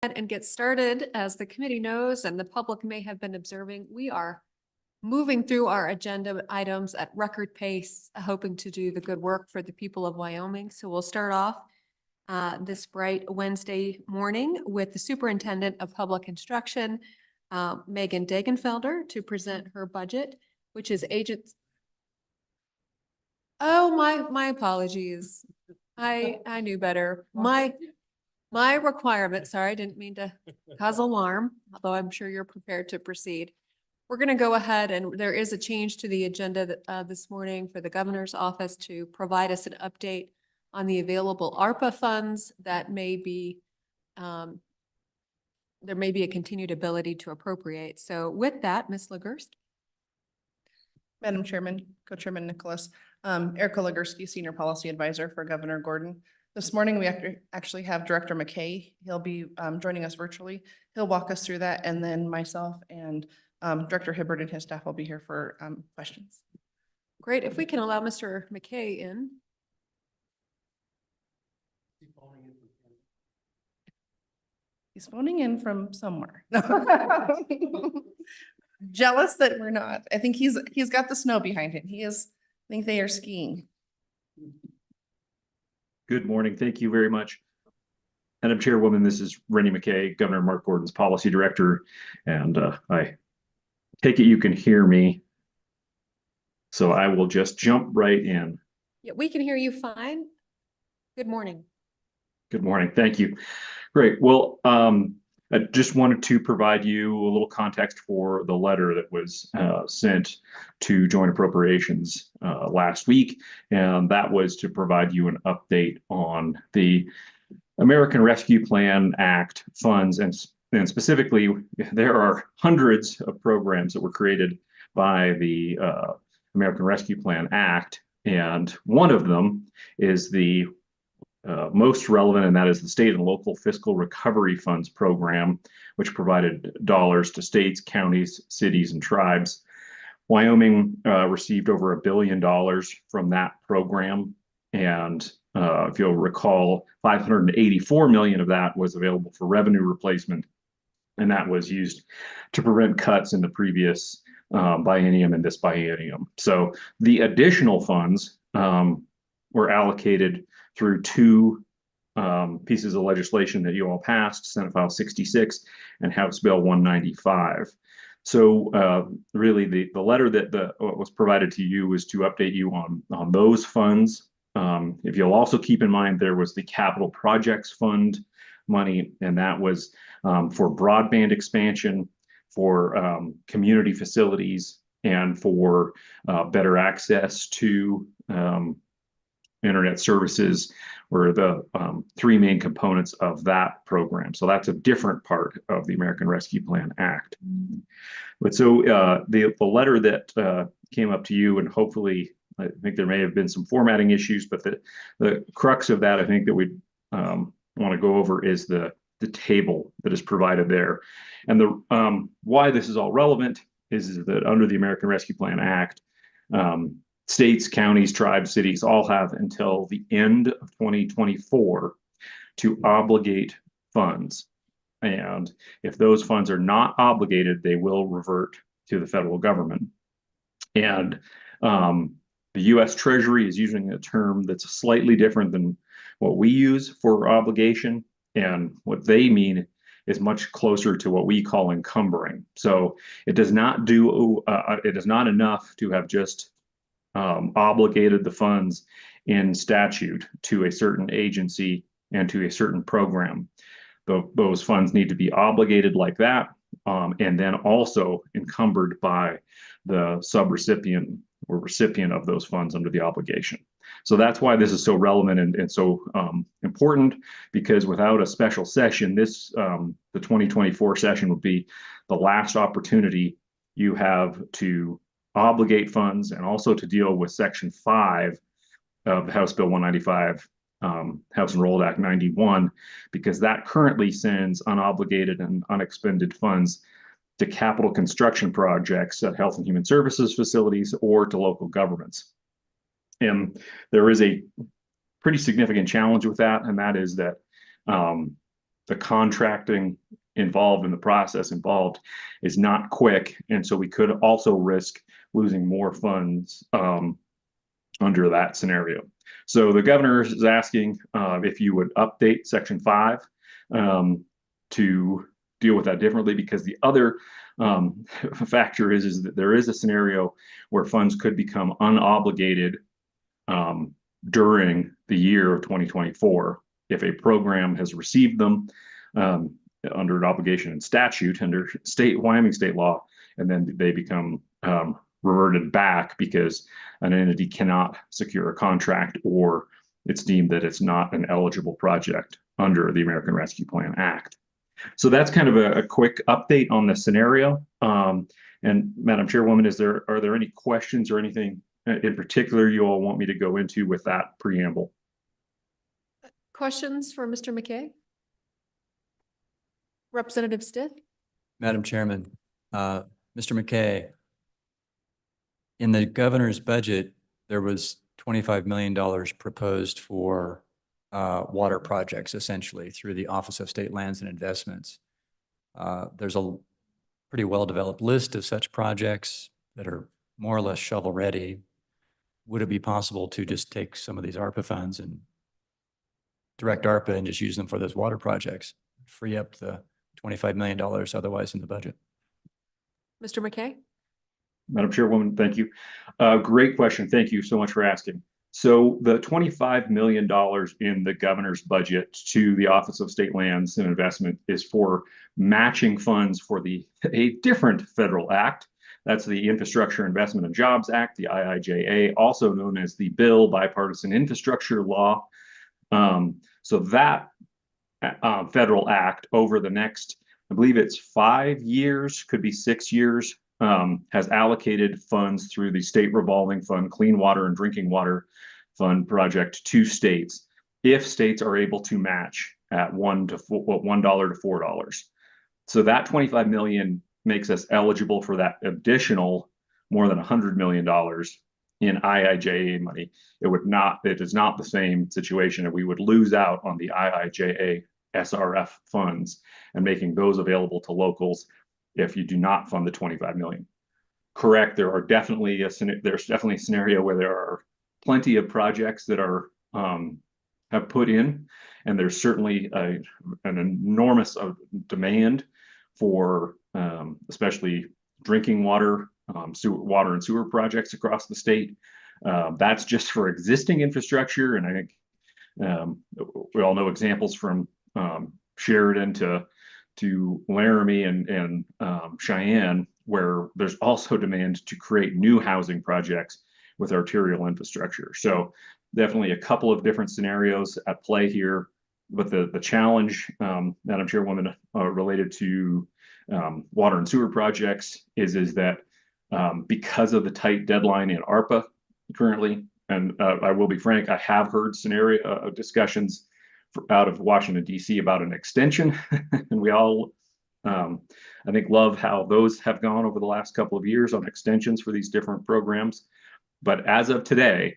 And get started. As the committee knows, and the public may have been observing, we are moving through our agenda items at record pace, hoping to do the good work for the people of Wyoming. So we'll start off this bright Wednesday morning with the Superintendent of Public Instruction, Megan Dagenfelder, to present her budget, which is agents. Oh, my apologies. I knew better. My requirement, sorry, I didn't mean to cause alarm, although I'm sure you're prepared to proceed. We're going to go ahead, and there is a change to the agenda this morning for the governor's office to provide us an update on the available ARPA funds that may be, there may be a continued ability to appropriate. So with that, Ms. Lagerst. Madam Chairman, Co-Chairman Nicholas, Erica Lagursky, Senior Policy Advisor for Governor Gordon. This morning, we actually have Director McKay. He'll be joining us virtually. He'll walk us through that, and then myself and Director Hibbert and his staff will be here for questions. Great. If we can allow Mr. McKay in. He's phoning in from somewhere. Jealous that we're not. I think he's got the snow behind him. I think they are skiing. Good morning. Thank you very much. Madam Chairwoman, this is Rennie McKay, Governor Mark Gordon's Policy Director, and I take it you can hear me. So I will just jump right in. Yeah, we can hear you fine. Good morning. Good morning. Thank you. Great. Well, I just wanted to provide you a little context for the letter that was sent to Joint Appropriations last week, and that was to provide you an update on the American Rescue Plan Act funds, and specifically, there are hundreds of programs that were created by the American Rescue Plan Act, and one of them is the most relevant, and that is the State and Local Fiscal Recovery Funds program, which provided dollars to states, counties, cities, and tribes. Wyoming received over $1 billion from that program, and if you'll recall, 584 million of that was available for revenue replacement, and that was used to prevent cuts in the previous biennium and this biennium. So the additional funds were allocated through two pieces of legislation that you all passed, Senate File 66 and House Bill 195. So really the letter that was provided to you was to update you on those funds. If you'll also keep in mind, there was the Capital Projects Fund money, and that was for broadband expansion, for community facilities, and for better access to internet services, were the three main components of that program. So that's a different part of the American Rescue Plan Act. But so the letter that came up to you, and hopefully, I think there may have been some formatting issues, but the crux of that, I think that we want to go over is the table that is provided there. And the why this is all relevant is that under the American Rescue Plan Act, states, counties, tribes, cities all have until the end of 2024 to obligate funds. And if those funds are not obligated, they will revert to the federal government. And the U.S. Treasury is using a term that's slightly different than what we use for obligation. And what they mean is much closer to what we call encumbering. So it does not do, it is not enough to have just obligated the funds in statute to a certain agency and to a certain program. Those funds need to be obligated like that, and then also encumbered by the subrecipient or recipient of those funds under the obligation. So that's why this is so relevant and so important, because without a special session, this the 2024 session would be the last opportunity you have to obligate funds and also to deal with Section 5 of the House Bill 195, House Enrolled Act 91, because that currently sends unobligated and unexpended funds to capital construction projects at health and human services facilities or to local governments. And there is a pretty significant challenge with that, and that is that the contracting involved in the process involved is not quick. And so we could also risk losing more funds under that scenario. So the governor is asking if you would update Section 5 to deal with that differently, because the other factor is that there is a scenario where funds could become unobligated during the year of 2024 if a program has received them under an obligation in statute under Wyoming state law, and then they become reverted back because an entity cannot secure a contract or it's deemed that it's not an eligible project under the American Rescue Plan Act. So that's kind of a quick update on the scenario. And Madam Chairwoman, are there any questions or anything in particular you all want me to go into with that preamble? Questions for Mr. McKay? Representative Stitt? Madam Chairman, Mr. McKay, in the governor's budget, there was $25 million proposed for water projects, essentially, through the Office of State Lands and Investments. There's a pretty well-developed list of such projects that are more or less shovel-ready. Would it be possible to just take some of these ARPA funds and direct ARPA and just use them for those water projects, free up the $25 million otherwise in the budget? Mr. McKay? Madam Chairwoman, thank you. Great question. Thank you so much for asking. So the $25 million in the governor's budget to the Office of State Lands and Investment is for matching funds for a different federal act. That's the Infrastructure Investment and Jobs Act, the IIJA, also known as the Bill Bipartisan Infrastructure Law. So that federal act over the next, I believe it's 5 years, could be 6 years, has allocated funds through the State Revolving Fund, Clean Water and Drinking Water Fund project to states, if states are able to match at $1 to $4. So that $25 million makes us eligible for that additional more than $100 million in IIJA money. It is not the same situation, and we would lose out on the IIJA SRF funds and making those available to locals if you do not fund the $25 million. Correct. There's definitely a scenario where there are plenty of projects that are have put in, and there's certainly an enormous demand for especially drinking water, water and sewer projects across the state. That's just for existing infrastructure, and I think we all know examples from Sheridan to Laramie and Cheyenne, where there's also demand to create new housing projects with arterial infrastructure. So definitely a couple of different scenarios at play here. But the challenge, Madam Chairwoman, related to water and sewer projects is that because of the tight deadline in ARPA currently, and I will be frank, I have heard scenario discussions out of Washington, D.C. about an extension, and we all, I think, love how those have gone over the last couple of years on extensions for these different programs. But as of today,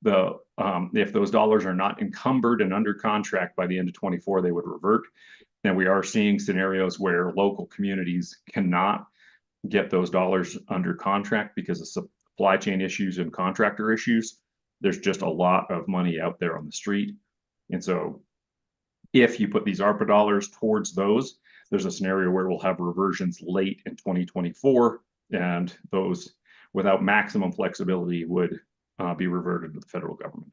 if those dollars are not encumbered and under contract by the end of 24, they would revert. And we are seeing scenarios where local communities cannot get those dollars under contract because of supply chain issues and contractor issues. There's just a lot of money out there on the street. And so if you put these ARPA dollars towards those, there's a scenario where we'll have reversions late in 2024, and those without maximum flexibility would be reverted to the federal government.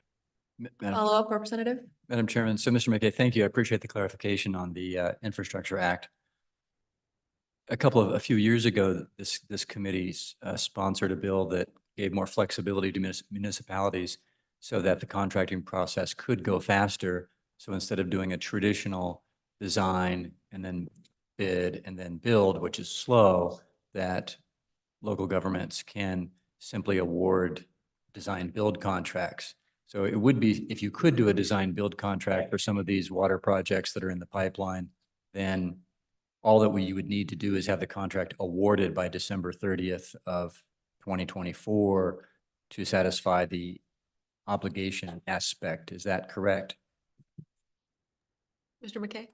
Follow-up, Representative? Madam Chairman, so Mr. McKay, thank you. I appreciate the clarification on the Infrastructure Act. A few years ago, this committee sponsored a bill that gave more flexibility to municipalities so that the contracting process could go faster. So instead of doing a traditional design and then bid and then build, which is slow, that local governments can simply award design build contracts. So it would be, if you could do a design build contract for some of these water projects that are in the pipeline, then all that you would need to do is have the contract awarded by December 30th of 2024 to satisfy the obligation aspect. Is that correct? Mr. McKay?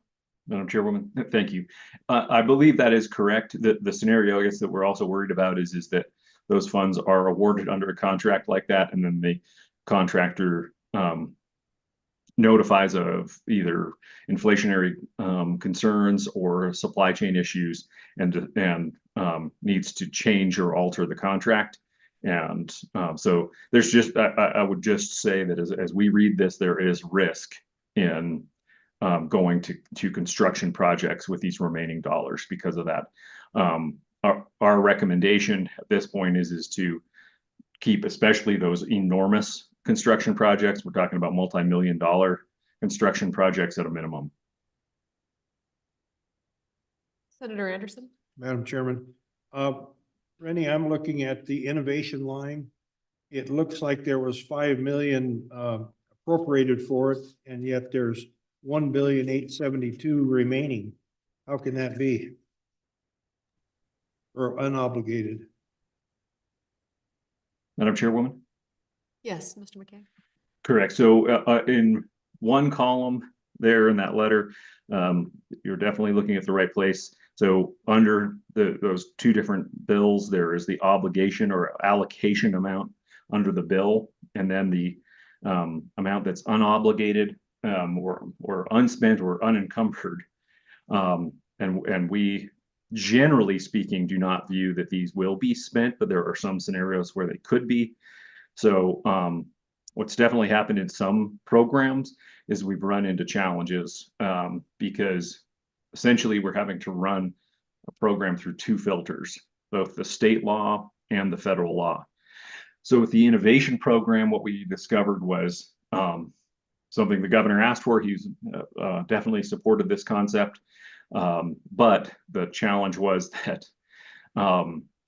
Madam Chairwoman, thank you. I believe that is correct. The scenario, I guess, that we're also worried about is that those funds are awarded under a contract like that, and then the contractor notifies of either inflationary concerns or supply chain issues, and needs to change or alter the contract. And so there's just, I would just say that as we read this, there is risk in going to construction projects with these remaining dollars because of that. Our recommendation at this point is to keep especially those enormous construction projects. We're talking about multi-million-dollar construction projects at a minimum. Senator Anderson? Madam Chairman, Rennie, I'm looking at the innovation line. It looks like there was 5 million appropriated for it, and yet there's 1,872,000,000 remaining. How can that be? Or unobligated? Madam Chairwoman? Yes, Mr. McKay. Correct. So in one column there in that letter, you're definitely looking at the right place. So under those two different bills, there is the obligation or allocation amount under the bill, and then the amount that's unobligated or unspent or unencumbered. And we, generally speaking, do not view that these will be spent, but there are some scenarios where they could be. So what's definitely happened in some programs is we've run into challenges because essentially we're having to run a program through two filters, both the state law and the federal law. So with the innovation program, what we discovered was something the governor asked for. He's definitely supported this concept. But the challenge was that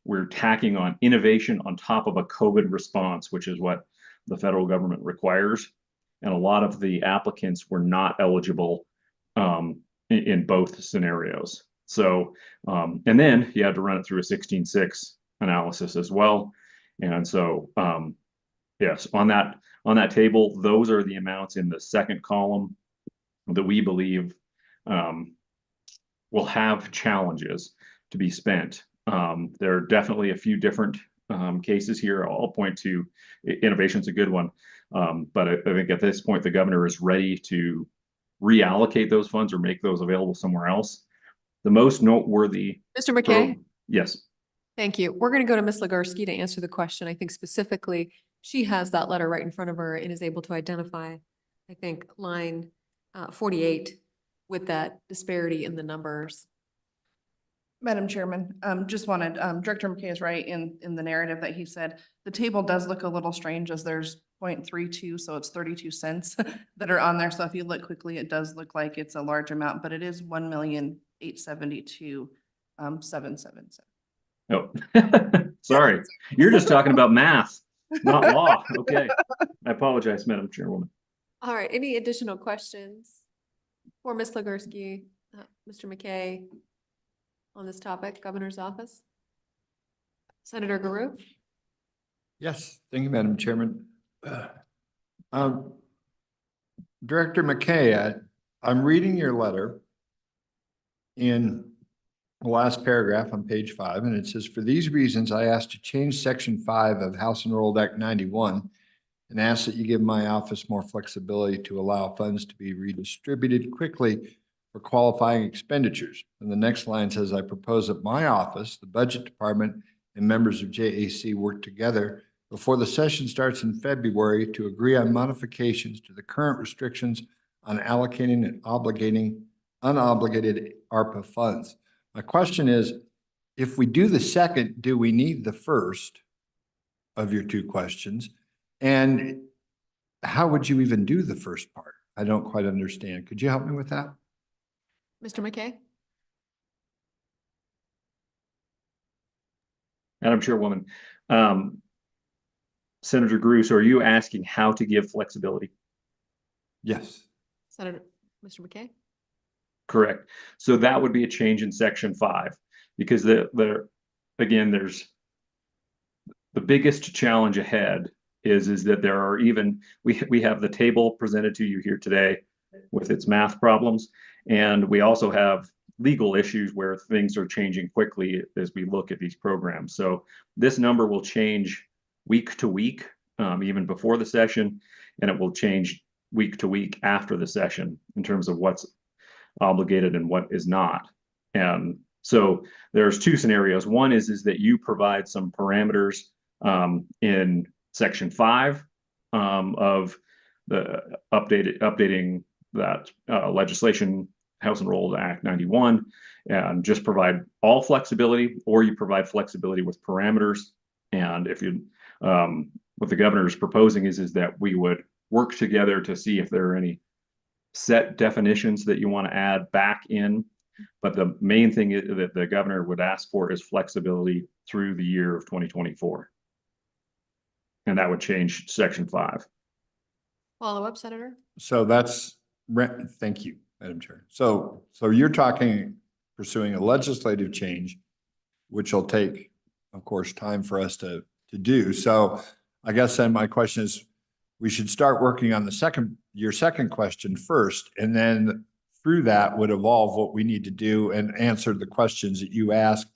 we're tacking on innovation on top of a COVID response, which is what the federal government requires. And a lot of the applicants were not eligible in both scenarios. So, and then you had to run it through a 16.6 analysis as well. And so, yes, on that table, those are the amounts in the second column that we believe will have challenges to be spent. There are definitely a few different cases here. I'll point to innovation's a good one. But I think at this point, the governor is ready to reallocate those funds or make those available somewhere else. The most noteworthy. Mr. McKay? Yes. Thank you. We're going to go to Ms. Legarski to answer the question. I think specifically, she has that letter right in front of her and is able to identify, I think, line 48 with that disparity in the numbers. Madam Chairman, just wanted, Director McKay is right in the narrative that he said. The table does look a little strange as there's 0.32, so it's 32 cents that are on there. So if you look quickly, it does look like it's a large amount, but it is 1,872,777. Oh, sorry. You're just talking about math, not law. Okay. I apologize, Madam Chairwoman. All right, any additional questions for Ms. Legarski, Mr. McKay on this topic, Governor's office? Senator Guru? Yes, thank you, Madam Chairman. Director McKay, I'm reading your letter in the last paragraph on page 5, and it says, for these reasons, I asked to change section 5 of House Enrolled Act 91 and ask that you give my office more flexibility to allow funds to be redistributed quickly for qualifying expenditures. And the next line says, I propose that my office, the budget department, and members of JAC work together before the session starts in February to agree on modifications to the current restrictions on allocating and obligating unobligated ARPA funds. My question is, if we do the second, do we need the first of your two questions? And how would you even do the first part? I don't quite understand. Could you help me with that? Mr. McKay? Madam Chairwoman, Senator Gruce, are you asking how to give flexibility? Yes. Senator, Mr. McKay? Correct. So that would be a change in section 5, because again, there's the biggest challenge ahead is that there are even, we have the table presented to you here today with its math problems, And we also have legal issues where things are changing quickly as we look at these programs. So this number will change week to week, even before the session, and it will change week to week after the session in terms of what's obligated and what is not. And so there's two scenarios. One is that you provide some parameters in section 5 of the updating that legislation, House Enrolled Act 91, and just provide all flexibility, or you provide flexibility with parameters. And if you, what the governor is proposing is that we would work together to see if there are any set definitions that you want to add back in. But the main thing that the governor would ask for is flexibility through the year of 2024. And that would change section 5. Follow up, Senator? So that's, thank you, Madam Chair. So you're talking, pursuing a legislative change, which will take, of course, time for us to do. So I guess then my question is, we should start working on your second question first, and then through that would evolve what we need to do and answer the questions that you ask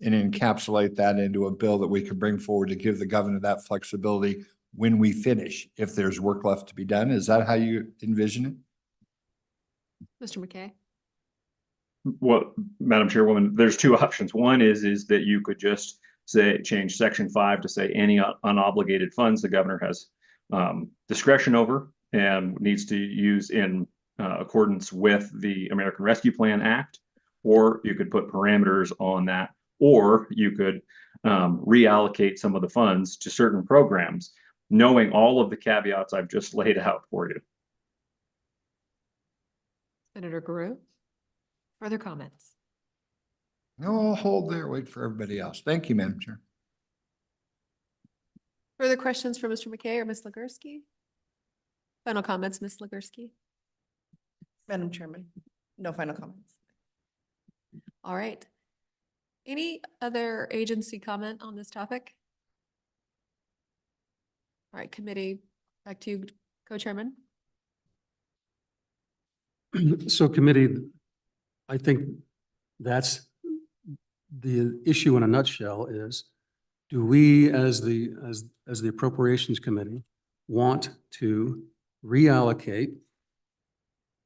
and encapsulate that into a bill that we can bring forward to give the governor that flexibility when we finish, if there's work left to be done. Is that how you envision it? Mr. McKay? Well, Madam Chairwoman, there's two options. One is that you could just say, change section 5 to say any unobligated funds the governor has discretion over and needs to use in accordance with the American Rescue Plan Act, or you could put parameters on that, or you could reallocate some of the funds to certain programs, knowing all of the caveats I've just laid out for you. Senator Guru? Further comments? No, I'll hold there, wait for everybody else. Thank you, Madam Chair. Further questions for Mr. McKay or Ms. Legursky? Final comments, Ms. Legursky? Madam Chairman, no final comments. All right. Any other agency comment on this topic? All right, committee, back to you, Co-Chairman. So committee, I think that's the issue in a nutshell is, do we as the Appropriations Committee want to reallocate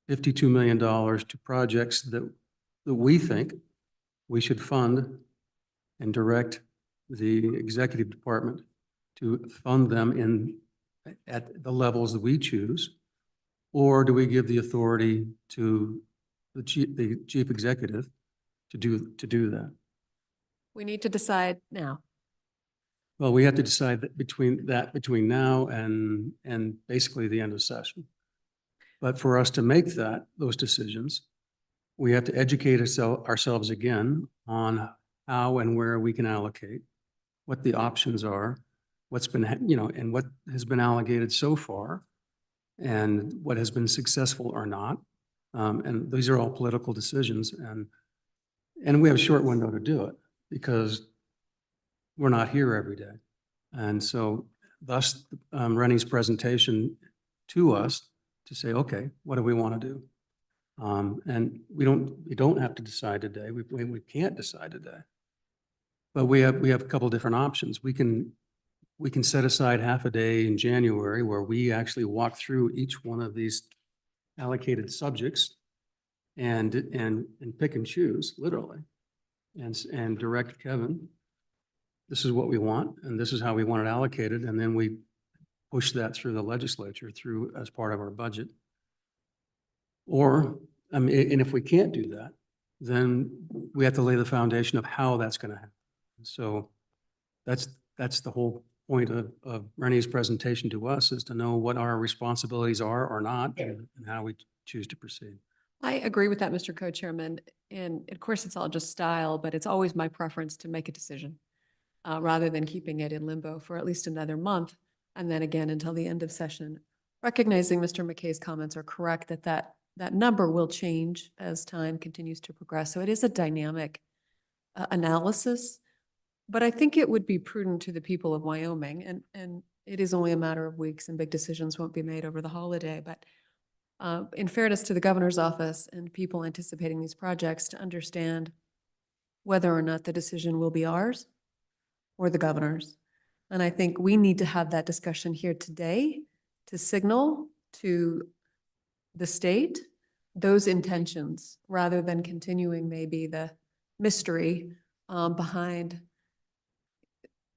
$52 million to projects that we think we should fund and direct the executive department to fund them at the levels that we choose? Or do we give the authority to the chief executive to do that? We need to decide now. Well, we have to decide that between now and basically the end of session. But for us to make those decisions, we have to educate ourselves again on how and where we can allocate, what the options are, what's been, and what has been allocated so far, and what has been successful or not. And these are all political decisions, and we have a short window to do it because we're not here every day. And so thus Rennie's presentation to us to say, okay, what do we want to do? And we don't have to decide today. We can't decide today, but we have a couple of different options. We can set aside half a day in January where we actually walk through each one of these allocated subjects and pick and choose, literally, and direct Kevin, this is what we want, and this is how we want it allocated, and then we push that through the legislature as part of our budget. Or, and if we can't do that, then we have to lay the foundation of how that's going to happen. So that's the whole point of Rennie's presentation to us, is to know what our responsibilities are or not, and how we choose to proceed. I agree with that, Mr. Co-Chairman. And of course, it's all just style, but it's always my preference to make a decision rather than keeping it in limbo for at least another month. And then again, until the end of session, recognizing Mr. McKay's comments are correct that number will change as time continues to progress. So it is a dynamic analysis, but I think it would be prudent to the people of Wyoming, and it is only a matter of weeks and big decisions won't be made over the holiday, but in fairness to the governor's office and people anticipating these projects, to understand whether or not the decision will be ours or the governor's. And I think we need to have that discussion here today to signal to the state those intentions, rather than continuing maybe the mystery behind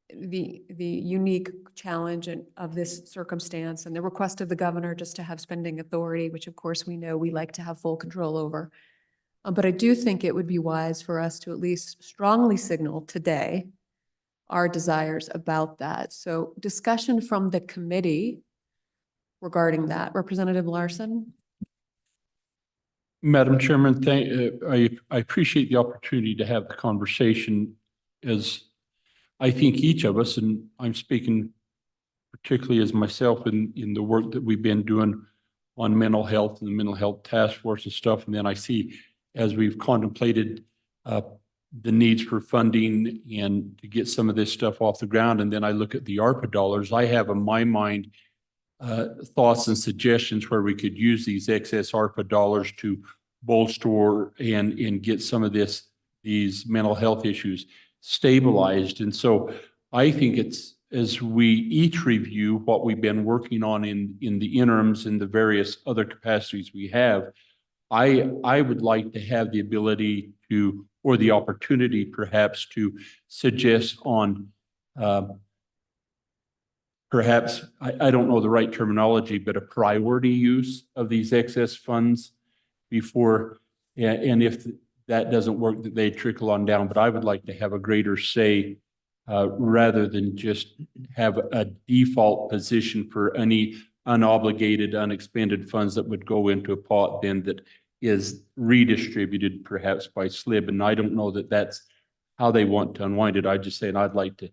the unique challenge of this circumstance and the request of the governor just to have spending authority, which of course we know we like to have full control over. But I do think it would be wise for us to at least strongly signal today our desires about that. So discussion from the committee regarding that. Representative Larson? Madam Chairman, I appreciate the opportunity to have the conversation, as I think each of us, and I'm speaking particularly as myself in the work that we've been doing on mental health and the mental health task force and stuff. And then I see, as we've contemplated the needs for funding and to get some of this stuff off the ground, and then I look at the ARPA dollars, I have in my mind thoughts and suggestions where we could use these excess ARPA dollars to bolster and get some of these mental health issues stabilized. And so I think it's, as we each review what we've been working on in the interims and the various other capacities we have, I would like to have the ability to, or the opportunity perhaps, to suggest on perhaps, I don't know the right terminology, but a priority use of these excess funds before, and if that doesn't work, that they trickle on down. But I would like to have a greater say rather than just have a default position for any unobligated, unexpended funds that would go into a pot then that is redistributed perhaps by SLIB. And I don't know that that's how they want to unwind it. I just say, and I'd like to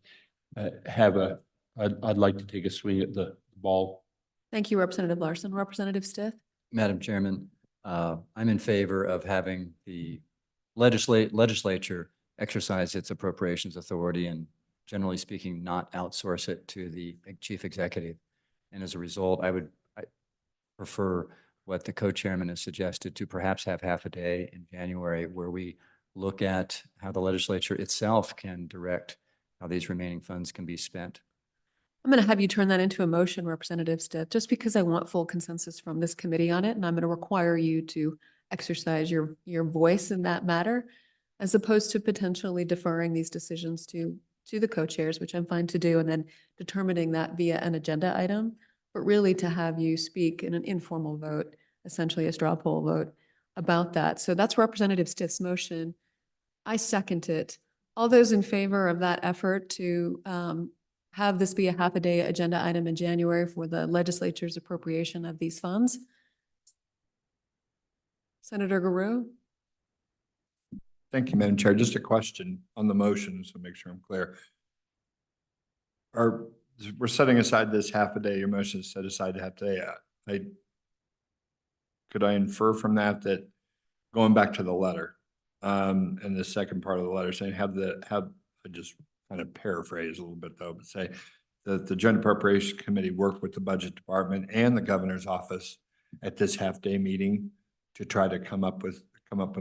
I'd like to take a swing at the ball. Thank you, Representative Larson. Representative Stith? Madam Chairman, I'm in favor of having the legislature exercise its appropriations authority and, generally speaking, not outsource it to the chief executive. And as a result, I prefer what the co-chairman has suggested, to perhaps have half a day in January where we look at how the legislature itself can direct how these remaining funds can be spent. I'm going to have you turn that into a motion, Representative Stith, just because I want full consensus from this committee on it, and I'm going to require you to exercise your voice in that matter, as opposed to potentially deferring these decisions to the co-chairs, which I'm fine to do, and then determining that via an agenda item, but really to have you speak in an informal vote, essentially a straw poll vote about that. So that's Representative Stith's motion. I second it. All those in favor of that effort to have this be a half a day agenda item in January for the legislature's appropriation of these funds? Senator Garou? Thank you, Madam Chair. Just a question on the motion, so make sure I'm clear. We're setting aside this half a day, your motion is set aside half a day. Could I infer from that going back to the letter, and the second part of the letter saying I just kind of paraphrase a little bit though, but say that the Joint Appropriations Committee work with the Budget Department and the Governor's Office at this half-day meeting to try to come up with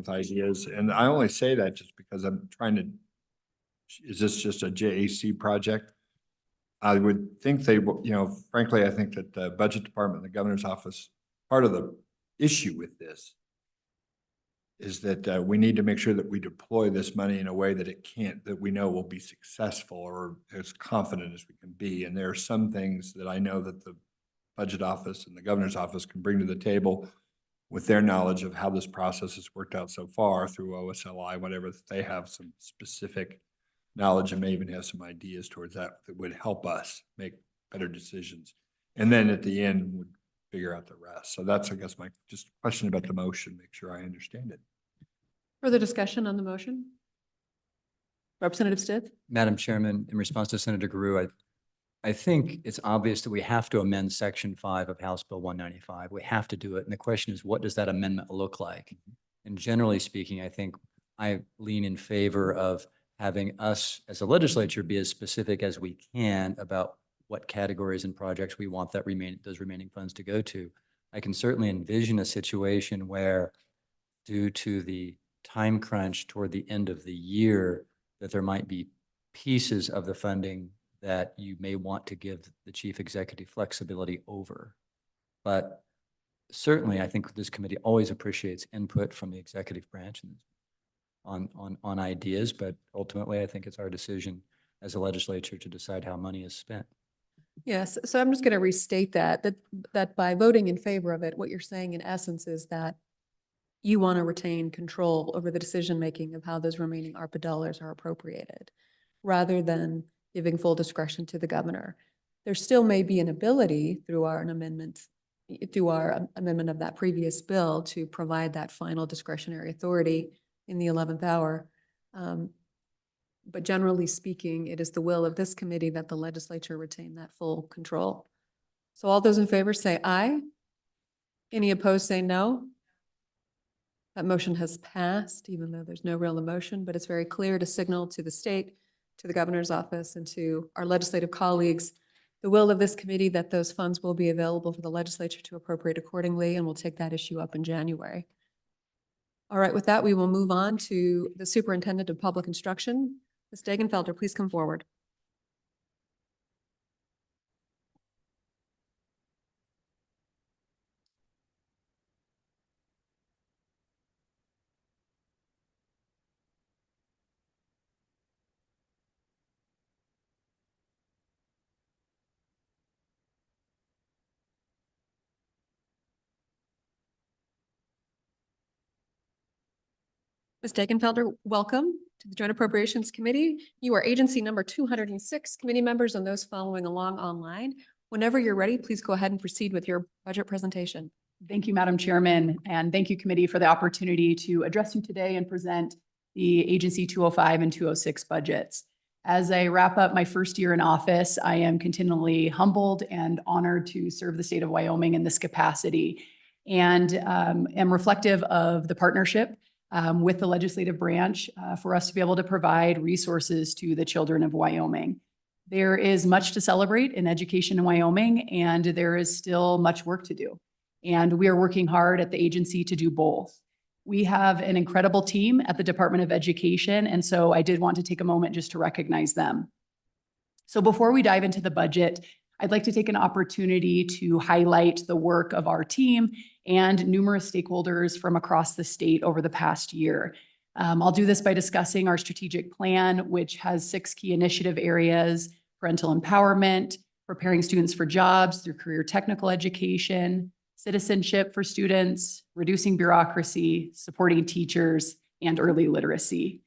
ideas. And I only say that just because I'm trying to, is this just a JAC project? I would think frankly, I think that the Budget Department and the Governor's Office, part of the issue with this is that we need to make sure that we deploy this money in a way that we know will be successful or as confident as we can be. And there are some things that I know that the Budget Office and the Governor's Office can bring to the table with their knowledge of how this process has worked out so far through OSLI, whatever, that they have some specific knowledge and may even have some ideas towards that would help us make better decisions. And then at the end, would figure out the rest. So that's, I guess, my just question about the motion, make sure I understand it. Further discussion on the motion? Representative Stith? Madam Chairman, in response to Senator Garou, I think it's obvious that we have to amend Section 5 of House Bill 195. We have to do it. And the question is, what does that amendment look like? And generally speaking, I think I lean in favor of having us as a legislature be as specific as we can about what categories and projects we want those remaining funds to go to. I can certainly envision a situation where, due to the time crunch toward the end of the year, that there might be pieces of the funding that you may want to give the chief executive flexibility over. But certainly, I think this committee always appreciates input from the executive branch on ideas, but ultimately, I think it's our decision as a legislature to decide how money is spent. Yes, so I'm just going to restate that by voting in favor of it, what you're saying in essence is that you want to retain control over the decision-making of how those remaining ARPA dollars are appropriated, rather than giving full discretion to the governor. There still may be an ability through our amendment of that previous bill to provide that final discretionary authority in the 11th hour. But generally speaking, it is the will of this committee that the legislature retain that full control. So all those in favor say aye. Any opposed say no. That motion has passed, even though there's no real emotion, but it's very clear to signal to the state, to the governor's office, and to our legislative colleagues, the will of this committee that those funds will be available for the legislature to appropriate accordingly, and we'll take that issue up in January. All right, with that, we will move on to the Superintendent of Public Instruction. Ms. Degenfelder, please come forward. Ms. Degenfelder, welcome to the Joint Appropriations Committee. You are agency number 206. Committee members and those following along online, whenever you're ready, please go ahead and proceed with your budget presentation. Thank you, Madam Chairman, and thank you, committee, for the opportunity to address you today and present the Agency 205 and 206 budgets. As I wrap up my first year in office, I am continually humbled and honored to serve the state of Wyoming in this capacity, and am reflective of the partnership with the legislative branch for us to be able to provide resources to the children of Wyoming. There is much to celebrate in education in Wyoming, and there is still much work to do. And we are working hard at the agency to do both. We have an incredible team at the Department of Education, and so I did want to take a moment just to recognize them. So before we dive into the budget, I'd like to take an opportunity to highlight the work of our team and numerous stakeholders from across the state over the past year. I'll do this by discussing our strategic plan, which has 6 key initiative areas: parental empowerment, preparing students for jobs through career technical education, citizenship for students, reducing bureaucracy, supporting teachers, and early literacy.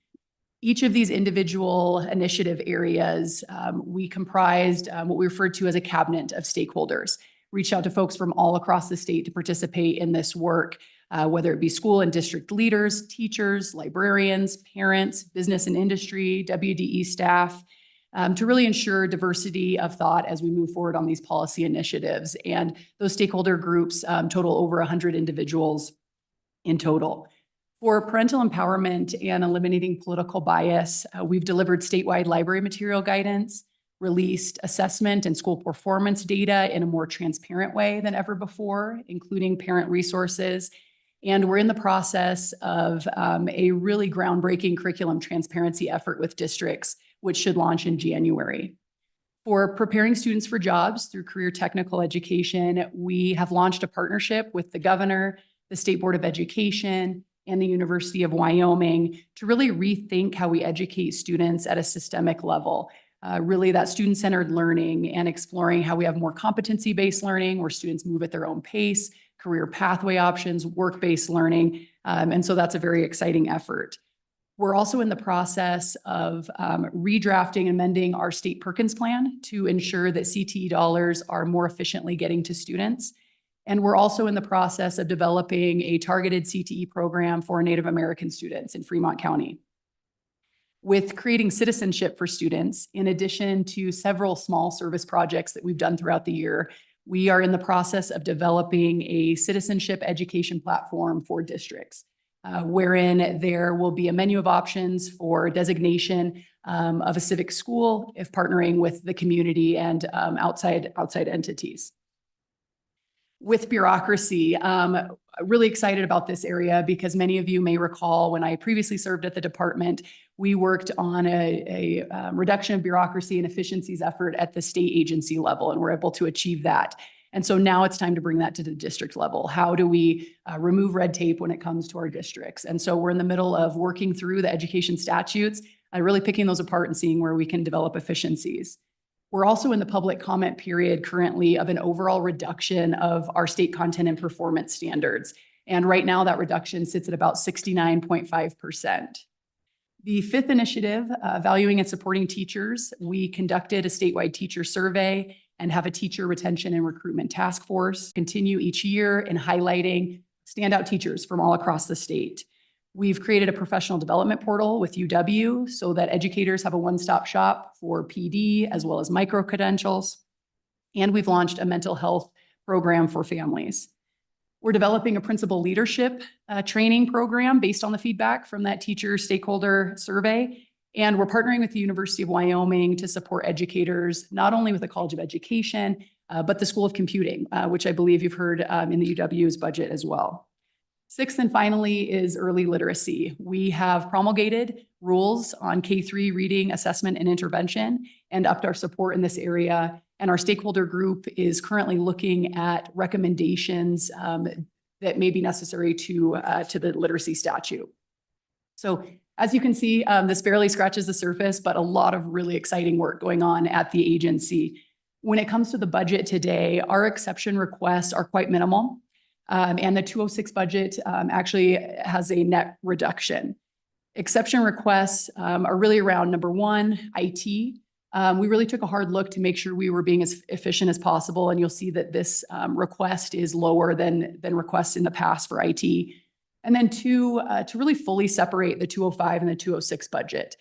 Each of these individual initiative areas, we comprised what we referred to as a cabinet of stakeholders. Reached out to folks from all across the state to participate in this work, whether it be school and district leaders, teachers, librarians, parents, business and industry, WDE staff, to really ensure diversity of thought as we move forward on these policy initiatives. And those stakeholder groups total over 100 individuals in total. For parental empowerment and eliminating political bias, we've delivered statewide library material guidance, released assessment and school performance data in a more transparent way than ever before, including parent resources. And we're in the process of a really groundbreaking curriculum transparency effort with districts, which should launch in January. For preparing students for jobs through career technical education, we have launched a partnership with the governor, the State Board of Education, and the University of Wyoming to really rethink how we educate students at a systemic level. Really that student-centered learning and exploring how we have more competency-based learning where students move at their own pace, career pathway options, work-based learning. And so that's a very exciting effort. We're also in the process of redrafting and amending our state Perkins plan to ensure that CTE dollars are more efficiently getting to students. And we're also in the process of developing a targeted CTE program for Native American students in Fremont County. With creating citizenship for students, in addition to several small service projects that we've done throughout the year, we are in the process of developing a citizenship education platform for districts, wherein there will be a menu of options for designation of a civic school if partnering with the community and outside entities. with bureaucracy. Really excited about this area because many of you may recall when I previously served at the department, we worked on a reduction of bureaucracy and efficiencies effort at the state agency level, and we're able to achieve that. And so now it's time to bring that to the district level. How do we remove red tape when it comes to our districts? And so we're in the middle of working through the education statutes, really picking those apart and seeing where we can develop efficiencies. We're also in the public comment period currently of an overall reduction of our state content and performance standards. And right now that reduction sits at about 69.5%. The fifth initiative, valuing and supporting teachers, we conducted a statewide teacher survey and have a teacher retention and recruitment task force continue each year in highlighting standout teachers from all across the state. We've created a professional development portal with UW so that educators have a one-stop shop for PD as well as micro-credentials. And we've launched a mental health program for families. We're developing a principal leadership training program based on the feedback from that teacher stakeholder survey. And we're partnering with the University of Wyoming to support educators, not only with the College of Education, but the School of Computing, which I believe you've heard in the UW's budget as well. Sixth and finally is early literacy. We have promulgated rules on K-3 reading, assessment, and intervention, and upped our support in this area. And our stakeholder group is currently looking at recommendations that may be necessary to the literacy statute. So as you can see, this barely scratches the surface, but a lot of really exciting work going on at the agency. When it comes to the budget today, our exception requests are quite minimal. And the 206 budget actually has a net reduction. Exception requests are really around number one, IT. We really took a hard look to make sure we were being as efficient as possible. And you'll see that this request is lower than requests in the past for IT. And then two, to really fully separate the 205 and the 206 budget.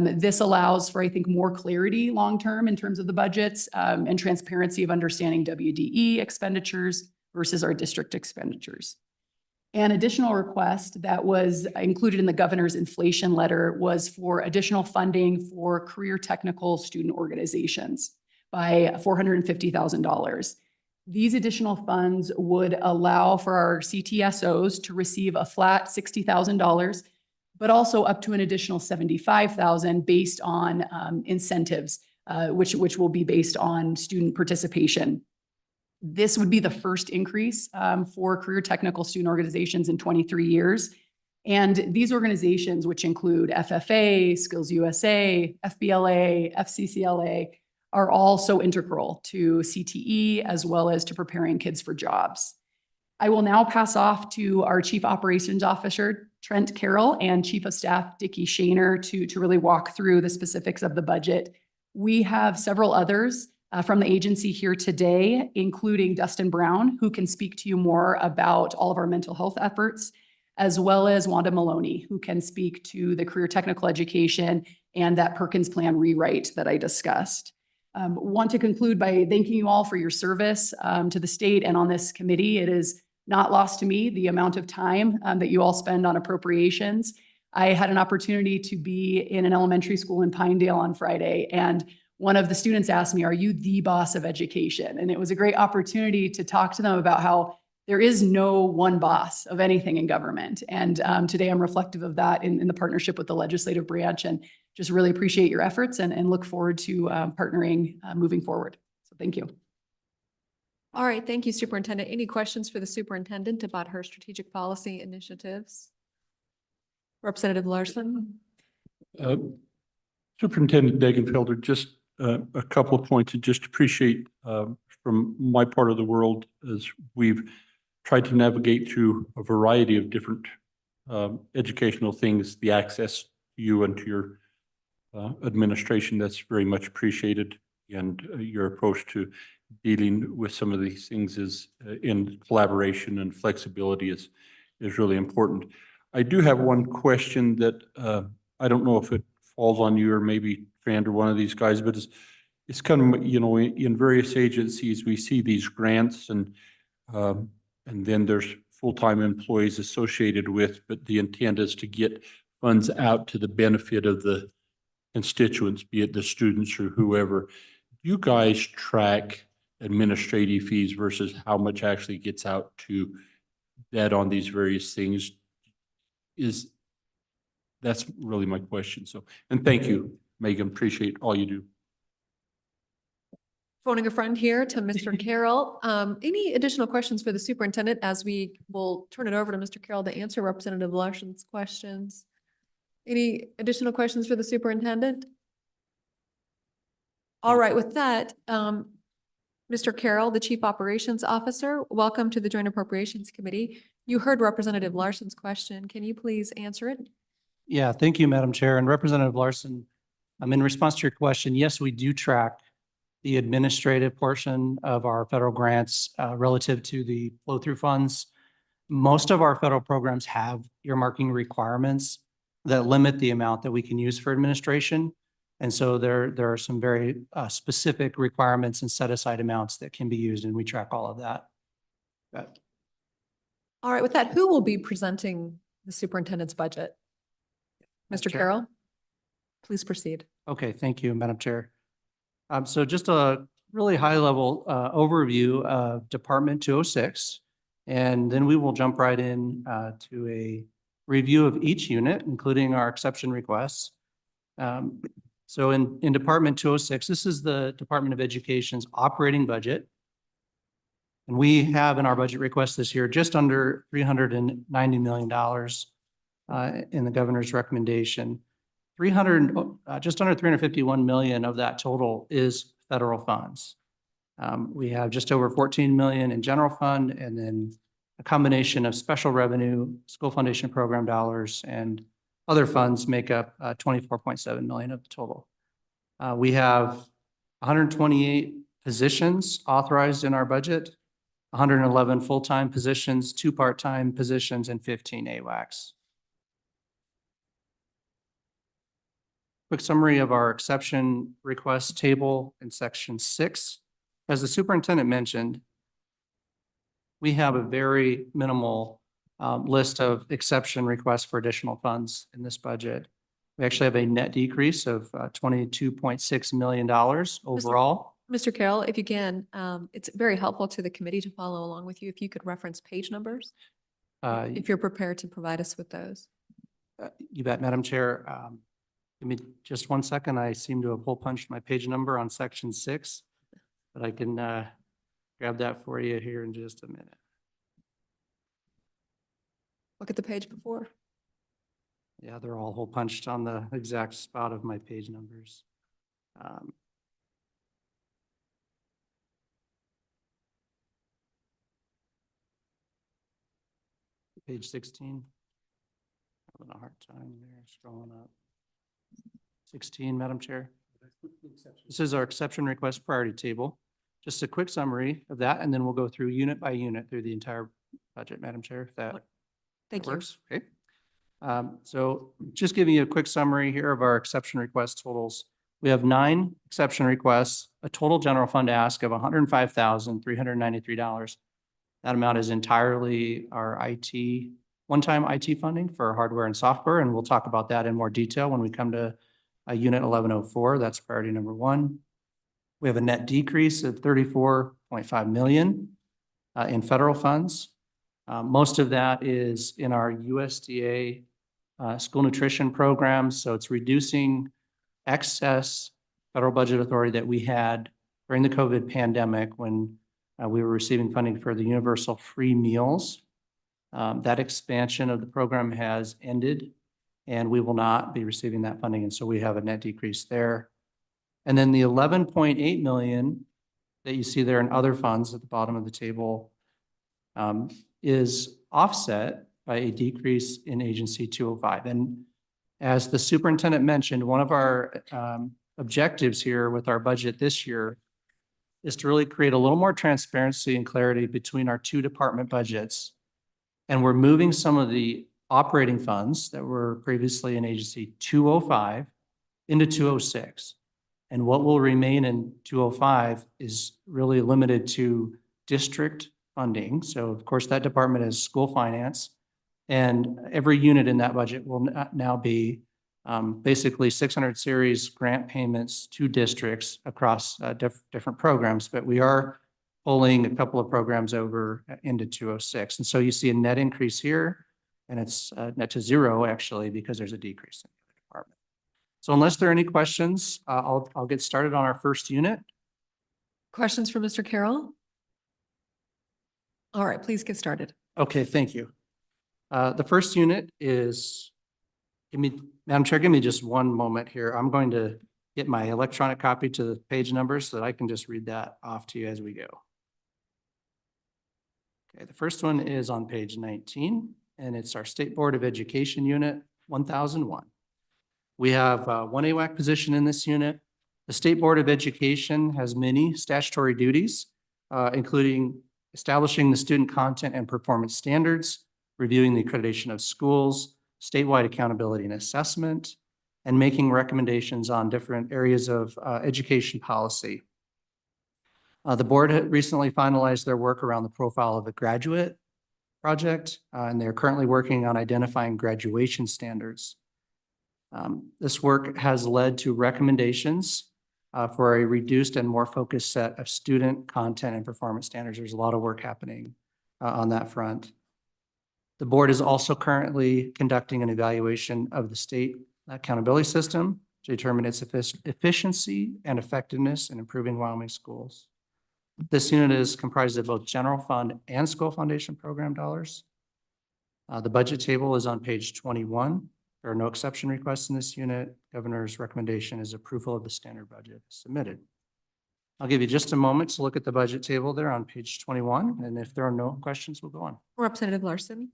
This allows for, I think, more clarity long-term in terms of the budgets and transparency of understanding WDE expenditures versus our district expenditures. An additional request that was included in the governor's inflation letter was for additional funding for career technical student organizations by $450,000. These additional funds would allow for our CTSOs to receive a flat $60,000, but also up to an additional $75,000 based on incentives, which will be based on student participation. This would be the first increase for career technical student organizations in 23 years. And these organizations, which include FFA, Skills USA, FBLA, FCCLA, are all so integral to CTE as well as to preparing kids for jobs. I will now pass off to our Chief Operations Officer, Trent Carroll, and Chief of Staff, Dickie Shaner, to really walk through the specifics of the budget. We have several others from the agency here today, including Dustin Brown, who can speak to you more about all of our mental health efforts, as well as Wanda Maloney, who can speak to the career technical education and that Perkins Plan rewrite that I discussed. Want to conclude by thanking you all for your service to the state and on this committee. It is not lost to me the amount of time that you all spend on appropriations. I had an opportunity to be in an elementary school in Pinedale on Friday, and one of the students asked me, "Are you the boss of education?" And it was a great opportunity to talk to them about how there is no one boss of anything in government. And today I'm reflective of that in the partnership with the legislative branch, and just really appreciate your efforts and look forward to partnering moving forward. So thank you. All right, thank you, Superintendent. Any questions for the superintendent about her strategic policy initiatives? Representative Larson? Superintendent Degenfelder, just a couple of points, and just appreciate from my part of the world as we've tried to navigate through a variety of different educational things, the access to you and to your administration, that's very much appreciated. And your approach to dealing with some of these things is in collaboration and flexibility is really important. I do have one question that I don't know if it falls on you or maybe Fran or one of these guys, but it's kind of, you know, in various agencies, we see these grants and then there's full-time employees associated with, but the intent is to get funds out to the benefit of the constituents, be it the students or whoever. You guys track administrative fees versus how much actually gets out to debt on these various things that's really my question. So, and thank you, Megan, appreciate all you do. Phoning a friend here to Mr. Carroll. Any additional questions for the superintendent as we will turn it over to Mr. Carroll to answer Representative Larson's questions? Any additional questions for the superintendent? All right, with that, Mr. Carroll, the Chief Operations Officer, welcome to the Joint Appropriations Committee. You heard Representative Larson's question. Can you please answer it? Yeah, thank you, Madam Chair. And Representative Larson, in response to your question, yes, we do track the administrative portion of our federal grants relative to the flow-through funds. Most of our federal programs have earmarking requirements that limit the amount that we can use for administration. And so there are some very specific requirements and set-aside amounts that can be used, and we track all of that. All right, with that, who will be presenting the superintendent's budget? Mr. Chair. Carroll, please proceed. Okay, thank you, Madam Chair. So just a really high-level overview of Department 206, and then we will jump right in to a review of each unit, including our exception requests. So in Department 206, this is the Department of Education's operating budget. And we have in our budget request this year just under $390 million in the governor's recommendation. Just under 351 million of that total is federal funds. We have just over 14 million in general fund, and then a combination of special revenue, school foundation program dollars, and other funds make up 24.7 million of the total. We have 128 positions authorized in our budget, 111 full-time positions, 2 part-time positions, and 15 AWACS. Quick summary of our exception request table in section 6. As the superintendent mentioned, we have a very minimal list of exception requests for additional funds in this budget. We actually have a net decrease of $22.6 million overall. Mr. Carroll, if you can, it's very helpful to the committee to follow along with you. If you could reference page numbers, if you're prepared to provide us with those. You bet, Madam Chair. Give me just 1 second. I seem to have hole punched my page number on section 6, but I can grab that for you here in just a minute. Look at the page before. Yeah, they're all hole punched on the exact spot of my page numbers. Page 16. Having a hard time there scrolling up. 16, Madam Chair. This is our exception request priority table. Just a quick summary of that, and then we'll go through unit by unit through the entire budget, Madam Chair, if that Thank you. works. Okay. So just giving you a quick summary here of our exception request totals. We have 9 exception requests, a total general fund ask of $105,393. That amount is entirely our one-time IT funding for hardware and software, and we'll talk about that in more detail when we come to Unit 1104. That's priority number 1. We have a net decrease of $34.5 million in federal funds. Most of that is in our USDA school nutrition programs, so it's reducing excess federal budget authority that we had during the COVID pandemic when we were receiving funding for the universal free meals. That expansion of the program has ended, and we will not be receiving that funding, and so we have a net decrease there. And then the 11.8 million that you see there in other funds at the bottom of the table is offset by a decrease in Agency 205. And as the superintendent mentioned, one of our objectives here with our budget this year is to really create a little more transparency and clarity between our 2 department budgets. And we're moving some of the operating funds that were previously in Agency 205 into 206. And what will remain in 205 is really limited to district funding. So of course that department is school finance, and every unit in that budget will now be basically 600 series grant payments to districts across different programs. But we are pulling a couple of programs over into 206. And so you see a net increase here, and it's net to zero actually, because there's a decrease in the department. So unless there are any questions, I'll get started on our first unit. Questions for Mr. Carroll? All right, please get started. Okay, thank you. The first unit is, Madam Chair, give me just one moment here. I'm going to get my electronic copy to the page numbers so that I can just read that off to you as we go. Okay, the first one is on page 19, and it's our State Board of Education Unit 1001. We have one AWAC position in this unit. The State Board of Education has many statutory duties, including establishing the student content and performance standards, reviewing the accreditation of schools, statewide accountability and assessment, and making recommendations on different areas of education policy. The board had recently finalized their work around the profile of a graduate project, and they're currently working on identifying graduation standards. This work has led to recommendations for a reduced and more focused set of student content and performance standards. There's a lot of work happening on that front. The board is also currently conducting an evaluation of the state accountability system to determine its efficiency and effectiveness in improving Wyoming schools. This unit is comprised of both general fund and school foundation program dollars. The budget table is on page 21. There are no exception requests in this unit. Governor's recommendation is approval of the standard budget submitted. I'll give you just a moment to look at the budget table there on page 21, and if there are no questions, we'll go on. Representative Larson?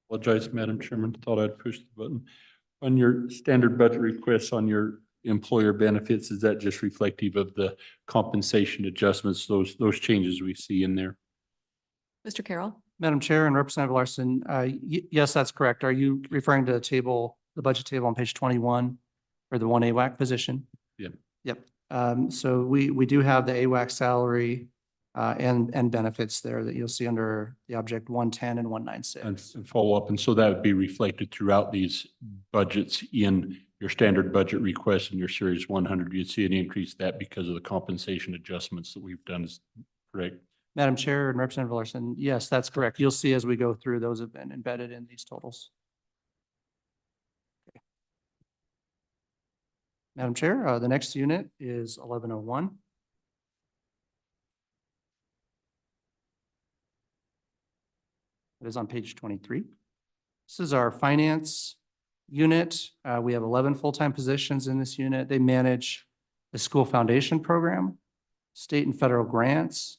Apologize, Madam Chairman, thought I'd push the button. On your standard budget requests on your employer benefits, is that just reflective of the compensation adjustments, those changes we see in there? Mr. Carroll? Madam Chair and Representative Larson, yes, that's correct. Are you referring to the table, the budget table on page 21 for the one AWAC position? Yep. Yep. So we do have the AWAC salary and benefits there that you'll see under the object 110 and 196. And follow up. And so that would be reflected throughout these budgets in your standard budget request in your series 100. You'd see an increase that because of the compensation adjustments that we've done, is correct? Madam Chair and Representative Larson, yes, that's correct. You'll see as we go through, those have been embedded in these totals. Okay. Madam Chair, the next unit is 1101. It is on page 23. This is our finance unit. We have 11 full-time positions in this unit. They manage the school foundation program, state and federal grants,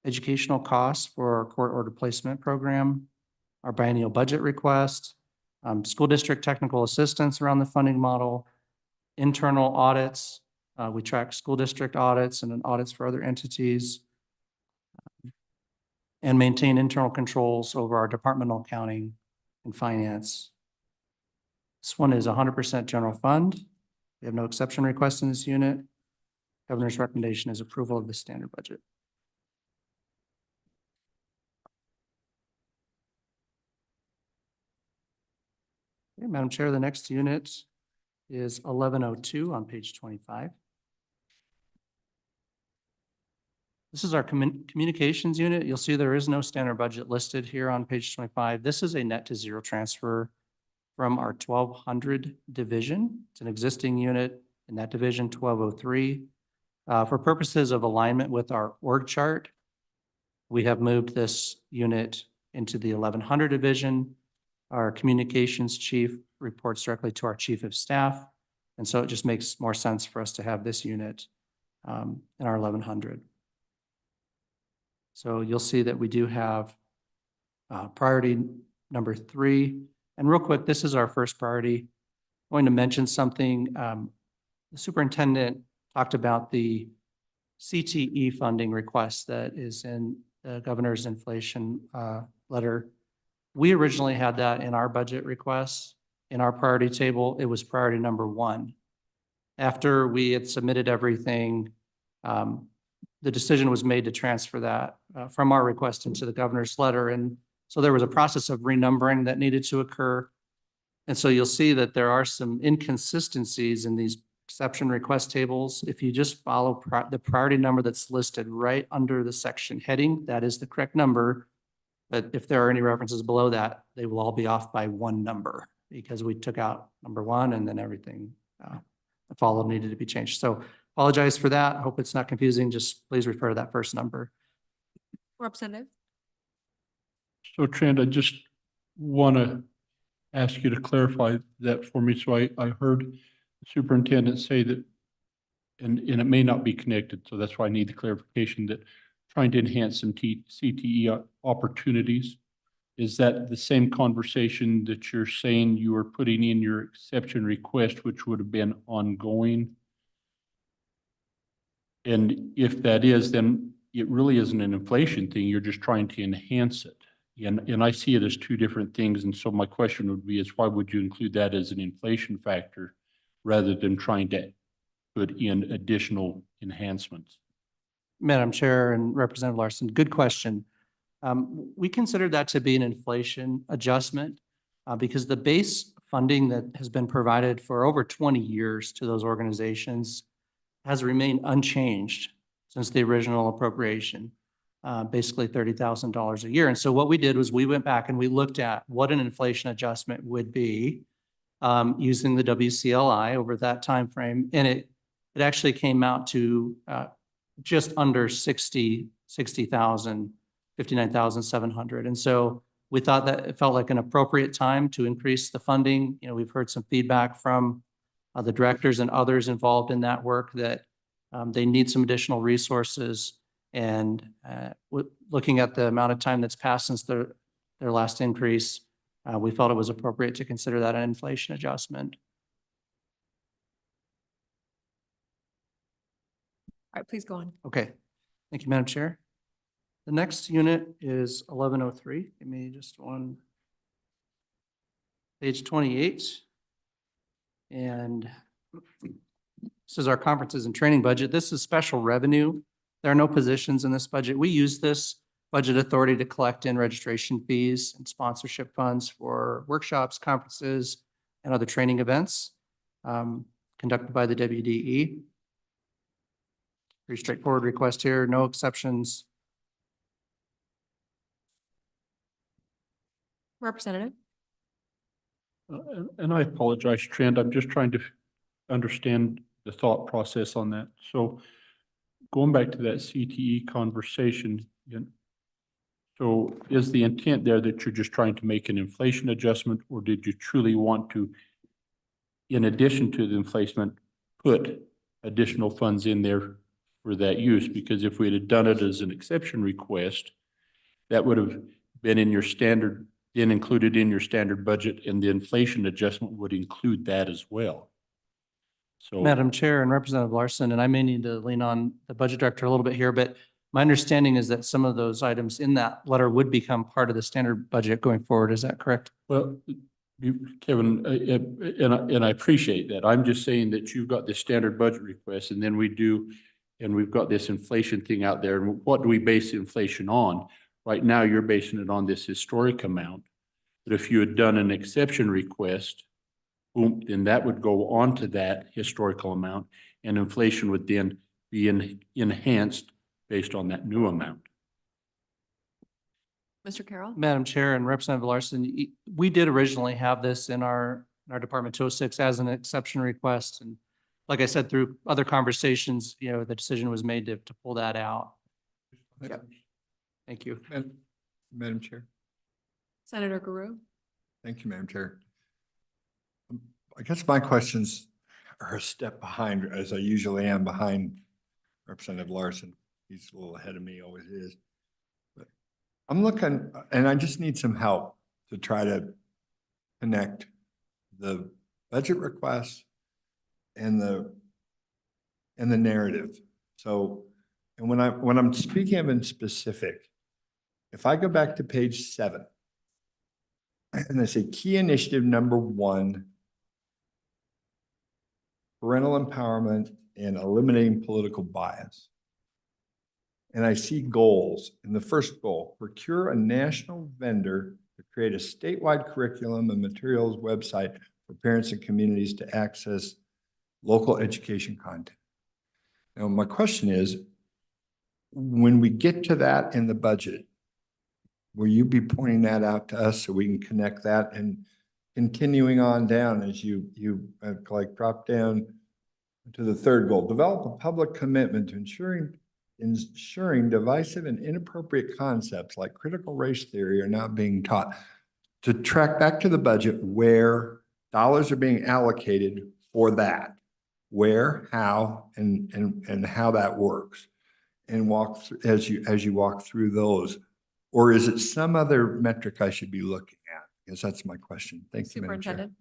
educational costs for our court order placement program, our biennial budget request, school district technical assistance around the funding model, internal audits. We track school district audits and then audits for other entities, and maintain internal controls over our departmental accounting and finance. This one is 100% general fund. We have no exception requests in this unit. Governor's recommendation is approval of the standard budget. Okay, Madam Chair, the next unit is 1102 on page 25. This is our communications unit. You'll see there is no standard budget listed here on page 25. This is a net to zero transfer from our 1200 division. It's an existing unit in that division, 1203. For purposes of alignment with our org chart, we have moved this unit into the 1100 division. Our communications chief reports directly to our chief of staff. And so it just makes more sense for us to have this unit in our 1100. So you'll see that we do have priority number 3. And real quick, this is our first priority. I'm going to mention something. The superintendent talked about the CTE funding request that is in the governor's inflation letter. We originally had that in our budget request. In our priority table, it was priority number 1. After we had submitted everything, the decision was made to transfer that from our request into the governor's letter. And so there was a process of renumbering that needed to occur. And so you'll see that there are some inconsistencies in these exception request tables. If you just follow the priority number that's listed right under the section heading, that is the correct number. But if there are any references below that, they will all be off by one number because we took out number one and then everything that followed needed to be changed. So apologize for that. I hope it's not confusing. Just please refer to that first number. Representative? So Trent, I just want to ask you to clarify that for me. So I heard the superintendent say that, and it may not be connected, so that's why I need the clarification, that trying to enhance some CTE opportunities. Is that the same conversation that you're saying you were putting in your exception request, which would have been ongoing? And if that is, then it really isn't an inflation thing. You're just trying to enhance it. And I see it as two different things. And so my question would be is why would you include that as an inflation factor rather than trying to put in additional enhancements? Madam Chair and Representative Larson, good question. We considered that to be an inflation adjustment because the base funding that has been provided for over 20 years to those organizations has remained unchanged since the original appropriation, basically $30,000 a year. And so what we did was we went back and we looked at what an inflation adjustment would be using the WCLI over that time frame, and it actually came out to just under 60,000. 59,700. And so we thought that it felt like an appropriate time to increase the funding. You know, we've heard some feedback from the directors and others involved in that work that they need some additional resources. And looking at the amount of time that's passed since their last increase, we felt it was appropriate to consider that an inflation adjustment. All right, please go on. Okay. Thank you, Madam Chair. The next unit is 1103. Give me just one. Page 28. And this is our conferences and training budget. This is special revenue. There are no positions in this budget. We use this budget authority to collect in registration fees and sponsorship funds for workshops, conferences, and other training events conducted by the WDE. Pretty straightforward request here, no exceptions. Representative? And I apologize, Trent. I'm just trying to understand the thought process on that. So going back to that CTE conversation, so is the intent there that you're just trying to make an inflation adjustment, or did you truly want to, in addition to the inflation, put additional funds in there for that use? Because if we had done it as an exception request, that would have been in your standard, then included in your standard budget, and the inflation adjustment would include that as well. So, Madam Chair and Representative Larson, and I may need to lean on the budget director a little bit here, but my understanding is that some of those items in that letter would become part of the standard budget going forward. Is that correct? well, Kevin, and I appreciate that. I'm just saying that you've got this standard budget request, and then we've got this inflation thing out there. And what do we base inflation on? Right now, you're basing it on this historic amount. But if you had done an exception request, boom, then that would go on to that historical amount, and inflation would then be enhanced based on that new amount. Mr. Carroll? Madam Chair and Representative Larson, we did originally have this in our Department 206 as an exception request. And like I said, through other conversations, you know, the decision was made to pull that out. Yep. Thank you. Madam Chair. Senator Guru? Thank you, Madam Chair. I guess my questions are a step behind, as I usually am behind Representative Larson. He's a little ahead of me, always is. But I'm looking, and I just need some help to try to connect the budget request and the narrative. So, and when I'm speaking of in specific, if I go back to page 7, and I say key initiative number 1, parental empowerment and eliminating political bias. And I see goals. And the first goal, procure a national vendor to create a statewide curriculum and materials website for parents and communities to access local education content. Now, my question is, when we get to that in the budget, will you be pointing that out to us so we can connect that and continuing on down as you like drop down to the third goal, develop a public commitment to ensuring divisive and inappropriate concepts like critical race theory are not being taught, to track back to the budget where dollars are being allocated for that, where, how, and how that works, and walk as you walk through those. Or is it some other metric I should be looking at? Because that's my question. Thank you, Madam Chair. Superintendent.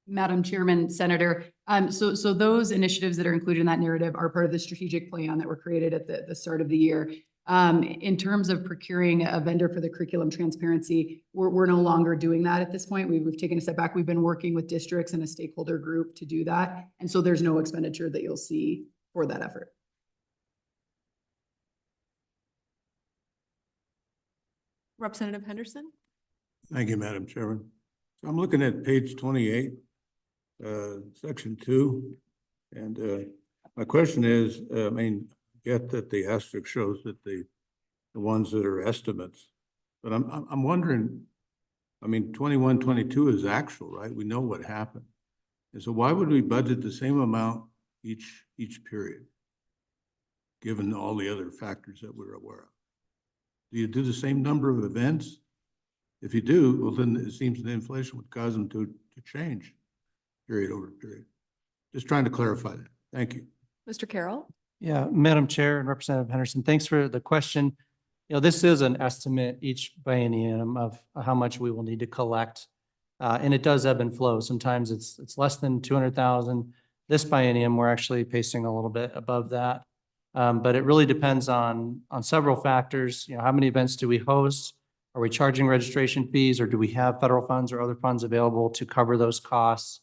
Madam Chairman, Senator, so those initiatives that are included in that narrative are part of the strategic plan that were created at the start of the year. In terms of procuring a vendor for the curriculum transparency, we're no longer doing that at this point. We've taken a step back. We've been working with districts and a stakeholder group to do that. And so there's no expenditure that you'll see for that effort. Representative Henderson? Thank you, Madam Chairman. So I'm looking at page 28, section 2. And my question is, I mean, get that the asterisk shows that the ones that are estimates, but I'm wondering, I mean, 21, 22 is actual, right? We know what happened. And so why would we budget the same amount each period, given all the other factors that we're aware of? Do you do the same number of events? If you do, well, then it seems the inflation would cause them to change period over period. Just trying to clarify that. Thank you. Mr. Carroll? Yeah, Madam Chair and Representative Henderson, thanks for the question. You know, this is an estimate each biennium of how much we will need to collect. And it does ebb and flow. Sometimes it's less than 200,000. This biennium, we're actually pacing a little bit above that. But it really depends on several factors. You know, how many events do we host? Are we charging registration fees, or do we have federal funds or other funds available to cover those costs?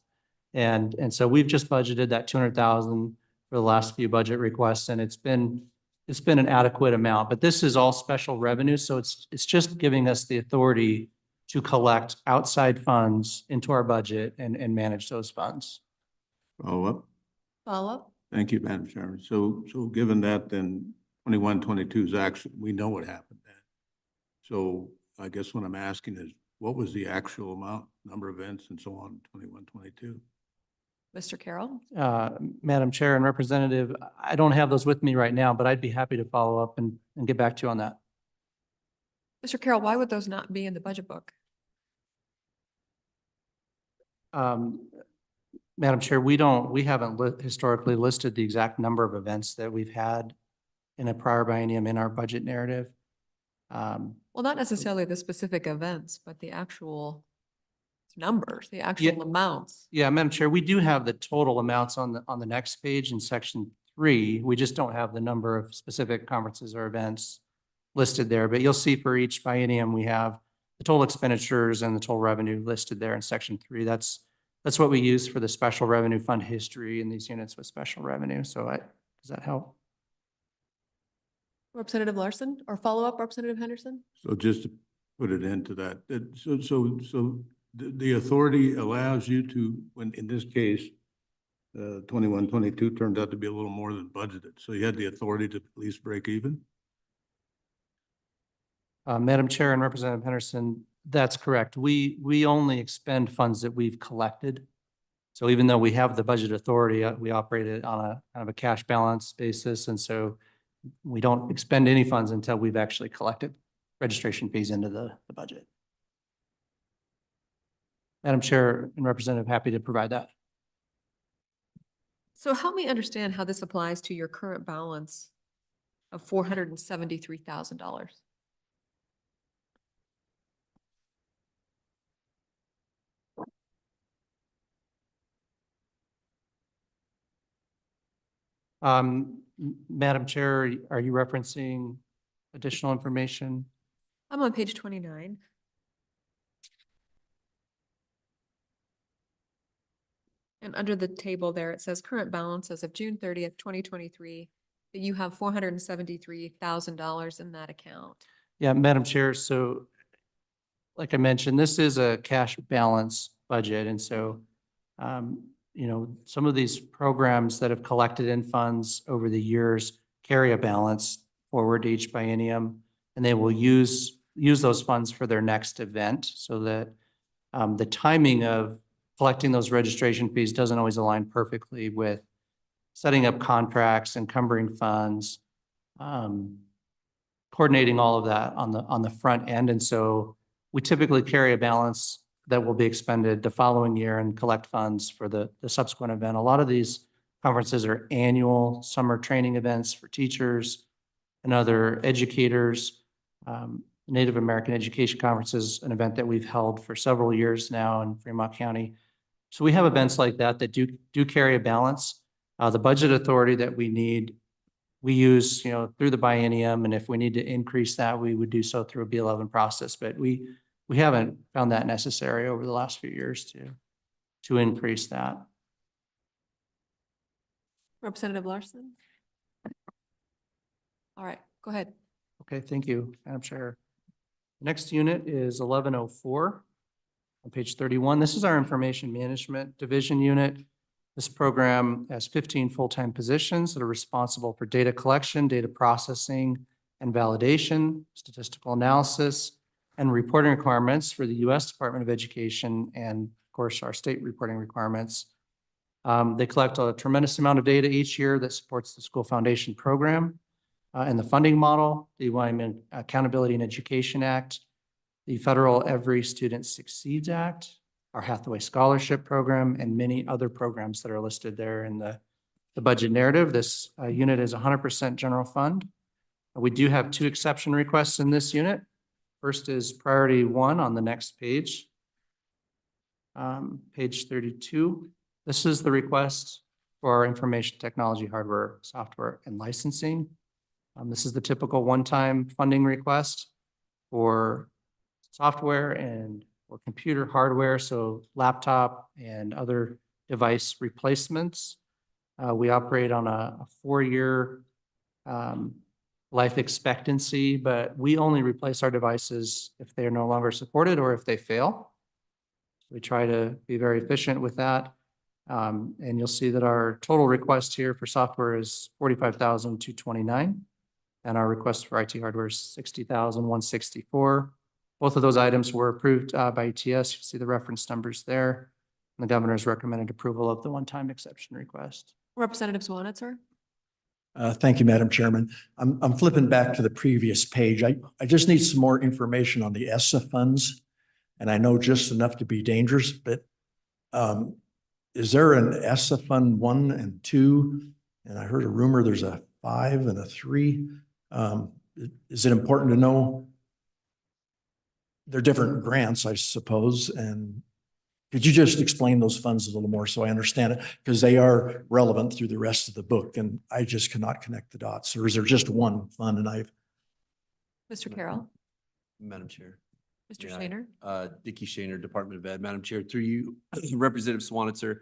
And so we've just budgeted that 200,000 for the last few budget requests, and it's been an adequate amount. But this is all special revenue, so it's just giving us the authority to collect outside funds into our budget and manage those funds. Follow up. Follow-up? Thank you, Madam Chairman. So given that, then 21, 22 is actually, we know what happened then. So I guess what I'm asking is, what was the actual amount, number of events and so on, 21, 22? Mr. Carroll? Madam Chair and Representative, I don't have those with me right now, but I'd be happy to follow up and get back to you on that. Mr. Carroll, why would those not be in the budget book? Madam Chair, we haven't historically listed the exact number of events that we've had in a prior biennium in our budget narrative. Well, not necessarily the specific events, but the actual numbers, the actual amounts. Yeah, Madam Chair, we do have the total amounts on the next page in section 3. We just don't have the number of specific conferences or events listed there, but you'll see for each biennium, we have the total expenditures and the total revenue listed there in section 3. That's what we use for the special revenue fund history in these units with special revenue. So does that help? Representative Larson, or follow-up, Representative Henderson? So just to put it into that, so the authority allows you to, when in this case, 21, 22 turned out to be a little more than budgeted. So you had the authority to at least break even? Madam Chair and Representative Henderson, that's correct. We only expend funds that we've collected. So even though we have the budget authority, we operate it on a kind of a cash balance basis. And so we don't expend any funds until we've actually collected registration fees into the budget. Madam Chair and Representative, happy to provide that. So help me understand how this applies to your current balance of $473,000. Madam Chair, are you referencing additional information? I'm on page 29. And under the table there, it says current balance as of June 30th, 2023, that you have $473,000 in that account. Yeah, Madam Chair, so like I mentioned, this is a cash balance budget. And so, some of these programs that have collected in funds over the years carry a balance forward to each biennium, and they will use those funds for their next event so that the timing of collecting those registration fees doesn't always align perfectly with setting up contracts, encumbering funds, coordinating all of that on the front end. And so we typically carry a balance that will be expended the following year and collect funds for the subsequent event. A lot of these conferences are annual summer training events for teachers and other educators. Native American Education Conference is an event that we've held for several years now in Fremont County. So we have events like that do carry a balance. The budget authority that we need, we use, through the biennium, and if we need to increase that, we would do so through a B11 process. But we haven't found that necessary over the last few years to increase that. Representative Larson. All right, go ahead. Okay, thank you, Madam Chair. Next unit is 1104 on page 31. This is our Information Management Division unit. This program has 15 full-time positions that are responsible for data collection, data processing, and validation, statistical analysis, and reporting requirements for the U.S. Department of Education and, of course, our state reporting requirements. They collect a tremendous amount of data each year that supports the School Foundation program and the funding model, the Wyoming Accountability and Education Act, the Federal Every Student Succeeds Act, our Hathaway Scholarship Program, and many other programs that are listed there in the budget narrative. This unit is 100% general fund. We do have 2 exception requests in this unit. First is priority 1 on the next page, page 32. This is the request for our information technology, hardware, software, and licensing. This is the typical one-time funding request for software and or computer hardware, so laptop and other device replacements. We operate on a 4-year life expectancy, but we only replace our devices if they are no longer supported or if they fail. We try to be very efficient with that. And you'll see that our total request here for software is $45,229. And our request for IT hardware is $60,164. Both of those items were approved by ETS. You see the reference numbers there. And the governor's recommended approval of the one-time exception request. Representative Swanitzer. Thank you, Madam Chairman. I'm flipping back to the previous page. I just need some more information on the ESSA funds. And I know just enough to be dangerous, but is there an ESSA fund 1 and 2? And I heard a rumor there's a 5 and a 3. Is it important to know? They're different grants, I suppose. And could you just explain those funds a little more so I understand it? Because they are relevant through the rest of the book and I just cannot connect the dots. Or is there just one fund? And Mr. Carroll. Madam Chair. Mr. Yeah, Shaner. Dickey Shaner, Department of Ed. Madam Chair, through you, Representative Swanitzer,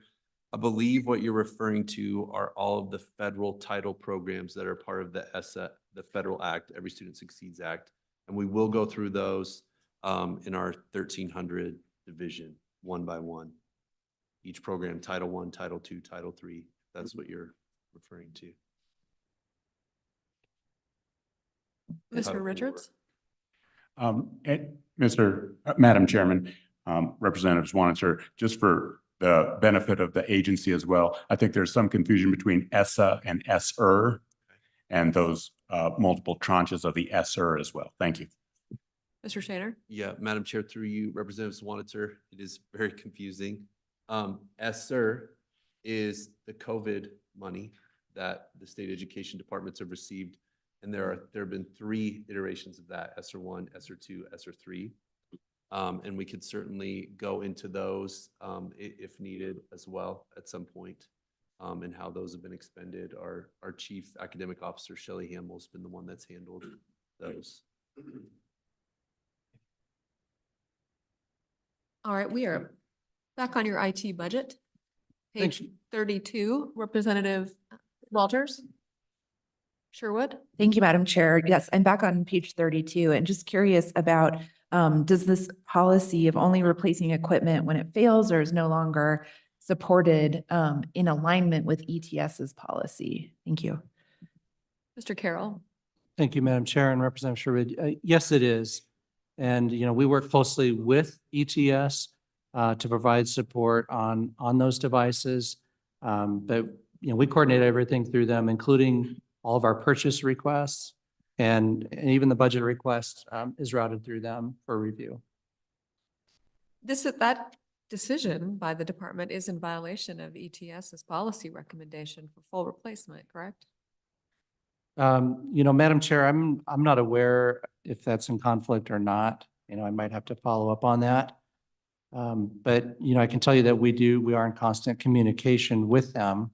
I believe what you're referring to are all of the federal title programs that are part of the ESSA, the Federal Act, Every Student Succeeds Act. And we will go through those in our 1300 division, one by one. Each program, Title I, Title II, Title III, that's what you're referring to. Mr. Richards. Madam Chairman, Representative Swanitzer, just for the benefit of the agency as well, I think there's some confusion between ESSA and ESSER and those multiple tranches of the ESSER as well. Thank you. Mr. Shaner. Yeah, Madam Chair, through you, Representative Swanitzer, it is very confusing. ESSER is the COVID money that the state education departments have received. And there have been 3 iterations of that, ESSER 1, ESSER 2, ESSER 3. And we could certainly go into those if needed as well at some point, and how those have been expended. Our Chief Academic Officer, Shelley Hamill, has been the one that's handled those. All right, we are back on your IT budget. Page 32, Representative Walters. Sherwood. Thank you, Madam Chair. Yes, I'm back on page 32 and just curious about Does this policy of only replacing equipment when it fails or is no longer supported in alignment with ETS's policy? Thank you. Mr. Carroll. Thank you, Madam Chair and Representative Sherwood. Yes, it is. And, we work closely with ETS to provide support on those devices. But, we coordinate everything through them, including all of our purchase requests and even the budget request is routed through them for review. That decision by the department is in violation of ETS's policy recommendation for full replacement, correct? Madam Chair, I'm not aware if that's in conflict or not. I might have to follow up on that. But, I can tell you that we are in constant communication with them.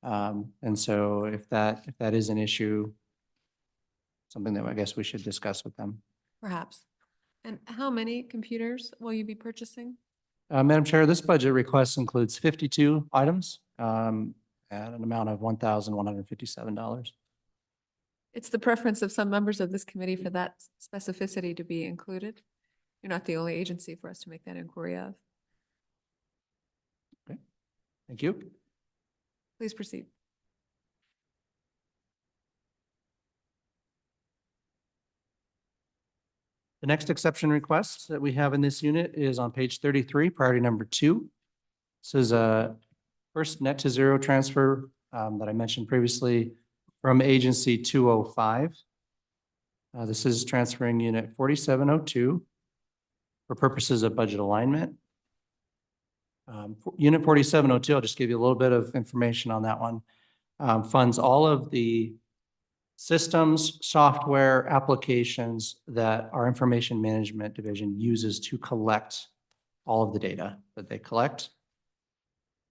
And so if that is an issue, something that I guess we should discuss with them. Perhaps. And how many computers will you be purchasing? Madam Chair, this budget request includes 52 items at an amount of $1,157. It's the preference of some members of this committee for that specificity to be included. You're not the only agency for us to make that inquiry of. Okay. Thank you. Please proceed. The next exception request that we have in this unit is on page 33, priority number 2. This is a first net to zero transfer that I mentioned previously from agency 205. This is transferring unit 4702 for purposes of budget alignment. Unit 4702, I'll just give you a little bit of information on that one, funds all of the systems, software, applications that our information management division uses to collect all of the data that they collect.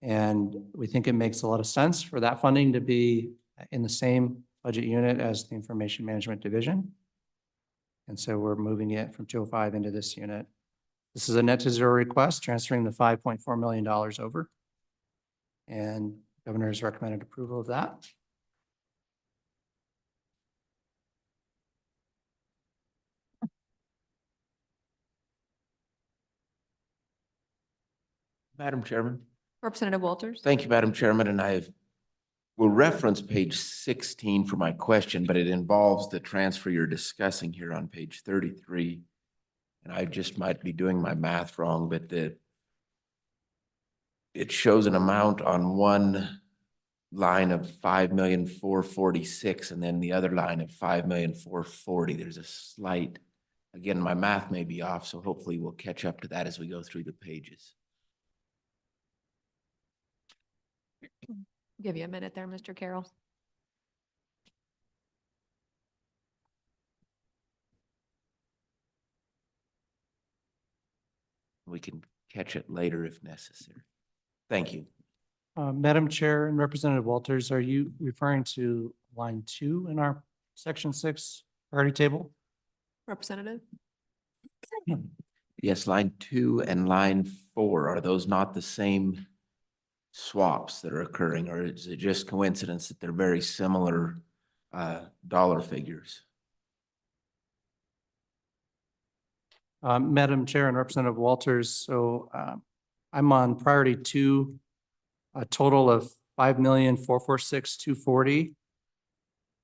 And we think it makes a lot of sense for that funding to be in the same budget unit as the information management division. And so we're moving it from 205 into this unit. This is a net to zero request, transferring the $5.4 million over. And Governor has recommended approval of that. Madam Chairman. Representative Walters. Thank you, Madam Chairman, and I will reference page 16 for my question, but it involves the transfer you're discussing here on page 33. And I just might be doing my math wrong, but it shows an amount on one line of 5,446,000 and then the other line of 5,440,000. There's a slight, again, my math may be off, so hopefully we'll catch up to that as we go through the pages. Give you a minute there, Mr. Carroll. We can catch it later if necessary. Thank you. Madam Chair and Representative Walters, are you referring to line 2 in our section 6 priority table? Representative. Yes, line 2 and line 4, are those not the same swaps that are occurring, or is it just coincidence that they're very similar dollar figures? Madam Chair and Representative Walters, so I'm on priority 2, a total of 5,446,240,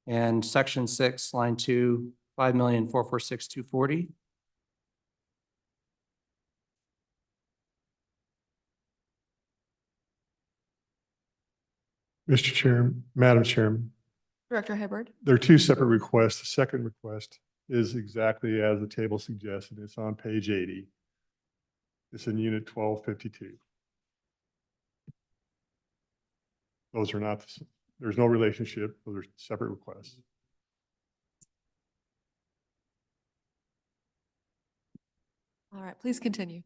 and section 6, line 2, 5,446,240. Mr. Chairman, Madam Chairman, Director Hibbard. there are two separate requests. The second request is exactly as the table suggests, and it's on page 80. It's in unit 1252. Those are not, there's no relationship. Those are separate requests. All right, please continue.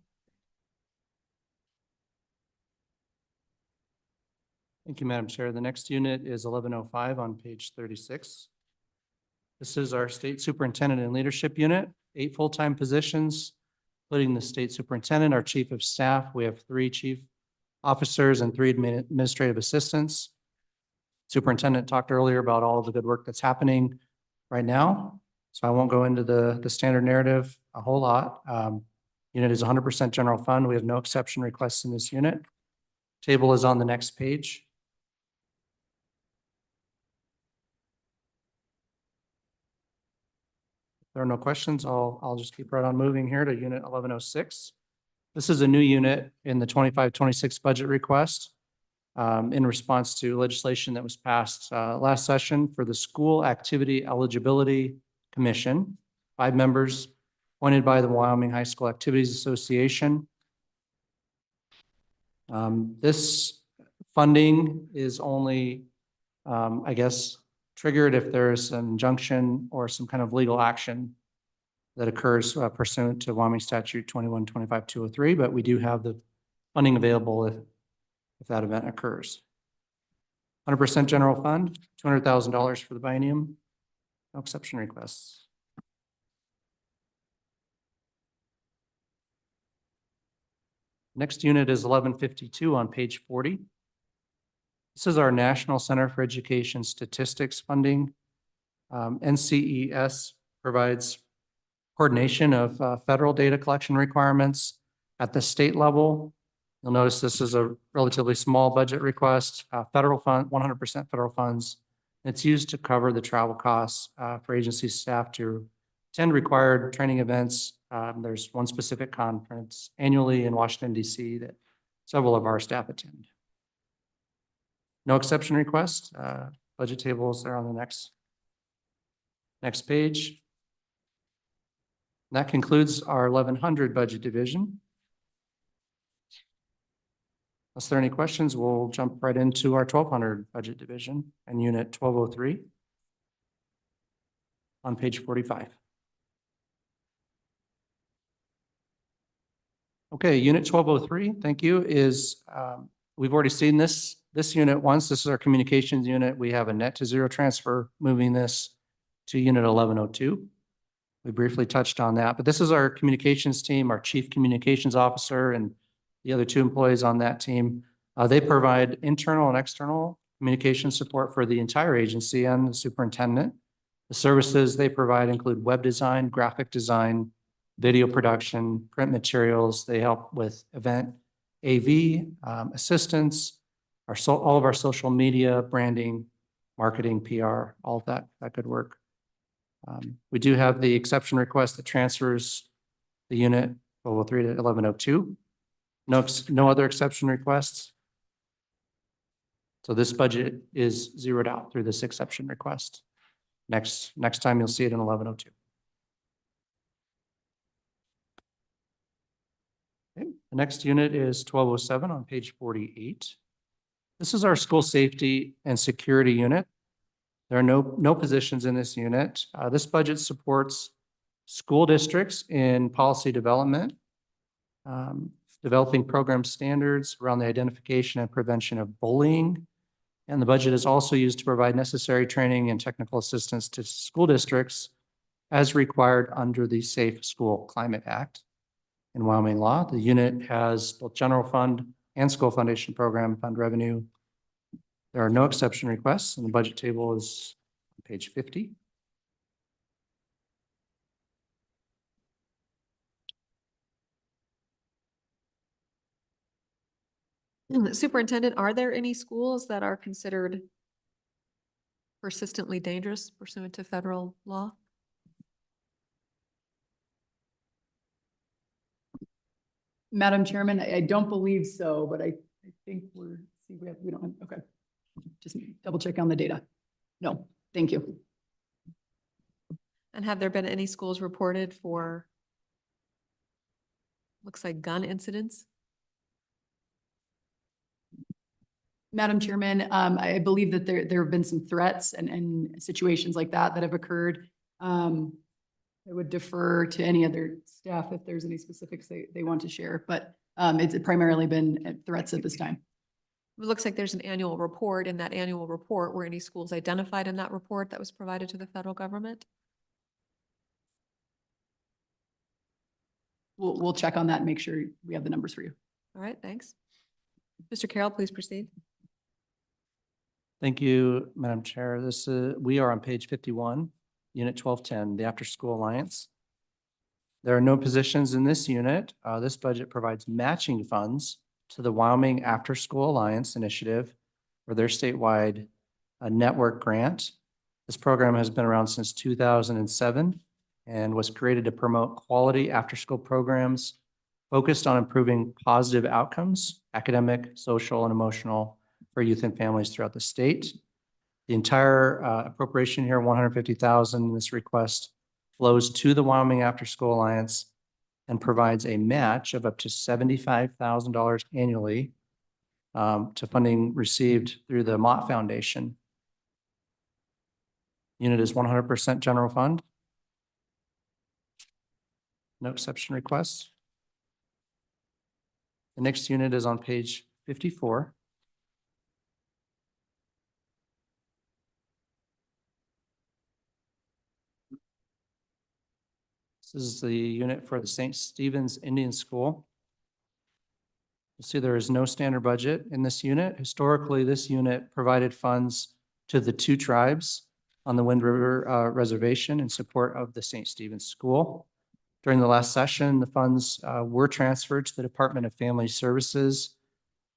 Thank you, Madam Chair. The next unit is 1105 on page 36. This is our state superintendent and leadership unit, 8 full-time positions, including the state superintendent, our chief of staff. We have 3 chief officers and 3 administrative assistants. Superintendent talked earlier about all of the good work that's happening right now. So I won't go into the standard narrative a whole lot. Unit is 100% general fund. We have no exception requests in this unit. Table is on the next page. If there are no questions, I'll just keep right on moving here to unit 1106. This is a new unit in the 25-26 budget request in response to legislation that was passed last session for the School Activity Eligibility Commission. 5 members appointed by the Wyoming High School Activities Association. This funding is only, I guess, triggered if there's an injunction or some kind of legal action that occurs pursuant to Wyoming Statute 21-25-203, but we do have the funding available if that event occurs. 100% general fund, $200,000 for the biennium, no exception requests. Next unit is 1152 on page 40. This is our National Center for Education Statistics funding. NCES provides coordination of federal data collection requirements at the state level. You'll notice this is a relatively small budget request, federal fund, 100% federal funds. It's used to cover the travel costs for agency staff to attend required training events. There's one specific conference annually in Washington, D.C. that several of our staff attend. No exception request. Budget tables are on the next page. That concludes our 1100 budget division. Unless there are any questions, we'll jump right into our 1200 budget division and unit 1203 on page 45. Okay, unit 1203, thank you, is, we've already seen this unit once. This is our communications unit. We have a net to zero transfer moving this to unit 1102. We briefly touched on that, but this is our communications team, our chief communications officer, and the other 2 employees on that team. They provide internal and external communication support for the entire agency and the superintendent. The services they provide include web design, graphic design, video production, print materials. They help with event AV, assistance, all of our social media, branding, marketing, PR, all of that good work. We do have the exception request that transfers the unit 1203 to 1102. No other exception requests. So this budget is zeroed out through this exception request. Next time you'll see it in 1102. Okay. The next unit is 1207 on page 48. This is our school safety and security unit. There are no positions in this unit. This budget supports school districts in policy development, developing program standards around the identification and prevention of bullying. And the budget is also used to provide necessary training and technical assistance to school districts as required under the Safe School Climate Act in Wyoming law. The unit has both general fund and school foundation program fund revenue. There are no exception requests, and the budget table is on page 50. Superintendent, are there any schools that are considered persistently dangerous pursuant to federal law? Madam Chairman, I don't believe so, but I think we don't have, okay. Just double check on the data. No, thank you. And have there been any schools reported for, looks like gun incidents? Madam Chairman, I believe that there have been some threats and situations like that have occurred. I would defer to any other staff if there's any specifics they want to share, but it's primarily been threats at this time. It looks like there's an annual report. In that annual report, were any schools identified in that report that was provided to the federal government? We'll check on that and make sure we have the numbers for you. All right, thanks. Mr. Carroll, please proceed. Thank you, Madam Chair. We are on page 51 Unit 1210, the After School Alliance. There are no positions in this unit. This budget provides matching funds to the Wyoming After School Alliance initiative for their statewide network grant. This program has been around since 2007 and was created to promote quality after-school programs focused on improving positive outcomes, academic, social, and emotional, for youth and families throughout the state. The entire appropriation here, $150,000 in this request, flows to the Wyoming After School Alliance and provides a match of up to $75,000 annually to funding received through the Mott Foundation. Unit is 100% general fund. No exception requests. The next unit is on page 54. This is the unit for the St. Stephen's Indian School. You'll see there is no standard budget in this unit. Historically, this unit provided funds to the 2 tribes on the Wind River Reservation in support of the St. Stephen's School. During the last session, the funds were transferred to the Department of Family Services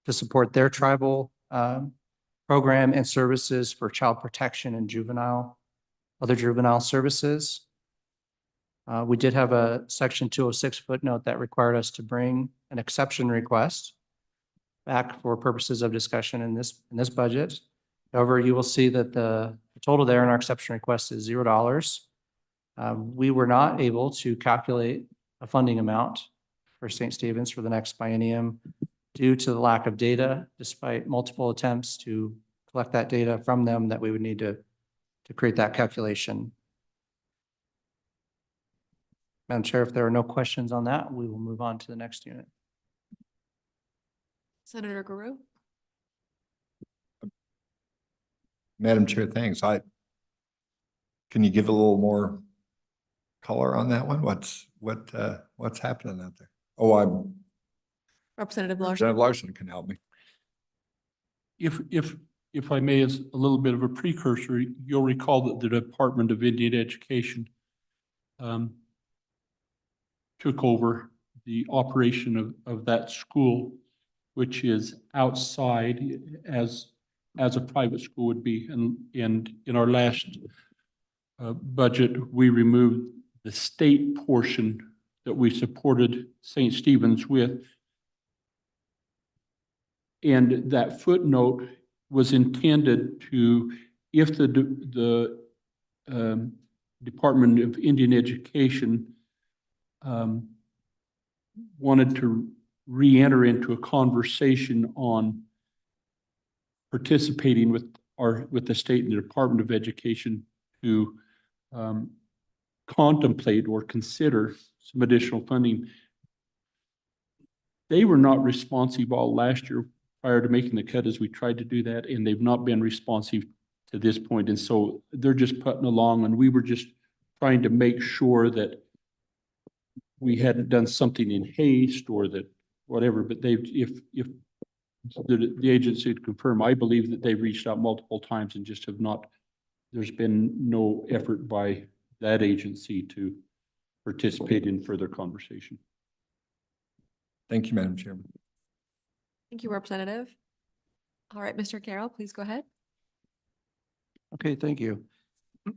to support their tribal program and services for child protection and other juvenile services. We did have a section 206 footnote that required us to bring an exception request back for purposes of discussion in this budget. However, you will see that the total there in our exception request is $0. We were not able to calculate a funding amount for St. Stephen's for the next biennium due to the lack of data, despite multiple attempts to collect that data from them that we would need to create that calculation. Madam Chair, if there are no questions on that, we will move on to the next unit. Senator Guru. Madam Chair, thanks. Can you give a little more color on that one? What's happening out there? Oh, Representative Larson. Representative Larson can help me. If I may, as a little bit of a precursor, you'll recall that the Department of Indian Education took over the operation of that school, which is outside as a private school would be. And in our last budget, we removed the state portion that we supported St. Stephen's with. And that footnote was intended to, if the Department of Indian Education wanted to re-enter into a conversation on participating with the state and the Department of Education to contemplate or consider some additional funding. They were not responsive all last year prior to making the cut as we tried to do that, and they've not been responsive to this point. And so they're just putting along, and we were just trying to make sure that we hadn't done something in haste or that whatever, but if the agency would confirm, I believe that they've reached out multiple times and just have not, there's been no effort by that agency to participate in further conversation. Thank you, Madam Chairman. Thank you, Representative. All right, Mr. Carroll, please go ahead. Okay, thank you.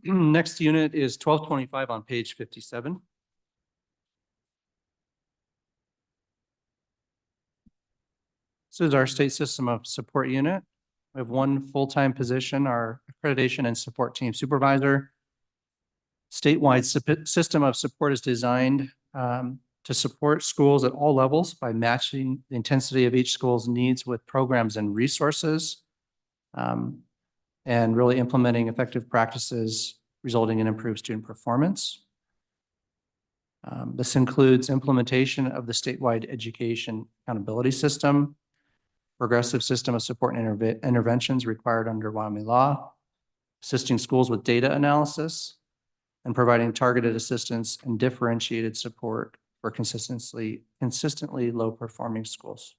Next unit is 1225 on page 57. This is our state system of support unit. We have one full-time position, our accreditation and support team supervisor. Statewide system of support is designed to support schools at all levels by matching the intensity of each school's needs with programs and resources, and really implementing effective practices resulting in improved student performance. This includes implementation of the statewide education accountability system, progressive system of support and interventions required under Wyoming law, assisting schools with data analysis, and providing targeted assistance and differentiated support for consistently low-performing schools.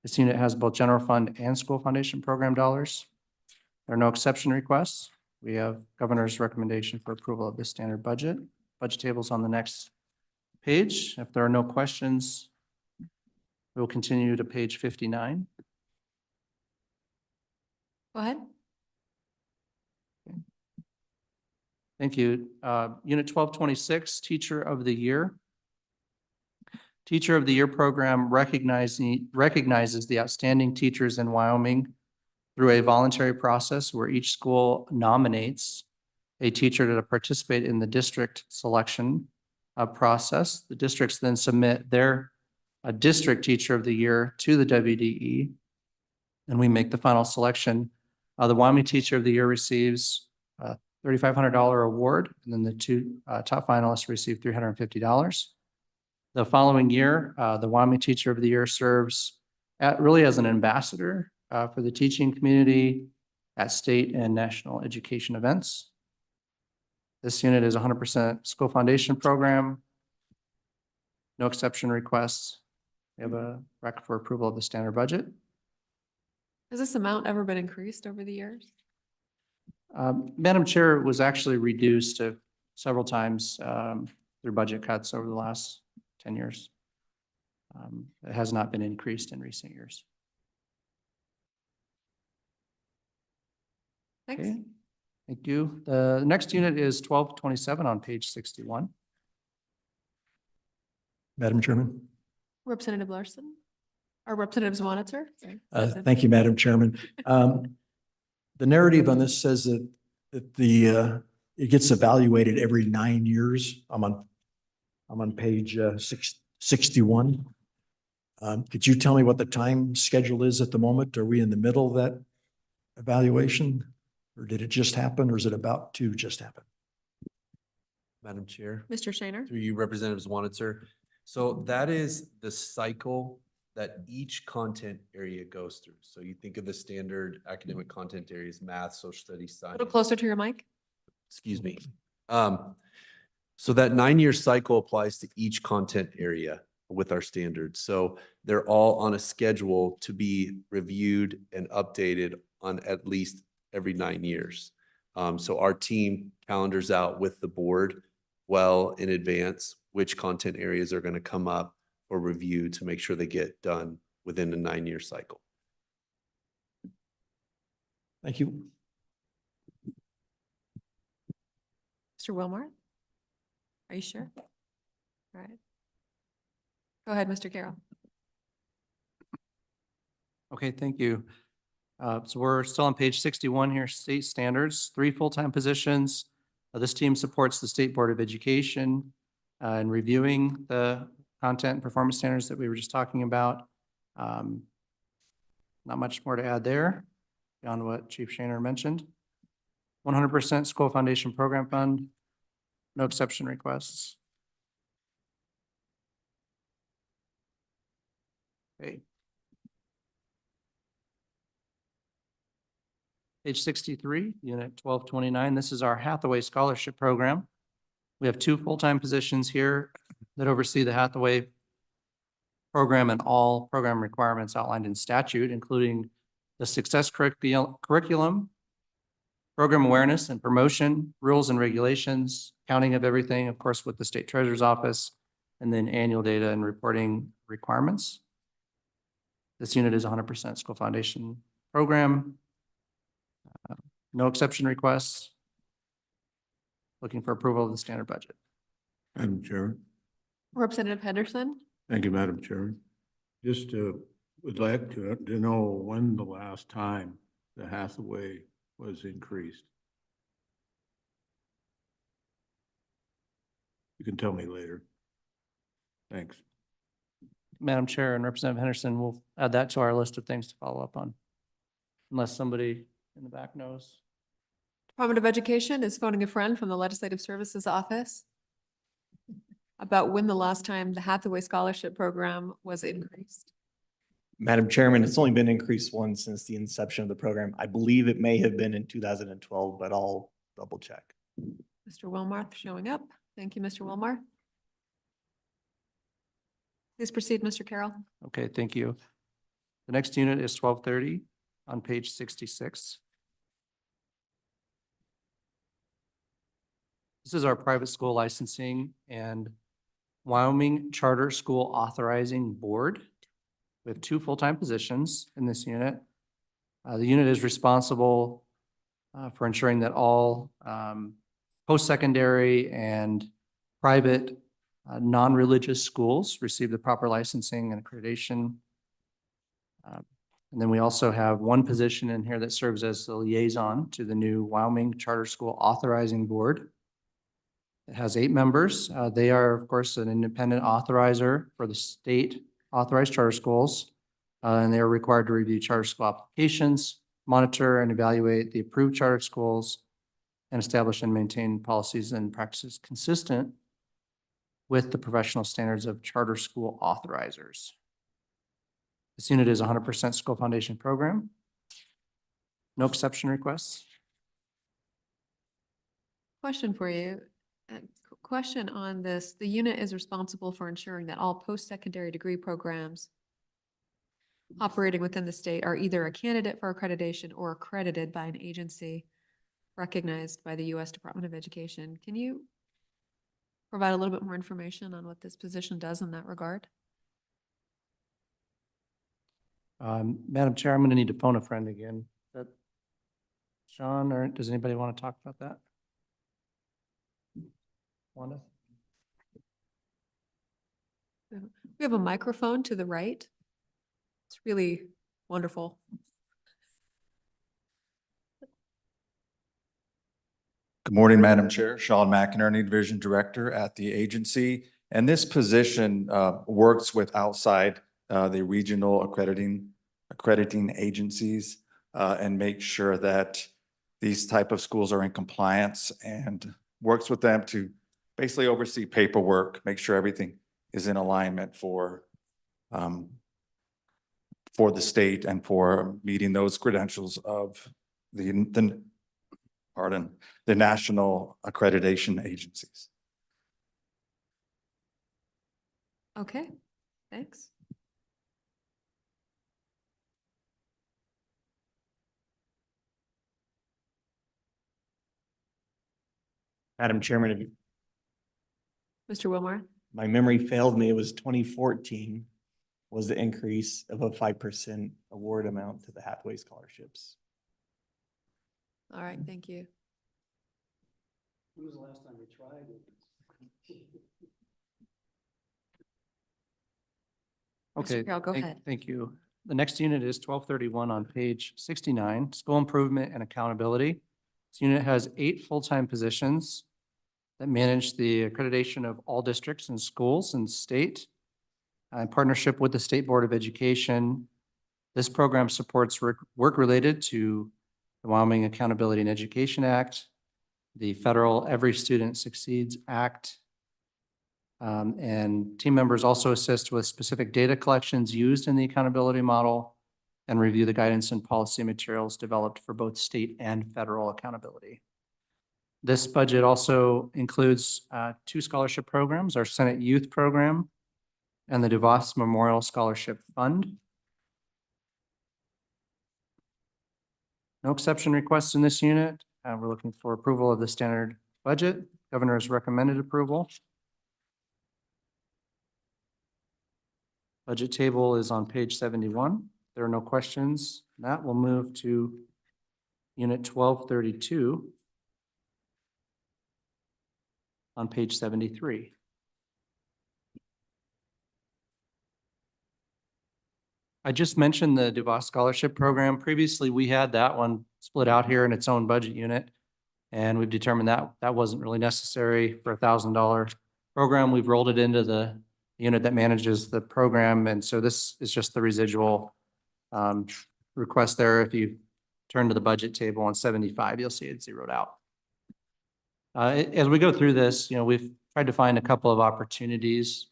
This unit has both general fund and school foundation program dollars. There are no exception requests. We have governor's recommendation for approval of the standard budget. Budget tables on the next page. If there are no questions, we will continue to page 59. Go ahead. Thank you. Unit 1226, Teacher of the Year. Teacher of the Year program recognizes the outstanding teachers in Wyoming through a voluntary process where each school nominates a teacher to participate in the district selection process. The districts then submit their district teacher of the year to the WDE, and we make the final selection. The Wyoming Teacher of the Year receives a $3,500 award, and then the two top finalists receive $350. The following year, the Wyoming Teacher of the Year serves really as an ambassador for the teaching community at state and national education events. This unit is 100% school foundation program. No exception requests. We have a rec for approval of the standard budget. Has this amount ever been increased over the years? Madam Chair, it was actually reduced several times through budget cuts over the last 10 years. It has not been increased in recent years. Thanks. Okay, thank you. The next unit is 1227 on page 61. Madam Chairman. Representative Larson, or Representative Zwanitzer? Sorry. Thank you, Madam Chairman. The narrative on this says that it gets evaluated every 9 years. I'm on page 61. Could you tell me what the time schedule is at the moment? Are we in the middle of that evaluation? Or did it just happen, or is it about to just happen? Madam Chair. Mr. Shaner? Through you, Representative Zwanitzer. So that is the cycle that each content area goes through. So you think of the standard academic content areas, math, social studies, A science. little closer to your mic. Excuse me. So that 9-year cycle applies to each content area with our standards. So they're all on a schedule to be reviewed and updated on at least every 9 years. So our team calendars out with the board well in advance which content areas are going to come up for review to make sure they get done within a 9-year cycle. Thank you. Mr. Wilmore? Are you sure? All right. Go ahead, Mr. Carroll. Okay, thank you. So we're still on page 61 here, state standards, 3 full-time positions. This team supports the State Board of Education in reviewing the content and performance standards that we were just talking about. Not much more to add there beyond what Chief Shaner mentioned. 100% school foundation program fund, no exception requests. Okay. Page 63, unit 1229. This is our Hathaway Scholarship Program. We have 2 full-time positions here that oversee the Hathaway program and all program requirements outlined in statute, including the success curriculum, program awareness and promotion, rules and regulations, counting of everything, of course, with the State Treasurer's Office, and then annual data and reporting requirements. This unit is 100% school foundation program. No exception requests. Looking for approval of the standard budget. Madam Chairman. Representative Henderson? Thank you, Madam Chairman. Just would like to know when the last time the Hathaway was increased. You can tell me later. Thanks. Madam Chair and Representative Henderson, we'll add that to our list of things to follow up on. Unless somebody in the back knows. Department of Education is phoning a friend from the Legislative Services Office about when the last time the Hathaway Scholarship Program was increased. Madam Chairman, it's only been increased once since the inception of the program. I believe it may have been in 2012, but I'll double check. Mr. Wilmarth showing up. Thank you, Mr. Wilmarth. Please proceed, Mr. Carroll. Okay, thank you. The next unit is 1230 on page 66. This is our private school licensing and Wyoming Charter School Authorizing Board. We have 2 full-time positions in this unit. The unit is responsible for ensuring that all post-secondary and private non-religious schools receive the proper licensing and accreditation. And then we also have 1 position in here that serves as the liaison to the new Wyoming Charter School Authorizing Board. It has 8 members. They are, of course, an independent authorizer for the state authorized charter schools. And they are required to review charter school applications, monitor and evaluate the approved charter schools, and establish and maintain policies and practices consistent with the professional standards of charter school authorizers. This unit is 100% school foundation program. No exception requests. Question for you. Question on this. The unit is responsible for ensuring that all post-secondary degree programs operating within the state are either a candidate for accreditation or accredited by an agency recognized by the U.S. Department of Education. Can you provide a little bit more information on what this position does in that regard? Madam Chair, I'm going to need to phone a friend again. Is that Sean, or does anybody want to talk about that? Wanda? We have a microphone to the right. It's really wonderful. Good morning, Madam Chair. Sean McInerney, Division Director at the agency. And this position works with outside the regional accrediting agencies and makes sure that these type of schools are in compliance, and works with them to basically oversee paperwork, make sure everything is in alignment for the state and for meeting those credentials of the national accreditation agencies. Okay, thanks. Madam Chairman, if Mr. Wilmore? my memory failed me, it was 2014 was the increase of a 5% award amount to the Hathaway scholarships. All right, thank you. When was the last time we tried it? Okay, Mr. Carroll, go ahead. thank you. The next unit is 1231 on page 69, School Improvement and Accountability. This unit has 8 full-time positions that manage the accreditation of all districts and schools in state. In partnership with the State Board of Education, this program supports work related to the Wyoming Accountability and Education Act, the federal Every Student Succeeds Act, and team members also assist with specific data collections used in the accountability model and review the guidance and policy materials developed for both state and federal accountability. This budget also includes 2 scholarship programs, our Senate Youth Program and the DeVos Memorial Scholarship Fund. No exception requests in this unit. We're looking for approval of the standard budget. Governor's recommended approval. Budget table is on page 71. There are no questions. That will move to unit 1232 on page 73. I just mentioned the DeVos Scholarship Program. Previously, we had that one split out here in its own budget unit, and we've determined that that wasn't really necessary for $1,000 program. We've rolled it into the unit that manages the program, and so this is just the residual request there. If you turn to the budget table on 75, you'll see it zeroed out. As we go through this, we've tried to find a couple of opportunities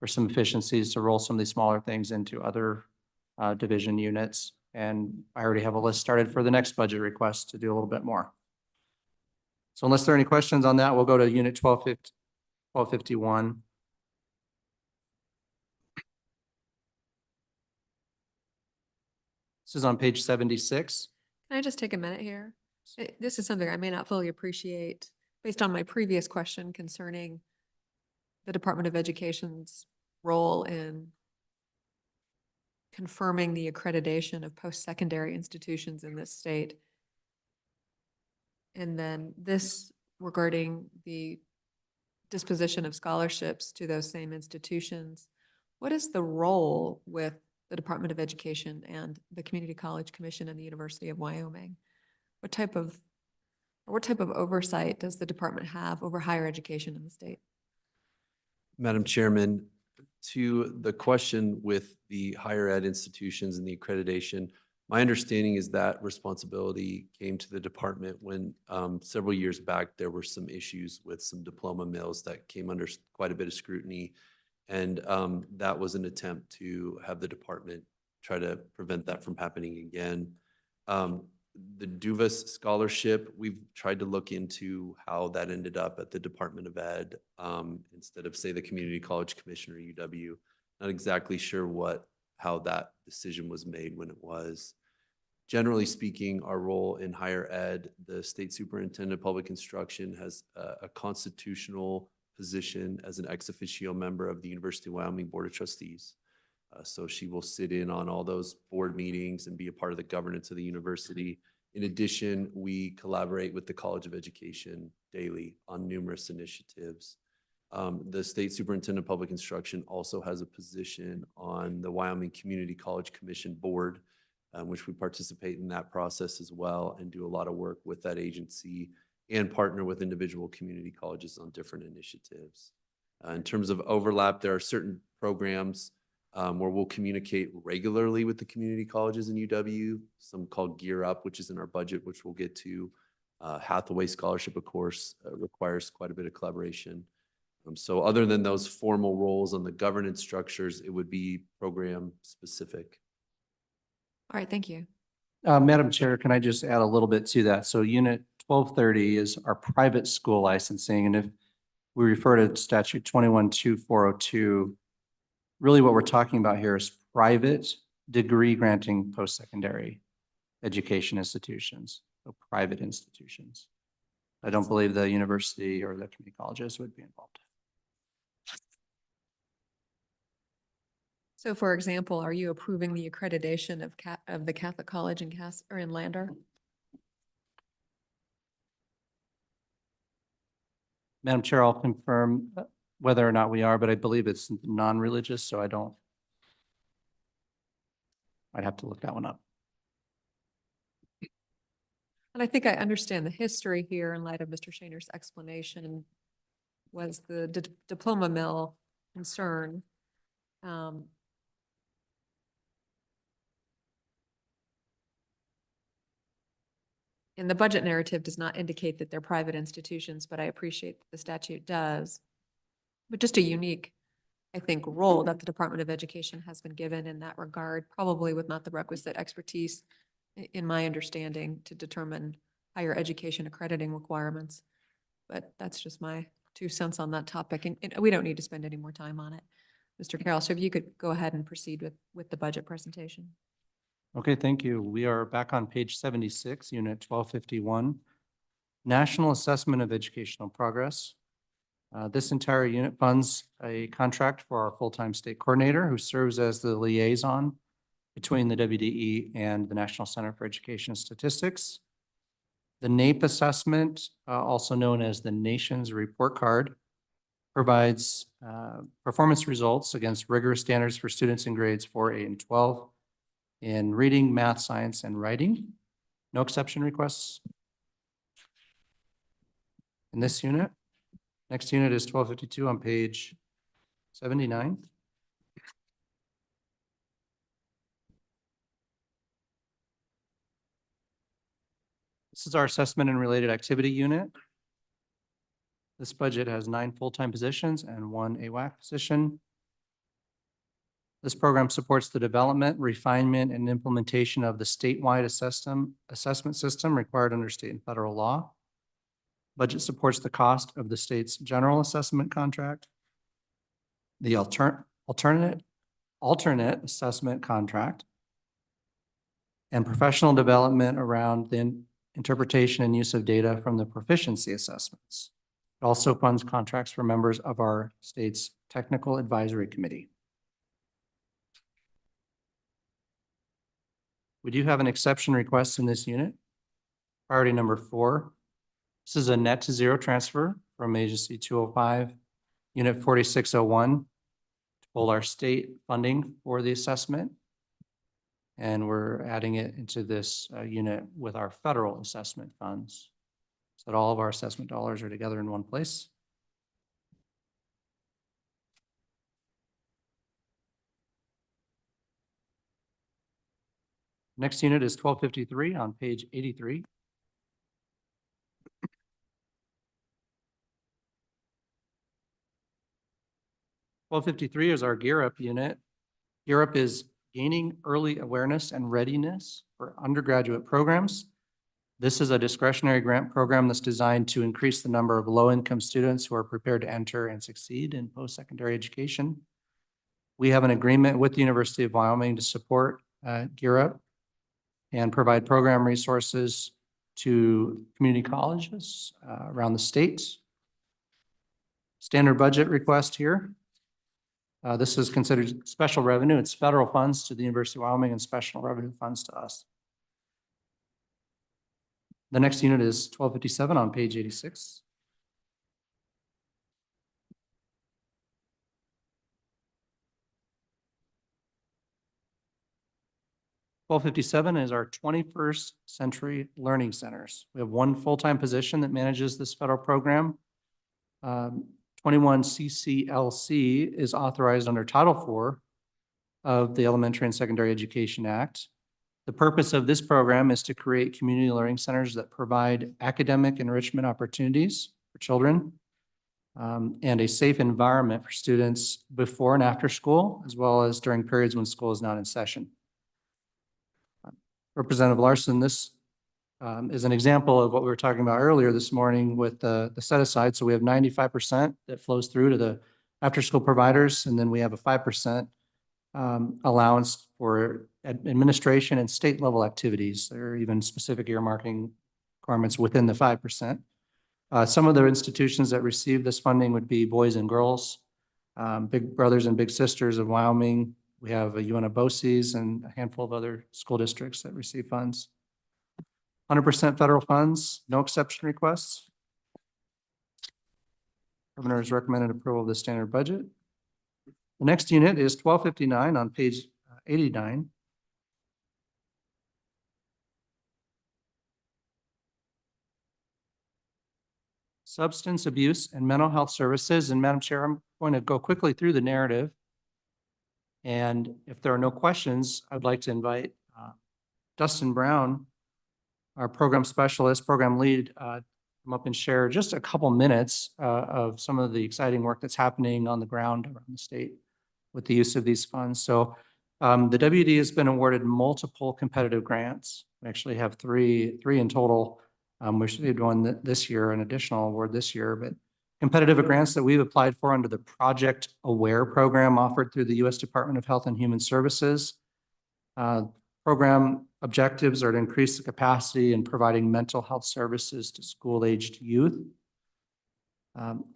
for some efficiencies to roll some of these smaller things into other division units. And I already have a list started for the next budget request to do a little bit more. So unless there are any questions on that, we'll go to unit 1251. This is on page 76. Can I just take a minute here? This is something I may not fully appreciate. based on my previous question concerning the Department of Education's role in confirming the accreditation of post-secondary institutions in this state. And then this regarding the disposition of scholarships to those same institutions. What is the role with the Department of Education and the Community College Commission and the University of Wyoming? What type of oversight does the department have over higher education in the state? Madam Chairman, to the question with the higher ed institutions and the accreditation, my understanding is that responsibility came to the department when several years back, there were some issues with some diploma mills that came under quite a bit of scrutiny. And that was an attempt to have the department try to prevent that from happening again. The Duvas scholarship, we've tried to look into how that ended up at the Department of Ed instead of, say, the Community College Commission or UW. Not exactly sure how that decision was made when it was. Generally speaking, our role in higher ed, the State Superintendent of Public Instruction has a constitutional position as an ex officio member of the University of Wyoming Board of Trustees. So she will sit in on all those board meetings and be a part of the governance of the university. In addition, we collaborate with the College of Education daily on numerous initiatives. The State Superintendent of Public Instruction also has a position on the Wyoming Community College Commission Board, which we participate in that process as well and do a lot of work with that agency and partner with individual community colleges on different initiatives. In terms of overlap, there are certain programs where we'll communicate regularly with the community colleges in UW, some called Gear Up, which is in our budget, which we'll get to. Hathaway Scholarship, of course, requires quite a bit of collaboration. So other than those formal roles on the governance structures, it would be program specific. All right, thank you. Madam Chair, can I just add a little bit to that? So Unit 1230 is our private school licensing. And if we refer to statute 21-2402, really what we're talking about here is private degree granting post-secondary education institutions, so private institutions. I don't believe the university or the community colleges would be involved. So for example, are you approving the accreditation of the Catholic College in Lander? Madam Chair, I'll confirm whether or not we are, but I believe it's non-religious, so I'd have to look that one up. And I think I understand the history here in light of Mr. Shaner's explanation was the diploma mill concern. And the budget narrative does not indicate that they're private institutions, but I appreciate that the statute does. But just a unique, I think, role that the Department of Education has been given in that regard, probably with not the requisite expertise, in my understanding, to determine higher education accrediting requirements. But that's just my 2 cents on that topic, and we don't need to spend any more time on it. Mr. Carroll, so if you could go ahead and proceed with the budget presentation. Okay, thank you. We are back on page 76, Unit 1251, National Assessment of Educational Progress. This entire unit funds a contract for our full-time state coordinator who serves as the liaison between the WDE and the National Center for Education Statistics. The NAEP assessment, also known as the Nation's Report Card, provides performance results against rigorous standards for students in grades 4, 8, and 12 in reading, math, science, and writing. No exception requests in this unit. Next unit is 1252 on page 79. This is our assessment and related activity unit. This budget has 9 full-time positions and 1 AWAC position. This program supports the development, refinement, and implementation of the statewide assessment system required under state and federal law. Budget supports the cost of the state's general assessment contract, the alternate assessment contract, and professional development around the interpretation and use of data from the proficiency assessments. It also funds contracts for members of our state's technical advisory committee. We do have an exception request in this unit. Priority number 4. This is a net to zero transfer from agency 205, unit 4601, to pull our state funding for the assessment. And we're adding it into this unit with our federal assessment funds, so that all of our assessment dollars are together in one place. Next unit is 1253 on page 83. .1253 is our Gear Up unit. Gear Up is gaining early awareness and readiness for undergraduate programs. This is a discretionary grant program that's designed to increase the number of low-income students who are prepared to enter and succeed in post-secondary education. We have an agreement with the University of Wyoming to support Gear Up and provide program resources to community colleges around the state. Standard budget request here. This is considered special revenue. It's federal funds to the University of Wyoming and special revenue funds to us. The next unit is 1257 on page 86. .1257 is our 21st Century Learning Centers. We have one full-time position that manages this federal program. 21 CCLC is authorized under Title IV of the Elementary and Secondary Education Act. The purpose of this program is to create community learning centers that provide academic enrichment opportunities for children and a safe environment for students before and after school, as well as during periods when school is not in session. Representative Larson, this is an example of what we were talking about earlier this morning with the set aside. So we have 95% that flows through to the after school providers, and then we have a 5% allowance for administration and state level activities. There are even specific earmarking requirements within the 5%. Some of the institutions that receive this funding would be Boys and Girls, Big Brothers and Big Sisters of Wyoming. We have a UNABOCES and a handful of other school districts that receive funds. 100% federal funds, no exception requests. Governor has recommended approval of the standard budget. The next unit is 1259 on page 89. Substance abuse and mental health services. And Madam Chair, I'm going to go quickly through the narrative. And if there are no questions, I'd like to invite Dustin Brown, our program specialist, program lead, come up and share just a couple minutes of some of the exciting work that's happening on the ground around the state with the use of these funds. So the WD has been awarded multiple competitive grants. We actually have three in total. We received one this year, an additional award this year, but competitive grants that we've applied for under the Project Aware program offered through the U.S. Department of Health and Human Services. Program objectives are to increase the capacity in providing mental health services to school-aged youth.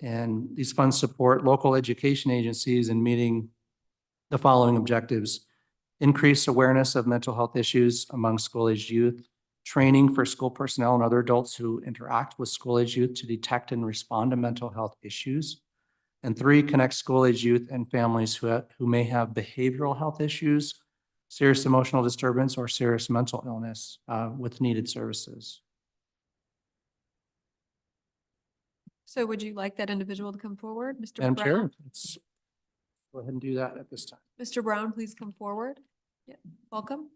And these funds support local education agencies in meeting the following objectives: increase awareness of mental health issues among school-aged youth, training for school personnel and other adults who interact with school-aged youth to detect and respond to mental health issues. And 3, connect school-aged youth and families who may have behavioral health issues, serious emotional disturbance, or serious mental illness with needed services. So would you like that individual to come forward, Mr. Madam Chair, Brown? let's go ahead and do that at this time. Mr. Brown, please come forward. Yeah, welcome.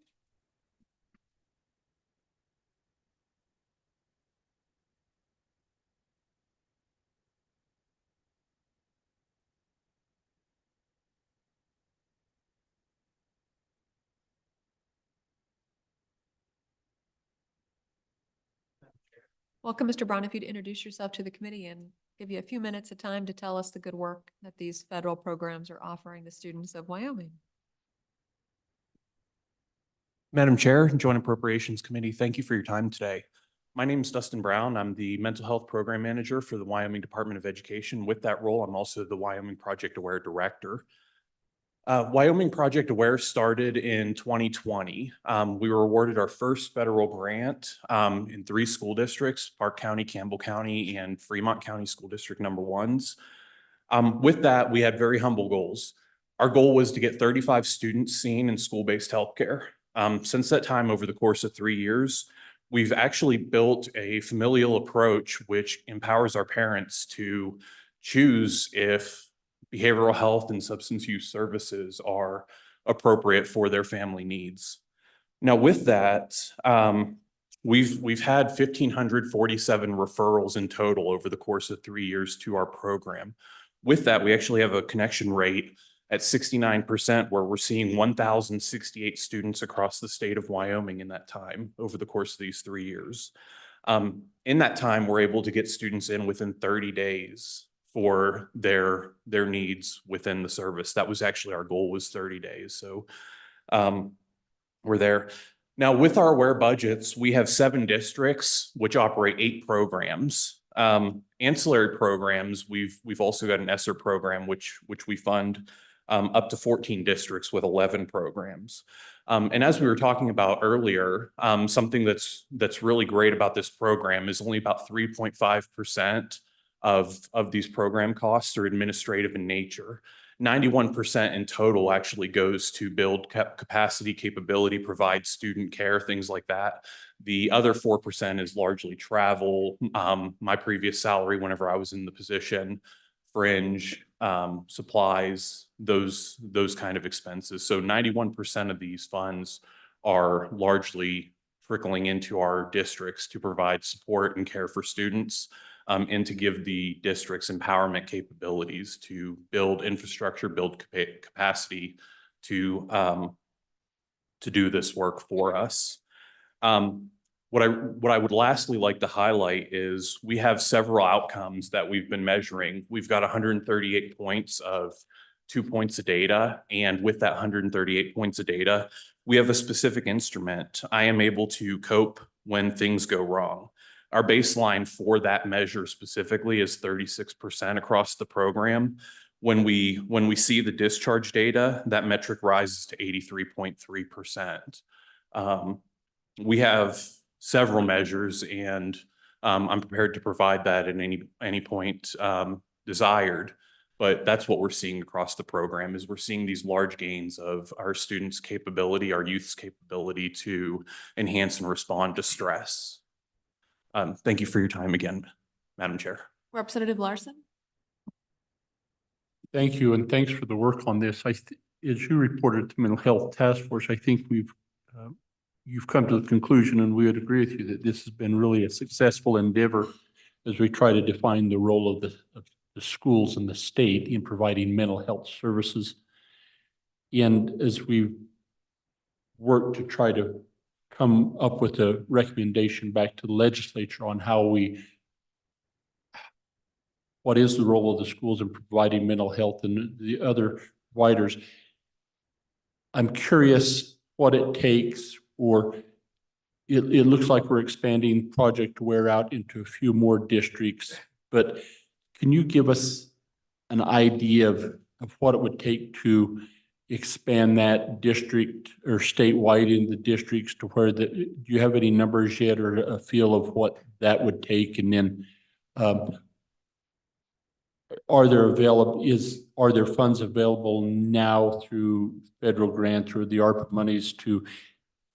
Welcome, Mr. Brown. If you'd introduce yourself to the committee and give you a few minutes of time to tell us the good work that these federal programs are offering the students of Wyoming. Madam Chair, Joint Appropriations Committee, thank you for your time today. My name is Dustin Brown. I'm the Mental Health Program Manager for the Wyoming Department of Education. With that role, I'm also the Wyoming Project Aware Director. Wyoming Project Aware started in 2020. We were awarded our first federal grant in 3 school districts, Park County, Campbell County, and Fremont County School District number 1s. With that, we had very humble goals. Our goal was to get 35 students seen in school-based healthcare. Since that time, over the course of 3 years, we've actually built a familial approach which empowers our parents to choose if behavioral health and substance use services are appropriate for their family needs. Now, with that, we've had 1,547 referrals in total over the course of 3 years to our program. With that, we actually have a connection rate at 69%, where we're seeing 1,068 students across the state of Wyoming in that time over the course of these 3 years. In that time, we're able to get students in within 30 days for their needs within the service. That was actually our goal, was 30 days. So we're there. Now, with our AWARE budgets, we have 7 districts which operate 8 programs. Ancillary programs, we've also got an ESSER program which we fund up to 14 districts with 11 programs. And as we were talking about earlier, something that's really great about this program is only about 3.5% of these program costs are administrative in nature. 91% in total actually goes to build capacity, capability, provide student care, things like that. The other 4% is largely travel, my previous salary whenever I was in the position, fringe, supplies, those kind of expenses. So 91% of these funds are largely trickling into our districts to provide support and care for students, and to give the districts empowerment capabilities to build infrastructure, build capacity to do this work for us. What I would lastly like to highlight is we have several outcomes that we've been measuring. We've got 138 points of 2 points of data, and with that 138 points of data, we have a specific instrument. I am able to cope when things go wrong. Our baseline for that measure specifically is 36% across the program. When we see the discharge data, that metric rises to 83.3%. We have several measures, and I'm prepared to provide that at any point desired. But that's what we're seeing across the program, is we're seeing these large gains of our students' capability, our youth's capability to enhance and respond to stress. Thank you for your time again, Madam Chair. Representative Larson? Thank you, and thanks for the work on this. As you reported to Mental Health Task Force, I think you've come to the conclusion, and we would agree with you, that this has been really a successful endeavor as we try to define the role of the schools and the state in providing mental health services. And as we've worked to try to come up with a recommendation back to the legislature on what is the role of the schools in providing mental health and the other providers. I'm curious what it takes, or it looks like we're expanding Project Aware out into a few more districts, but can you give us an idea of what it would take to expand that district or statewide in the districts to where do you have any numbers yet, or a feel of what that would take? And then are there funds available now through federal grants or the ARPA monies to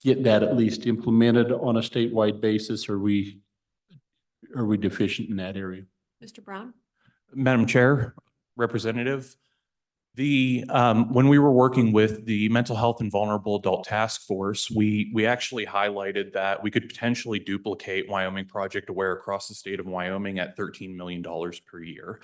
get that at least implemented on a statewide basis? Are we deficient in that area? Mr. Brown? Madam Chair, Representative, when we were working with the Mental Health and Vulnerable Adult Task Force, we actually highlighted that we could potentially duplicate Wyoming Project Aware across the state of Wyoming at $13 million per year.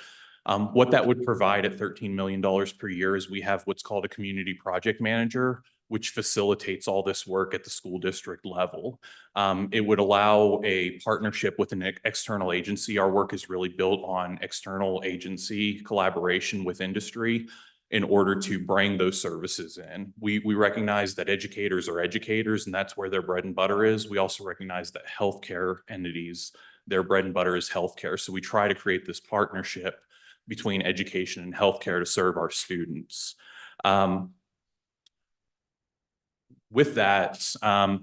What that would provide at $13 million per year is we have what's called a community project manager, which facilitates all this work at the school district level. It would allow a partnership with an external agency. Our work is really built on external agency collaboration with industry. in order to bring those services in. We recognize that educators are educators, and that's where their bread and butter is. We also recognize that healthcare entities, their bread and butter is healthcare. So we try to create this partnership between education and healthcare to serve our students. With that,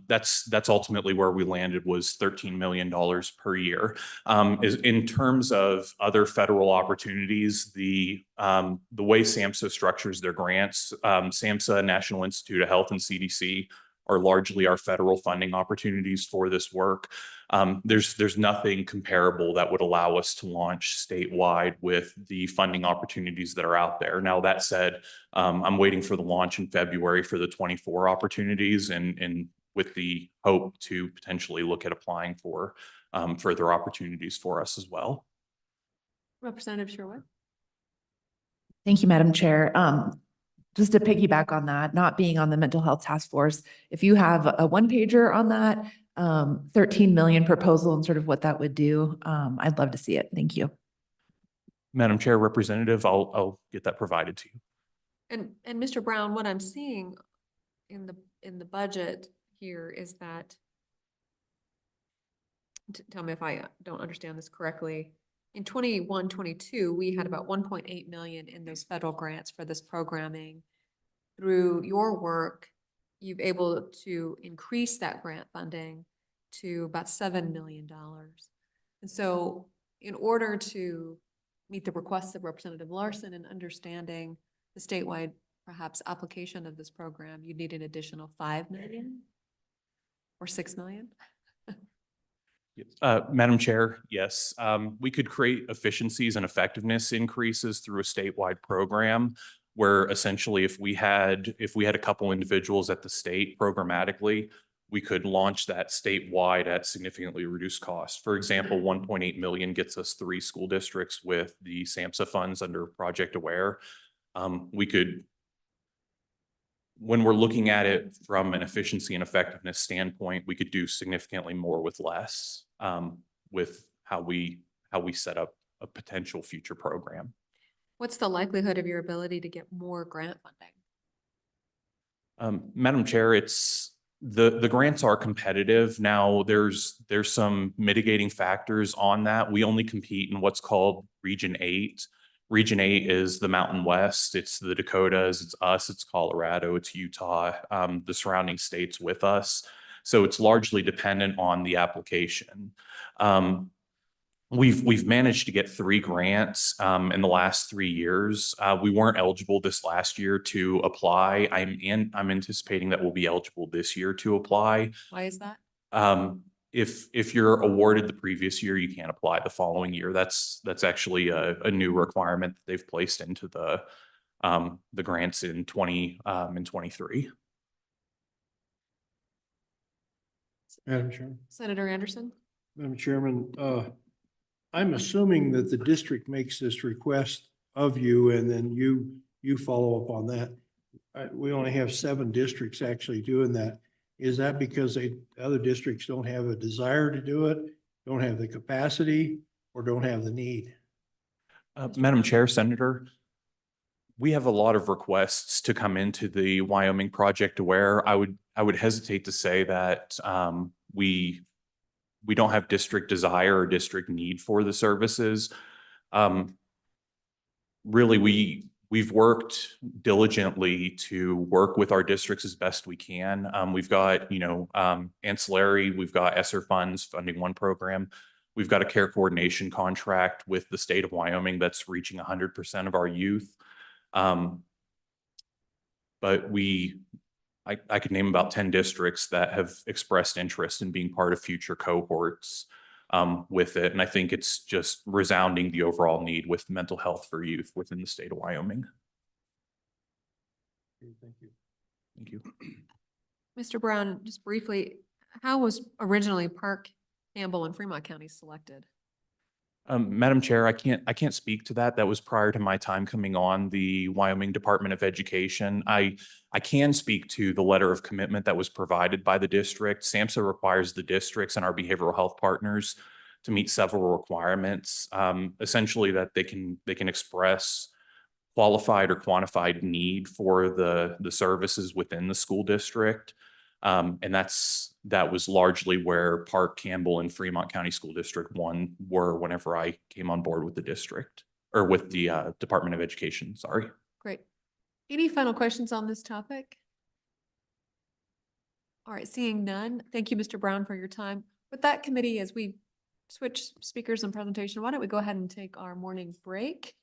that's ultimately where we landed, was $13 million per year. In terms of other federal opportunities, the way SAMHSA structures their grants, SAMHSA, National Institute of Health, and CDC are largely our federal funding opportunities for this work. There's nothing comparable that would allow us to launch statewide with the funding opportunities that are out there. Now, that said, I'm waiting for the launch in February for the 24 opportunities, and with the hope to potentially look at applying for further opportunities for us as well. Representative Sherwood. Thank you, Madam Chair. Just to piggyback on that, not being on the mental health task force, if you have a one pager on that, 13 million proposal and sort of what that would do, I'd love to see it. Thank you. Madam Chair, Representative, I'll get that provided to you. And Mr. Brown, what I'm seeing in the budget here is that, tell me if I don't understand this correctly. In 21-22, we had about 1.8 million in those federal grants for this programming. Through your work, you've able to increase that grant funding to about $7 million. And so in order to meet the requests of Representative Larson and understanding the statewide perhaps application of this program, you need an additional 5 million or 6 million? Madam Chair, yes. We could create efficiencies and effectiveness increases through a statewide program where essentially if we had a couple individuals at the state programmatically, we could launch that statewide at significantly reduced cost. For example, 1.8 million gets us 3 school districts with the SAMHSA funds under Project Aware. We could, when we're looking at it from an efficiency and effectiveness standpoint, we could do significantly more with less, with how we set up a potential future program. What's the likelihood of your ability to get more grant funding? Madam Chair, it's the grants are competitive. Now there's some mitigating factors on that. We only compete in what's called Region 8. Region 8 is the Mountain West. It's the Dakotas, it's us, it's Colorado, it's Utah, the surrounding states with us. So it's largely dependent on the application. We've managed to get 3 grants in the last 3 years. We weren't eligible this last year to apply. I'm anticipating that we'll be eligible this year to apply. Why is that? If you're awarded the previous year, you can't apply the following year. That's actually a new requirement that they've placed into the grants in 23. Madam Chairman. Senator Anderson? Madam Chairman, I'm assuming that the district makes this request of you and then you follow up on that. We only have 7 districts actually doing that. Is that because other districts don't have a desire to do it, don't have the capacity, or don't have the need? Madam Chair, Senator, we have a lot of requests to come into the Wyoming Project Aware. I would hesitate to say that we don't have district desire or district need for the services. Really, we've worked diligently to work with our districts as best we can. We've got, ancillary, we've got ESSER funds funding one program. We've got a care coordination contract with the state of Wyoming that's reaching 100% of our youth. But I could name about 10 districts that have expressed interest in being part of future cohorts with it. And I think it's just resounding the overall need with mental health for youth within the state of Wyoming. Thank you. Thank you. Mr. Brown, just briefly, how was originally Park, Campbell, and Fremont counties selected? Madam Chair, I can't speak to that. That was prior to my time coming on the Wyoming Department of Education. I can speak to the letter of commitment that was provided by the district. SAMHSA requires the districts and our behavioral health partners to meet several requirements, essentially that they can express qualified or quantified need for the services within the school district. And that was largely where Park, Campbell, and Fremont County School District 1 were whenever I came on board with the district, or with the Department of Education, sorry. Great. Any final questions on this topic? All right, seeing none. Thank you, Mr. Brown, for your time. With that committee, as we switch speakers and presentation, why don't we go ahead and take our morning break?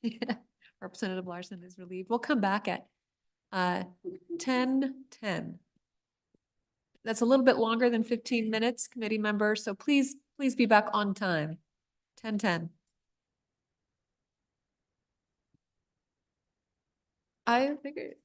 Representative Larson is relieved. We'll come back at 10:10. That's a little bit longer than 15 minutes, committee members, so please be back on time. 10:10. I figured.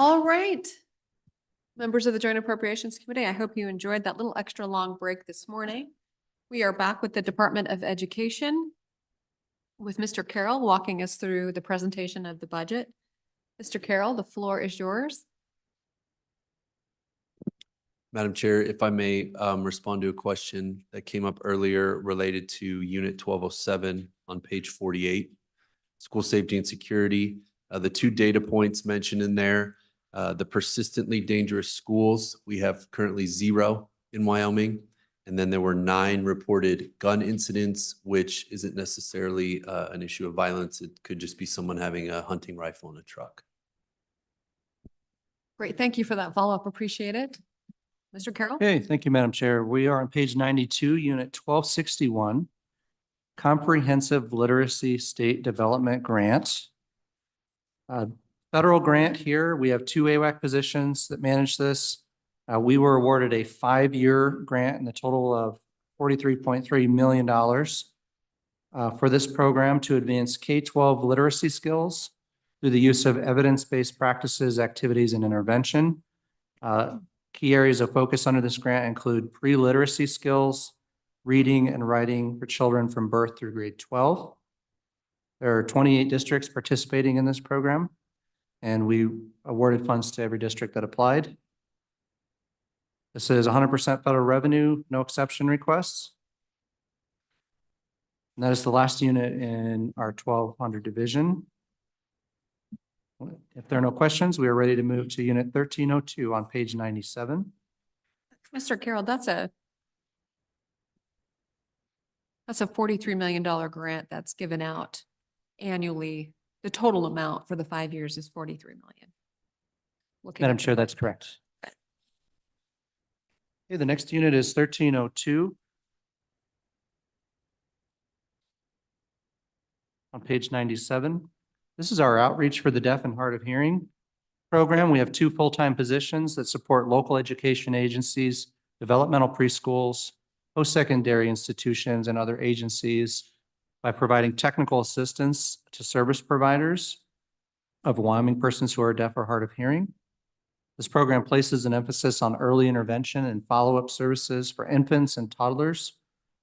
All right. Members of the Joint Appropriations Committee, I hope you enjoyed that little extra long break this morning. We are back with the Department of Education with Mr. Carroll walking us through the presentation of the budget. Mr. Carroll, the floor is yours. Madam Chair, if I may respond to a question that came up earlier related to Unit 1207 on page 48, school safety and security. The two data points mentioned in there, the persistently dangerous schools, we have currently 0 in Wyoming. And then there were 9 reported gun incidents, which isn't necessarily an issue of violence. It could just be someone having a hunting rifle in a truck. Great. Thank you for that follow-up. Appreciate it. Mr. Carroll? Okay, thank you, Madam Chair. We are on page 92, Unit 1261, Comprehensive Literacy State Development Grant. Federal grant here, we have 2 AWAC positions that manage this. We were awarded a 5-year grant in the total of $43.3 million for this program to advance K-12 literacy skills through the use of evidence-based practices, activities, and intervention. Key areas of focus under this grant include pre-literacy skills, reading and writing for children from birth through grade 12. There are 28 districts participating in this program, and we awarded funds to every district that applied. This is 100% federal revenue, no exception requests. And that is the last unit in our 1200 division. If there are no questions, we are ready to move to Unit 1302 on page 97. Mr. Carroll, that's a $43 million grant that's given out annually. The total amount for the 5 years is 43 million. Looking Madam at the Chair, that's budget. correct. Okay, the next unit is 1302. On page 97. This is our outreach for the deaf and hard of hearing program. We have 2 full-time positions that support local education agencies, developmental preschools, post-secondary institutions, and other agencies by providing technical assistance to service providers of Wyoming persons who are deaf or hard of hearing. This program places an emphasis on early intervention and follow-up services for infants and toddlers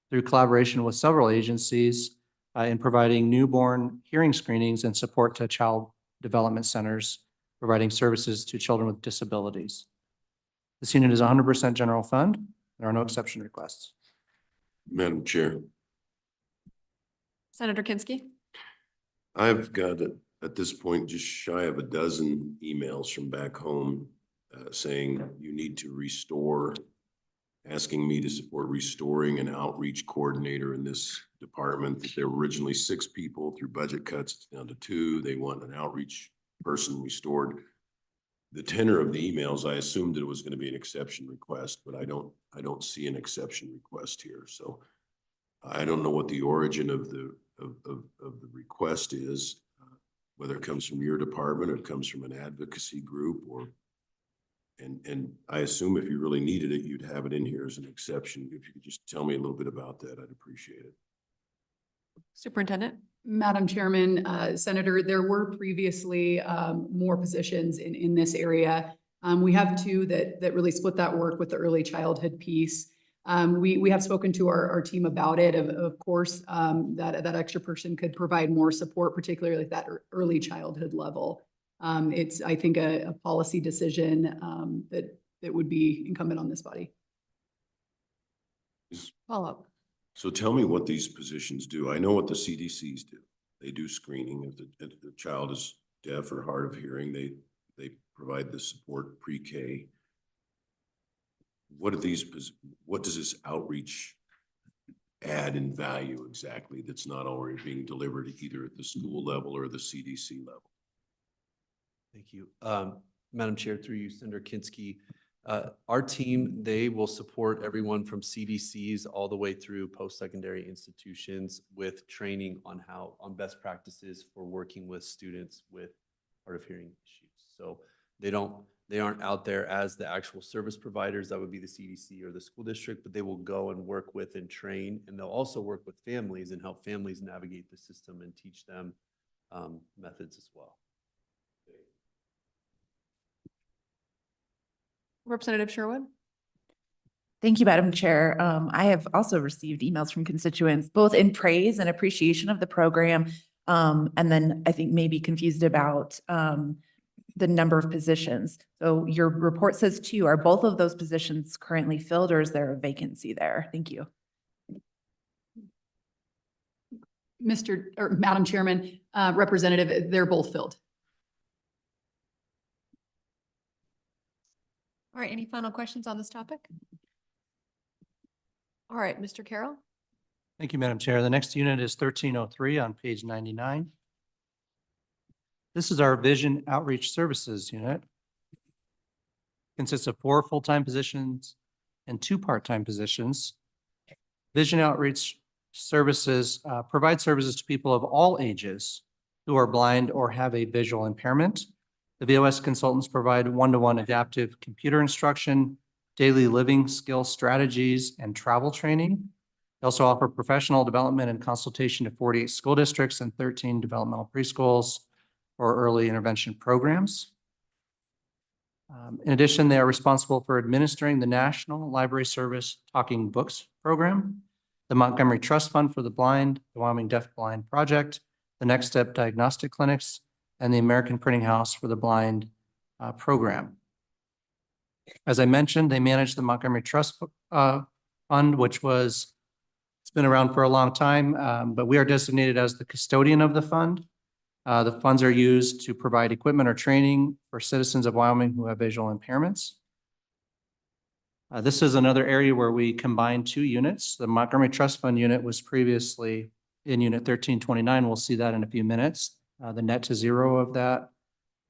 through collaboration with several agencies in providing newborn hearing screenings and support to child development centers, providing services to children with disabilities. This unit is 100% general fund. There are no exception requests. Madam Chair, Senator Kinski? I've got at this point just shy of a dozen emails from back home saying you need to restore, asking me to support restoring an outreach coordinator in this department. That there were originally 6 people. Through budget cuts, it's down to 2. They want an outreach person restored. The tenor of the emails, I assumed that it was going to be an exception request, but I don't see an exception request here. So I don't know what the origin of the request is, whether it comes from your department or it comes from an advocacy group, or and I assume if you really needed it, you'd have it in here as an exception. If you could just tell me a little bit about that, I'd appreciate it. Superintendent? Madam Chairman, Senator, there were previously more positions in this area. We have 2 that really split that work with the early childhood piece. We have spoken to our team about it. Of course, that extra person could provide more support, particularly at that early childhood level. It's, I think, a policy decision that would be incumbent on this body. Follow up. So tell me what these positions do. I know what the CDCs do. They do screening. If the child is deaf or hard of hearing, they provide the support pre-K. What does this outreach add in value exactly that's not already being delivered either at the school level or the CDC level? Thank you. Madam Chair, through you, Senator Kinski, our team, they will support everyone from CDCs all the way through post-secondary institutions with training on best practices for working with students with hard of hearing issues. So they aren't out there as the actual service providers. That would be the CDC or the school district, but they will go and work with and train, and they'll also work with families and help families navigate the system and teach them methods as well. Representative Sherwood? Thank you, Madam Chair. I have also received emails from constituents, both in praise and appreciation of the program. And then I think maybe confused about the number of positions. So your report says 2. Are both of those positions currently filled, or is there a vacancy there? Thank you. Madam Chairman, Representative, they're both filled. All right, any final questions on this topic? All right, Mr. Carroll? Thank you, Madam Chair. The next unit is 1303 on page 99. This is our Vision Outreach Services unit. Consists of 4 full-time positions and 2 part-time positions. Vision Outreach Services provide services to people of all ages who are blind or have a visual impairment. The VOS consultants provide one-to-one adaptive computer instruction, daily living skill strategies, and travel training. They also offer professional development and consultation to 48 school districts and 13 developmental preschools or early intervention programs. In addition, they are responsible for administering the National Library Service Talking Books program, the Montgomery Trust Fund for the Blind, the Wyoming Deaf Blind Project, the Next Step Diagnostic Clinics, and the American Printing House for the Blind program. As I mentioned, they manage the Montgomery Trust Fund, which it's been around for a long time, but we are designated as the custodian of the fund. The funds are used to provide equipment or training for citizens of Wyoming who have visual impairments. This is another area where we combine 2 units. The Montgomery Trust Fund unit was previously in Unit 1329. We'll see that in a few minutes. The net to zero of that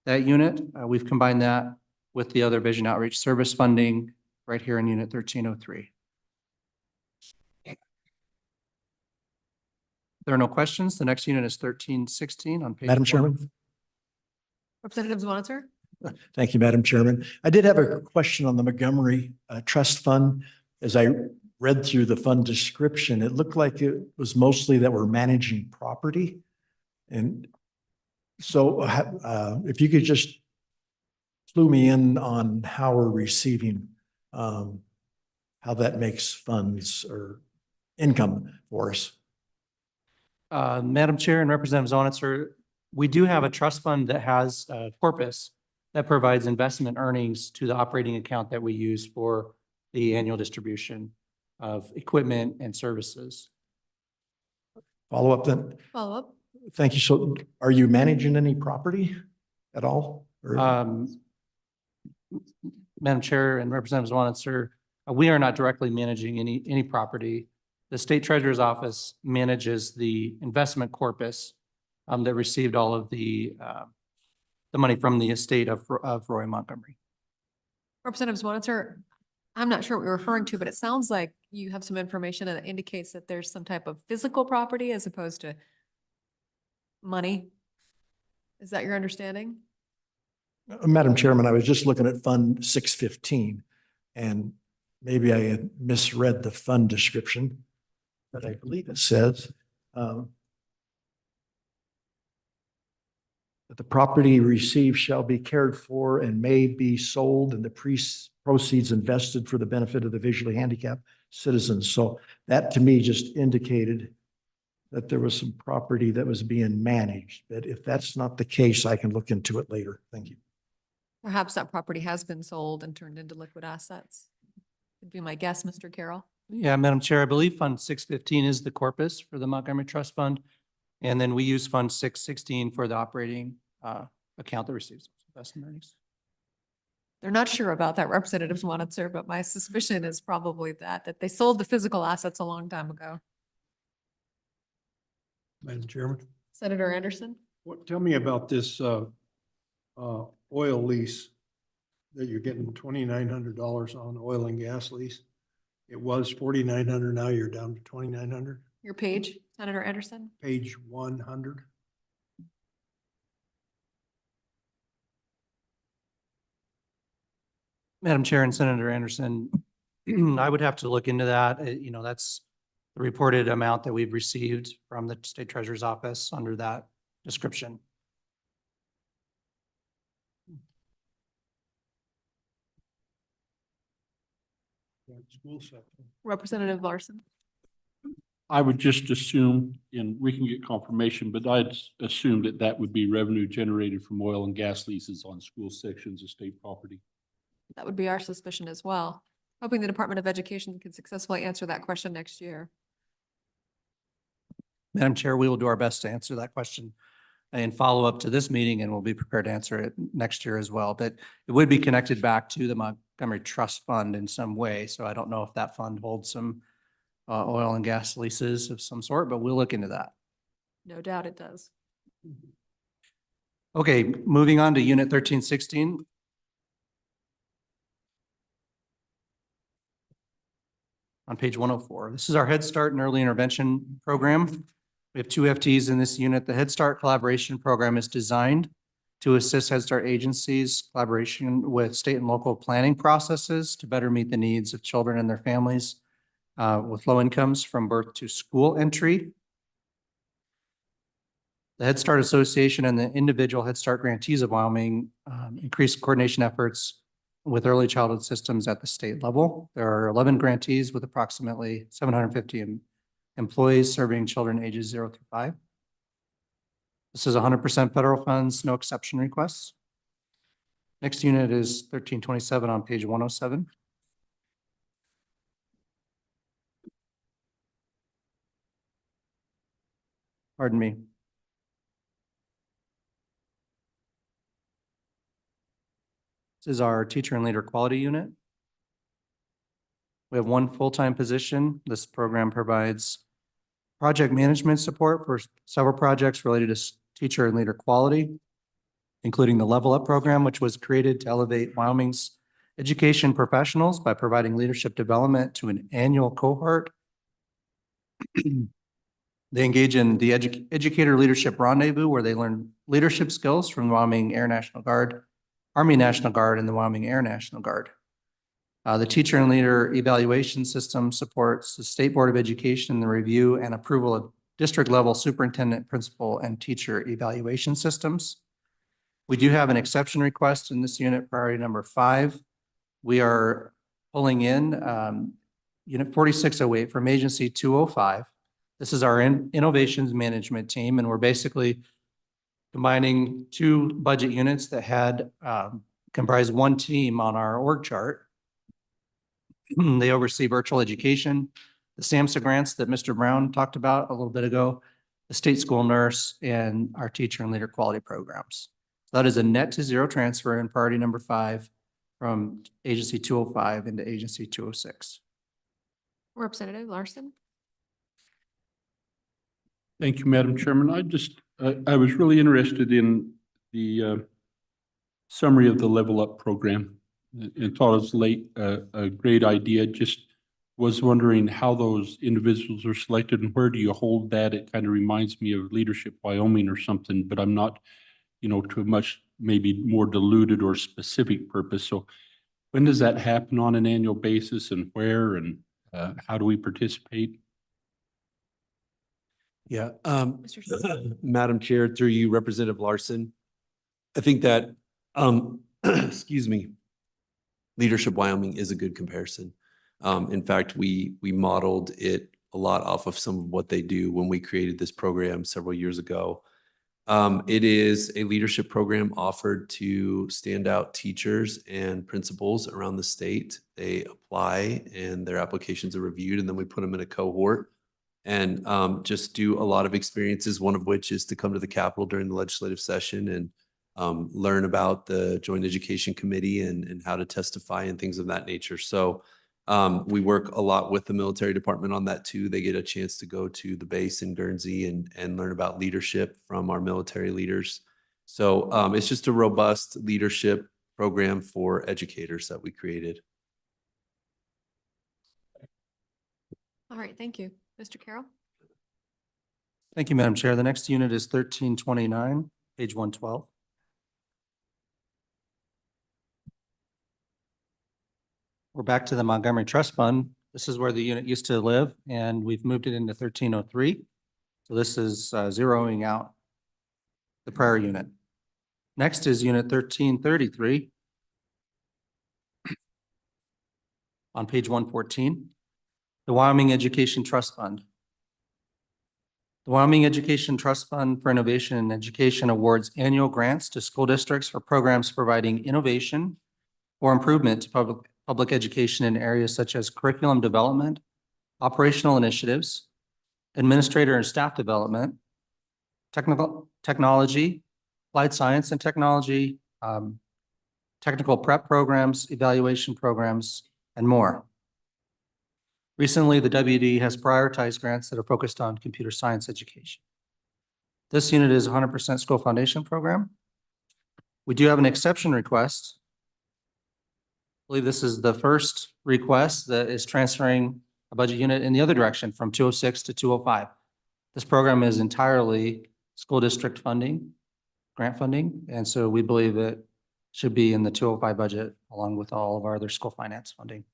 unit. We've combined that with the other Vision Outreach Service funding right here in Unit 1303. There are no questions. The next unit is 1316 on page Madam 1. Chairman. Representative Zwanitzer? Thank you, Madam Chairman. I did have a question on the Montgomery Trust Fund. As I read through the fund description, it looked like it was mostly that we're managing property. And so if you could just clue me in on how we're receiving, how that makes funds or income for us. Madam Chair and Representative Zonitzer, we do have a trust fund that has a corpus that provides investment earnings to the operating account that we use for the annual distribution of equipment and services. Follow up then? Follow up? Thank you. So are you managing any property at all? Or- Madam Chair and Representative Zonitzer, we are not directly managing any property. The State Treasurer's Office manages the investment corpus that received all of the money from the estate of Roy Montgomery. Representative Zwanitzer, I'm not sure what you're referring to, but it sounds like you have some information that indicates that there's some type of physical property as opposed to money. Is that your understanding? Madam Chairman, I was just looking at Fund 615 and maybe I had misread the fund description, but I believe it says that the property received shall be cared for and may be sold and the proceeds invested for the benefit of the visually handicapped citizens. So that to me just indicated that there was some property that was being managed. But if that's not the case, I can look into it later. Thank you. Perhaps that property has been sold and turned into liquid assets. Would be my guess, Mr. Carroll. Yeah, Madam Chair, I believe Fund 615 is the corpus for the Montgomery Trust Fund. And then we use Fund 616 for the operating account that receives investment earnings. They're not sure about that, Representative Zwanitzer, but my suspicion is probably that they sold the physical assets a long time ago. Madam Chairman, Senator Anderson? tell me about this oil lease that you're getting $2,900 on oil and gas lease. It was $4,900. Now you're down to $2,900. Your page, Senator Anderson? Page 100. Madam Chair and Senator Anderson, I would have to look into that. That's the reported amount that we've received from the State Treasurer's Office under that description. School section. Representative Larson. I would just assume, and we can get confirmation, but I'd assume that that would be revenue generated from oil and gas leases on school sections of state property. That would be our suspicion as well. Hoping the Department of Education can successfully answer that question next year. Madam Chair, we will do our best to answer that question and follow up to this meeting, and we'll be prepared to answer it next year as well. But it would be connected back to the Montgomery Trust Fund in some way. So I don't know if that fund holds some oil and gas leases of some sort, but we'll look into that. No doubt it does. Okay, moving on to Unit 1316. On page 104. This is our Head Start and Early Intervention Program. We have two FTEs in this unit. The Head Start Collaboration Program is designed to assist Head Start agencies, collaboration with state and local planning processes to better meet the needs of children and their families with low incomes from birth to school entry. The Head Start Association and the individual Head Start grantees of Wyoming increased coordination efforts with early childhood systems at the state level. There are 11 grantees with approximately 750 employees serving children ages 0 through 5. This is 100% federal funds, no exception requests. Next unit is 1327 on page 107. Pardon me. This is our teacher and leader quality unit. We have one full-time position. This program provides project management support for several projects related to teacher and leader quality, including the Level Up program, which was created to elevate Wyoming's education professionals by providing leadership development to an annual cohort. They engage in the Educator Leadership Rendezvous, where they learn leadership skills from the Wyoming Air National Guard, Army National Guard, and the Wyoming Air National Guard. The Teacher and Leader Evaluation System supports the State Board of Education in the review and approval of district-level superintendent, principal, and teacher evaluation systems. We do have an exception request in this unit, priority number 5. We are pulling in Unit 4608 from Agency 205. This is our innovations management team, and we're basically combining two budget units that had comprised one team on our org chart. They oversee virtual education, the SAMHSA grants that Mr. Brown talked about a little bit ago, the state school nurse, and our teacher and leader quality programs. So that is a net to zero transfer in priority number 5 from Agency 205 into Agency 206. Representative Larson. Thank you, Madam Chairman. I was really interested in the summary of the Level Up program and thought it was a great idea. Just was wondering how those individuals are selected and where do you hold that? It kind of reminds me of Leadership Wyoming or something, but I'm not, to a much maybe more diluted or specific purpose. So when does that happen on an annual basis and where and how do we participate? Yeah, Madam Chair, through you, Representative Larson. I think that, excuse me, Leadership Wyoming is a good comparison. In fact, we modeled it a lot off of some of what they do when we created this program several years ago. It is a leadership program offered to standout teachers and principals around the state. They apply and their applications are reviewed, and then we put them in a cohort and just do a lot of experiences, one of which is to come to the Capitol during the legislative session and learn about the Joint Education Committee and how to testify and things of that nature. So we work a lot with the military department on that too. They get a chance to go to the base in Guernsey and learn about leadership from our military leaders. So it's just a robust leadership program for educators that we created. All right, thank you. Mr. Carroll. Thank you, Madam Chair. The next unit is 1329, page 112. We're back to the Montgomery Trust Fund. This is where the unit used to live, and we've moved it into 1303. So this is zeroing out the prior unit. Next is unit 1333. On page 114, the Wyoming Education Trust Fund. The Wyoming Education Trust Fund for Innovation in Education awards annual grants to school districts for programs providing innovation or improvement to public education in areas such as curriculum development, operational initiatives, administrator and staff development, technology, applied science and technology, technical prep programs, evaluation programs, and more. Recently, the WD has prioritized grants that are focused on computer science education. This unit is 100% school foundation program. We do have an exception request. I believe this is the first request that is transferring a budget unit in the other direction from 206 to 205. This program is entirely school district funding, grant funding, and so we believe it should be in the 205 budget along with all of our other school finance funding.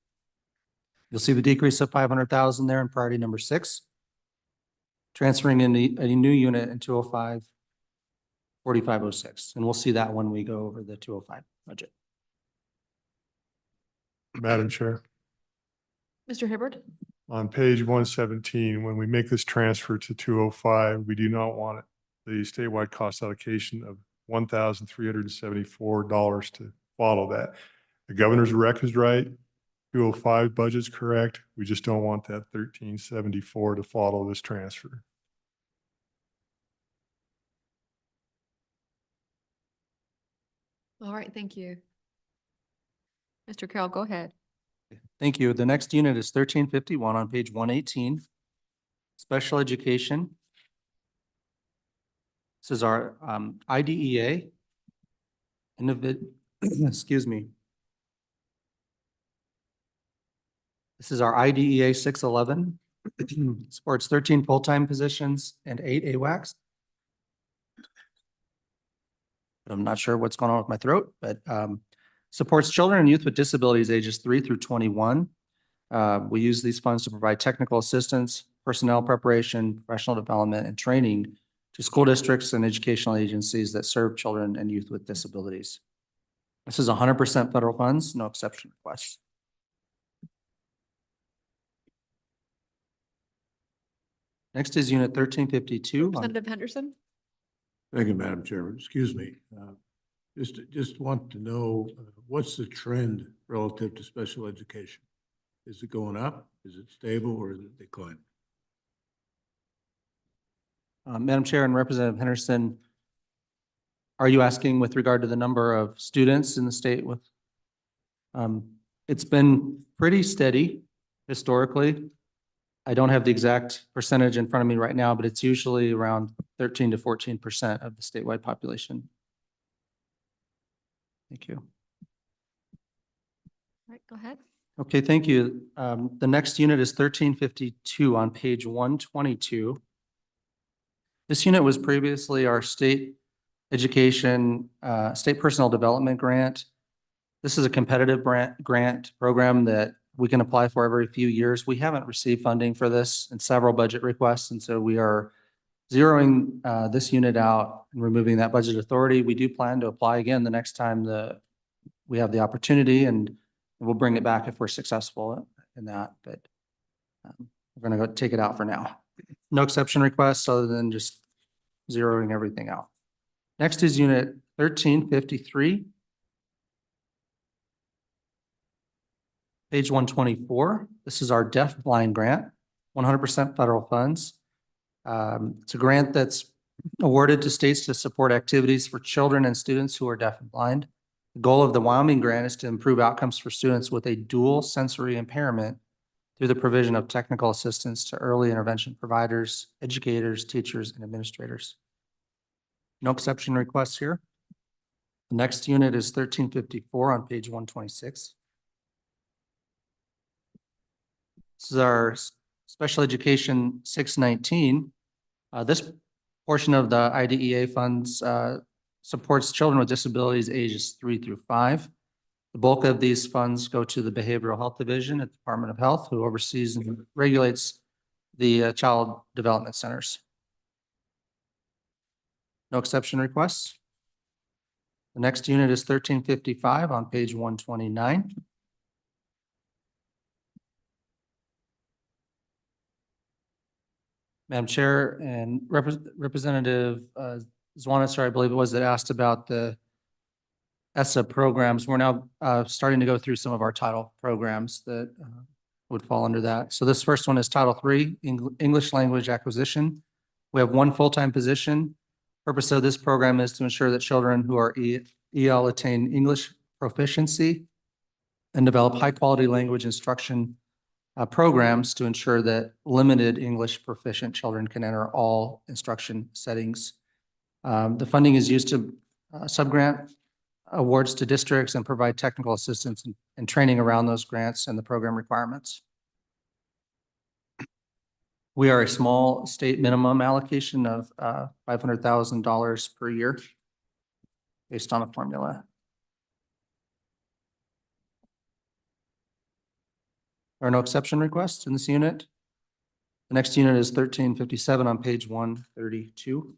You'll see the decrease of 500,000 there in priority number 6, transferring in a new unit in 205, 4506, and we'll see that when we go over the 205 budget. Madam Chair, Mr. Hibbard? on page 117, when we make this transfer to 205, we do not want the statewide cost allocation of $1,374 to follow that. The governor's rec is right. 205 budget's correct. We just don't want that 1374 to follow this transfer. All right, thank you. Mr. Carroll, go ahead. Thank you. The next unit is 1351 on page 118, special education. This is our IDEA, excuse me. This is our IDEA 611, supports 13 full-time positions and 8 AWACS. I'm not sure what's going on with my throat, but supports children and youth with disabilities ages 3 through 21. We use these funds to provide technical assistance, personnel preparation, professional development, and training to school districts and educational agencies that serve children and youth with disabilities. This is 100% federal funds, no exception requests. Next is unit 1352. Representative Henderson? Thank you, Madam Chairman. Excuse me. Just want to know, what's the trend relative to special education? Is it going up? Is it stable or is it declining? Madam Chair and Representative Henderson, are you asking with regard to the number of students in the state with? It's been pretty steady historically. I don't have the exact percentage in front of me right now, but it's usually around 13 to 14% of the statewide population. Thank you. All right, go ahead. Okay, thank you. The next unit is 1352 on page 122. This unit was previously our state education, state personnel development grant. This is a competitive grant program that we can apply for every few years. We haven't received funding for this in several budget requests, and so we are zeroing this unit out and removing that budget authority. We do plan to apply again the next time we have the opportunity, and we'll bring it back if we're successful in that, but we're going to go take it out for now. No exception requests other than just zeroing everything out. Next is unit 1353. Page 124. This is our deaf-blind grant, 100% federal funds. It's a grant that's awarded to states to support activities for children and students who are deaf and blind. The goal of the Wyoming grant is to improve outcomes for students with a dual sensory impairment through the provision of technical assistance to early intervention providers, educators, teachers, and administrators. No exception requests here. The next unit is 1354 on page 126. This is our special education 619. This portion of the IDEA funds supports children with disabilities ages 3 through 5. The bulk of these funds go to the Behavioral Health Division at the Department of Health, who oversees and regulates the child development centers. No exception requests. The next unit is 1355 on page 129. Madam Chair and Representative Zwanitzer, I believe it was, that asked about the ESSA programs. We're now starting to go through some of our title programs that would fall under that. So this first one is Title III, English Language Acquisition. We have one full-time position. Purpose of this program is to ensure that children who are EL attain English proficiency and develop high-quality language instruction programs to ensure that limited English proficient children can enter all instruction settings. The funding is used to subgrant awards to districts and provide technical assistance and training around those grants and the program requirements. We are a small state minimum allocation of $500,000 per year based on a formula. There are no exception requests in this unit. The next unit is 1357 on page 132.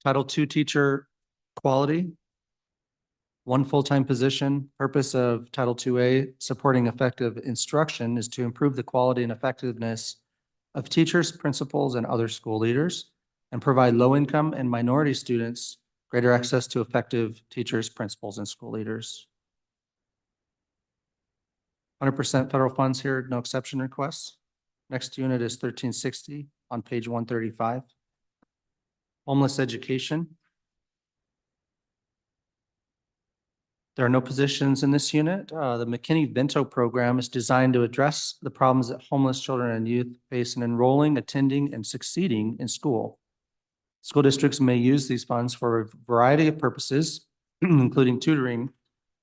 Title II Teacher Quality. One full-time position. Purpose of Title IIA, supporting effective instruction, is to improve the quality and effectiveness of teachers, principals, and other school leaders, and provide low-income and minority students greater access to effective teachers, principals, and school leaders. 100% federal funds here, no exception requests. Next unit is 1360 on page 135. Homeless education. There are no positions in this unit. The McKinney-Vento program is designed to address the problems that homeless children and youth face in enrolling, attending, and succeeding in school. School districts may use these funds for a variety of purposes, including tutoring,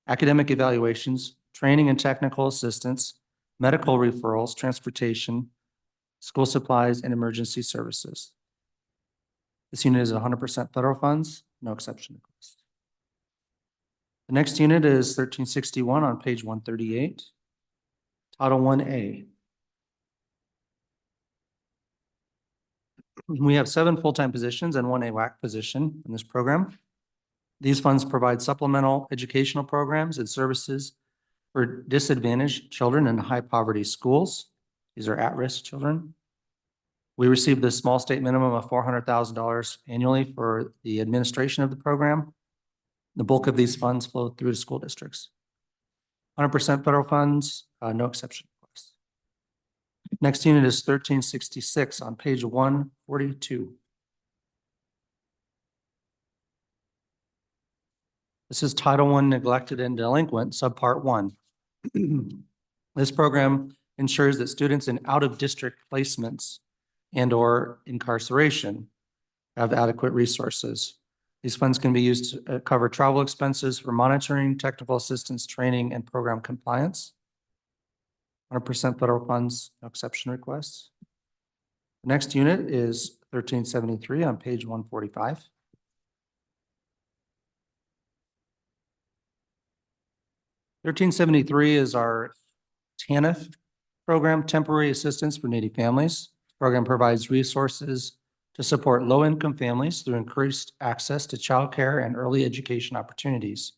academic evaluations, training and technical assistance, medical referrals, transportation, school supplies, and emergency services. This unit is 100% federal funds, no exception request. The next unit is 1361 on page 138, Title 1A. We have 7 full-time positions and 1 AWAC position in this program. These funds provide supplemental educational programs and services for disadvantaged children in high-poverty schools. These are at-risk children. We receive the small state minimum of $400,000 annually for the administration of the program. The bulk of these funds flow through to school districts. 100% federal funds, no exception requests. Next unit is 1366 on page 142. This is Title I Neglected and Delinquent, Subpart 1. This program ensures that students in out-of-district placements and/or incarceration have adequate resources. These funds can be used to cover travel expenses for monitoring, technical assistance, training, and program compliance. 100% federal funds, no exception requests. The next unit is 1373 on page 145. $1373 is our TANF program, Temporary Assistance for Needy Families. This program provides resources to support low-income families through increased access to childcare and early education opportunities.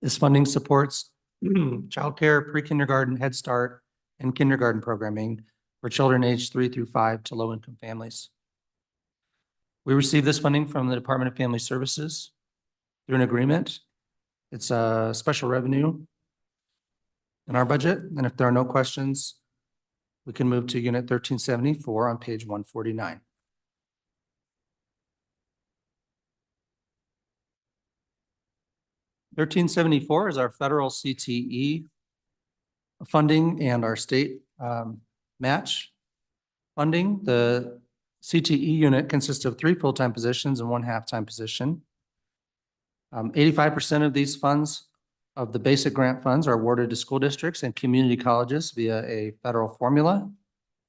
This funding supports childcare, pre-kindergarten, Head Start, and kindergarten programming for children aged 3 through 5 to low-income families. We receive this funding from the Department of Family Services through an agreement. It's a special revenue in our budget, and if there are no questions, we can move to Unit 1374 on page 149. $1374 is our federal CTE funding and our state match funding. The CTE unit consists of 3 full-time positions and 1 half-time position. 85% of these funds, of the basic grant funds, are awarded to school districts and community colleges via a federal formula.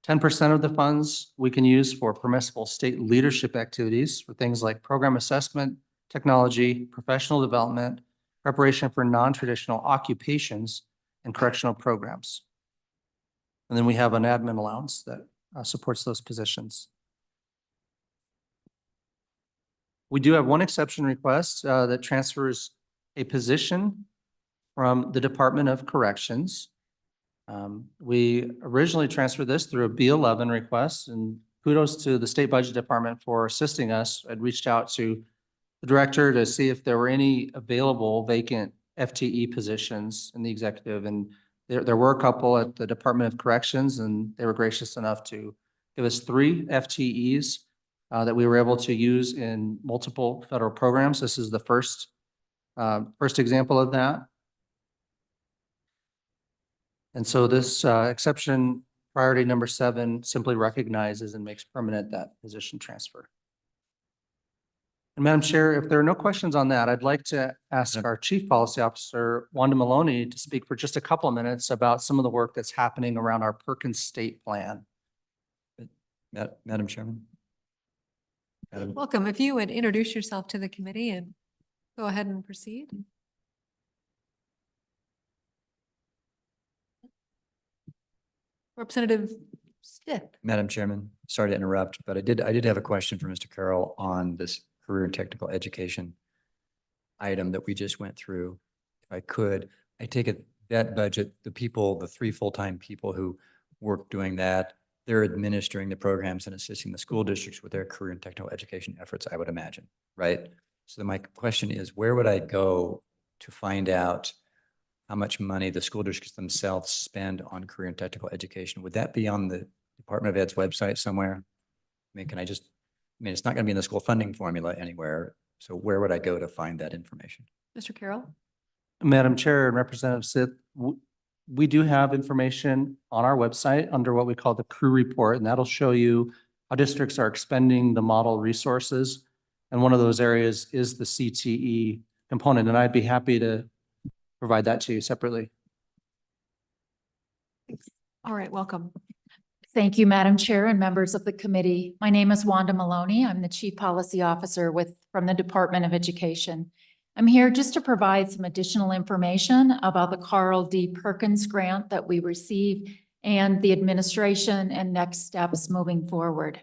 10% of the funds we can use for permissible state leadership activities for things like program assessment, technology, professional development, preparation for non-traditional occupations, and correctional programs. And then we have an admin allowance that supports those positions. We do have one exception request that transfers a position from the Department of Corrections. We originally transferred this through a B11 request, and kudos to the State Budget Department for assisting us. I'd reached out to the director to see if there were any available vacant FTE positions in the executive, and there were a couple at the Department of Corrections, and they were gracious enough to give us 3 FTEs that we were able to use in multiple federal programs. This is the first example of that. And so this exception priority number 7 simply recognizes and makes permanent that position transfer. And Madam Chair, if there are no questions on that, I'd like to ask our Chief Policy Officer, Wanda Maloney, to speak for just a couple of minutes about some of the work that's happening around our Perkins State Plan. Madam Chairman. Welcome. If you would introduce yourself to the committee and go ahead and proceed. Representative Stitt. Madam Chairman, sorry to interrupt, but I did have a question for Mr. Carroll on this career and technical education item that we just went through. If I could, I take it that budget, the 3 full-time people who work doing that, they're administering the programs and assisting the school districts with their career and technical education efforts, I would imagine, right? So then my question is, where would I go to find out how much money the school districts themselves spend on career and technical education? Would that be on the Department of Ed's website somewhere? I mean, it's not going to be in the school funding formula anywhere. So where would I go to find that information? Mr. Carroll. Madam Chair and Representative Sith, we do have information on our website under what we call the crew report, and that'll show you how districts are expending the model resources. And one of those areas is the CTE component, and I'd be happy to provide that to you separately. All right, welcome. Thank you, Madam Chair and members of the committee. My name is Wanda Maloney. I'm the Chief Policy Officer from the Department of Education. I'm here just to provide some additional information about the Carl D. Perkins grant that we received and the administration and next steps moving forward.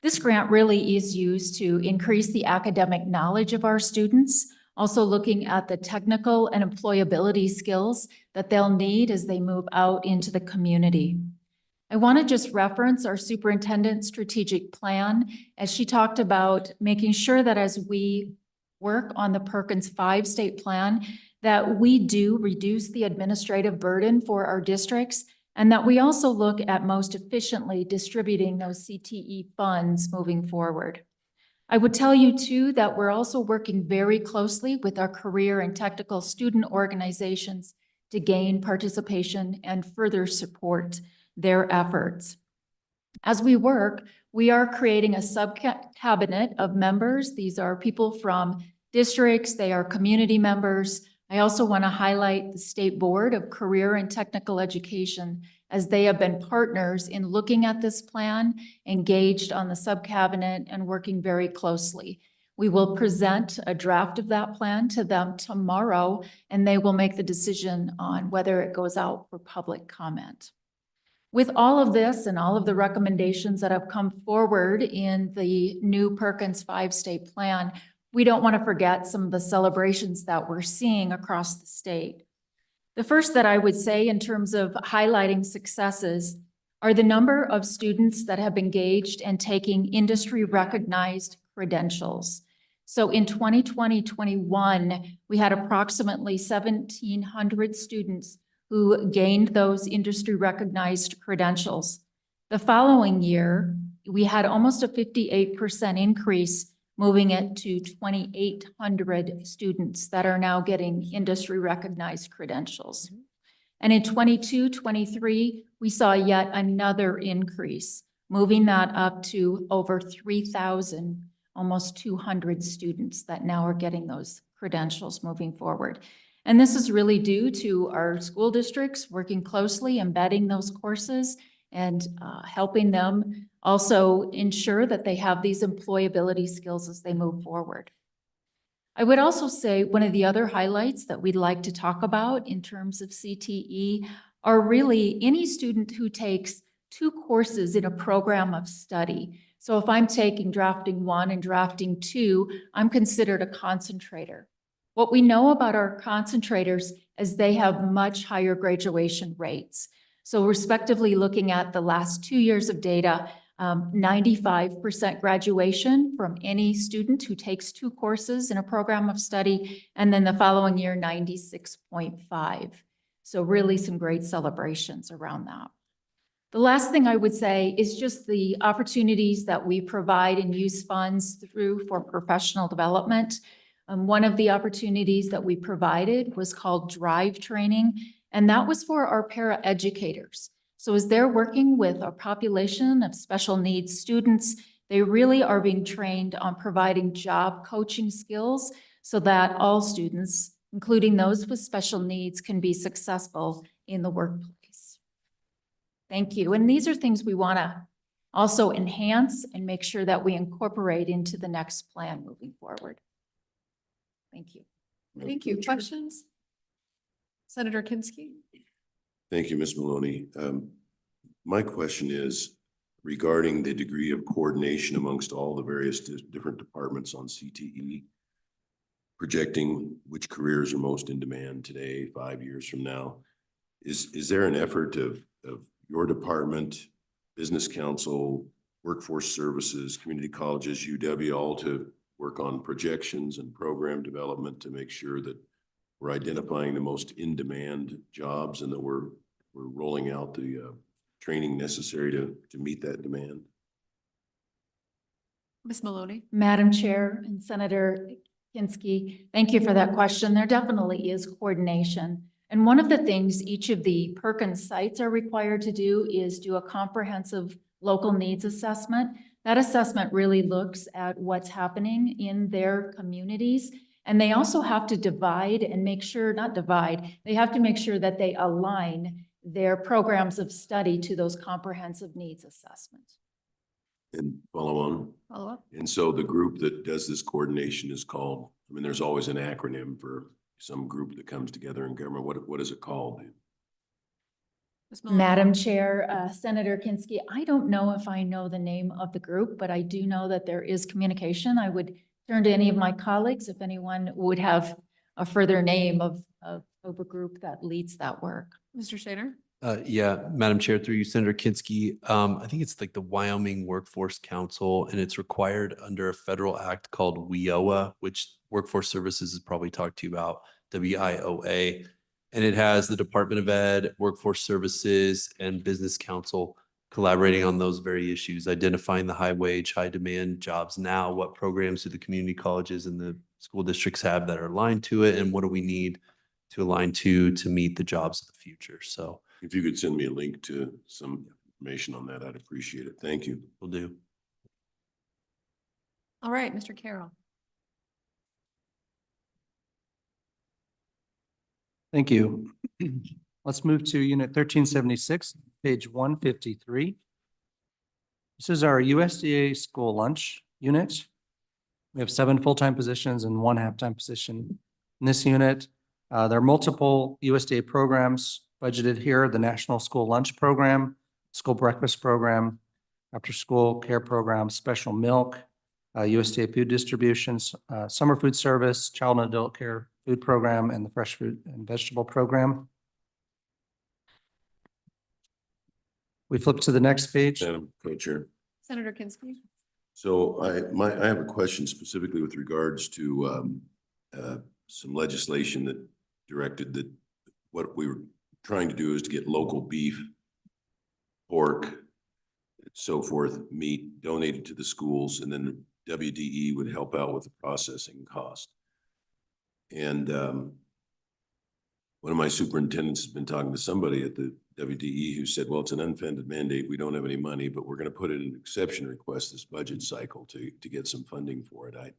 This grant really is used to increase the academic knowledge of our students, also looking at the technical and employability skills that they'll need as they move out into the community. I want to just reference our superintendent's strategic plan as she talked about making sure that as we work on the Perkins 5-state plan, that we do reduce the administrative burden for our districts, and that we also look at most efficiently distributing those CTE funds moving forward. I would tell you too that we're also working very closely with our career and technical student organizations to gain participation and further support their efforts. As we work, we are creating a sub-cabinet of members. These are people from districts, they are community members. I also want to highlight the State Board of Career and Technical Education, as they have been partners in looking at this plan, engaged on the sub-cabinet and working very closely. We will present a draft of that plan to them tomorrow, and they will make the decision on whether it goes out for public comment. With all of this and all of the recommendations that have come forward in the new Perkins 5-state plan, we don't want to forget some of the celebrations that we're seeing across the state. The first that I would say in terms of highlighting successes are the number of students that have engaged and taking industry recognized credentials. So in 2020-21, we had approximately 1,700 students who gained those industry recognized credentials. The following year, we had almost a 58% increase, moving it to 2,800 students that are now getting industry recognized credentials. And in 22-23, we saw yet another increase, moving that up to over 3,000, almost 200 students that now are getting those credentials moving forward. And this is really due to our school districts working closely, embedding those courses and helping them also ensure that they have these employability skills as they move forward. I would also say one of the other highlights that we'd like to talk about in terms of CTE are really any student who takes 2 courses in a program of study. So if I'm taking drafting 1 and drafting 2, I'm considered a concentrator. What we know about our concentrators as they have much higher graduation rates. So respectively, looking at the last 2 years of data, 95% graduation from any student who takes 2 courses in a program of study, and then the following year, 96.5. So really some great celebrations around that. The last thing I would say is just the opportunities that we provide and use funds through for professional development. One of the opportunities that we provided was called Drive Training, and that was for our paraeducators. So as they're working with a population of special needs students, they really are being trained on providing job coaching skills so that all students, including those with special needs, can be successful in the workplace. Thank you. And these are things we want to also enhance and make sure that we incorporate into the next plan moving forward. Thank you. Thank you. Questions? Senator Kinsky? Thank you, Ms. Maloney. My question is regarding the degree of coordination amongst all the various different departments on CTE, projecting which careers are most in demand today, 5 years from now. Is there an effort of your department, Business Council, Workforce Services, community colleges, UW, all to work on projections and program development to make sure that we're identifying the most in-demand jobs and that we're rolling out the training necessary to meet that demand? Ms. Maloney? Madam Chair and Senator Kinsky, thank you for that question. There definitely is coordination. And one of the things each of the Perkins sites are required to do is do a comprehensive local needs assessment. That assessment really looks at what's happening in their communities. And they also have to divide and make sure, not divide, they have to make sure that they align their programs of study to those comprehensive needs assessments. And follow on? Follow up? And so the group that does this coordination is called, I mean, there's always an acronym for some group that comes together in government. What is it called? Ms. Maloney? Madam Chair, Senator Kinsky, I don't know if I know the name of the group, but I do know that there is communication. I would turn to any of my colleagues if anyone would have a further name of a group that leads that work. Mr. Shaner? Yeah, Madam Chair, through you, Senator Kinsky. I think it's like the Wyoming Workforce Council, and it's required under a federal act called WIOA, which Workforce Services has probably talked to you about, WIOA. And it has the Department of Ed, Workforce Services, and Business Council collaborating on those very issues, identifying the high wage, high demand jobs now, what programs do the community colleges and the school districts have that are aligned to it, and what do we need to align to meet the jobs of the future. So If you could send me a link to some information on that, I'd appreciate it. Thank you. we'll do. All right, Mr. Carroll. Thank you. Let's move to Unit 1376, page 153. This is our USDA school lunch unit. We have 7 full-time positions and 1 half-time position in this unit. There are multiple USDA programs budgeted here: the National School Lunch Program, School Breakfast Program, After-School Care Program, Special Milk, USDA Food Distributions, Summer Food Service, Child and Adult Care Food Program, and the Fresh Fruit and Vegetable Program. We flip to the next page. Madam Co-Chair. Senator Kinsky? So I have a question specifically with regards to some legislation that directed that what we were trying to do is to get local beef, pork, so forth, meat donated to the schools, and then the WDE would help out with the processing cost. And one of my superintendents has been talking to somebody at the WDE who said, well, it's an unfunded mandate. We don't have any money, but we're going to put in an exception request this budget cycle to get some funding for it.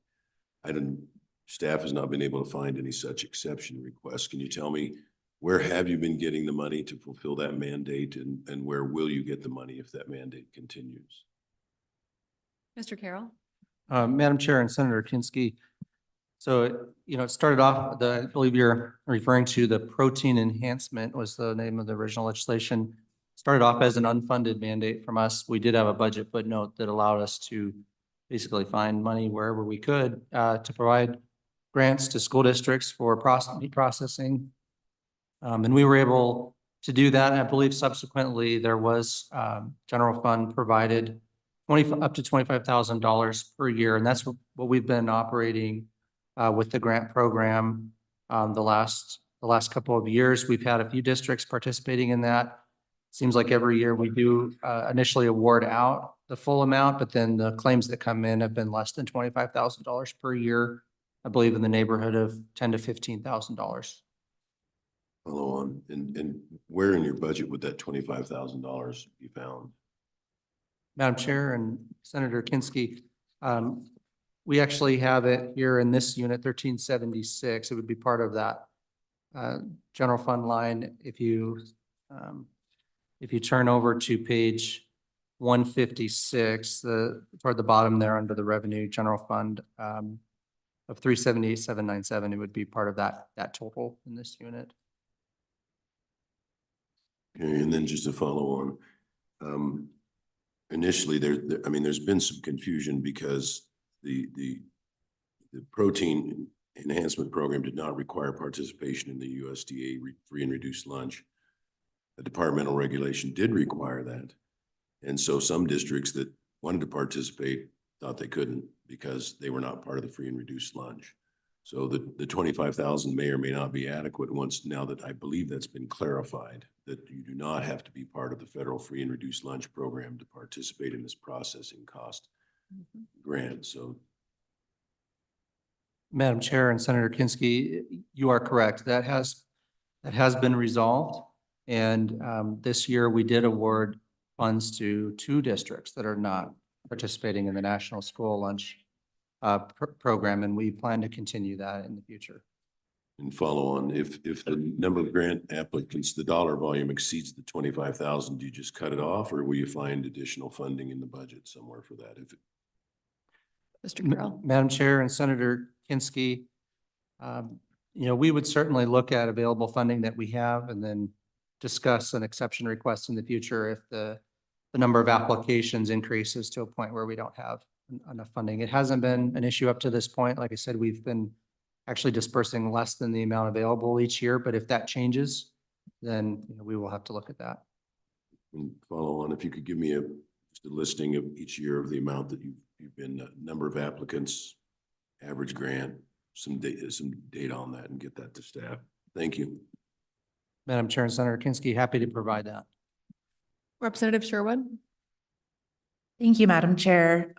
Staff has not been able to find any such exception requests. Can you tell me, where have you been getting the money to fulfill that mandate, and where will you get the money if that mandate continues? Mr. Carroll? Madam Chair and Senator Kinsky. So, it started off, I believe you're referring to the protein enhancement was the name of the original legislation. Started off as an unfunded mandate from us. We did have a budget footnote that allowed us to basically find money wherever we could to provide grants to school districts for meat processing And we were able to do that. I believe subsequently there was general fund provided up to $25,000 per year. And that's what we've been operating with the grant program the last couple of years. We've had a few districts participating in that. Seems like every year we do initially award out the full amount, but then the claims that come in have been less than $25,000 per year. I believe in the neighborhood of $10,000 to $15,000. Follow on, and where in your budget would that $25,000 be found? Madam Chair and Senator Kinski, we actually have it here in this unit 1376. It would be part of that general fund line. If you turn over to page 156, toward the bottom there under the revenue general fund of 378,797, it would be part of that total in this unit. Okay, and then just to follow on, initially there's been some confusion because the protein enhancement program did not require participation in the USDA free and reduced lunch. The departmental regulation did require that. And so some districts that wanted to participate thought they couldn't because they were not part of the free and reduced lunch. So the 25,000 may or may not be adequate now that I believe that's been clarified, that you do not have to be part of the federal free and reduced lunch program to participate in this processing cost grant. So, Madam Chair and Senator Kinski, you are correct. That has been resolved. And this year we did award funds to 2 districts that are not participating in the National School Lunch program, and we plan to continue that in the future. and follow on, if the number of grant applicants, the dollar volume exceeds the 25,000, do you just cut it off, or will you find additional funding in the budget somewhere for that? Mr. Carroll. Madam Chair and Senator Kinski, we would certainly look at available funding that we have and then discuss an exception request in the future if the number of applications increases to a point where we don't have enough funding. It hasn't been an issue up to this point. Like I said, we've been actually dispersing less than the amount available each year, but if that changes, then we will have to look at that. And follow on, if you could give me just a listing of each year of the amount that you've been, number of applicants, average grant, some data on that, and get that to staff. Thank you. Madam Chair and Senator Kinski, happy to provide that. Representative Sherwood. Thank you, Madam Chair.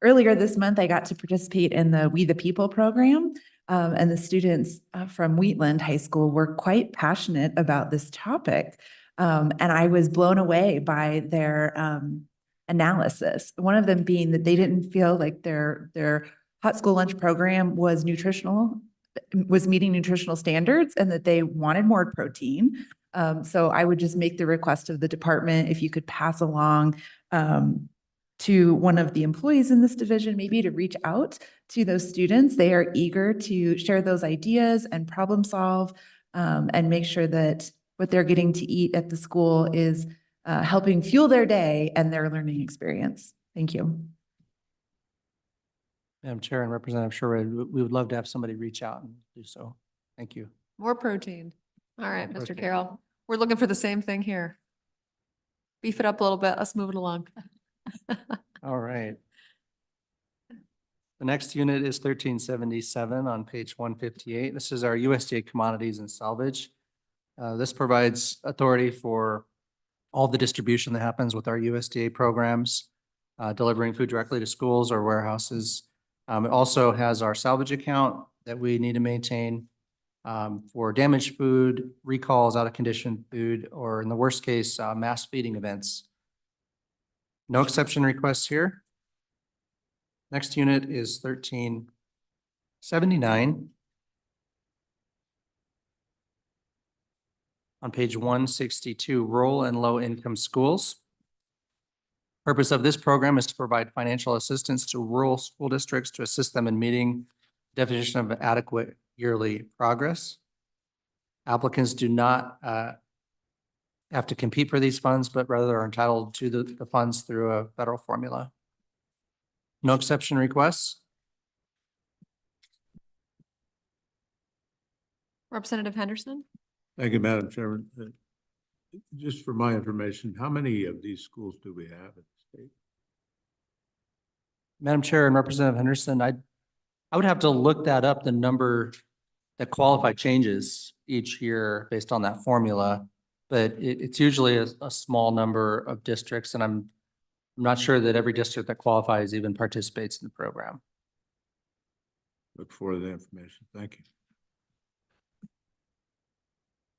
Earlier this month, I got to participate in the We the People program, and the students from Wheatland High School were quite passionate about this topic. And I was blown away by their analysis. One of them being that they didn't feel like their hot school lunch program was meeting nutritional standards, and that they wanted more protein. So I would just make the request of the department, if you could pass along to one of the employees in this division, maybe to reach out to those students. They are eager to share those ideas and problem solve, and make sure that what they're getting to eat at the school is helping fuel their day and their learning experience. Thank you. Madam Chair and Representative Sherwood, we would love to have somebody reach out and do so. Thank you. More protein. All right, More Mr. protein. Carroll. We're looking for the same thing here. Beef it up a little bit. Let's move it along. All right. The next unit is 1377 on page 158. This is our USDA commodities and salvage. This provides authority for all the distribution that happens with our USDA programs, delivering food directly to schools or warehouses. It also has our salvage account that we need to maintain for damaged food, recalls, out of condition food, or in the worst case, mass feeding events. No exception requests here. Next unit is 1379. On page 162, rural and low income schools. Purpose of this program is to provide financial assistance to rural school districts to assist them in meeting the definition of adequate yearly progress. Applicants do not have to compete for these funds, but rather are entitled to the funds through a federal formula. No exception requests. Representative Henderson. Thank you, Madam Chairman. Just for my information, how many of these schools do we have in the state? Madam Chair and Representative Henderson, I would have to look that up, the number that qualify changes each year based on that formula. But it's usually a small number of districts, and I'm not sure that every district that qualifies even participates in the program. Look for the information. Thank you.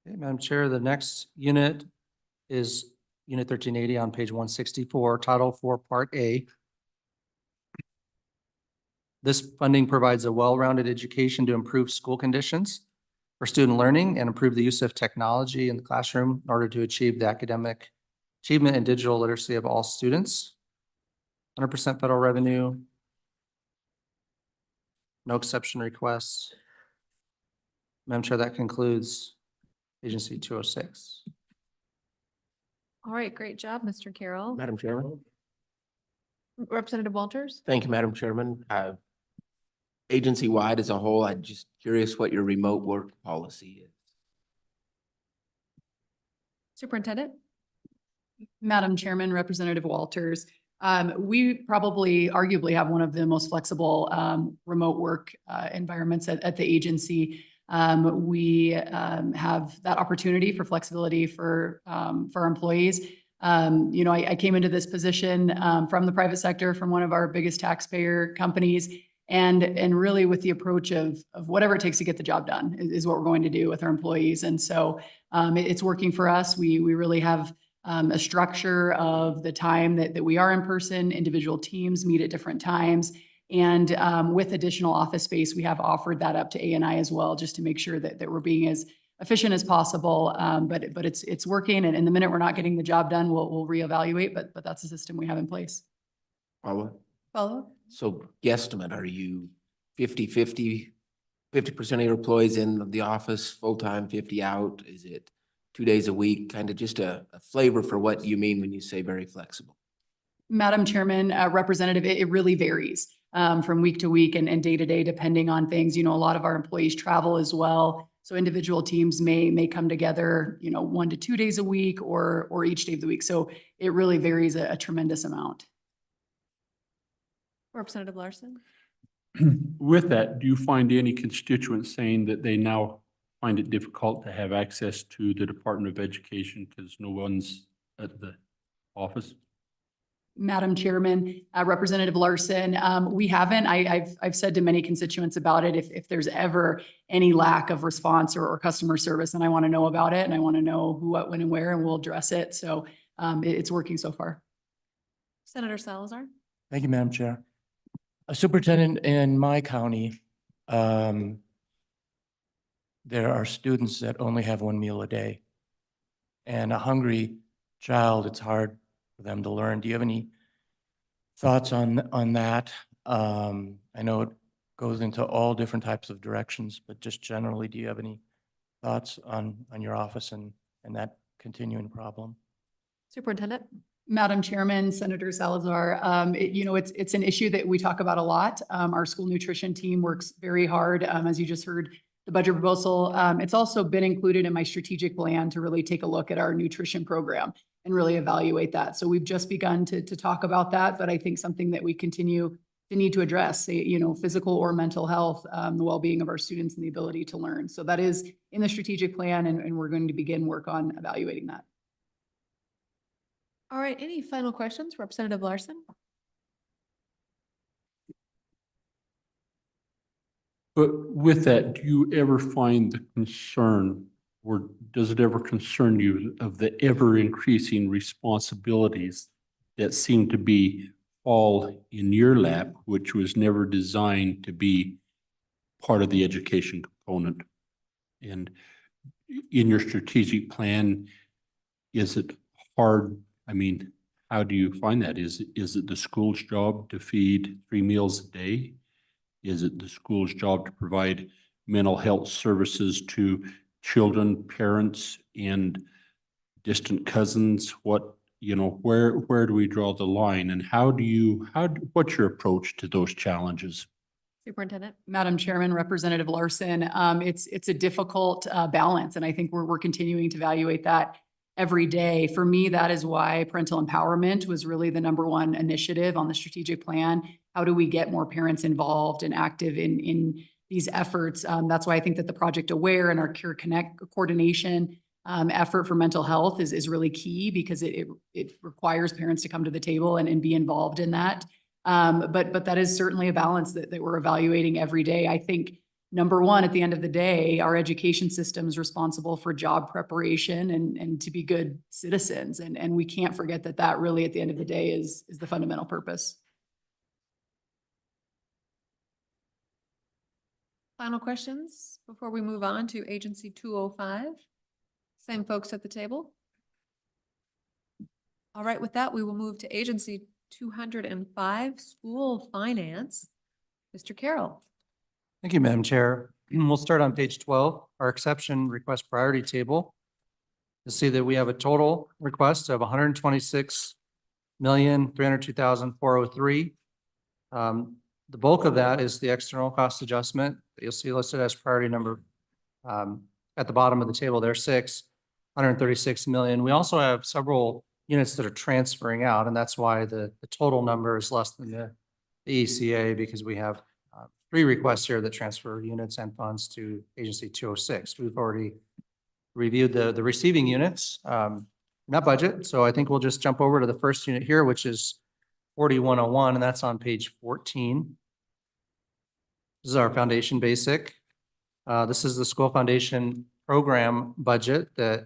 Okay, Madam Chair, the next unit is Unit 1380 on page 164, Title IV, Part A. This funding provides a well-rounded education to improve school conditions for student learning and improve the use of technology in the classroom in order to achieve the academic achievement and digital literacy of all students. 100% federal revenue. No exception requests. Madam Chair, that concludes Agency 206. All right, great job, Mr. Carroll. Madam Chairman. Representative Walters? Thank you, Madam Chairman. Agency-wide as a whole, I'm just curious what your remote work policy is. Superintendent? Madam Chairman, Representative Walters, we probably arguably have one of the most flexible remote work environments at the agency. We have that opportunity for flexibility for our employees. You know, I came into this position from the private sector, from one of our biggest taxpayer companies, and really with the approach of whatever it takes to get the job done is what we're going to do with our employees. And so it's working for us. We really have a structure of the time that we are in person. Individual teams meet at different times. And with additional office space, we have offered that up to A&I as well, just to make sure that we're being as efficient as possible. But it's working. And in the minute we're not getting the job done, we'll reevaluate. But that's the system we have in place. Follow-up? Follow-up? So guesstimate, are you 50-50 of your employees in the office, full-time, 50 out? Is it 2 days a week? Kind of just a flavor for what you mean when you say very flexible. Madam Chairman, Representative, it really varies from week to week and day to day, depending on things. You know, a lot of our employees travel as well. So individual teams may come together, you know, 1 to 2 days a week or each day of the week. So it really varies a tremendous amount. Representative Larson? With that, do you find any constituents saying that they now find it difficult to have access to the Department of Education because no one's at the office? Madam Chairman, Representative Larson, we haven't. I've said to many constituents about it. If there's ever any lack of response or customer service, and I want to know about it, and I want to know who, what, when, and where, and we'll address it. So it's working so far. Senator Salazar? Thank you, Madam Chair. A superintendent in my county, there are students that only have 1 meal a day. And a hungry child, it's hard for them to learn. Do you have any thoughts on that? I know it goes into all different types of directions, but just generally, do you have any thoughts on your office and that continuing problem? Superintendent? Madam Chairman, Senator Salazar, you know, it's an issue that we talk about a lot. Our school nutrition team works very hard, as you just heard, the budget proposal. It's also been included in my strategic plan to really take a look at our nutrition program and really evaluate that. So we've just begun to talk about that, but I think something that we continue to need to address, you know, physical or mental health, the well-being of our students and the ability to learn. So that is in the strategic plan, and we're going to begin work on evaluating that. All right, any final questions? Representative Larson? But with that, do you ever find the concern, or does it ever concern you of the ever increasing responsibilities that seem to be all in your lap, which was never designed to be part of the education component? And in your strategic plan, is it hard? I mean, how do you find that? Is it the school's job to feed 3 meals a day? Is it the school's job to provide mental health services to children, parents, and distant cousins? What, you know, where do we draw the line, and what's your approach to those challenges? Superintendent? Madam Chairman, Representative Larson, it's a difficult balance, and I think we're continuing to evaluate that every day. For me, that is why parental empowerment was really the number one initiative on the strategic plan. How do we get more parents involved and active in these efforts? That's why I think that the Project Aware and our Cure Connect coordination effort for mental health is really key, because it requires parents to come to the table and be involved in that. But that is certainly a balance that we're evaluating every day. I think, number one, at the end of the day, our education system is responsible for job preparation and to be good citizens. And we can't forget that really, at the end of the day, is the fundamental purpose. Final questions before we move on to Agency 205? Same folks at the table? All right, with that, we will move to Agency 205, School Finance. Mr. Carroll. Thank you, Madam Chair. We'll start on page 12, our exception request priority table. You'll see that we have a total request of $126,302,403. The bulk of that is the external cost adjustment that you'll see listed as priority number at the bottom of the table. There are 136 million. We also have several units that are transferring out, and that's why the total number is less than the ECA, because we have 3 requests here that transfer units and funds to Agency 206. We've already reviewed the receiving units in that budget, so I think we'll just jump over to the first unit here, which is 4101, and that's on page 14. This is our foundation basic. This is the school foundation program budget that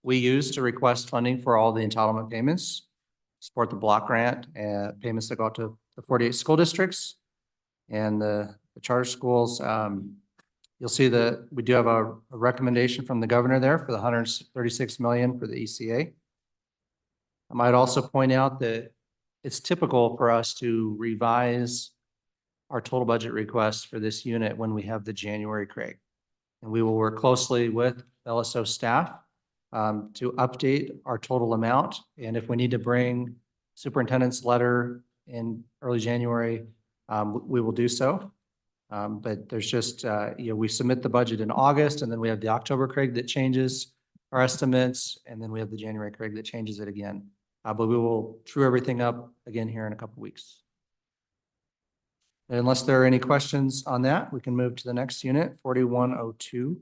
we use to request funding for all the entitlement payments, support the block grant and payments that go out to the 48 school districts and the charter schools. You'll see that we do have a recommendation from the governor there for the $136 million for the ECA. I might also point out that it's typical for us to revise our total budget request for this unit when we have the January CRAG. And we will work closely with LSO staff to update our total amount. And if we need to bring superintendent's letter in early January, we will do so. But there's just, we submit the budget in August, and then we have the October CRAG that changes our estimates, and then we have the January CRAG that changes it again. But we will true everything up again here in a couple of weeks. And unless there are any questions on that, we can move to the next unit, 4102.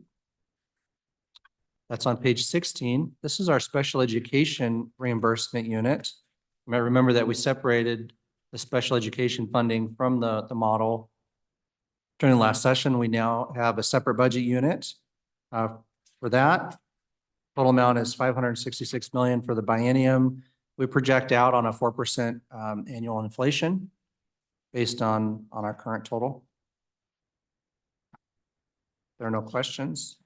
That's on page 16. This is our special education reimbursement unit. You might remember that we separated the special education funding from the model. During the last session, we now have a separate budget unit for that. Total amount is $566 million for the biennium. We project out on a 4% annual inflation based on our current total. There are no questions.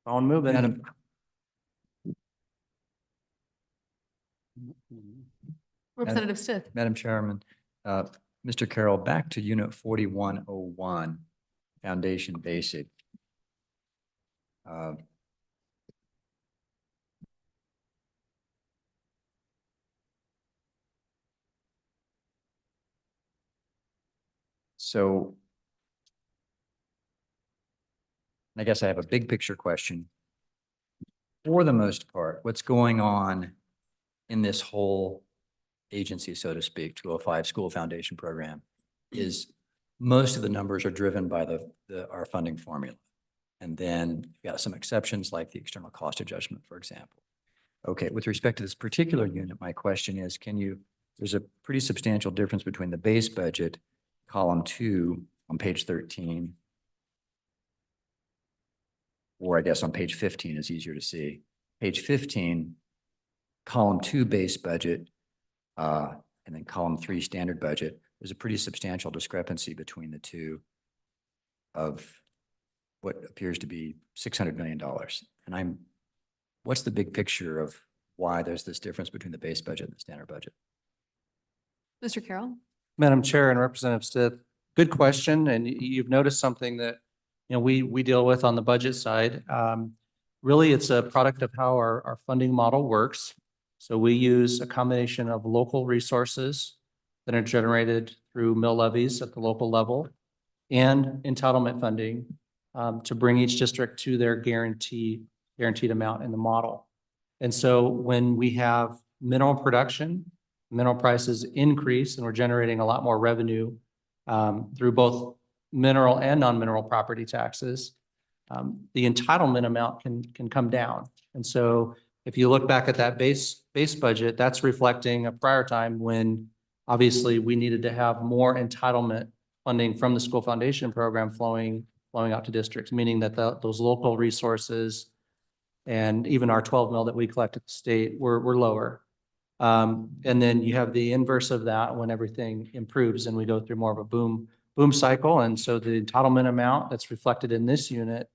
On moving. Representative Stith. Madam Chairman, Mr. Carroll, back to Unit 4101, Foundation Basic. So I guess I have a big picture question. For the most part, what's going on in this whole agency, so to speak, 205 School Foundation Program, is most of the numbers are driven by our funding formula. And then you've got some exceptions like the external cost adjustment, for example. Okay, with respect to this particular unit, my question is, there's a pretty substantial difference between the base budget, column 2 on page 13, or I guess on page 15 is easier to see. Page 15, column 2 base budget, and then column 3 standard budget. There's a pretty substantial discrepancy between the two of what appears to be $600 million. And what's the big picture of why there's this difference between the base budget and the standard budget? Mr. Carroll. Madam Chair and Representative Stith, good question. And you've noticed something that we deal with on the budget side. Really, it's a product of how our funding model works. So we use a combination of local resources that are generated through mill levies at the local level and entitlement funding to bring each district to their guaranteed amount in the model. And so when we have mineral production, mineral prices increase, and we're generating a lot more revenue through both mineral and non-mineral property taxes, the entitlement amount can come down. And so if you look back at that base budget, that's reflecting a prior time when obviously we needed to have more entitlement funding from the school foundation program flowing out to districts, meaning that those local resources and even our 12 mil that we collect at the state were lower. And then you have the inverse of that when everything improves and we go through more of a boom cycle. And so the entitlement amount that's reflected in this unit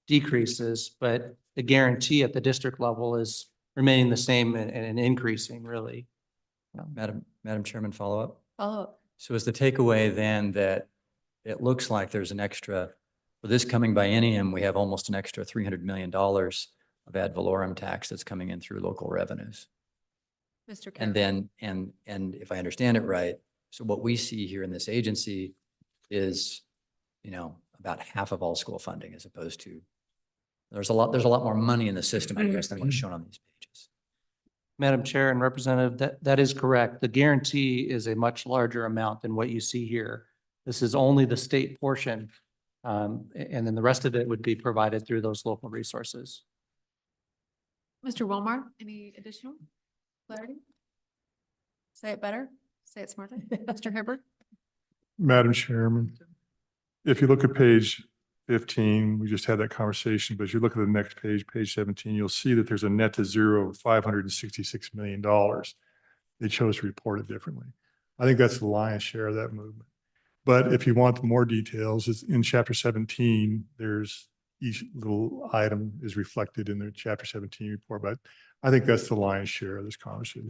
decreases, but the guarantee at the district level is remaining the same and increasing, really. Madam Chairman, follow up? Follow up. So is the takeaway then that it looks like there's an extra, for this coming biennium, we have almost an extra $300 million of ad valorem tax that's coming in through local revenues? Mr. And then, and if I understand it right, so what we see here in this agency is, about half of all school funding, as opposed to, there's a lot more money in the system, I guess, than what's shown on these pages. Madam Chair and Representative, that is correct. The guarantee is a much larger amount than what you see here. This is only the state portion. And then the rest of it would be provided through those local resources. Mr. Wilmar, any additional clarity? Say it better. Say it smartly. Mr. Hibbert? Madam Chairman, if you look at page 15, we just had that conversation, but if you look at the next page, page 17, you'll see that there's a net to zero of $566 million. They chose to report it differently. I think that's the lion's share of that movement. But if you want more details, it's in chapter 17, there's each little item is reflected in the chapter 17 report, but I think that's the lion's share of this conversation.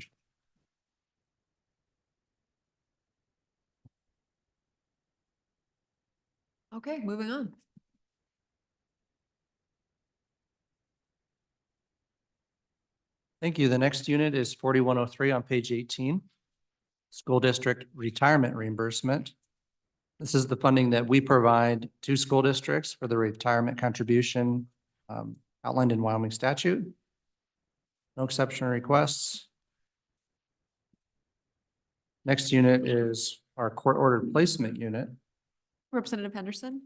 Okay, moving on. Thank you. The next unit is 4103 on page 18. School district retirement reimbursement. This is the funding that we provide to school districts for the retirement contribution outlined in Wyoming statute. No exception requests. Next unit is our court ordered placement unit. Representative Henderson?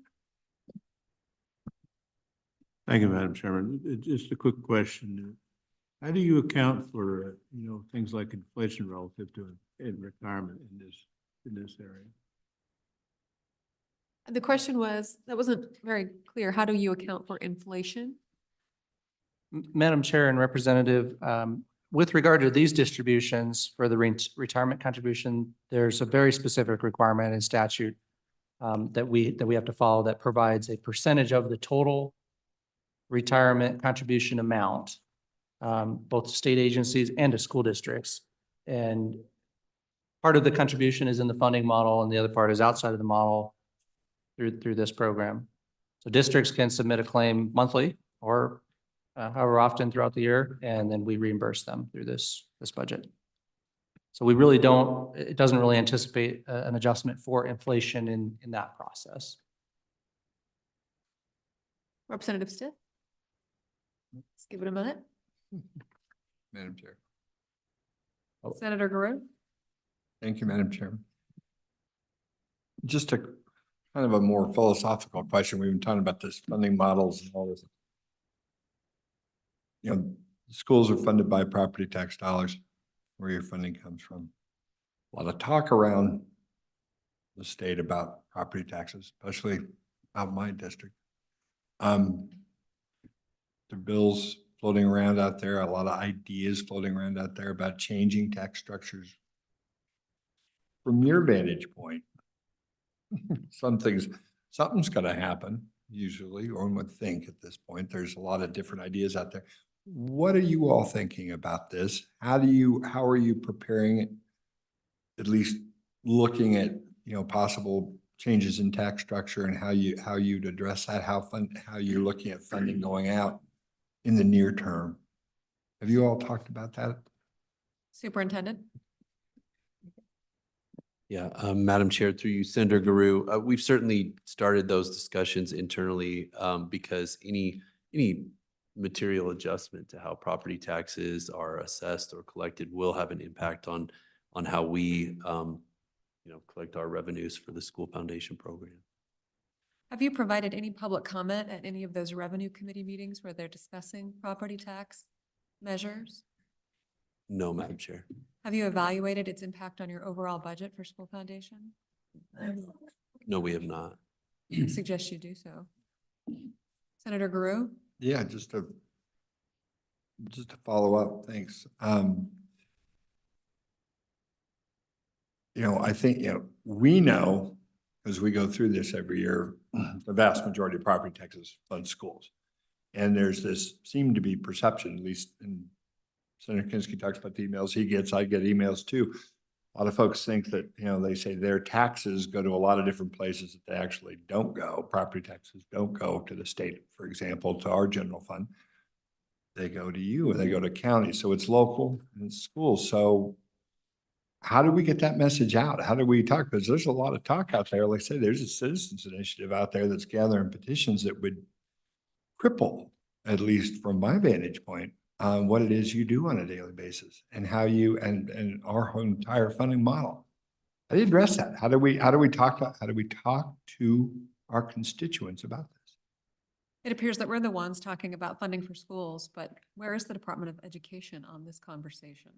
Thank you, Madam Chairman. Just a quick question. How do you account for, things like inflation relative to in retirement in this area? The question was, that wasn't very clear. How do you account for inflation? Madam Chair and Representative, with regard to these distributions for the retirement contribution, there's a very specific requirement in statute that we have to follow that provides a percentage of the total retirement contribution amount, both to state agencies and to school districts. And part of the contribution is in the funding model and the other part is outside of the model through this program. So districts can submit a claim monthly or however often throughout the year, and then we reimburse them through this budget. So we really it doesn't really anticipate an adjustment for inflation in that process. Representative Stitt? Let's give it a minute. Madam Chair. Senator Garreau? Thank you, Madam Chairman. Just a kind of a more philosophical question. We've been talking about this funding models and all this. Schools are funded by property tax dollars, where your funding comes from. A lot of talk around the state about property taxes, especially out my district. The bills floating around out there, a lot of ideas floating around out there about changing tax structures. From your vantage point, something's going to happen usually, or one would think at this point. There's a lot of different ideas out there. What are you all thinking about this? How are you preparing it? At least looking at, possible changes in tax structure and how you'd address that, how you're looking at funding going out in the near term. Have you all talked about that? Superintendent? Yeah, Madam Chair, through you, Senator Guru, we've certainly started those discussions internally because any material adjustment to how property taxes are assessed or collected will have an impact on how we collect our revenues for the school foundation program. Have you provided any public comment at any of those revenue committee meetings where they're discussing property tax measures? No, Madam Chair. Have you evaluated its impact on your overall budget for school foundation? No, we have not. I suggest you do so. Senator Guru? Yeah, just to follow up, thanks. I think, we know, as we go through this every year, the vast majority of property taxes fund schools. And there's this seemed to be perception, at least in Senator Kinski talks about the emails he gets, I get emails too. A lot of folks think that, they say their taxes go to a lot of different places that they actually don't go. Property taxes don't go to the state, for example, to our general fund. They go to you and they go to county. So it's local and it's schools. So how do we get that message out? How do we talk? Because there's a lot of talk out there. Like I say, there's a citizens initiative out there that's gathering petitions that would cripple, at least from my vantage point, what it is you do on a daily basis and how you and our whole entire funding model. How do you address that? How do we talk to our constituents about this? It appears that we're the ones talking about funding for schools, but where is the Department of Education on this conversation?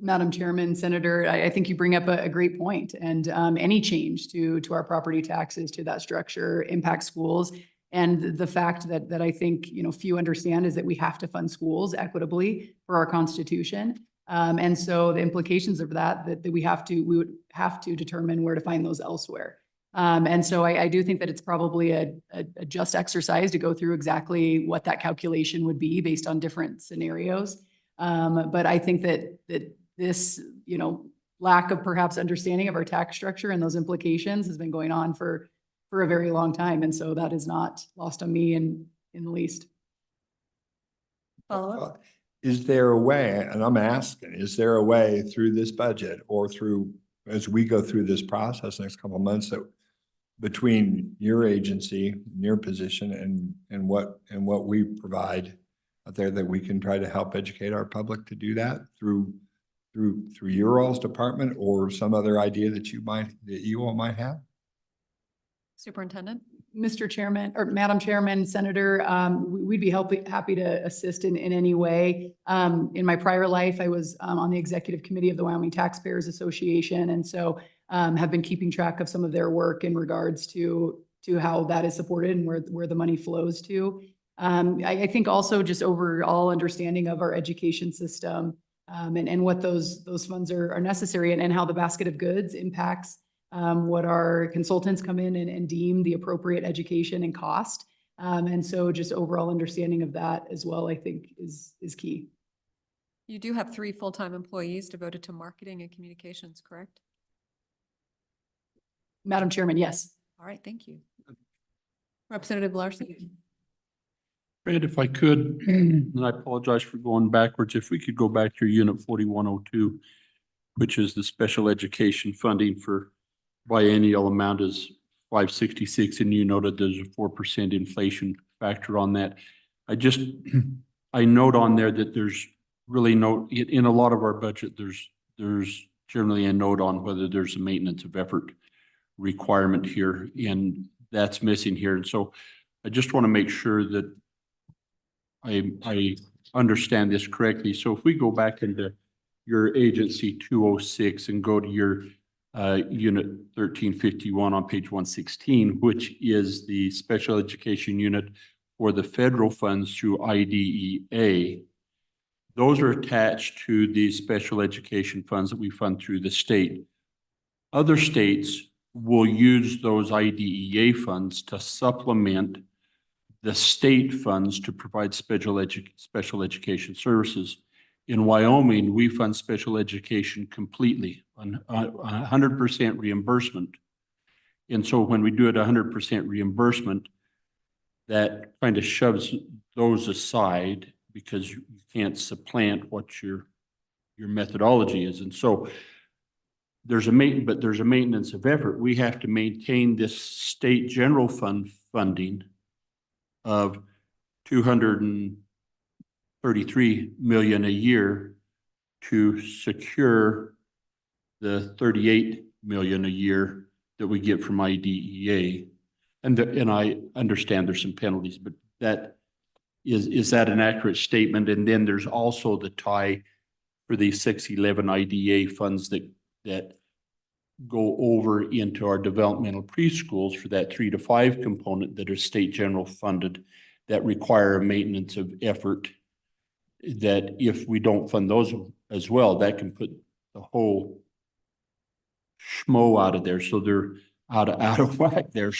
Madam Chairman, Senator, I think you bring up a great point, and any change to our property taxes, to that structure, impacts schools. And the fact that I think, few understand is that we have to fund schools equitably for our Constitution. And so the implications of that we would have to determine where to find those elsewhere. And so I do think that it's probably a just exercise to go through exactly what that calculation would be based on different scenarios. But I think that this, lack of perhaps understanding of our tax structure and those implications has been going on for a very long time. And so that is not lost on me in the least. Follow up? Is there a way, and I'm asking, is there a way through this budget or as we go through this process next couple of months, that between your agency, your position and what we provide out there, that we can try to help educate our public to do that through your all's department or some other idea that you all might have? Superintendent? Mr. Chairman or Madam Chairman, Senator, we'd be happy to assist in any way. In my prior life, I was on the executive committee of the Wyoming Taxpayers Association, and so have been keeping track of some of their work in regards to how that is supported and where the money flows to. I think also just overall understanding of our education system and what those funds are necessary and how the basket of goods impacts what our consultants come in and deem the appropriate education and cost. And so just overall understanding of that as well, I think is key. You do have 3 full-time employees devoted to marketing and communications, correct? Madam Chairman, yes. All right, thank you. Representative Larson? Fred, if I could, and I apologize for going backwards, if we could go back to Unit 4102, which is the special education funding for biennial amount is 566, and you noted there's a 4% inflation factor on that. I note on there that there's really in a lot of our budget, there's generally a note on whether there's a maintenance of effort requirement here, and that's missing here. And so I just want to make sure that I understand this correctly. So if we go back into your agency 206 and go to your unit 1351 on page 116, which is the special education unit for the federal funds through IDEA. Those are attached to the special education funds that we fund through the state. Other states will use those IDEA funds to supplement the state funds to provide special education services. In Wyoming, we fund special education completely on 100% reimbursement. And so when we do it 100% reimbursement, that kind of shoves those aside because you can't supplant what your methodology is. And so there's a maintenance of effort. We have to maintain this state general fund funding of 233 million a year to secure the 38 million a year that we get from IDEA. And I understand there's some penalties, but is that an accurate statement? And then there's also the tie for the 611 IDEA funds that go over into our developmental preschools for that 3 to 5 component that are state general funded that require a maintenance of effort, that if we don't fund those as well, that can put the whole schmo out of there. So they're out of whack there.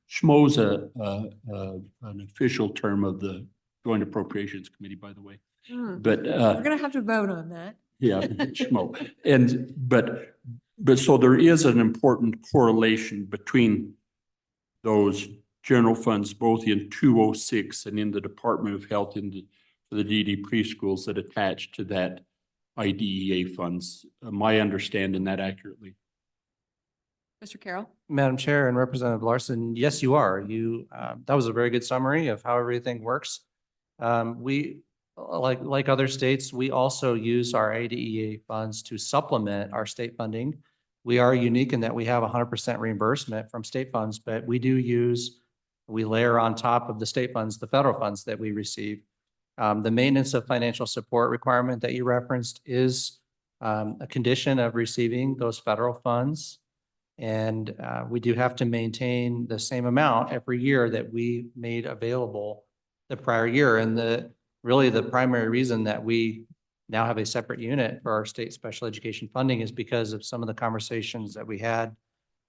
Schmo's an official term of the Joint Appropriations Committee, by the way. But We're gonna have to vote on that. yeah, schmo. But so there is an important correlation between those general funds, both in 206 and in the Department of Health in the DD preschools that attach to that IDEA funds. Am I understanding that accurately? Mr. Carroll? Madam Chair and Representative Larson, yes, you are. That was a very good summary of how everything works. We, like other states, we also use our IDEA funds to supplement our state funding. We are unique in that we have 100% reimbursement from state funds, but we layer on top of the state funds, the federal funds that we receive. The maintenance of financial support requirement that you referenced is a condition of receiving those federal funds. And we do have to maintain the same amount every year that we made available the prior year. And really the primary reason that we now have a separate unit for our state special education funding is because of some of the conversations that we had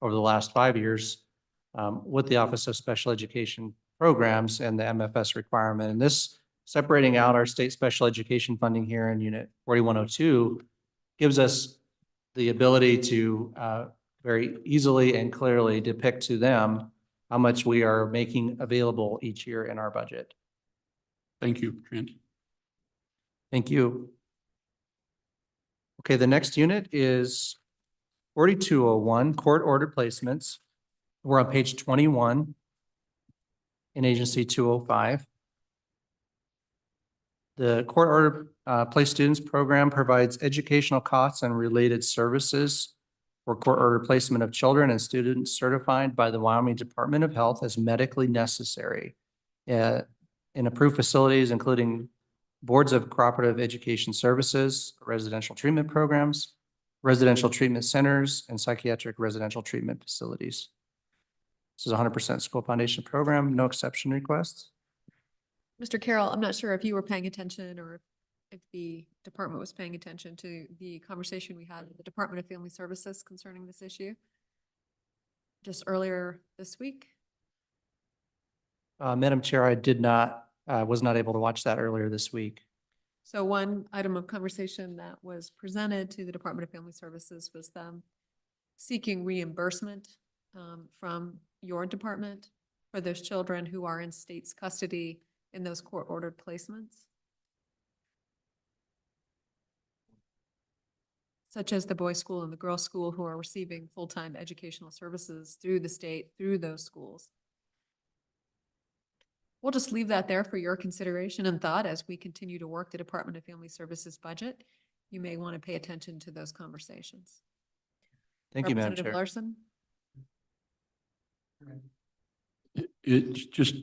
over the last 5 years with the Office of Special Education Programs and the MFS requirement. And this separating out our state special education funding here in Unit 4102 gives us the ability to very easily and clearly depict to them how much we are making available each year in our budget. Thank you, Trent. Thank you. Okay, the next unit is 4201, court order placements. We're on page 21 in Agency 205. The court order place students program provides educational costs and related services for court order placement of children and students certified by the Wyoming Department of Health as medically necessary in approved facilities, including boards of cooperative education services, residential treatment programs, residential treatment centers, and psychiatric residential treatment facilities. This is a 100% school foundation program, no exception requests. Mr. Carroll, I'm not sure if you were paying attention or if the department was paying attention to the conversation we had with the Department of Family Services concerning this issue just earlier this week. Madam Chair, I was not able to watch that earlier this week. So one item of conversation that was presented to the Department of Family Services was them seeking reimbursement from your department for those children who are in state's custody in those court-ordered placements, such as the boys' school and the girls' school, who are receiving full-time educational services through the state, through those schools. We'll just leave that there for your consideration and thought as we continue to work the Department of Family Services budget. You may want to pay attention to those conversations. Thank you, Madam Representative Chair. Larson? It's just,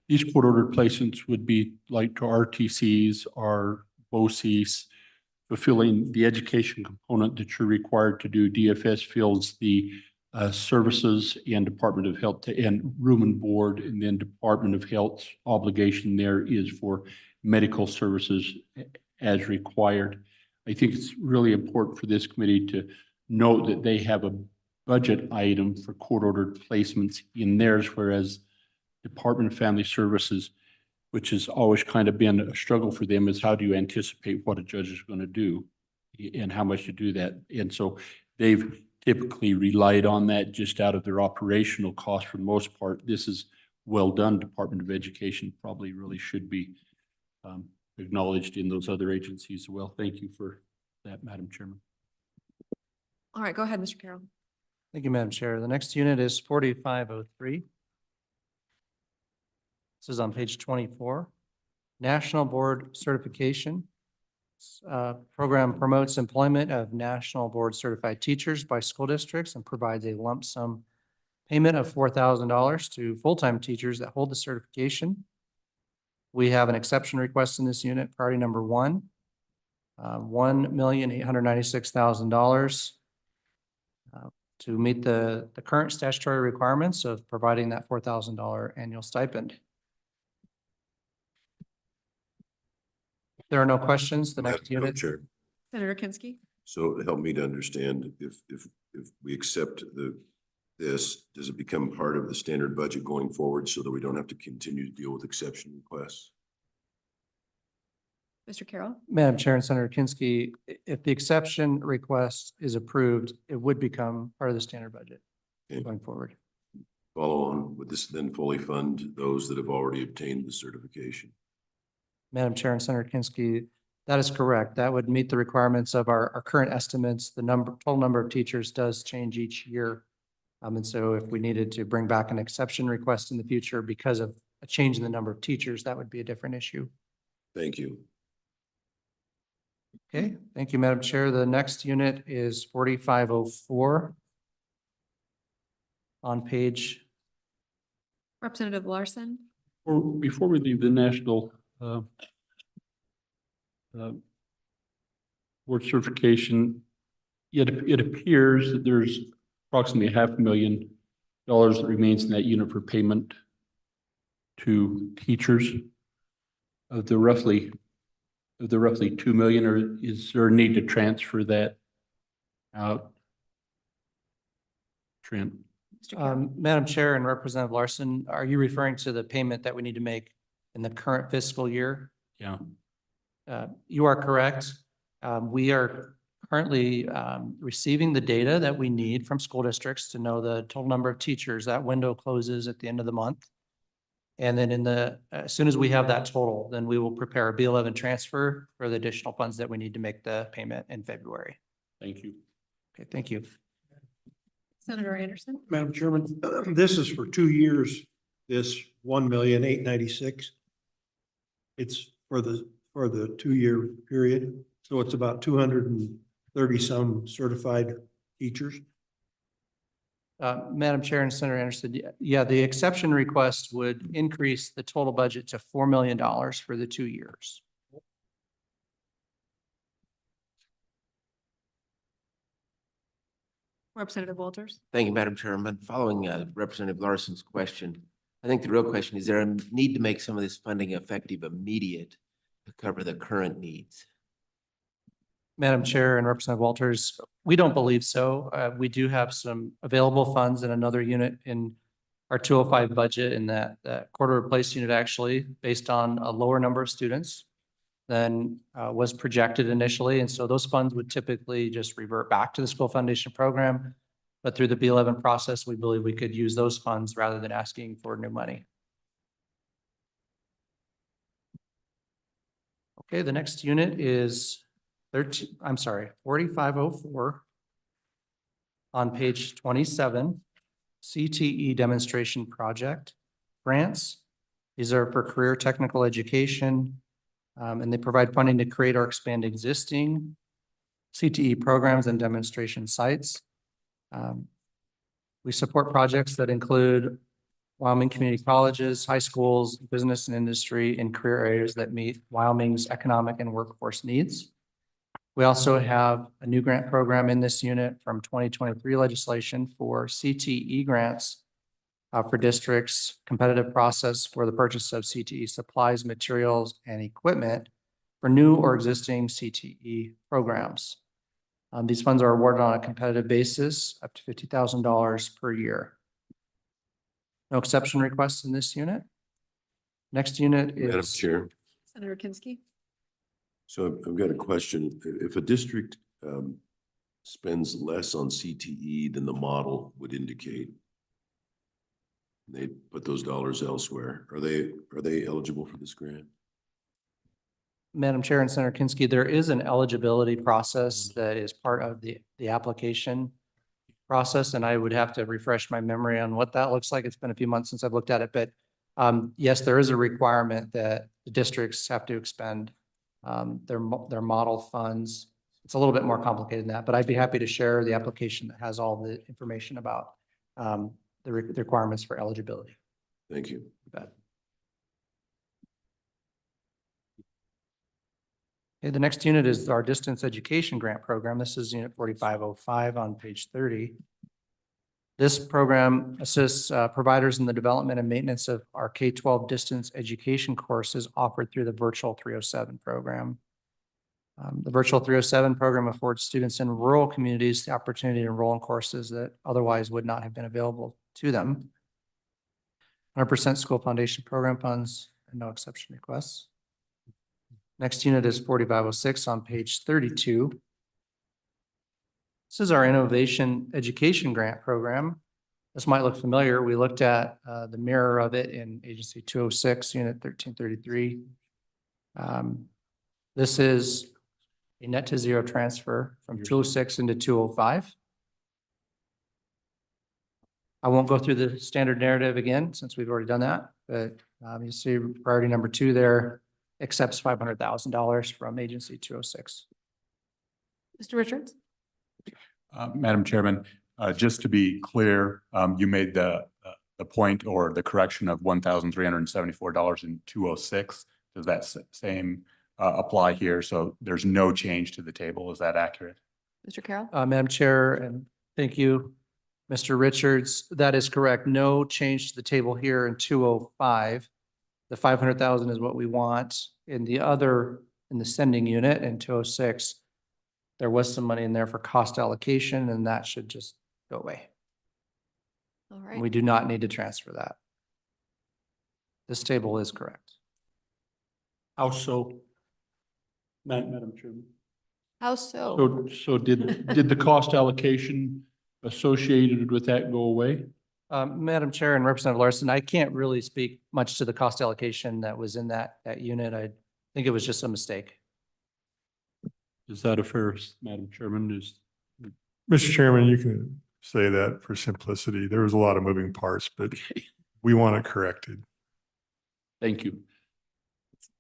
these court-ordered placements would be like to RTCs or BOCES, fulfilling the education component that you're required to do. DFS fills the services and Department of Health and room and board, and then Department of Health's obligation there is for medical services as required. I think it's really important for this committee to note that they have a budget item for court-ordered placements in theirs, whereas Department of Family Services, which has always kind of been a struggle for them, is how do you anticipate what a judge is going to do and how much to do that. And so they've typically relied on that just out of their operational costs for the most part. This is well done. Department of Education probably really should be acknowledged in those other agencies as well. Thank you for that, Madam Chairman. All right, go ahead, Mr. Carroll. Thank you, Madam Chair. The next unit is 4503. This is on page 24. National Board Certification. Program promotes employment of national board certified teachers by school districts and provides a lump sum payment of $4,000 to full-time teachers that hold the certification. We have an exception request in this unit, priority number one, $1,896,000 to meet the current statutory requirements of providing that $4,000 annual stipend. If there are no questions, the next Madam unit. Chair. Senator Kinsky. So help me to understand, if we accept this, does it become part of the standard budget going forward so that we don't have to continue to deal with exception requests? Mr. Carroll. Madam Chair and Senator Kinsky, if the exception request is approved, it would become part of the standard budget going forward. Follow on, would this then fully fund those that have already obtained the certification? Madam Chair and Senator Kinsky, that is correct. That would meet the requirements of our current estimates. The total number of teachers does change each year. And so if we needed to bring back an exception request in the future because of a change in the number of teachers, that would be a different issue. Thank you. Okay, thank you, Madam Chair. The next unit is 4504 on page. Representative Larson. Before we leave the national board certification, it appears that there's approximately $500,000 that remains in that unit for payment to teachers of the roughly 2 million, or is there a need to transfer that out? Trent. Madam Chair and Representative Larson, are you referring to the payment that we need to make in the current fiscal year? Yeah. You are correct. We are currently receiving the data that we need from school districts to know the total number of teachers. That window closes at the end of the month. And then as soon as we have that total, then we will prepare a B11 transfer for the additional funds that we need to make the payment in February. Thank you. Okay, thank you. Senator Anderson. Madam Chairman, this is for 2 years, this 1,896,000. It's for the 2-year period. So it's about 230 some certified teachers. Madam Chair and Senator Anderson, yeah, the exception request would increase the total budget to $4 million for the 2 years. Representative Walters. Thank you, Madam Chairman. Following Representative Larson's question, I think the real question is there a need to make some of this funding effective immediate to cover the current needs? Madam Chair and Representative Walters, we don't believe so. We do have some available funds in another unit in our 205 budget in that quarter replace unit, actually, based on a lower number of students than was projected initially. And so those funds would typically just revert back to the school foundation program. But through the B11 process, we believe we could use those funds rather than asking for new money. Okay, the next unit is 4504 on page 27, CTE demonstration project grants. These are for career technical education, and they provide funding to create or expand existing CTE programs and demonstration sites. We support projects that include Wyoming community colleges, high schools, business and industry in career areas that meet Wyoming's economic and workforce needs. We also have a new grant program in this unit from 2023 legislation for CTE grants for districts, competitive process for the purchase of CTE supplies, materials, and equipment for new or existing CTE programs. These funds are awarded on a competitive basis, up to $50,000 per year. No exception requests in this unit. Next unit is. Madam Chair. Senator Kinsky. So I've got a question. If a district spends less on CTE than the model would indicate, they put those dollars elsewhere, are they eligible for this grant? Madam Chair and Senator Kinski, there is an eligibility process that is part of the application process, and I would have to refresh my memory on what that looks like. It's been a few months since I've looked at it, but yes, there is a requirement that the districts have to expend their model funds. It's a little bit more complicated than that, but I'd be happy to share the application that has all the information about the requirements for eligibility. Thank you. You bet. Okay, the next unit is our distance education grant program. This is unit 4505 on page 30. This program assists providers in the development and maintenance of our K-12 distance education courses offered through the Virtual 307 program. The Virtual 307 program affords students in rural communities the opportunity to enroll in courses that otherwise would not have been available to them. 100% school foundation program funds and no exception requests. Next unit is 4506 on page 32. This is our innovation education grant program. This might look familiar. We looked at the mirror of it in agency 206, unit 1333. This is a net to zero transfer from 206 into 205. I won't go through the standard narrative again, since we've already done that, but you see priority number 2 there accepts $500,000 from agency 206. Mr. Richards? Madam Chairman, just to be clear, you made the point or the correction of $1,374 in 206. Does that same apply here? So there's no change to the table. Is that accurate? Mr. Carroll? Madam Chair, and thank you, Mr. Richards. That is correct. No change to the table here in 205. The 500,000 is what we want. In the sending unit in 206, there was some money in there for cost allocation, and that should just go away. All right. We do not need to transfer that. This table is correct. How so? Madam Chairman. How so? So did the cost allocation associated with that go away? Madam Chair and Representative Larson, I can't really speak much to the cost allocation that was in that unit. I think it was just a mistake. Is that a fair, Madam Chairman? Mr. Chairman, you can say that for simplicity. There was a lot of moving parts, but we want it corrected. Thank you.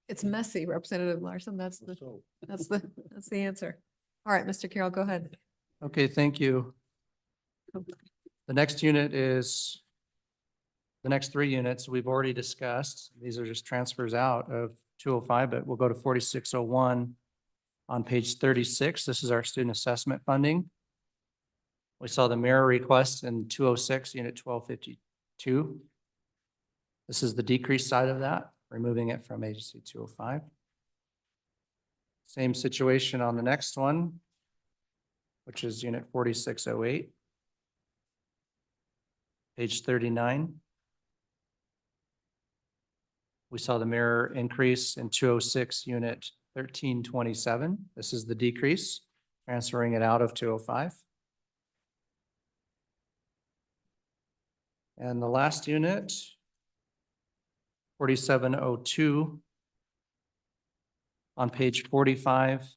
It's messy, Representative Larson. That's the answer. All right, Mr. Carroll, go ahead. Okay, thank you. The next unit is the next 3 units we've already discussed. These are just transfers out of 205, but we'll go to 4601 on page 36. This is our student assessment funding. We saw the mirror request in 206, unit 1252. This is the decreased side of that, removing it from agency 205. Same situation on the next one, which is unit 4608. Page 39. We saw the mirror increase in 206, unit 1327. This is the decrease, transferring it out of 205. And the last unit, 4702. On page 45,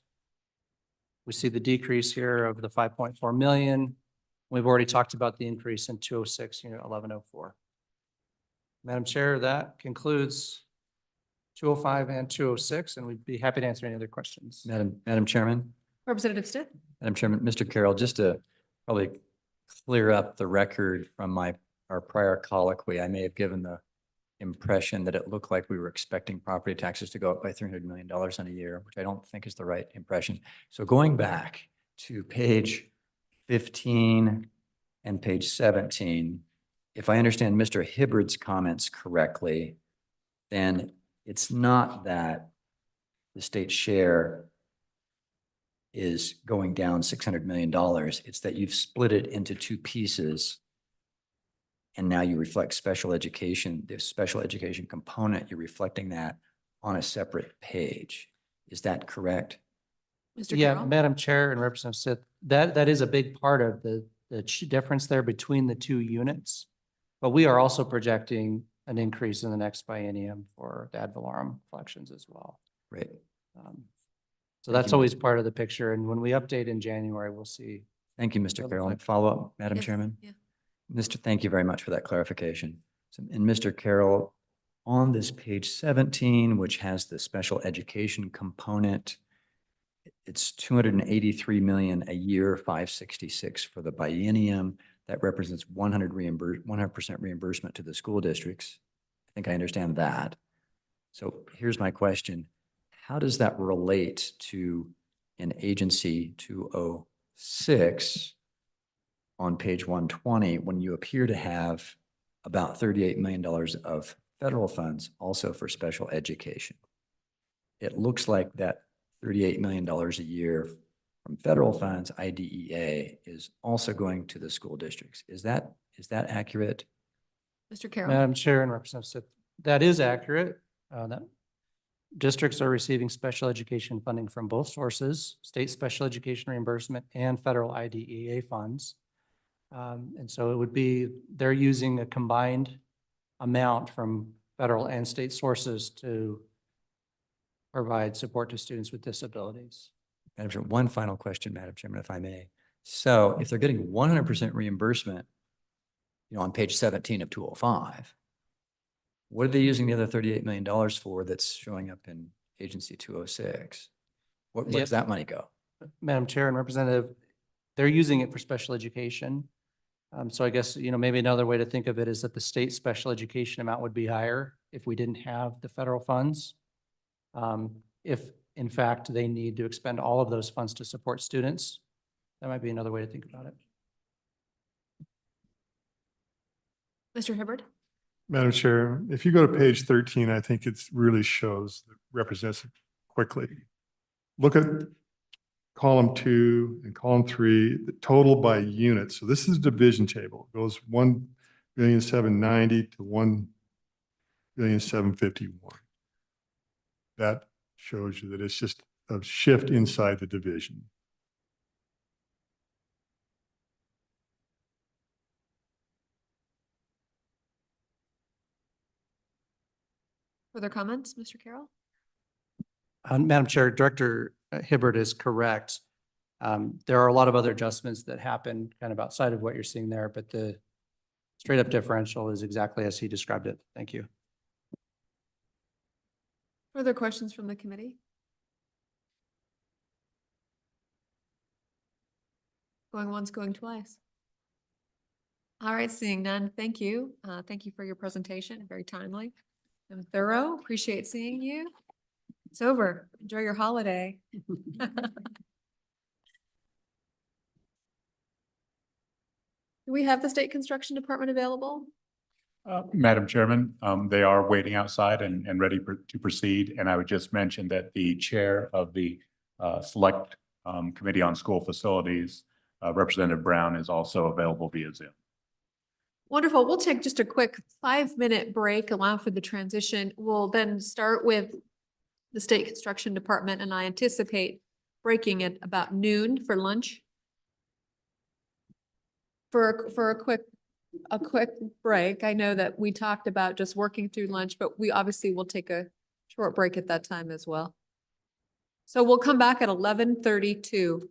we see the decrease here of the 5.4 million. We've already talked about the increase in 206, unit 1104. Madam Chair, that concludes 205 and 206, and we'd be happy to answer any other questions. Madam Chairman? Representative Stitt? Madam Chairman, Mr. Carroll, just to probably clear up the record from our prior colloquy, I may have given the impression that it looked like we were expecting property taxes to go up by $300 million in a year, which I don't think is the right impression. So going back to page 15 and page 17, if I understand Mr. Hibbard's comments correctly, then it's not that the state share is going down $600 million. It's that you've split it into 2 pieces. And now you reflect special education, the special education component, you're reflecting that on a separate page. Is that correct? Mr. Yeah, Carroll? Madam Chair and Representative Sith, that is a big part of the difference there between the 2 units. But we are also projecting an increase in the next biennium for the ad valorem collections as well. Right. So Thank that's you, always Mr. part of the picture. And when we update in January, we'll see. Thank you, Mr. Double Carroll. click. Follow up, Madam Yes, Chairman? yeah. Thank you very much for that clarification. So, and Mr. Carroll, on this page 17, which has the special education component, it's 283 million a year, 566 for the biennium. That represents 100% reimbursement to the school districts. I think I understand that. So here's my question. How does that relate to an agency 206 on page 120 when you appear to have about $38 million of federal funds also for special education? It looks like that $38 million a year from federal funds, IDEA, is also going to the school districts. Is that accurate? Mr. Carroll? Madam Chair and Representative, that is accurate. That districts are receiving special education funding from both sources, state special education reimbursement and federal IDEA funds. And so it would be, they're using a combined amount from federal and state sources to provide support to students with disabilities. Madam Chair, one final question, Madam Chairman, if I may. So if they're getting 100% reimbursement, on page 17 of 205, what are they using the other $38 million for that's showing up in agency 206? Where does that money go? Madam Chair and Representative, they're using it for special education. So I guess, maybe another way to think of it is that the state special education amount would be higher if we didn't have the federal funds. If in fact they need to expend all of those funds to support students, that might be another way to think about it. Mr. Hibbard? Madam Chair, if you go to page 13, I think it really shows, represents it quickly. Look at column 2 and column 3, the total by unit. So this is a division table. It goes 1,790,000 to 1,751,000. That shows you that it's just a shift inside the division. Further comments, Mr. Carroll? Madam Chair, Director Hibbert is correct. There are a lot of other adjustments that happen kind of outside of what you're seeing there, but the straight up differential is exactly as he described it. Thank you. Further questions from the committee? Going once, going twice. All right, seeing none, thank you. Thank you for your presentation, very timely and thorough. Appreciate seeing you. It's over. Enjoy your holiday. Do we have the State Construction Department available? Madam Chairman, they are waiting outside and ready to proceed. And I would just mention that the chair of the Select Committee on School Facilities, Representative Brown, is also available via Zoom. Wonderful. We'll take just a quick 5-minute break, allow for the transition. We'll then start with the State Construction Department, and I anticipate breaking at about noon for lunch. For a quick break. I know that we talked about just working through lunch, but we obviously will take a short break at that time as well. So we'll come back at 11:32.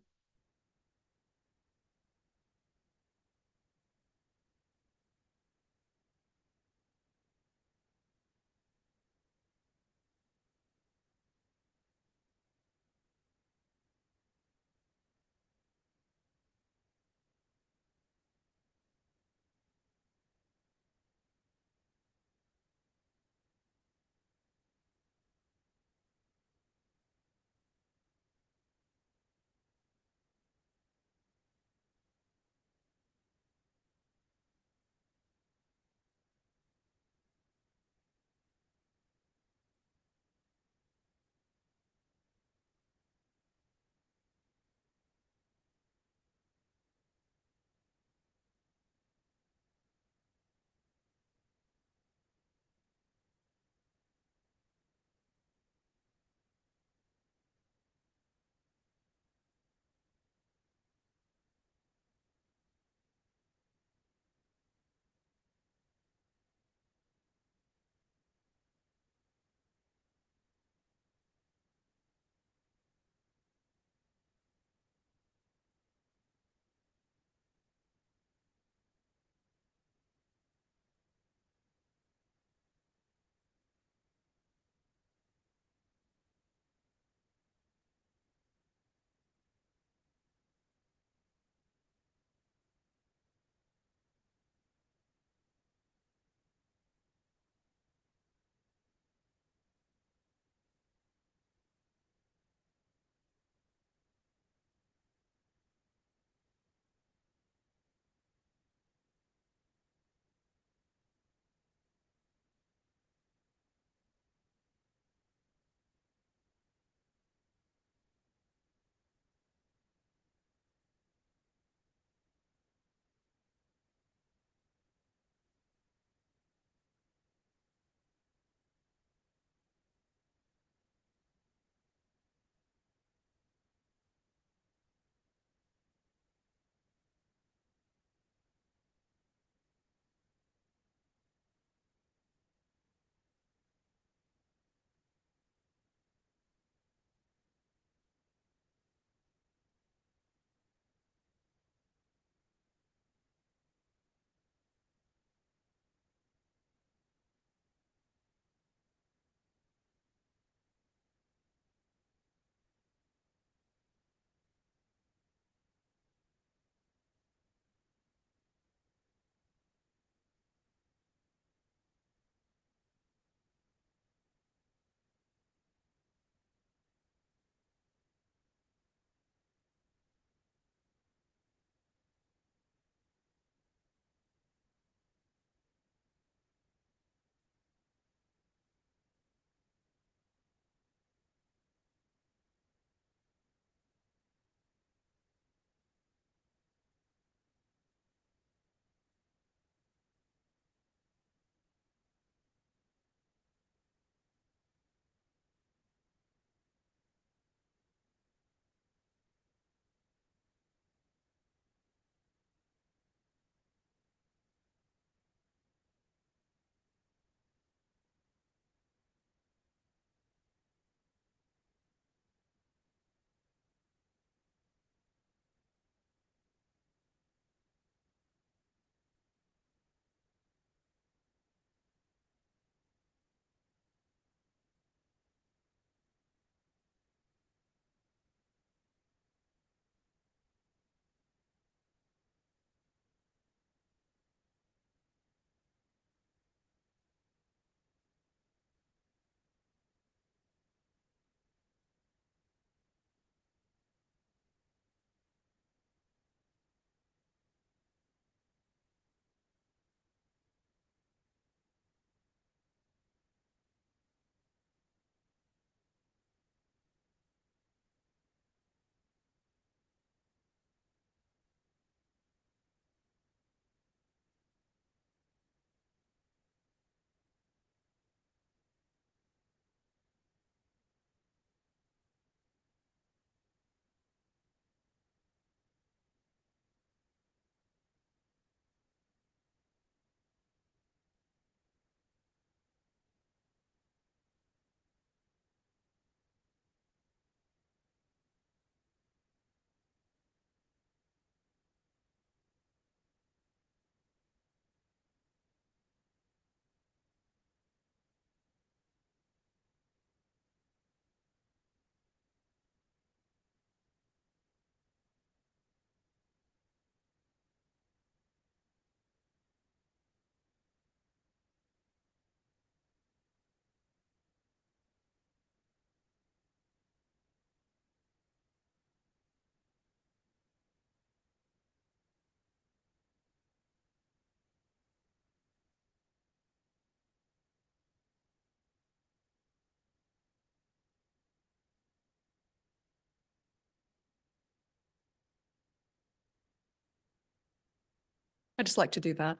I just like to do that.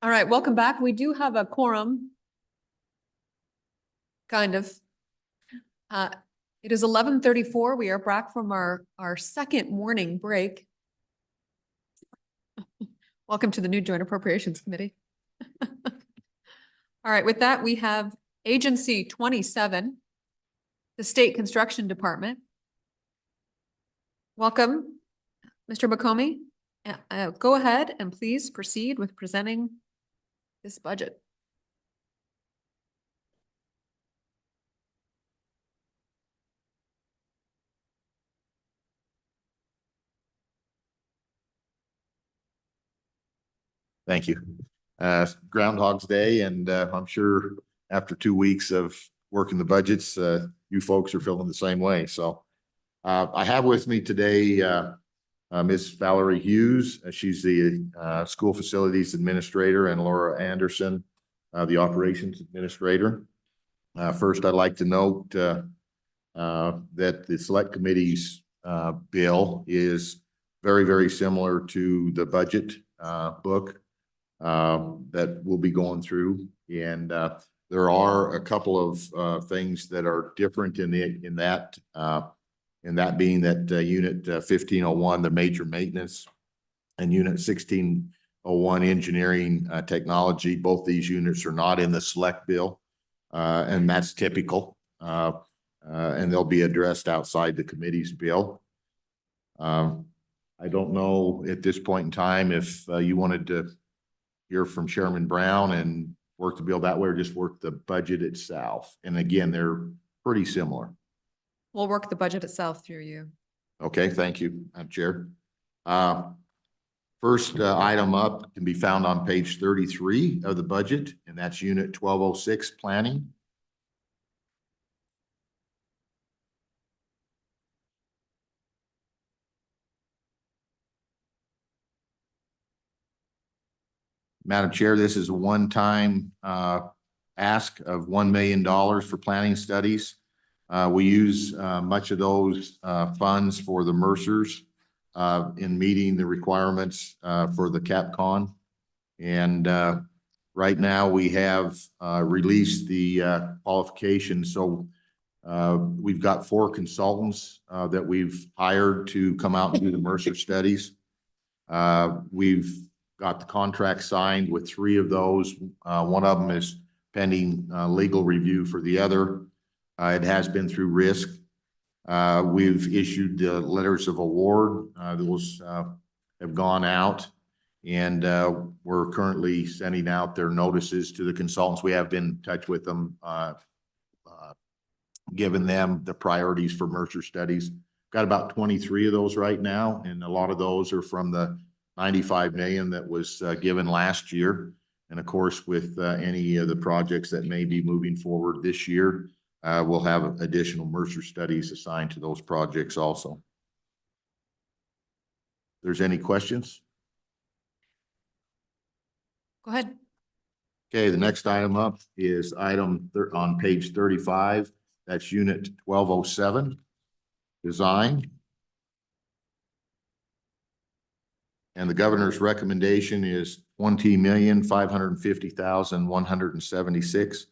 All right, welcome back. We do have a quorum. Kind of. It is 11:34. We are back from our second morning break. Welcome to the new Joint Appropriations Committee. All right, with that, we have Agency 27, the State Construction Department. Welcome, Mr. McComey. Go ahead and please proceed with presenting this budget. Thank you. Groundhog's Day, and I'm sure after 2 weeks of working the budgets, you folks are feeling the same way. So I have with me today Ms. Valerie Hughes. She's the School Facilities Administrator, and Laura Anderson, the Operations Administrator. First, I'd like to note that the Select Committee's bill is very, very similar to the budget book that we'll be going through. And there are a couple of things that are different in that being that Unit 1501, the major maintenance, and Unit 1601, engineering technology. Both these units are not in the Select bill, and that's typical. And they'll be addressed outside the committee's bill. I don't know at this point in time if you wanted to hear from Chairman Brown and work the bill that way, or just work the budget itself. And again, they're pretty similar. We'll work the budget itself through you. Okay, thank you, Madam Chair. First item up can be found on page 33 of the budget, and that's Unit 1206, Planning. Madam Chair, this is a one-time ask of $1 million for planning studies. We use much of those funds for the Mercers in meeting the requirements for the CapCon. And right now we have released the qualifications. So we've got 4 consultants that we've hired to come out and do the Mercer studies. We've got the contract signed with 3 of those. One of them is pending legal review for the other. It has been through risk. We've issued the letters of award. Those have gone out, and we're currently sending out their notices to the consultants. We have been in touch with them, giving them the priorities for Mercer studies. Got about 23 of those right now, and a lot of those are from the 95 million that was given last year. And of course, with any of the projects that may be moving forward this year, we'll have additional Mercer studies assigned to those projects also. If there's any questions? Go ahead. Okay, the next item up is item on page 35. That's Unit 1207, Design. And the governor's recommendation is $20,550,176.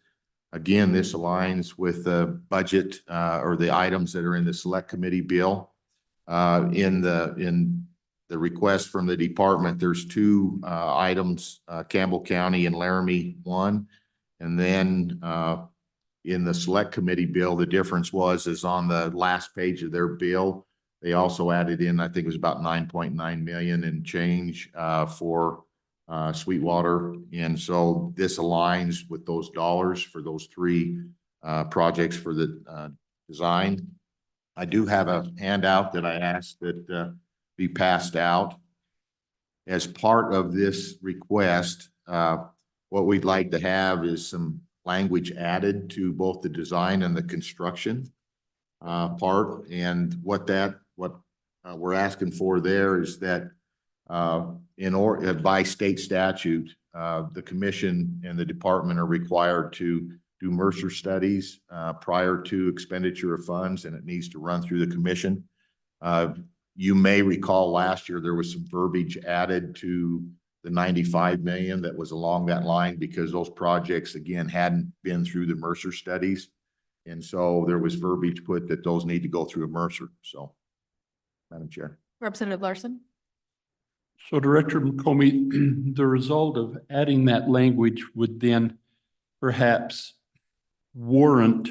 Again, this aligns with the budget or the items that are in the Select Committee bill. In the request from the department, there's 2 items, Campbell County and Laramie 1. And then in the Select Committee bill, the difference is on the last page of their bill. They also added in, I think it was about 9.9 million in change for Sweetwater. And so this aligns with those dollars for those 3 projects for the design. I do have a handout that I asked that be passed out. As part of this request, what we'd like to have is some language added to both the design and the construction part. And what we're asking for there is that by state statute, the commission and the department are required to do Mercer studies prior to expenditure of funds, and it needs to run through the commission. You may recall last year, there was some verbiage added to the 95 million that was along that line because those projects, again, hadn't been through the Mercer studies. And so there was verbiage put that those need to go through a Mercer. So, Madam Chair. Representative Larson. So Director McComey, the result of adding that language would then perhaps warrant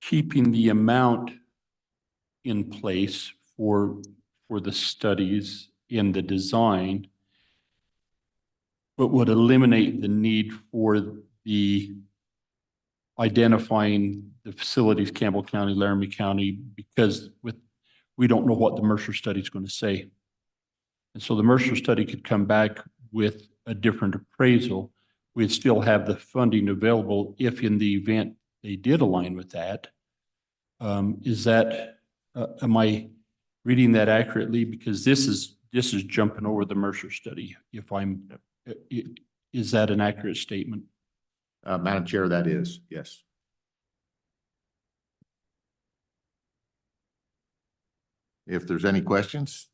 keeping the amount in place for the studies in the design, but would eliminate the need for the identifying the facilities, Campbell County, Laramie County, because we don't know what the Mercer study is going to say. And so the Mercer study could come back with a different appraisal. We'd still have the funding available if in the event they did align with that. Is that, am I reading that accurately? Because this is jumping over the Mercer study. If I'm, is that an accurate statement? Madam Chair, that is, yes. If there's any questions.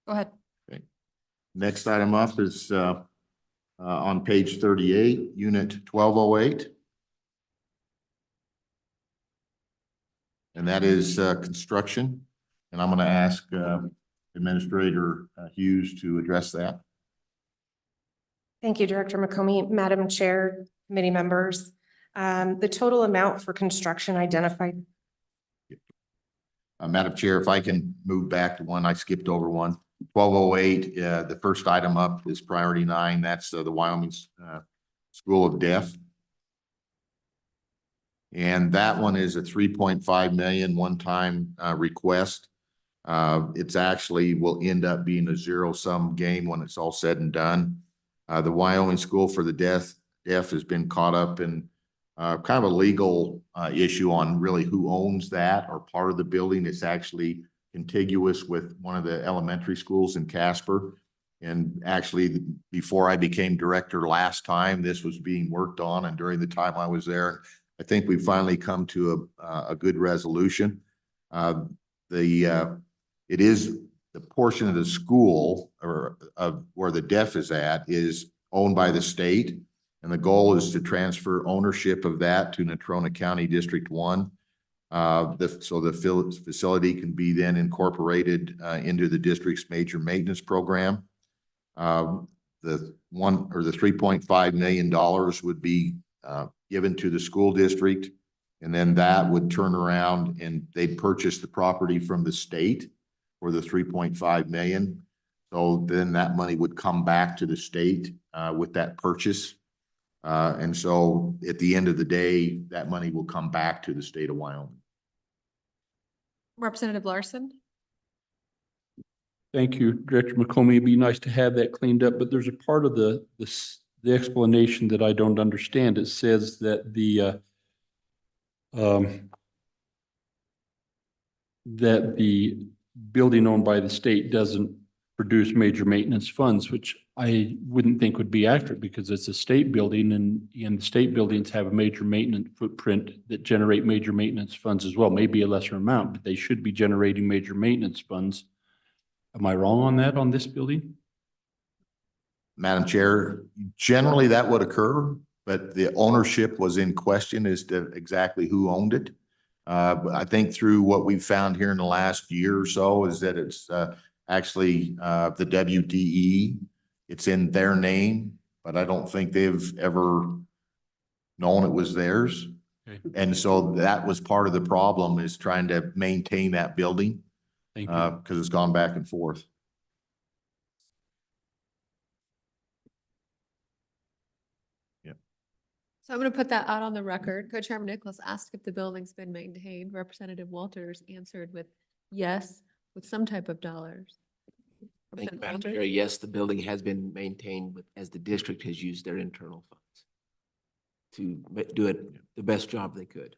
Go ahead. Okay. Next item up is on page 38, Unit 1208. And that is construction. And I'm going to ask Administrator Hughes to address that. Thank you, Director McComey. Madam Chair, committee members, the total amount for construction identified. Madam Chair, if I can move back to one, I skipped over one. 1208, the first item up is priority 9. That's the Wyoming School of Deaf. And that one is a 3.5 million one-time request. It's actually will end up being a zero-sum game when it's all said and done. The Wyoming School for the Deaf has been caught up in kind of a legal issue on really who owns that or part of the building. It's actually contiguous with one of the elementary schools in Casper. And actually, before I became director last time, this was being worked on. And during the time I was there, I think we finally come to a good resolution. It is the portion of the school or of where the deaf is at is owned by the state. And the goal is to transfer ownership of that to Natrona County District 1. So the facility can be then incorporated into the district's major maintenance program. The $3.5 million would be given to the school district, and then that would turn around and they'd purchase the property from the state for the $3.5 million. So then that money would come back to the state with that purchase. And so at the end of the day, that money will come back to the state of Wyoming. Representative Larson. Thank you, Director McComey. It'd be nice to have that cleaned up, but there's a part of the explanation that I don't understand. It says that the building owned by the state doesn't produce major maintenance funds, which I wouldn't think would be accurate because it's a state building and state buildings have a major maintenance footprint that generate major maintenance funds as well, maybe a lesser amount, but they should be generating major maintenance funds. Am I wrong on that on this building? Madam Chair, generally that would occur, but the ownership was in question as to exactly who owned it. But I think through what we've found here in the last year or so is that it's actually the WDE. It's in their name, but I don't think they've ever known it was theirs. Okay. And so that was part of the problem is trying to maintain that building because it's gone back and forth. So I'm going to put that out on the record. Co-Chairman Nicholas asked if the building's been maintained. Representative Walters answered with yes, with some type of dollars. Thank you, Madam Chair. Yes, the building has been maintained as the district has used their internal funds to do it the best job they could.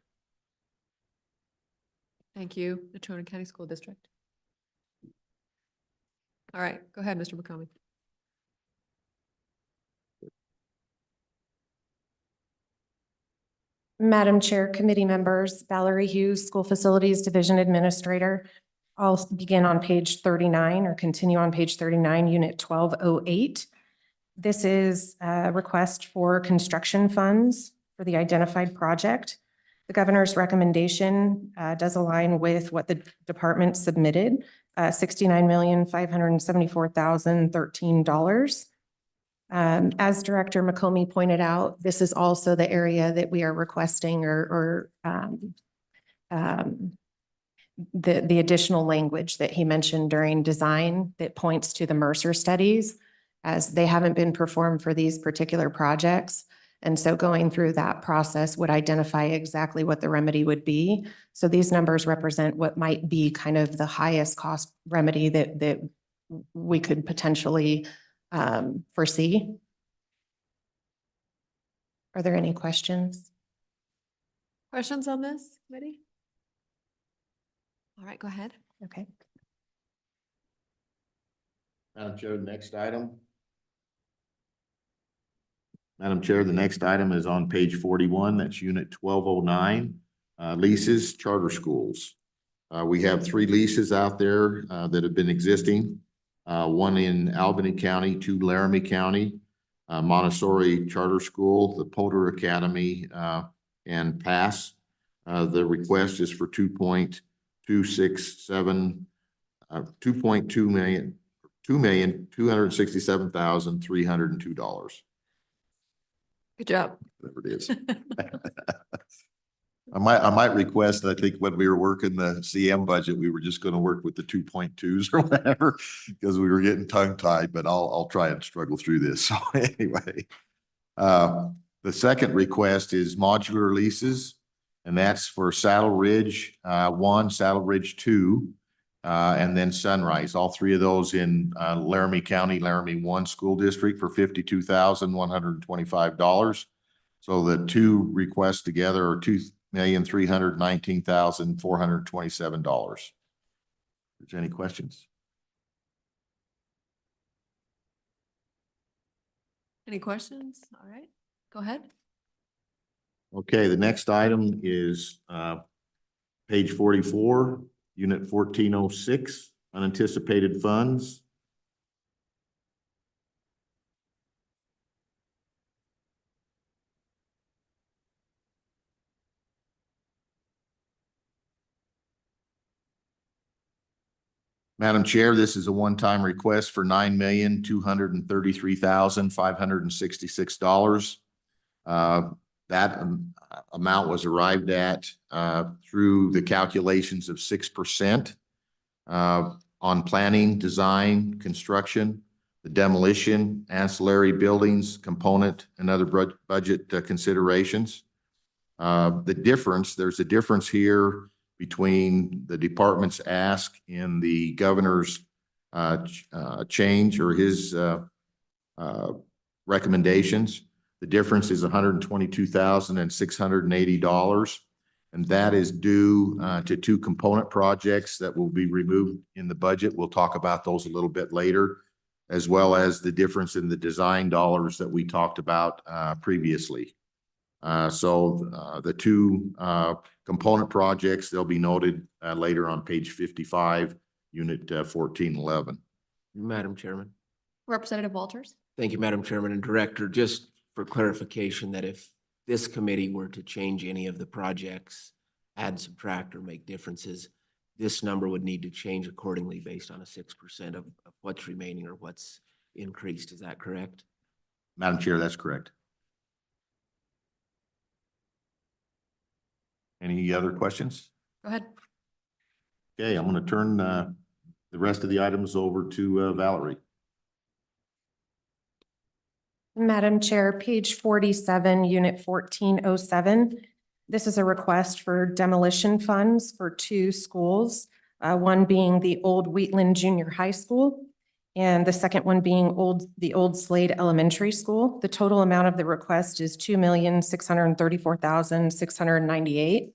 Thank you, Natrona County School District. All right, go ahead, Mr. McComey. Madam Chair, committee members, Valerie Hughes, School Facilities Division Administrator. I'll begin on page 39 or continue on page 39, Unit 1208. This is a request for construction funds for the identified project. The governor's recommendation does align with what the department submitted, $69,574,013. As Director McComie pointed out, this is also the area that we are requesting the additional language that he mentioned during design that points to the Mercer studies, as they haven't been performed for these particular projects. And so going through that process would identify exactly what the remedy would be. So these numbers represent what might be kind of the highest cost remedy that we could potentially foresee. Are there any questions? Questions on this, committee? All right, go ahead. Okay. Madam Chair, the next item. Madam Chair, the next item is on page 41. That's Unit 1209, leases, charter schools. We have 3 leases out there that have been existing. One in Albany County, 2 Laramie County, Montessori Charter School, the Potter Academy, and PASS. The request is for $2.267,302. Good job. Whatever it is. I might request, I think when we were working the CM budget, we were just going to work with the 2.2s or whatever, because we were getting tongue tied, but I'll try and struggle through this. So anyway, the second request is modular leases, and that's for Saddle Ridge 1, Saddle Ridge 2, and then Sunrise. All 3 of those in Laramie County, Laramie 1 School District for $52,125. So the 2 requests together are $2,319,427. Is there any questions? Any questions? All right, go ahead. Okay, the next item is page 44, Unit 1406, unanticipated funds. Madam Chair, this is a one-time request for $9,233,566. That amount was arrived at through the calculations of 6% on planning, design, construction, the demolition, ancillary buildings, component, and other budget considerations. There's a difference here between the department's ask and the governor's change or his recommendations. The difference is $122,680, and that is due to 2 component projects that will be removed in the budget. We'll talk about those a little bit later, as well as the difference in the design dollars that we talked about previously. So the 2 component projects, they'll be noted later on page 55, Unit 1411. Madam Chairman. Representative Walters. Thank you, Madam Chairman and Director. Just for clarification, that if this committee were to change any of the projects, add, subtract, or make differences, this number would need to change accordingly based on a 6% of what's remaining or what's increased. Is that correct? Madam Chair, that's correct. Any other questions? Go ahead. Okay, I'm going to turn the rest of the items over to Valerie. Madam Chair, page 47, Unit 1407. This is a request for demolition funds for 2 schools, one being the old Wheatland Junior High School, and the second one being the old Slade Elementary School. The total amount of the request is $2,634,698.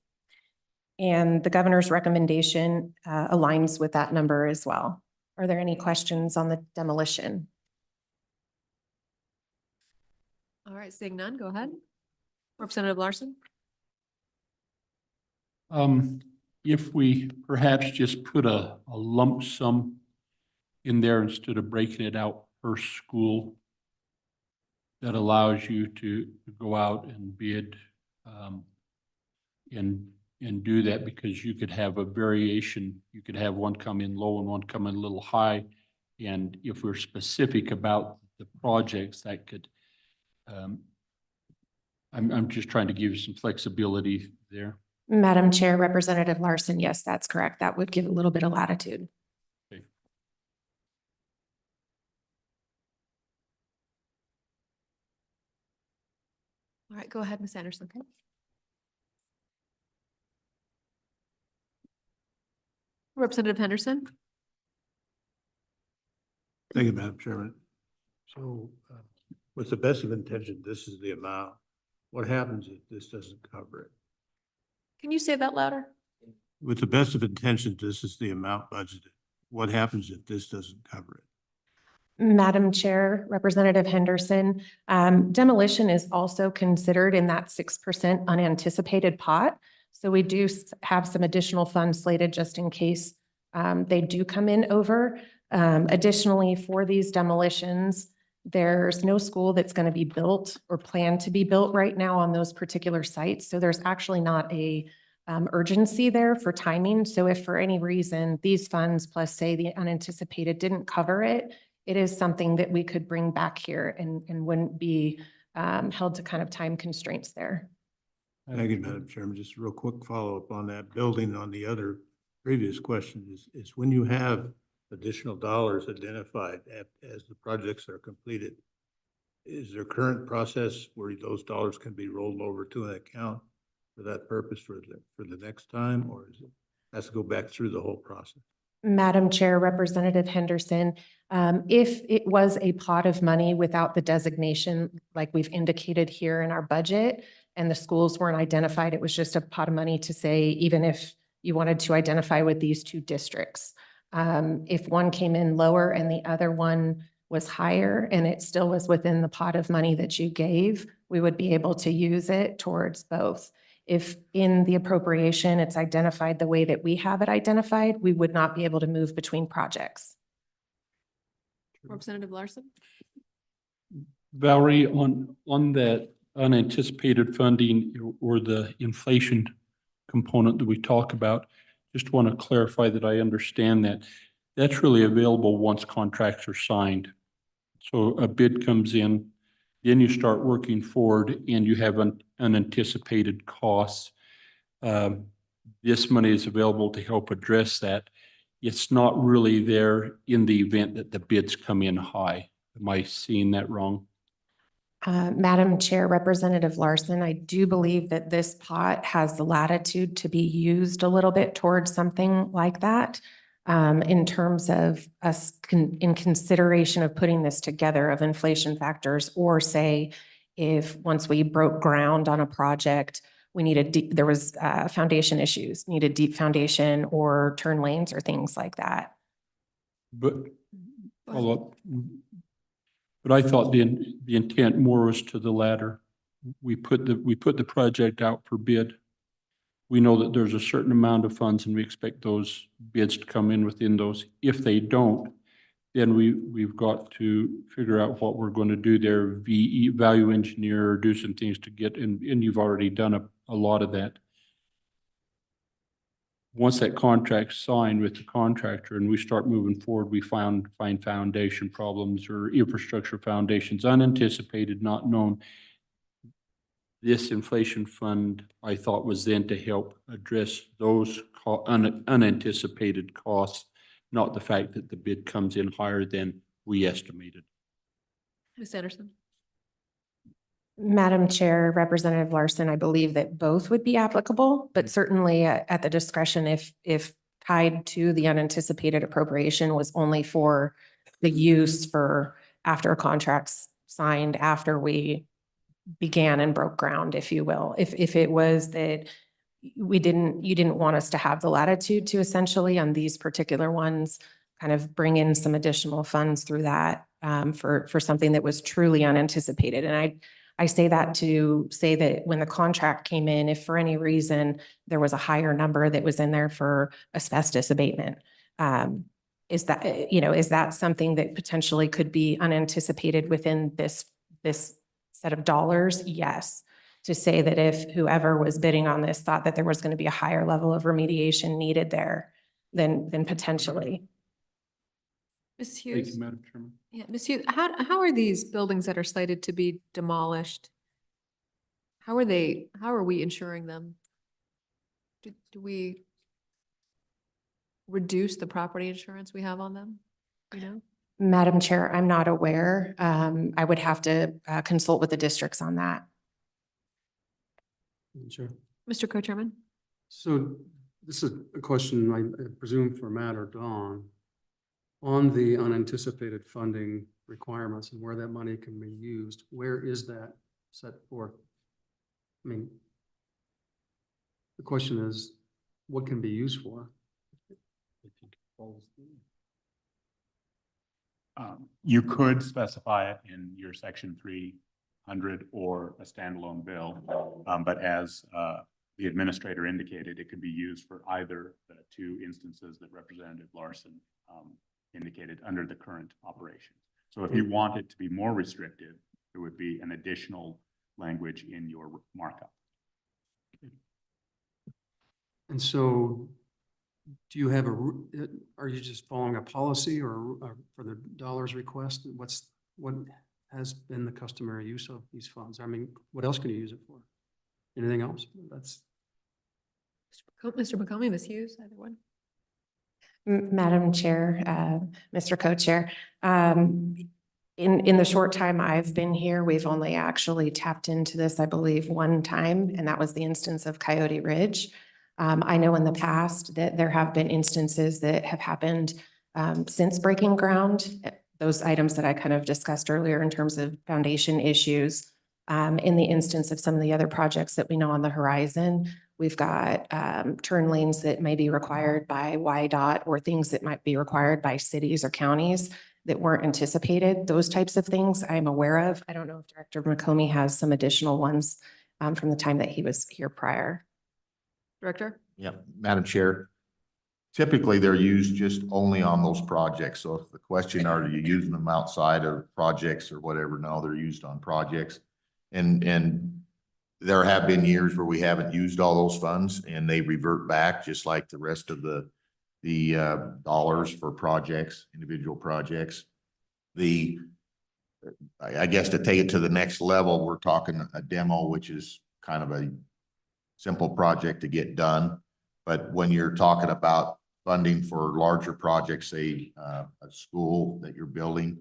And the governor's recommendation aligns with that number as well. Are there any questions on the demolition? All right, seeing none, go ahead. Representative Larson. if we perhaps just put a lump sum in there instead of breaking it out per school, that allows you to go out and bid, and do that, because you could have a variation. You could have one come in low and one come in a little high. And if we're specific about the projects, that could, I'm just trying to give you some flexibility there. Madam Chair, Representative Larson, yes, that's correct. That would give a little bit of latitude. Okay. All right, go ahead, Ms. Anderson. Representative Henderson? Thank you, Madam Chairman. So with the best of intention, this is the amount. What happens if this doesn't cover it? Can you say that louder? With the best of intentions, this is the amount budgeted. What happens if this doesn't cover it? Madam Chair, Representative Henderson, demolition is also considered in that 6% unanticipated pot. So we do have some additional funds slated just in case they do come in over. Additionally, for these demolitions, there's no school that's going to be built or planned to be built right now on those particular sites. So there's actually not a urgency there for timing. So if for any reason these funds plus say the unanticipated didn't cover it, it is something that we could bring back here and wouldn't be held to kind of time constraints there. Thank you, Madam Chairman. Just a real quick follow-up on that, building on the other previous question is when you have additional dollars identified as the projects are completed, is there current process where those dollars can be rolled over to an account for that purpose for the next time, or is it has to go back through the whole process? Madam Chair, Representative Henderson, if it was a pot of money without the designation, like we've indicated here in our budget, and the schools weren't identified, it was just a pot of money to say, even if you wanted to identify with these two districts. If one came in lower and the other one was higher and it still was within the pot of money that you gave, we would be able to use it towards both. If in the appropriation, it's identified the way that we have it identified, we would not be able to move between projects. Representative Larson? Valerie, on that unanticipated funding or the inflation component that we talk about, just want to clarify that I understand that that's really available once contracts are signed. So a bid comes in, then you start working forward and you have unanticipated costs. This money is available to help address that. It's not really there in the event that the bids come in high. Am I seeing that wrong? Madam Chair, Representative Larson, I do believe that this pot has the latitude to be used a little bit towards something like that. In terms of us in consideration of putting this together of inflation factors, or say, if once we broke ground on a project, we needed there was foundation issues, needed deep foundation or turn lanes or things like that. But But I thought the intent more was to the latter. We put the project out for bid. We know that there's a certain amount of funds and we expect those bids to come in within those. If they don't, then we've got to figure out what we're going to do there, value engineer, or do some things to get, and you've already done a lot of that. Once that contract's signed with the contractor and we start moving forward, we find foundation problems or infrastructure foundations, unanticipated, not known. This inflation fund, I thought, was then to help address those unanticipated costs, not the fact that the bid comes in higher than we estimated. Ms. Anderson? Madam Chair, Representative Larson, I believe that both would be applicable, but certainly at the discretion if tied to the unanticipated appropriation was only for the use for after a contract's signed, after we began and broke ground, if you will. If it was that you didn't want us to have the latitude to essentially on these particular ones, kind of bring in some additional funds through that for something that was truly unanticipated. And I say that to say that when the contract came in, if for any reason there was a higher number that was in there for asbestos abatement, is that, is that something that potentially could be unanticipated within this set of dollars? Yes. To say that if whoever was bidding on this thought that there was going to be a higher level of remediation needed there, then potentially. Ms. Thank Hughes? you, Madam Chairman. Yeah, Ms. Hughes, how are these buildings that are slated to be demolished? How are we insuring them? Do we reduce the property insurance we have on them? You know? Madam Chair, I'm not aware. I would have to consult with the districts on that. Sure. Mr. Co-Chairman? So this is a question I presume for Matt or Dawn. On the unanticipated funding requirements and where that money can be used, where is that set forth? I mean, the question is, what can be used for? You could specify it in your section 300 or a standalone bill. But as the administrator indicated, it could be used for either the two instances that Representative Larson indicated under the current operations. So if you want it to be more restrictive, there would be an additional language in your markup. And so do you have are you just following a policy or for the dollars request? What has been the customary use of these funds? I mean, what else can you use it for? Anything else? That's. Mr. McCombie, Ms. Hughes, either one. Madam Chair, Mr. Co-Chair, in the short time I've been here, we've only actually tapped into this, I believe, one time, and that was the instance of Coyote Ridge. I know in the past that there have been instances that have happened since breaking ground. Those items that I kind of discussed earlier in terms of foundation issues. In the instance of some of the other projects that we know on the horizon, we've got turn lanes that may be required by YDOT or things that might be required by cities or counties that weren't anticipated. Those types of things I'm aware of. I don't know if Director McCombie has some additional ones from the time that he was here prior. Director? Yeah, Madam Chair. Typically, they're used just only on those projects. So if the question, are you using them outside of projects or whatever? No, they're used on projects. And there have been years where we haven't used all those funds and they revert back just like the rest of the dollars for projects, individual projects. I guess to take it to the next level, we're talking a demo, which is kind of a simple project to get done. But when you're talking about funding for larger projects, say a school that you're building,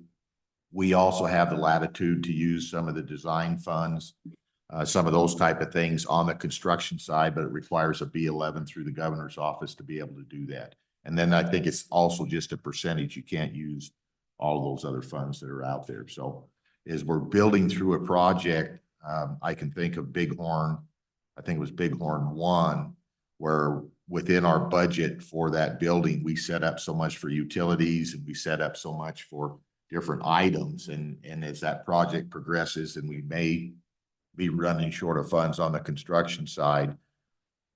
we also have the latitude to use some of the design funds, some of those type of things on the construction side, but it requires a B11 through the governor's office to be able to do that. And then I think it's also just a percentage. You can't use all those other funds that are out there. So as we're building through a project, I can think of Bighorn. I think it was Bighorn 1, where within our budget for that building, we set up so much for utilities and we set up so much for different items. And as that project progresses and we may be running short of funds on the construction side,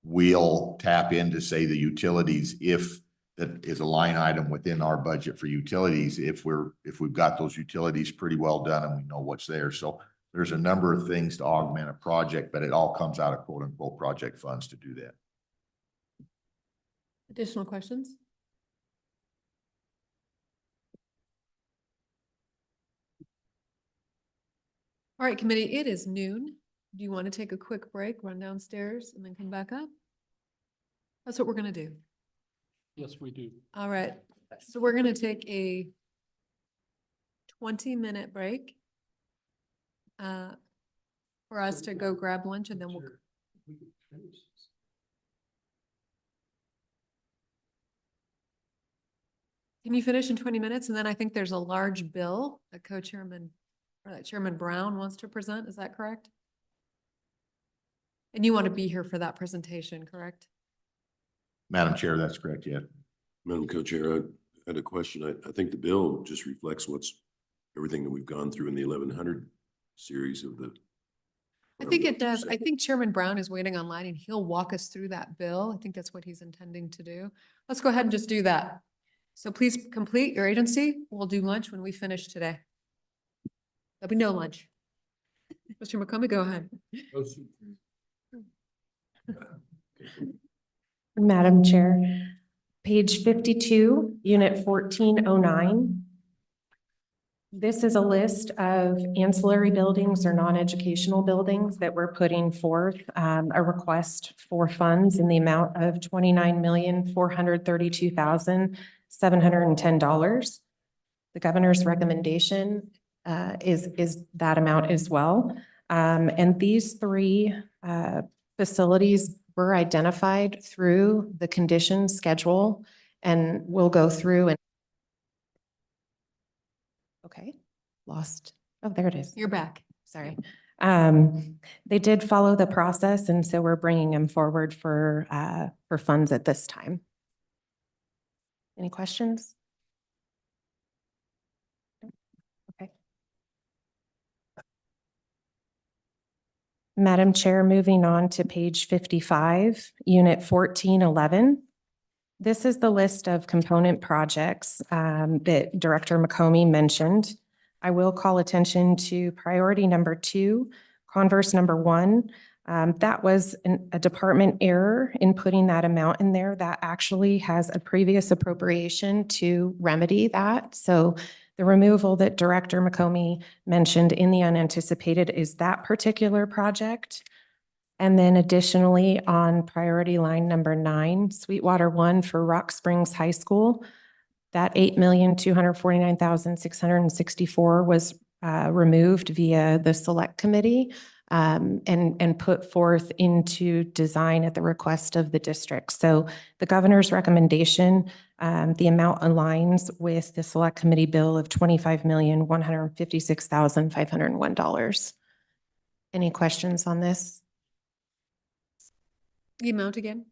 we'll tap into, say, the utilities if that is a line item within our budget for utilities, if we've got those utilities pretty well done and we know what's there. So there's a number of things to augment a project, but it all comes out of quote unquote project funds to do that. Additional questions? All right, committee, it is noon. Do you want to take a quick break, run downstairs, and then come back up? That's what we're going to do. Yes, we do. All right, so we're going to take a 20-minute break for us to go grab lunch, and then we'll. Can you finish in 20 minutes? And then I think there's a large bill that co-chairman or that Chairman Brown wants to present. Is that correct? And you want to be here for that presentation, correct? Madam Chair, that's correct. Yeah. Madam Co-Chair, I had a question. I think the bill just reflects everything that we've gone through in the 1100 series of the I think it does. I think Chairman Brown is waiting online and he'll walk us through that bill. I think that's what he's intending to do. Let's go ahead and just do that. So please complete your agency. We'll do lunch when we finish today. There'll be no lunch. Mr. McCombie, go ahead. Madam Chair, page 52, unit 1409. This is a list of ancillary buildings or non-educational buildings that we're putting forth a request for funds in the amount of $29,432,710. The governor's recommendation is that amount as well. And these three facilities were identified through the conditions schedule, and we'll go through and okay, lost. Oh, there it is. You're back. Sorry. They did follow the process, and so we're bringing them forward for funds at this time. Any questions? Okay. Madam Chair, moving on to page 55, unit 1411. This is the list of component projects that Director McComey mentioned. I will call attention to priority number 2, converse number 1. That was a department error in putting that amount in there. That actually has a previous appropriation to remedy that. So the removal that Director McComey mentioned in the unanticipated is that particular project. And then additionally, on priority line number 9, Sweetwater 1 for Rock Springs High School, that $8,249,664 was removed via the select committee and put forth into design at the request of the district. So the governor's recommendation, the amount aligns with the select committee bill of $25,156,501. Any questions on this? The amount again?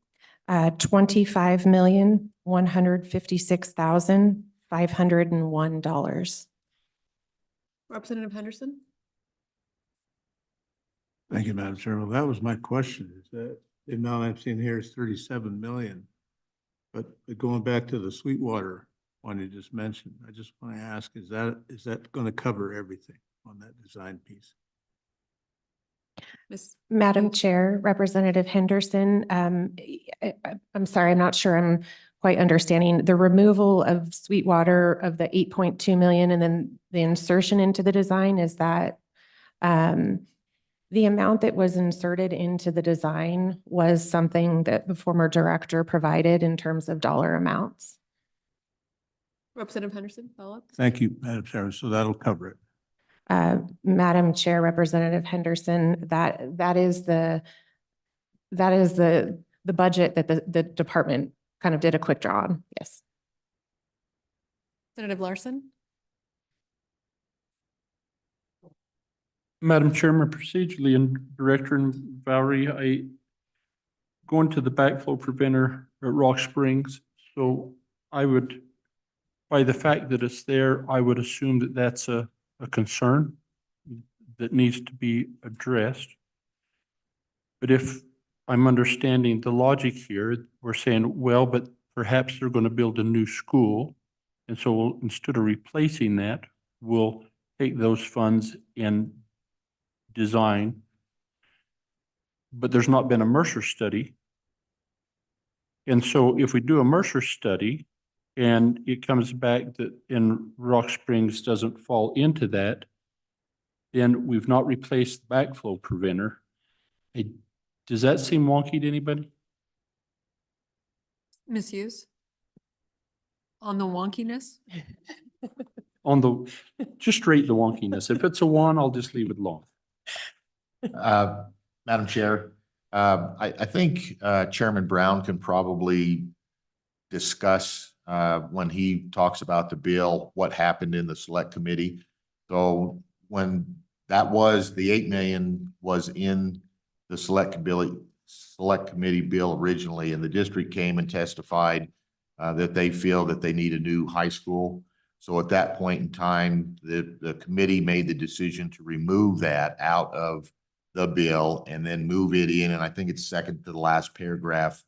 $25,156,501. Representative Henderson? Thank you, Madam Chairman. That was my question, is that the amount I'm seeing here is 37 million. But going back to the Sweetwater one you just mentioned, I just want to ask, is that going to cover everything on that design piece? Madam Chair, Representative Henderson, I'm sorry, I'm not sure I'm quite understanding. The removal of Sweetwater of the 8.2 million and then the insertion into the design, is that the amount that was inserted into the design was something that the former director provided in terms of dollar amounts? Representative Henderson, follow up? Thank you, Madam Chairman. So that'll cover it. Madam Chair, Representative Henderson, that is the budget that the department kind of did a quick draw on. Yes. Senator Larson? Madam Chairman, procedurally and Director and Valerie, going to the backflow preventer at Rock Springs. So I would, by the fact that it's there, I would assume that that's a concern that needs to be addressed. But if I'm understanding the logic here, we're saying, well, but perhaps they're going to build a new school. And so instead of replacing that, we'll take those funds and design. But there's not been a Mercer study. And so if we do a Mercer study and it comes back that in Rock Springs doesn't fall into that, then we've not replaced the backflow preventer. Does that seem wonky to anybody? Ms. Hughes? On the wonkiness? On the, just rate the wonkiness. If it's a 1, I'll just leave it alone. Madam Chair, I think Chairman Brown can probably discuss when he talks about the bill, what happened in the select committee. So when that was, the 8 million was in the select committee bill originally, and the district came and testified that they feel that they need a new high school. So at that point in time, the committee made the decision to remove that out of the bill and then move it in, and I think it's second to the last paragraph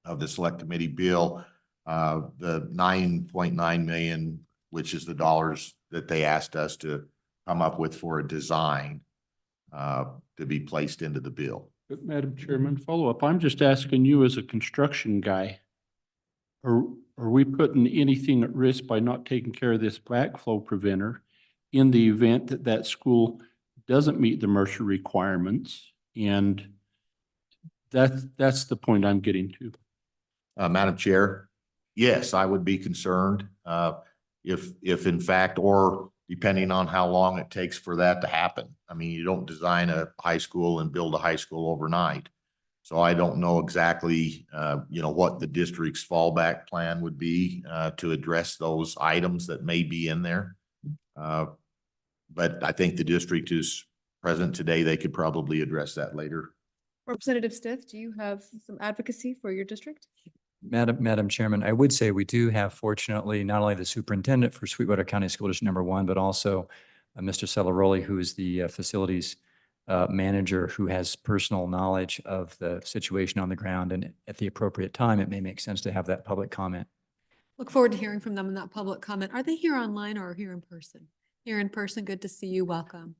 of the select committee bill, the 9.9 million, which is the dollars that they asked us to come up with for a design to be placed into the bill. But Madam Chairman, follow up. I'm just asking you as a construction guy, are we putting anything at risk by not taking care of this backflow preventer in the event that that school doesn't meet the Mercer requirements? And that's the point I'm getting to. Madam Chair, yes, I would be concerned if in fact, or depending on how long it takes for that to happen. I mean, you don't design a high school and build a high school overnight. So I don't know exactly, what the district's fallback plan would be to address those items that may be in there. But I think the district is present today. They could probably address that later. Representative Stiff, do you have some advocacy for your district? Madam Chairman, I would say we do have, fortunately, not only the superintendent for Sweetwater County School District #1, but also Mr. Celaroli, who is the facilities manager, who has personal knowledge of the situation on the ground. And at the appropriate time, it may make sense to have that public comment. Look forward to hearing from them in that public comment. Are they here online or here in person? Here in person, good to see you. Welcome.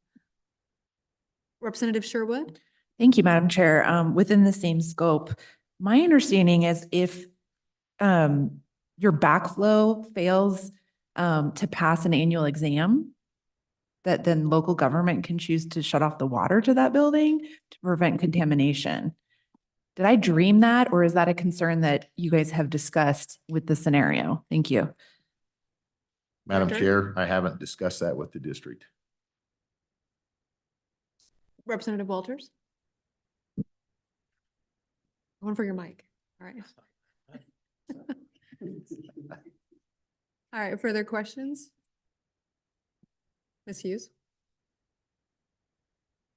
Representative Sherwood? Thank you, Madam Chair. Within the same scope, my understanding is if your backflow fails to pass an annual exam, that then local government can choose to shut off the water to that building to prevent contamination. Did I dream that, or is that a concern that you guys have discussed with the scenario? Thank you. Madam Director? Chair, I haven't discussed that with the district. Representative Walters? One for your mic. All right. All right, further questions? Ms. Hughes?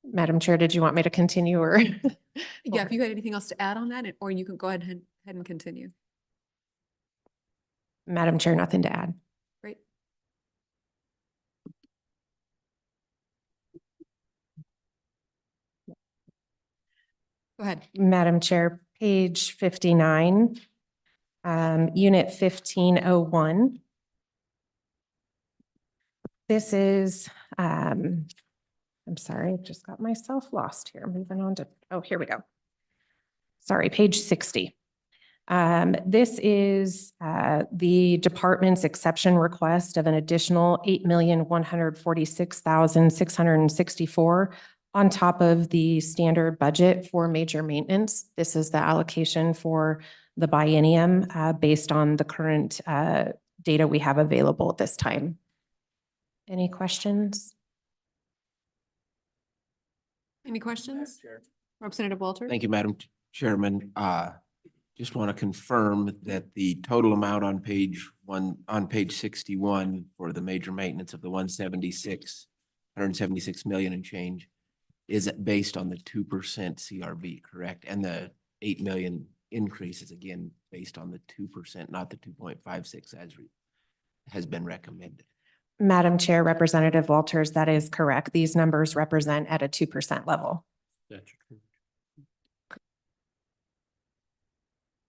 Madam Chair, did you want me to continue or? Yeah, if you had anything else to add on that, or you can go ahead and continue. Madam Chair, nothing to add. Great. Go ahead. Madam Chair, page 59, unit 1501. This is, I'm sorry, I just got myself lost here. Moving on to, oh, here we go. Sorry, page 60. This is the department's exception request of an additional $8,146,664 on top of the standard budget for major maintenance. This is the allocation for the biennium based on the current data we have available at this time. Any questions? Any questions? Representative Walters? Thank you, Madam Chairman. Just want to confirm that the total amount on page 61 for the major maintenance of the 176 million and change is based on the 2% CRV, correct? And the 8 million increase is again based on the 2%, not the 2.56 as has been recommended. Madam Chair, Representative Walters, that is correct. These numbers represent at a 2% level. That's true. All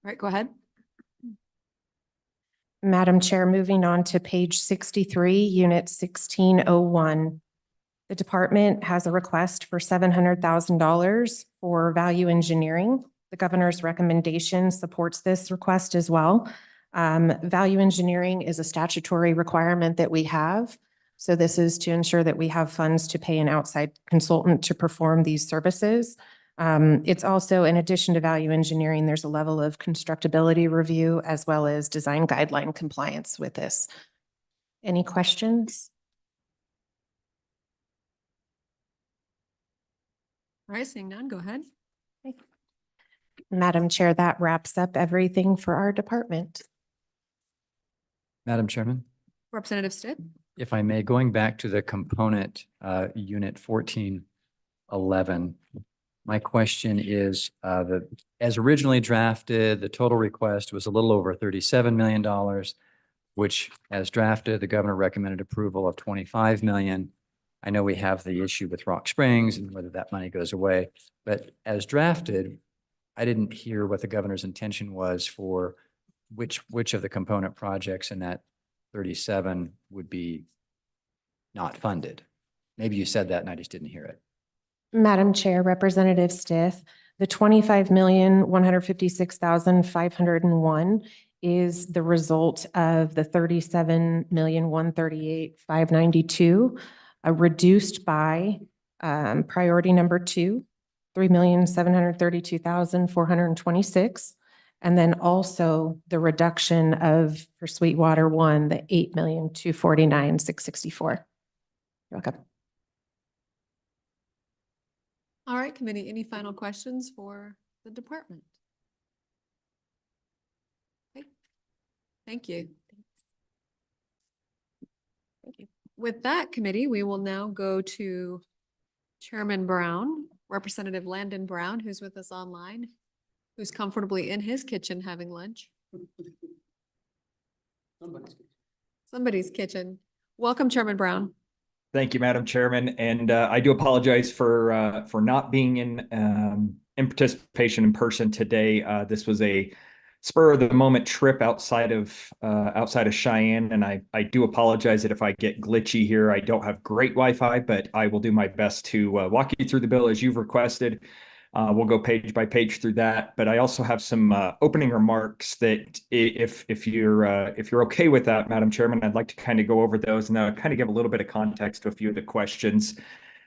right, go ahead. Madam Chair, moving on to page 63, unit 1601. The department has a request for $700,000 for value engineering. The governor's recommendation supports this request as well. Value engineering is a statutory requirement that we have. So this is to ensure that we have funds to pay an outside consultant to perform these services. It's also, in addition to value engineering, there's a level of constructability review as well as design guideline compliance with this. Any questions? All right, seeing none, go ahead. Madam Chair, that wraps up everything for our department. Madam Chairman, Representative Stitt? if I may, going back to the component, unit 1411, my question is, as originally drafted, the total request was a little over $37 million, which as drafted, the governor recommended approval of $25 million. I know we have the issue with Rock Springs and whether that money goes away, but as drafted, I didn't hear what the governor's intention was for which of the component projects in that 37 would be not funded. Maybe you said that and I just didn't hear it. Madam Chair, Representative Stith, the 25,156,501 is the result of the 37,138,592, reduced by priority number 2, 3,732,426. And then also the reduction of, for Sweetwater 1, the 8,249,664. You're welcome. All right, committee, any final questions for the department? Okay. Thank you. Thank you. With that, committee, we will now go to Chairman Brown, Representative Landon Brown, who's with us online, who's comfortably in his kitchen having lunch. Somebody's kitchen. Welcome, Chairman Brown. Thank you, Madam Chairman, and I do apologize for not being in participation in person today. This was a spur of the moment trip outside of Cheyenne, and I do apologize that if I get glitchy here. I don't have great Wi-Fi, but I will do my best to walk you through the bill as you've requested. We'll go page by page through that, but I also have some opening remarks that if you're okay with that, Madam Chairman, I'd like to kind of go over those and then kind of give a little bit of context to a few of the questions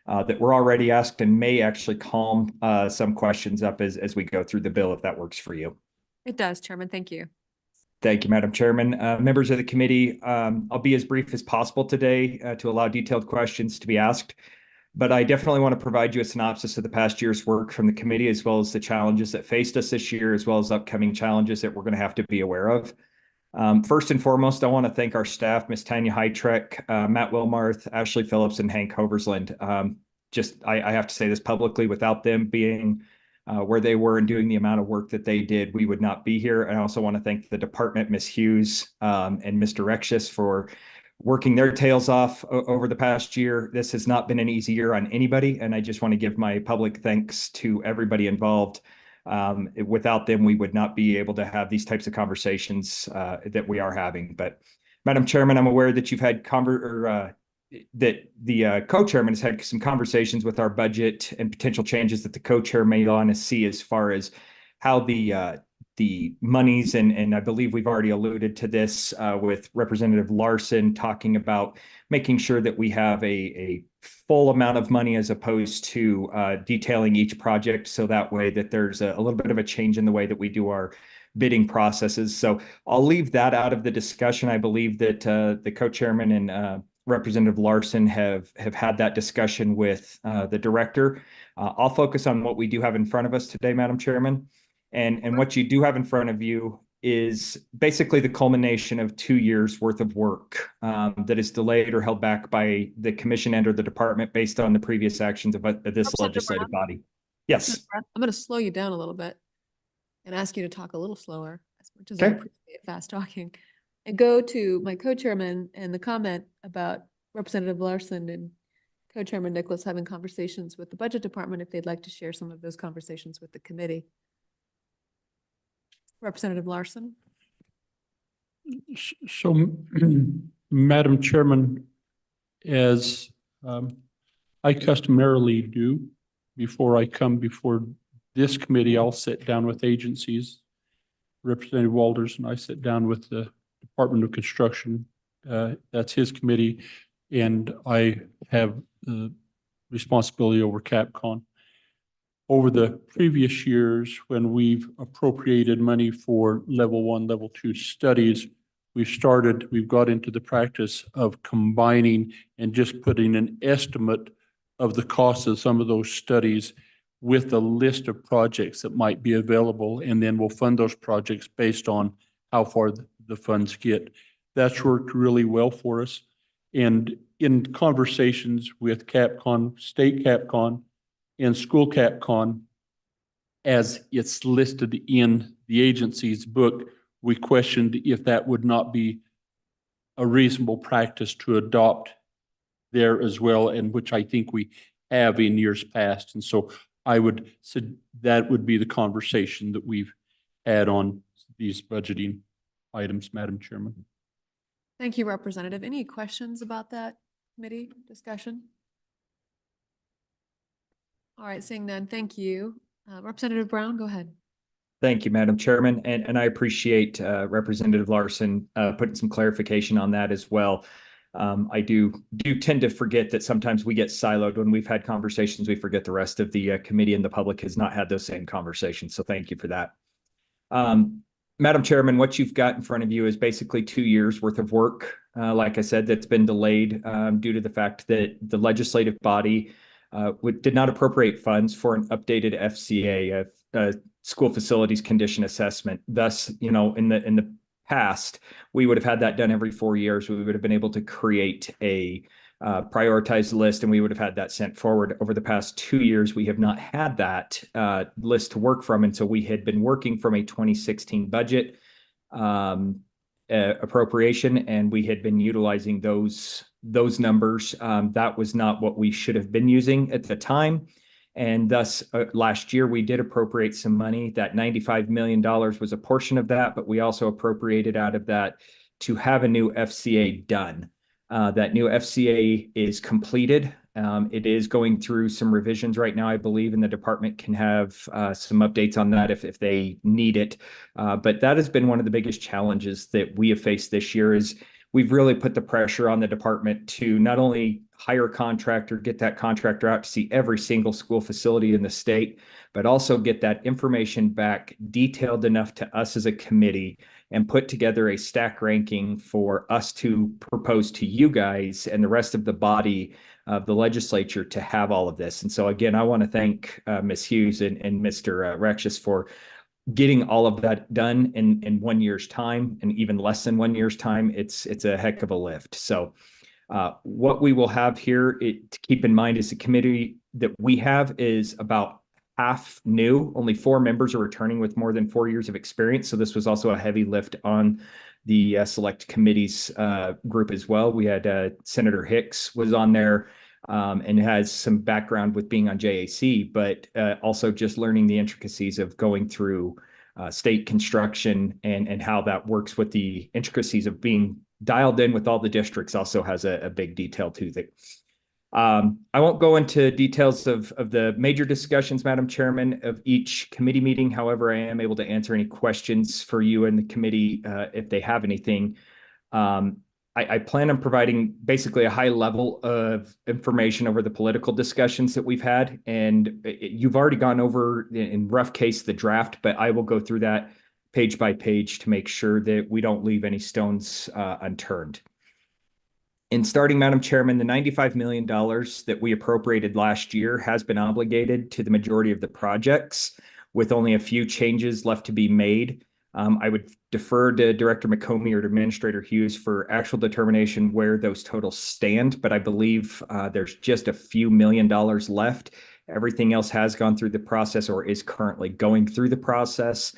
that were already asked and may actually calm some questions up as we go through the bill, if that works for you. It does, Chairman. Thank you. Thank you, Madam Chairman. Members of the committee, I'll be as brief as possible today to allow detailed questions to be asked. But I definitely want to provide you a synopsis of the past year's work from the committee, as well as the challenges that faced us this year, as well as upcoming challenges that we're going to have to be aware of. First and foremost, I want to thank our staff, Ms. Tanya Hytrek, Matt Wilmarth, Ashley Phillips, and Hank Hoversland. I have to say this publicly, without them being where they were and doing the amount of work that they did, we would not be here. And I also want to thank the department, Ms. Hughes and Mr. Rexis, for working their tails off over the past year. This has not been an easy year on anybody, and I just want to give my public thanks to everybody involved. Without them, we would not be able to have these types of conversations that we are having. But Madam Chairman, I'm aware that you've had that the co-chairman has had some conversations with our budget and potential changes that the co-chair may want to see as far as how the monies, and I believe we've already alluded to this with Representative Larson talking about making sure that we have a full amount of money as opposed to detailing each project, so that way that there's a little bit of a change in the way that we do our bidding processes. So I'll leave that out of the discussion. I believe that the co-chairman and Representative Larson have had that discussion with the director. I'll focus on what we do have in front of us today, Madam Chairman. And what you do have in front of you is basically the culmination of 2 years worth of work that is delayed or held back by the commission and or the department based on the previous actions of this legislative body. Yes. I'm going to slow you down a little bit and ask you to talk a little slower, as much as I Okay. appreciate fast talking, and go to my co-chairman and the comment about Representative Larson and co-chairman Nicholas having conversations with the budget department, if they'd like to share some of those conversations with the committee. Representative Larson. So, Madam Chairman, as I customarily do, before I come before this committee, I'll sit down with agencies. Representative Walters and I sit down with the Department of Construction. That's his committee, and I have the responsibility over CapCon. Over the previous years, when we've appropriated money for level 1, level 2 studies, we've got into the practice of combining and just putting an estimate of the cost of some of those studies with a list of projects that might be available, and then we'll fund those projects based on how far the funds get. That's worked really well for us. And in conversations with CapCon, state CapCon, and school CapCon, as it's listed in the agency's book, we questioned if that would not be a reasonable practice to adopt there as well, and which I think we have in years past. And so I would say that would be the conversation that we've had on these budgeting items, Madam Chairman. Thank you, Representative. Any questions about that committee discussion? All right, seeing none, thank you. Representative Brown, go ahead. Thank you, Madam Chairman, and I appreciate Representative Larson putting some clarification on that as well. I do tend to forget that sometimes we get siloed when we've had conversations. We forget the rest of the committee and the public has not had those same conversations. So thank you for that. Madam Chairman, what you've got in front of you is basically 2 years worth of work. Like I said, that's been delayed due to the fact that the legislative body did not appropriate funds for an updated FCA, school facilities condition assessment. Thus, in the past, we would have had that done every 4 years. We would have been able to create a prioritized list, and we would have had that sent forward. Over the past 2 years, we have not had that list to work from, and so we had been working from a 2016 budget appropriation, and we had been utilizing those numbers. That was not what we should have been using at the time. And thus, last year, we did appropriate some money. That $95 million was a portion of that, but we also appropriated out of that to have a new FCA done. That new FCA is completed. It is going through some revisions right now, I believe, and the department can have some updates on that if they need it. But that has been one of the biggest challenges that we have faced this year is we've really put the pressure on the department to not only hire a contractor, get that contractor out to see every single school facility in the state, but also get that information back detailed enough to us as a committee and put together a stack ranking for us to propose to you guys and the rest of the body of the legislature to have all of this. And so again, I want to thank Ms. Hughes and Mr. Rexis for getting all of that done in 1 year's time, and even less than 1 year's time. It's a heck of a lift. So what we will have here to keep in mind is the committee that we have is about half new. Only 4 members are returning with more than 4 years of experience. So this was also a heavy lift on the select committees group as well. We had Senator Hicks was on there and has some background with being on JAC, but also just learning the intricacies of going through state construction and how that works with the intricacies of being dialed in with all the districts also has a big detail to that. I won't go into details of the major discussions, Madam Chairman, of each committee meeting. However, I am able to answer any questions for you in the committee if they have anything. I plan on providing basically a high level of information over the political discussions that we've had. And you've already gone over, in rough case, the draft, but I will go through that page by page to make sure that we don't leave any stones unturned. In starting, Madam Chairman, the $95 million that we appropriated last year has been obligated to the majority of the projects, with only a few changes left to be made. I would defer to Director McComey or to Administrator Hughes for actual determination where those totals stand, but I believe there's just a few $1 million left. Everything else has gone through the process or is currently going through the process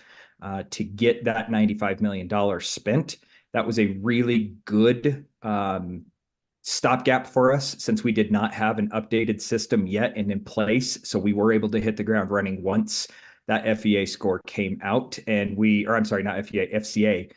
to get that $95 million spent. That was a really good stopgap for us since we did not have an updated system yet and in place. So we were able to hit the ground running once that FEA score came out, and FCA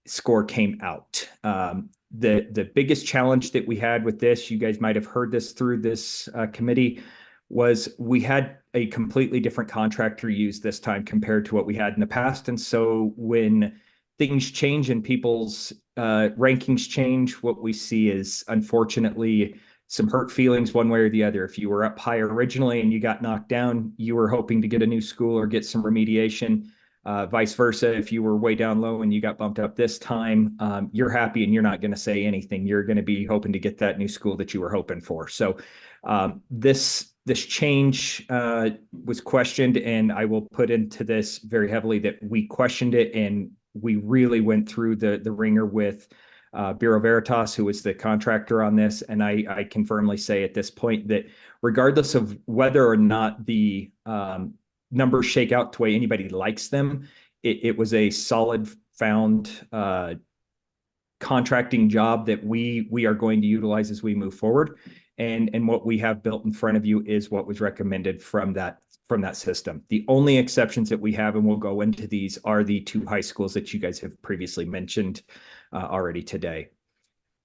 score came out. The biggest challenge that we had with this, you guys might have heard this through this committee, was we had a completely different contractor used this time compared to what we had in the past. And so when things change and people's rankings change, what we see is unfortunately some hurt feelings one way or the other. If you were up high originally and you got knocked down, you were hoping to get a new school or get some remediation. Vice versa, if you were way down low and you got bumped up this time, you're happy and you're not going to say anything. You're going to be hoping to get that new school that you were hoping for. So this change was questioned, and I will put into this very heavily that we questioned it, and we really went through the ringer with Bureau Veritas, who was the contractor on this. And I can firmly say at this point that regardless of whether or not the numbers shake out the way anybody likes them, it was a solid found contracting job that we are going to utilize as we move forward. And what we have built in front of you is what was recommended from that system. The only exceptions that we have, and we'll go into these, are the 2 high schools that you guys have previously mentioned already today.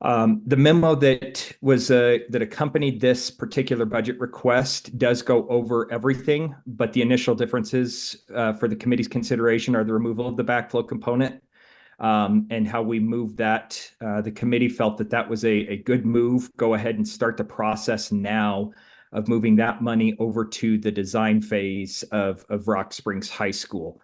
The memo that that accompanied this particular budget request does go over everything, but the initial differences for the committee's consideration are the removal of the backflow component, and how we move that. The committee felt that that was a good move. Go ahead and start the process now of moving that money over to the design phase of Rock Springs High School.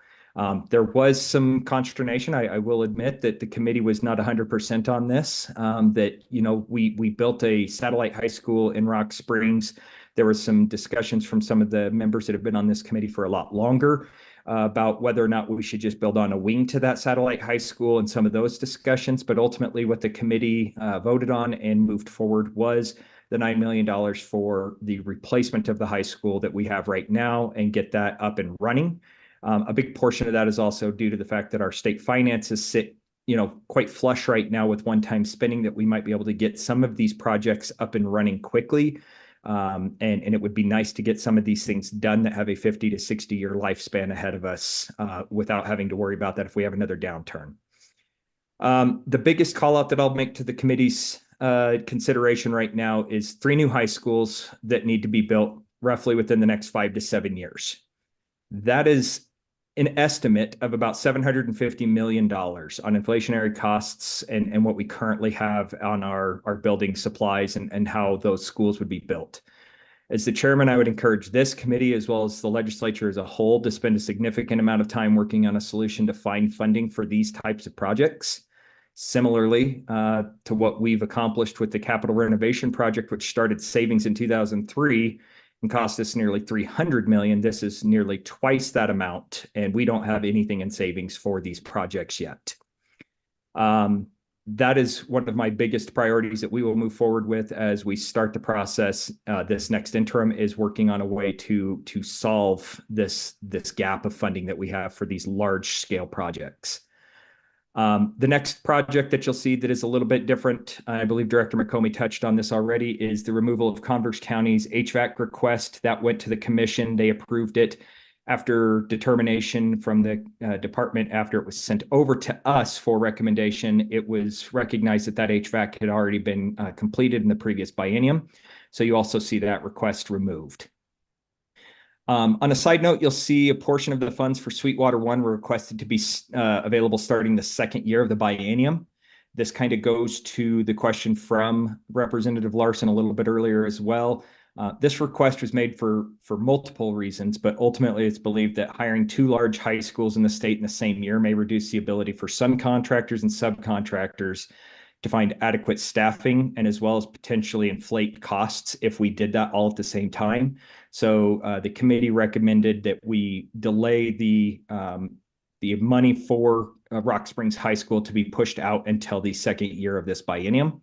There was some consternation. I will admit that the committee was not 100% on this, that, you know, we built a satellite high school in Rock Springs. There was some discussions from some of the members that have been on this committee for a lot longer about whether or not we should just build on a wing to that satellite high school and some of those discussions. But ultimately what the committee voted on and moved forward was the $9 million for the replacement of the high school that we have right now and get that up and running. A big portion of that is also due to the fact that our state finances sit, you know, quite flush right now with one-time spending, that we might be able to get some of these projects up and running quickly. And it would be nice to get some of these things done that have a 50 to 60 year lifespan ahead of us without having to worry about that if we have another downturn. The biggest call out that I'll make to the committee's consideration right now is 3 new high schools that need to be built roughly within the next 5 to 7 years. That is an estimate of about $750 million on inflationary costs and what we currently have on our building supplies and how those schools would be built. As the chairman, I would encourage this committee as well as the legislature as a whole to spend a significant amount of time working on a solution to find funding for these types of projects. Similarly to what we've accomplished with the capital renovation project, which started savings in 2003 and cost us nearly $300 million. This is nearly twice that amount, and we don't have anything in savings for these projects yet. That is one of my biggest priorities that we will move forward with as we start the process. This next interim is working on a way to solve this gap of funding that we have for these large scale projects. The next project that you'll see that is a little bit different, I believe Director McComey touched on this already, is the removal of Converse County's HVAC request. That went to the commission. They approved it after determination from the department. After it was sent over to us for recommendation, it was recognized that HVAC had already been completed in the previous biennium. So you also see that request removed. On a side note, you'll see a portion of the funds for Sweetwater 1 were requested to be available starting the second year of the biennium. This kind of goes to the question from Representative Larson a little bit earlier as well. This request was made for multiple reasons, but ultimately it's believed that hiring 2 large high schools in the state in the same year may reduce the ability for some contractors and subcontractors to find adequate staffing, and as well as potentially inflate costs if we did that all at the same time. So the committee recommended that we delay the money for Rock Springs High School to be pushed out until the second year of this biennium.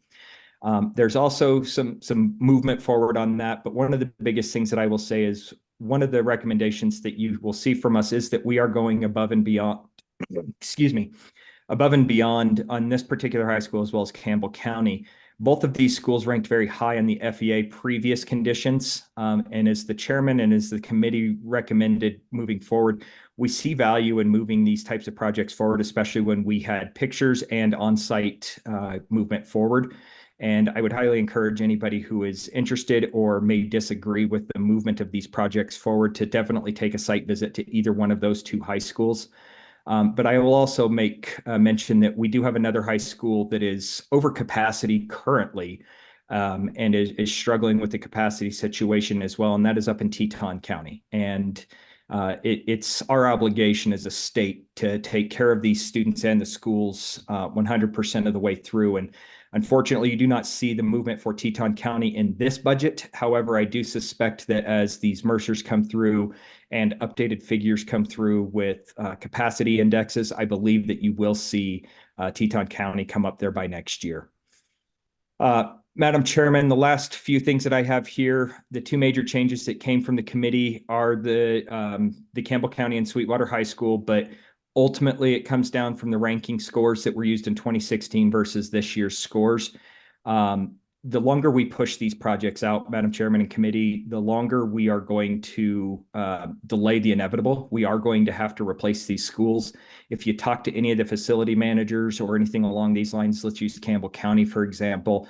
There's also some movement forward on that, but one of the biggest things that I will say is one of the recommendations that you will see from us is that we are going above and beyond, above and beyond on this particular high school as well as Campbell County. Both of these schools ranked very high on the FEA previous conditions. And as the chairman and as the committee recommended moving forward, we see value in moving these types of projects forward, especially when we had pictures and on-site movement forward. And I would highly encourage anybody who is interested or may disagree with the movement of these projects forward to definitely take a site visit to either one of those 2 high schools. But I will also make mention that we do have another high school that is over capacity currently and is struggling with the capacity situation as well. And that is up in Teton County. And it's our obligation as a state to take care of these students and the schools 100% of the way through. And unfortunately, you do not see the movement for Teton County in this budget. However, I do suspect that as these Mercers come through and updated figures come through with capacity indexes, I believe that you will see Teton County come up there by next year. Madam Chairman, the last few things that I have here, the 2 major changes that came from the committee are the Campbell County and Sweetwater High School, but Ultimately, it comes down from the ranking scores that were used in 2016 versus this year's scores. The longer we push these projects out, Madam Chairman and committee, the longer we are going to delay the inevitable. We are going to have to replace these schools. If you talk to any of the facility managers or anything along these lines, let's use Campbell County, for example,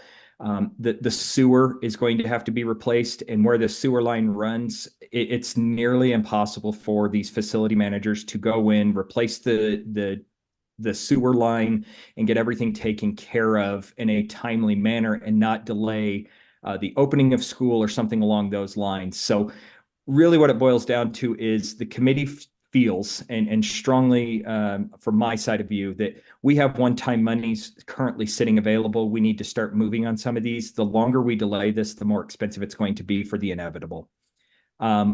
the sewer is going to have to be replaced. And where the sewer line runs, it's nearly impossible for these facility managers to go in, replace the sewer line and get everything taken care of in a timely manner and not delay the opening of school or something along those lines. So really what it boils down to is the committee feels and strongly from my side of view that we have one-time monies currently sitting available. We need to start moving on some of these. The longer we delay this, the more expensive it's going to be for the inevitable.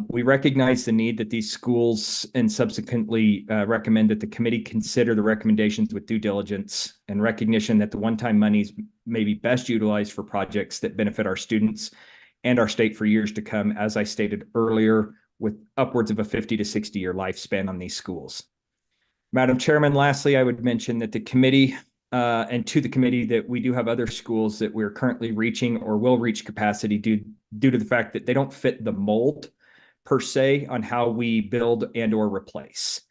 We recognize the need that these schools and subsequently recommend that the committee consider the recommendations with due diligence and recognition that the one-time monies may be best utilized for projects that benefit our students and our state for years to come, as I stated earlier, with upwards of a 50 to 60-year lifespan on these schools. Madam Chairman, lastly, I would mention that the committee and to the committee that we do have other schools that we're currently reaching or will reach capacity due to the fact that they don't fit the mold per se on how we build and or replace.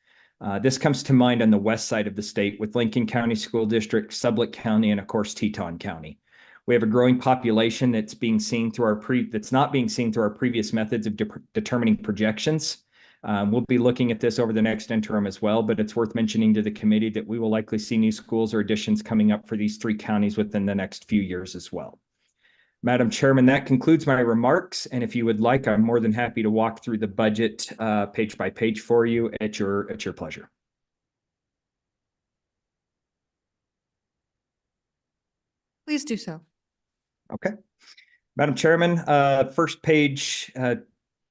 This comes to mind on the west side of the state with Lincoln County School District, Sublette County, and of course, Teton County. We have a growing population that's being seen through that's not being seen through our previous methods of determining projections. We'll be looking at this over the next interim as well, but it's worth mentioning to the committee that we will likely see new schools or additions coming up for these three counties within the next few years as well. Madam Chairman, that concludes my remarks. And if you would like, I'm more than happy to walk through the budget page by page for you at your pleasure. Please do so. Okay. Madam Chairman, first page,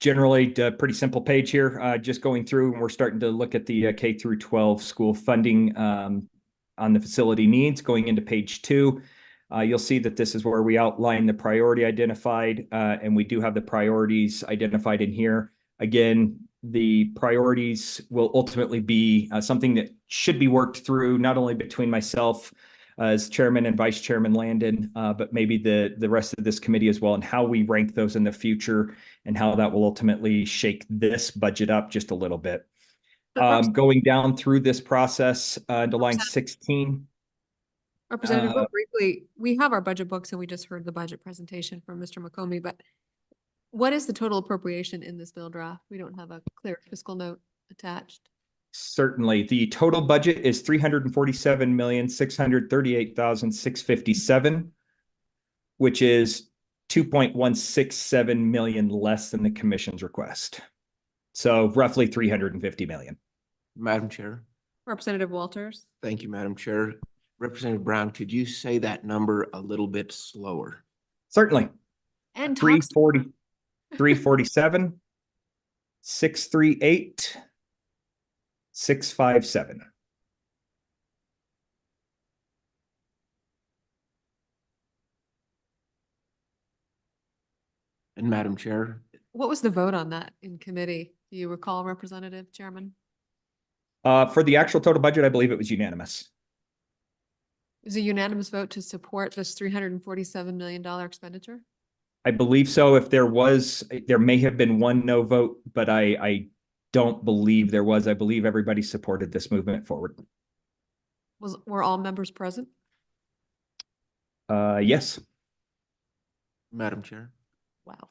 generally a pretty simple page here, just going through and we're starting to look at the K through 12 school funding on the facility needs. Going into page 2, you'll see that this is where we outline the priority identified, and we do have the priorities identified in here. Again, the priorities will ultimately be something that should be worked through not only between myself as Chairman and Vice Chairman Landon, but maybe the rest of this committee as well, and how we rank those in the future and how that will ultimately shake this budget up just a little bit. Going down through this process to line 16. Representative, real briefly, we have our budget books and we just heard the budget presentation from Mr. McCombie, but what is the total appropriation in this bill draft? We don't have a clear fiscal note attached. Certainly. The total budget is $347,638,657, which is $2.167 million less than the commission's request. So roughly $350 million. Madam Chair. Representative Walters. Thank you, Madam Chair. Representative Brown, could you say that number a little bit slower? Certainly. And 340, 347, 638, 657. And Madam Chair. What was the vote on that in committee? Do you recall, Representative Chairman? For the actual total budget, I believe it was unanimous. Is a unanimous vote to support this $347 million expenditure? I believe so. If there was, there may have been one no vote, but I don't believe there was. I believe everybody supported this movement forward. Were all members present? Yes. Madam Chair. Wow.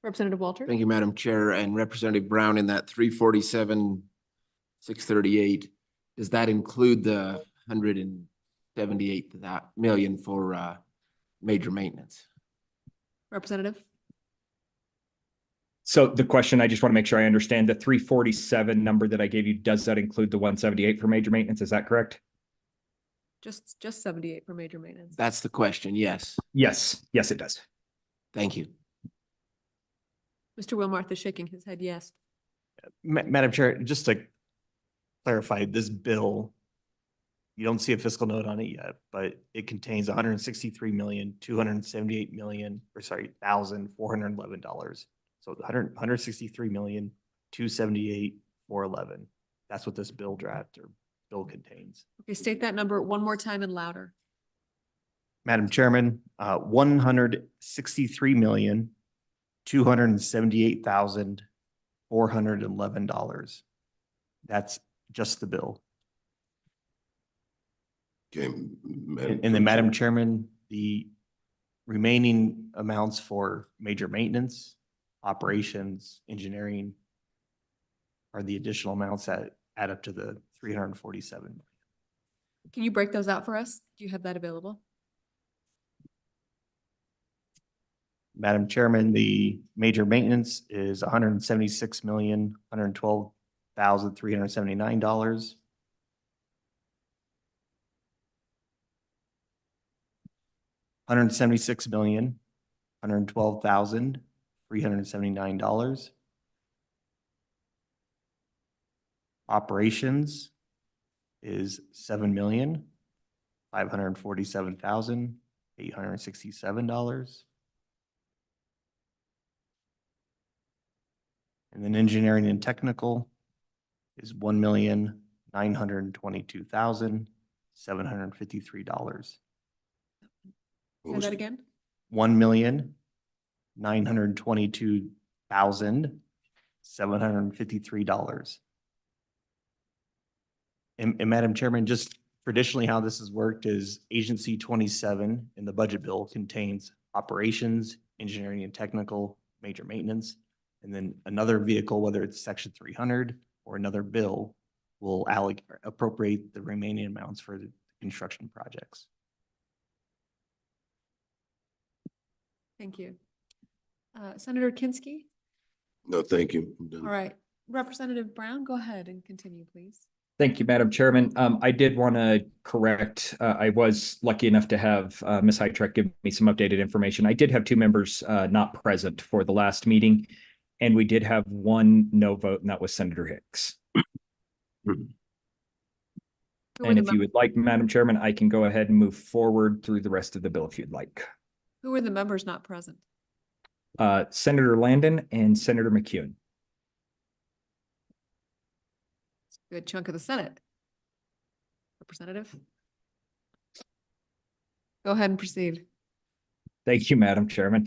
Representative Walters? Thank you, Madam Chair. And Representative Brown, in that 347, 638, does that include the 178 million for major maintenance? Representative? So the question, I just want to make sure I understand, the 347 number that I gave you, does that include the 178 for major maintenance? Is that correct? Just 78 for major maintenance. That's the question, yes. Yes. Yes, it does. Thank you. Mr. Wilmarth is shaking his head yes. Madam Chair, just to clarify, this bill, you don't see a fiscal note on it yet, but it contains $163,411. So $163,278,411. That's what this bill draft or bill contains. Okay, state that number one more time and louder. Madam Chairman, $163,278,411. That's just the bill. Okay. And then, Madam Chairman, the remaining amounts for major maintenance, operations, engineering are the additional amounts that add up to the 347. Can you break those out for us? Do you have that available? Madam Chairman, the major maintenance is $176,112,379. $176,112,379. Operations is $7,547,867. And then engineering and technical is $1,922,753. Say that again? $1,922,753. And Madam Chairman, just traditionally how this has worked is Agency 27 in the budget bill contains operations, engineering and technical, major maintenance, and then another vehicle, whether it's Section 300 or another bill, will appropriate the remaining amounts for the construction projects. Thank you. Senator Kinski? No, thank you. I'm done. All right. Representative Brown, go ahead and continue, please. Thank you, Madam Chairman. I did want to correct, I was lucky enough to have Ms. Hytrek give me some updated information. I did have two members not present for the last meeting, and we did have one no vote, and that was Senator Hicks. And if you would like, Madam Chairman, I can go ahead and move forward through the rest of the bill if you'd like. Who are the members not present? Senator Landon and Senator McCune. Good chunk of the Senate. Representative? Go ahead and proceed. Thank you, Madam Chairman.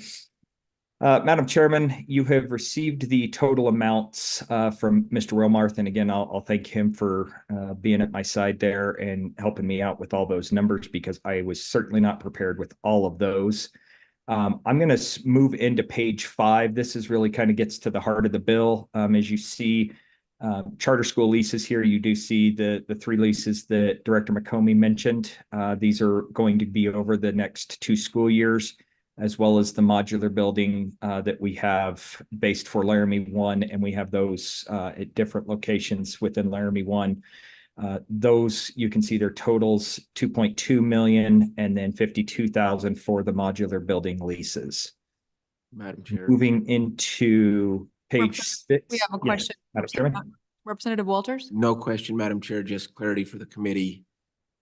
Madam Chairman, you have received the total amounts from Mr. Wilmarth, and again, I'll thank him for being at my side there and helping me out with all those numbers because I was certainly not prepared with all of those. I'm going to move into page 5. This is really kind of gets to the heart of the bill. As you see, charter school leases here, you do see the 3 leases that Director McComey mentioned. These are going to be over the next 2 school years, as well as the modular building that we have based for Laramie 1, and we have those at different locations within Laramie 1. Those, you can see their totals, 2.2 million and then 52,000 for the modular building leases. Madam Chair. Moving into page 6. We have a question. Madam Chairman? Representative Walters? No question, Madam Chair, just clarity for the committee.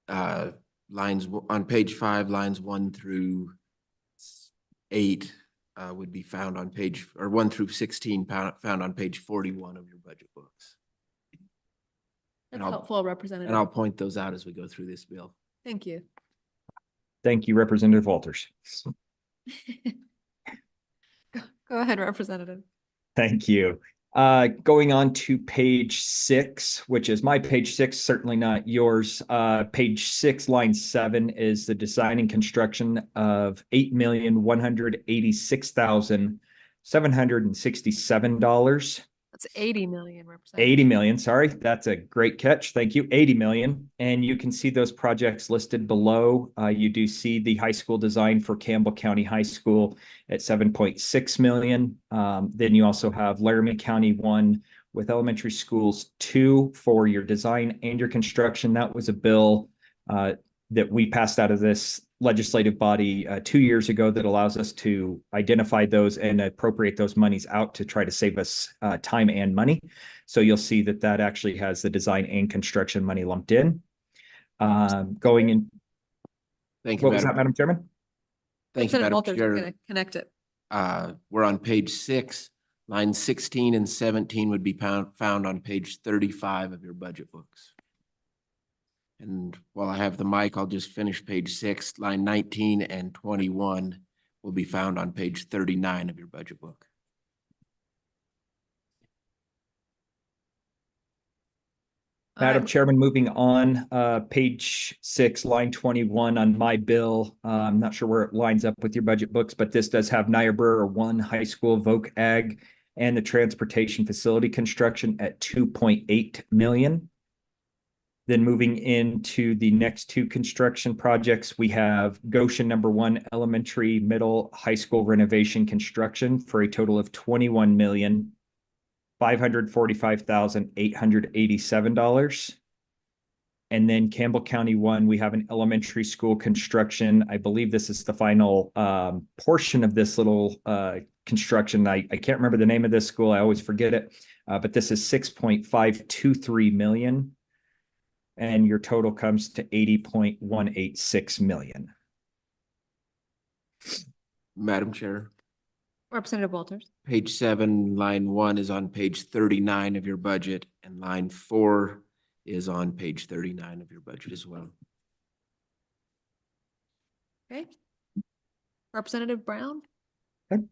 Lines on page 5, lines 1 through 8 would be found on page, or 1 through 16 found on page 41 of your budget books. That's helpful, Representative. And I'll point those out as we go through this bill. Thank you. Thank you, Representative Walters. Go ahead, Representative. Thank you. Going on to page 6, which is my page 6, certainly not yours. Page 6, line 7 is the design and construction of $8,186,767. That's 80 million, Representative. 80 million, sorry. That's a great catch. Thank you. 80 million. And you can see those projects listed below. You do see the high school design for Campbell County High School at 7.6 million. Then you also have Laramie County 1 with elementary schools 2 for your design and your construction. That was a bill that we passed out of this legislative body 2 years ago that allows us to identify those and appropriate those monies out to try to save us time and money. So you'll see that that actually has the design and construction money lumped in. Going in. Thank you, What was that, Madam Chairman? Thank you, Representative Madam Walters, Chair. we're going to connect it. We're on page 6. Lines 16 and 17 would be found on page 35 of your budget books. And while I have the mic, I'll just finish page 6, line 19 and 21 will be found on page 39 of your budget book. Madam Chairman, moving on, page 6, line 21 on my bill. I'm not sure where it lines up with your budget books, but this does have Niobrara 1 High School Voc Ag and the transportation facility construction at 2.8 million. Then moving into the next two construction projects, we have Goshen #1 Elementary, Middle, High School renovation construction for a total of $21,545,887. And then Campbell County 1, we have an elementary school construction. I believe this is the final portion of this little construction. I can't remember the name of this school. I always forget it. But this is 6.523 million. And your total comes to 80.186 million. Madam Chair, Representative Walters. page 7, line 1 is on page 39 of your budget, and line 4 is on page 39 of your budget as well. Okay. Representative Brown. Okay.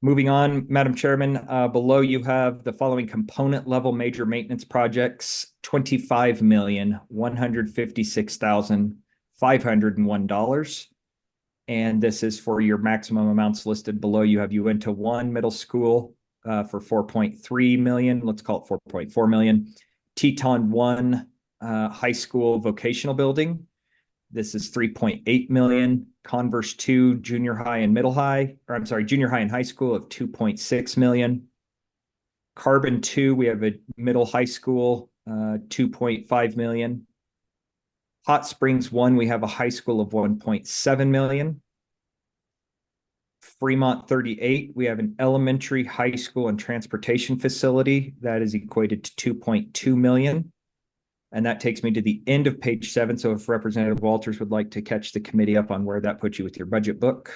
Moving on, Madam Chairman, below you have the following component level major maintenance projects: $25,156,501. And this is for your maximum amounts listed below. You have Uinta 1 Middle School for 4.3 million. Let's call it 4.4 million. Teton 1 High School Vocational Building. This is 3.8 million. Converse 2 Junior High and Middle High, or I'm sorry, Junior High and High School of 2.6 million. Carbon 2, we have a middle high school, 2.5 million. Hot Springs 1, we have a high school of 1.7 million. Fremont 38, we have an elementary, high school, and transportation facility that is equated to 2.2 million. And that takes me to the end of page 7. So if Representative Walters would like to catch the committee up on where that puts you with your budget book.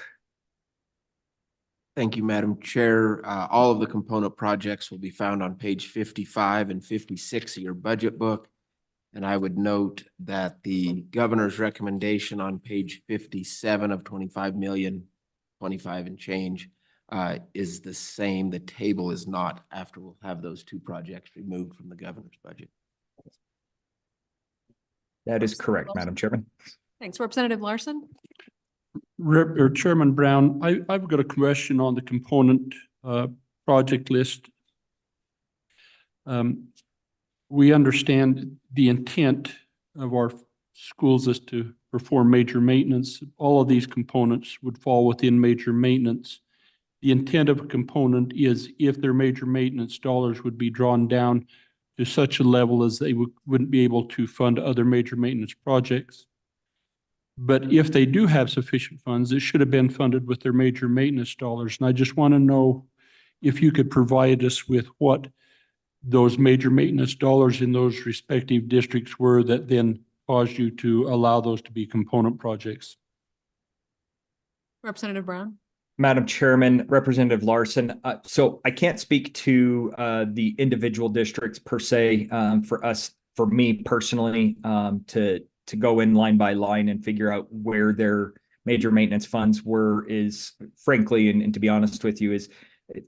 Thank you, Madam Chair. All of the component projects will be found on page 55 and 56 of your budget book. And I would note that the governor's recommendation on page 57 of 25 million, 25 and change, is the same. The table is not, after we'll have those two projects removed from the governor's budget. That is correct, Madam Chairman. Thanks. Representative Larson. Chairman Brown, I've got a question on the component project list. We understand the intent of our schools is to perform major maintenance. All of these components would fall within major maintenance. The intent of a component is if their major maintenance dollars would be drawn down to such a level as they wouldn't be able to fund other major maintenance projects. But if they do have sufficient funds, it should have been funded with their major maintenance dollars. And I just want to know if you could provide us with what those major maintenance dollars in those respective districts were that then caused you to allow those to be component projects. Representative Brown. Madam Chairman, Representative Larson, so I can't speak to the individual districts per se. For me personally, to go in line by line and figure out where their major maintenance funds were is frankly, and to be honest with you,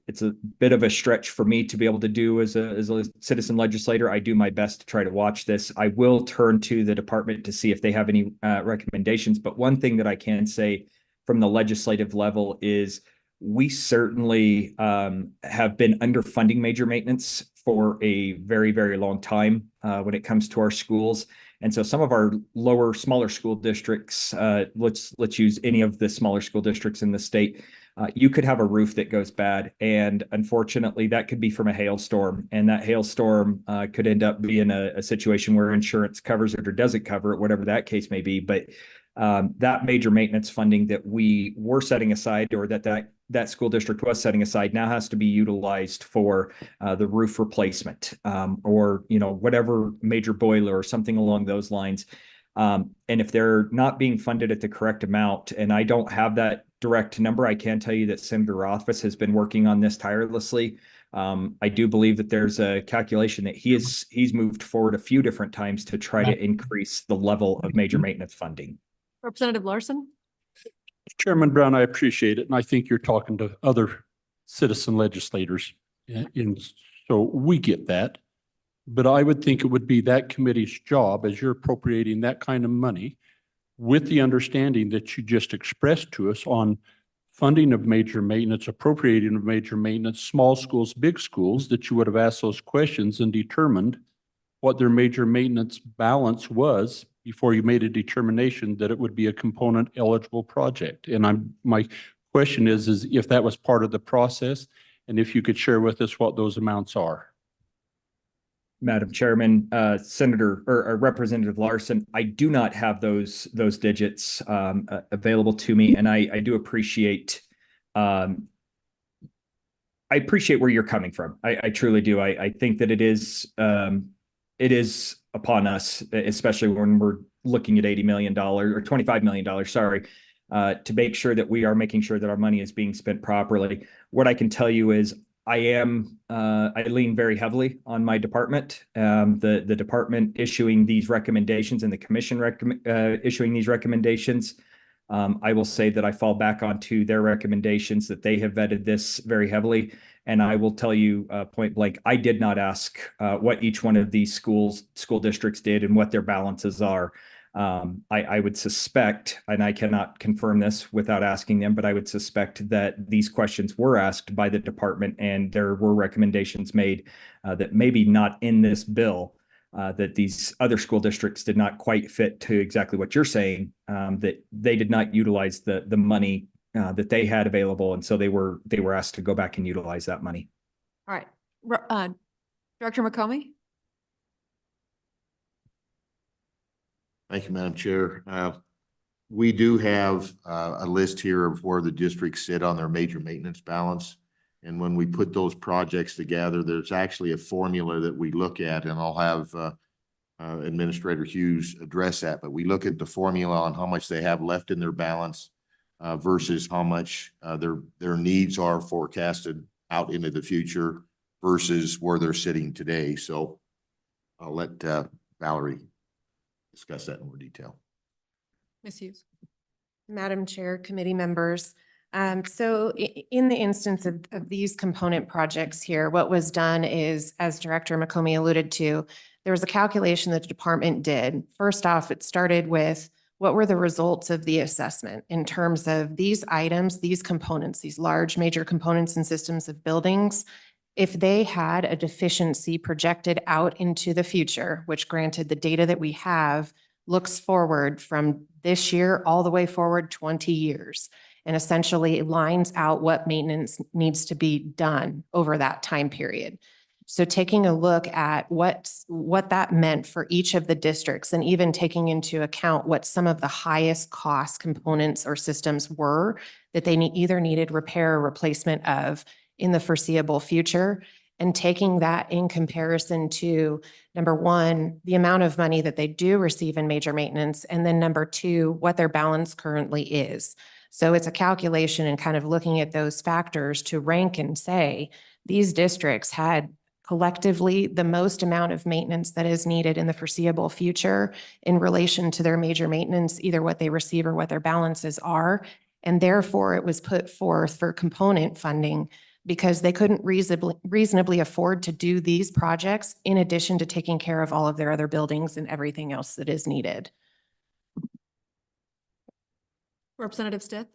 it's a bit of a stretch for me to be able to do as a citizen legislator. I do my best to try to watch this. I will turn to the department to see if they have any recommendations. But one thing that I can say from the legislative level is we certainly have been underfunding major maintenance for a very, very long time when it comes to our schools. And so some of our smaller school districts, let's use any of the smaller school districts in the state, you could have a roof that goes bad. And unfortunately, that could be from a hailstorm. And that hailstorm could end up being a situation where insurance covers it or doesn't cover it, whatever that case may be. But that major maintenance funding that we were setting aside, or that school district was setting aside, now has to be utilized for the roof replacement or whatever major boiler or something along those lines. And if they're not being funded at the correct amount, and I don't have that direct number, I can tell you that Senator Rothfuss has been working on this tirelessly I do believe that there's a calculation that he's moved forward a few different times to try to increase the level of major maintenance funding. Representative Larson? Chairman Brown, I appreciate it, and I think you're talking to other citizen legislators, and so we get that. But I would think it would be that committee's job, as you're appropriating that kind of money, with the understanding that you just expressed to us on funding of major maintenance, appropriating of major maintenance, small schools, big schools, that you would have asked those questions and determined what their major maintenance balance was before you made a determination that it would be a component eligible project. And my question is if that was part of the process, and if you could share with us what those amounts are. Madam Chairman, Senator or Representative Larson, I do not have those digits available to me, and I do appreciate where you're coming from. I truly do. I think that it is upon us, especially when we're looking at $80 million or $25 million, sorry, to make sure that we are making sure that our money is being spent properly. What I can tell you is I lean very heavily on my department, the department issuing these recommendations and the commission issuing these recommendations. I will say that I fall back onto their recommendations, that they have vetted this very heavily. And I will tell you point blank, I did not ask what each one of these school districts did and what their balances are. I would suspect, and I cannot confirm this without asking them, but I would suspect that these questions were asked by the department and there were recommendations made that maybe not in this bill, that these other school districts did not quite fit to exactly what you're saying, that they did not utilize the money that they had available. And so they were asked to go back and utilize that money. All right. Director McComey? Thank you, Madam Chair. We do have a list here of where the districts sit on their major maintenance balance. And when we put those projects together, there's actually a formula that we look at, and I'll have Administrator Hughes address that. But we look at the formula on how much they have left in their balance versus how much their needs are forecasted out into the future versus where they're sitting today. So I'll let Valerie discuss that in more detail. Ms. Hughes? Madam Chair, committee members. So in the instance of these component projects here, what was done is, as Director McComey alluded to, there was a calculation that the department did. First off, it started with what were the results of the assessment in terms of these items, these components, these large major components and systems of buildings. If they had a deficiency projected out into the future, which granted the data that we have looks forward from this year all the way forward 20 years, and essentially lines out what maintenance needs to be done over that time period. So taking a look at what that meant for each of the districts, and even taking into account what some of the highest cost components or systems were that they either needed repair or replacement of in the foreseeable future, and taking that in comparison to, number one, the amount of money that they do receive in major maintenance, and then number two, what their balance currently is. So it's a calculation and kind of looking at those factors to rank and say, these districts had collectively the most amount of maintenance that is needed in the foreseeable future in relation to their major maintenance, either what they receive or what their balances are. And therefore it was put forth for component funding, because they couldn't reasonably afford to do these projects in addition to taking care of all of their other buildings and everything else that is needed. Representative Stith?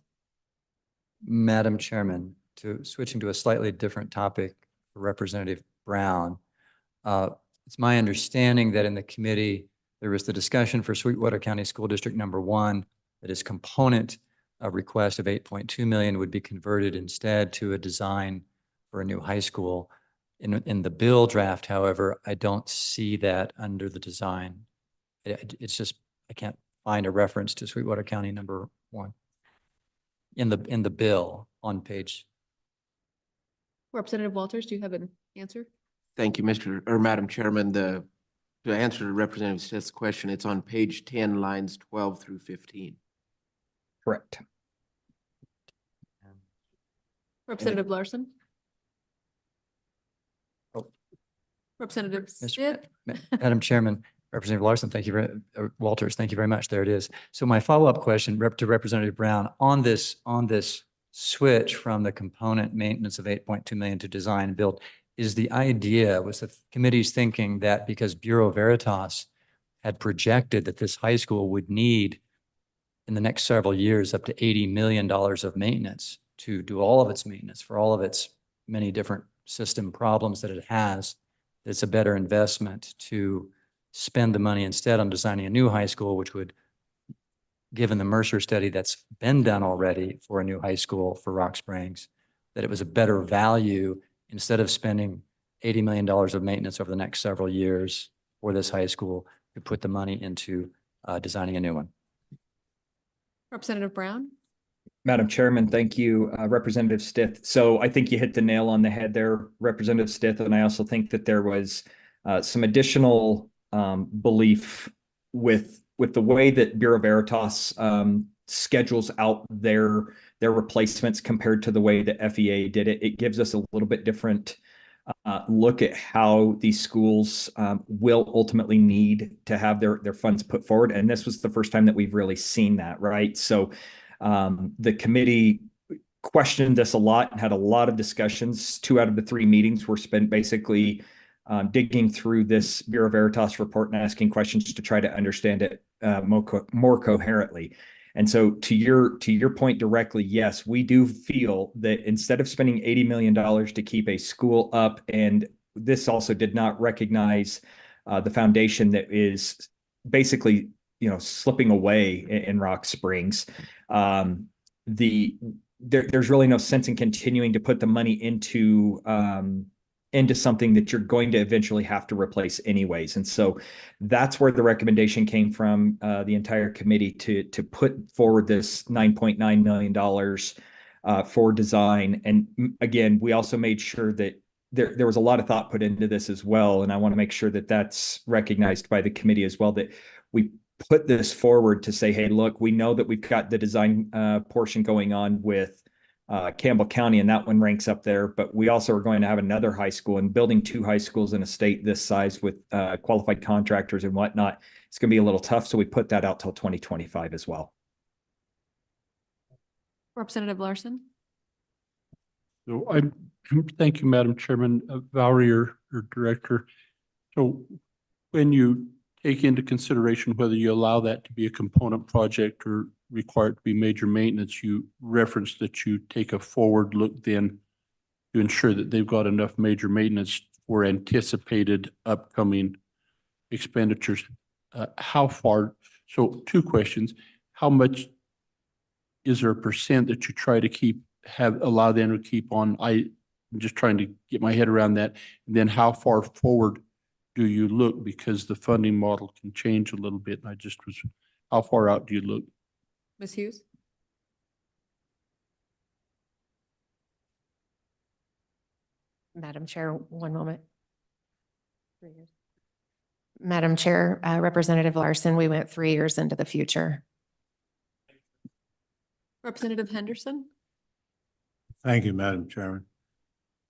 Madam Chairman, switching to a slightly different topic for Representative Brown. It's my understanding that in the committee, there was the discussion for Sweetwater County School District number 1, that its component request of 8.2 million would be converted instead to a design for a new high school. In the bill draft, however, I don't see that under the design. It's just, I can't find a reference to Sweetwater County number 1 in the bill on page. Representative Walters, do you have an answer? Thank you, Madam Chairman. To answer Representative Smith's question, it's on page 10, lines 12 through 15. Correct. Representative Larson? Representative Mr. Stitt. Madam Chairman, Representative Larson, thank you very, Walters, thank you very much. There it is. So my follow-up question to Representative Brown on this switch from the component maintenance of 8.2 million to design and build, was the committee's thinking that because Bureau Veritas had projected that this high school would need in the next several years up to $80 million of maintenance to do all of its maintenance for all of its many different system problems that it has, it's a better investment to spend the money instead on designing a new high school, which would, given the Mercer study that's been done already for a new high school for Rock Springs, that it was a better value instead of spending $80 million of maintenance over the next several years for this high school, to put the money into designing a new one. Representative Brown. Madam Chairman, thank you, Representative Stith. So I think you hit the nail on the head there, Representative Stith, and I also think that there was some additional belief with the way that Bureau Veritas schedules out their replacements compared to the way the FEA did it. It gives us a little bit different look at how these schools will ultimately need to have their funds put forward. And this was the first time that we've really seen that, right? So the committee questioned this a lot and had a lot of discussions. 2 out of the 3 meetings were spent basically digging through this Bureau Veritas report and asking questions to try to understand it more coherently. And so to your point directly, yes, we do feel that instead of spending $80 million to keep a school up, and this also did not recognize the foundation that is basically, slipping away in Rock Springs. There's really no sense in continuing to put the money into something that you're going to eventually have to replace anyways. And so that's where the recommendation came from the entire committee to put forward this $9.9 million for design. And again, we also made sure that there was a lot of thought put into this as well. And I want to make sure that that's recognized by the committee as well, that we put this forward to say, hey, look, we know that we've got the design portion going on with Campbell County, and that one ranks up there. But we also are going to have another high school, and building 2 high schools in a state this size with qualified contractors and whatnot, it's going to be a little tough. So we put that out till 2025 as well. Representative Larson. So thank you, Madam Chairman. Valerie, your director. So when you take into consideration whether you allow that to be a component project or require it to be major maintenance, you referenced that you take a forward look then to ensure that they've got enough major maintenance for anticipated upcoming expenditures. How far? So 2 questions. How much is there a percent that you try to allow them to keep on? I'm just trying to get my head around that. And then how far forward do you look? Because the funding model can change a little bit. And how far out do you look? Ms. Hughes. Madam Chair, one moment. Madam Chair, Representative Larson, we went 3 years into the future. Representative Henderson. Thank you, Madam Chairman.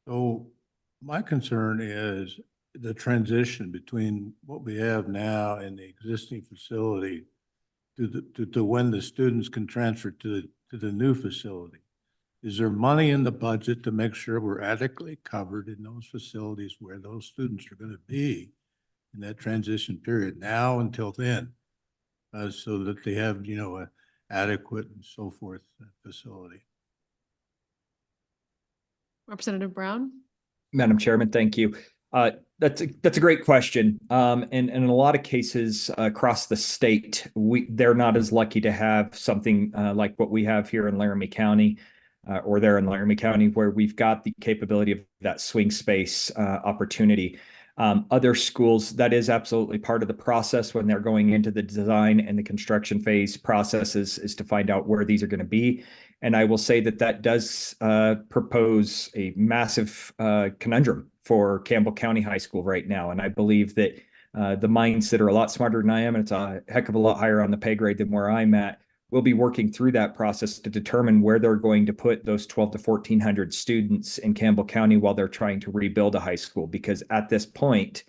So my concern is the transition between what we have now and the existing facility to when the students can transfer to the new facility. Is there money in the budget to make sure we're adequately covered in those facilities where those students are going to be in that transition period now until then, so that they have, a adequate and so forth facility? Representative Brown. Madam Chairman, thank you. That's a great question. And in a lot of cases across the state, they're not as lucky to have something like what we have here in Laramie County or there in Laramie County, where we've got the capability of that swing space opportunity. Other schools, that is absolutely part of the process when they're going into the design and the construction phase processes, is to find out where these are going to be. And I will say that does propose a massive conundrum for Campbell County High School right now. And I believe that the minds that are a lot smarter than I am, and it's a heck of a lot higher on the pay grade than where I'm at, we'll be working through that process to determine where they're going to put those 12 to 1,400 students in Campbell County while they're trying to rebuild a high school. Because at this point,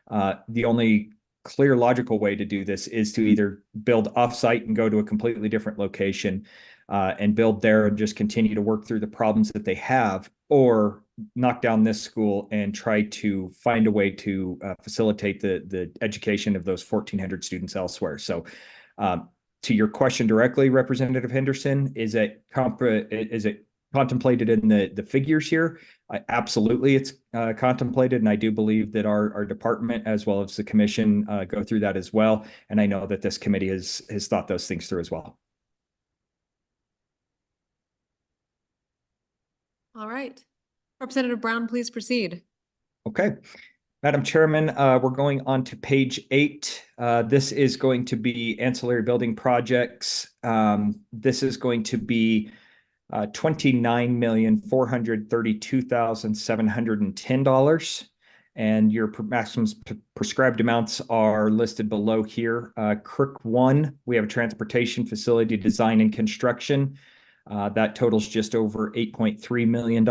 the only clear logical way to do this is to either build offsite and go to a completely different location and build there and just continue to work through the problems that they have, or knock down this school and try to find a way to facilitate the education of those 1,400 students elsewhere. So to your question directly, Representative Henderson, is it contemplated in the figures here? Absolutely, it's contemplated, and I do believe that our department as well as the commission go through that as well. And I know that this committee has thought those things through as well. All right. Representative Brown, please proceed. Okay. Madam Chairman, we're going on to page 8. This is going to be ancillary building projects. This is going to be $29,432,710. And your maximum prescribed amounts are listed below here. Crook 1, we have a transportation facility design and construction. That totals just over $8.3 million.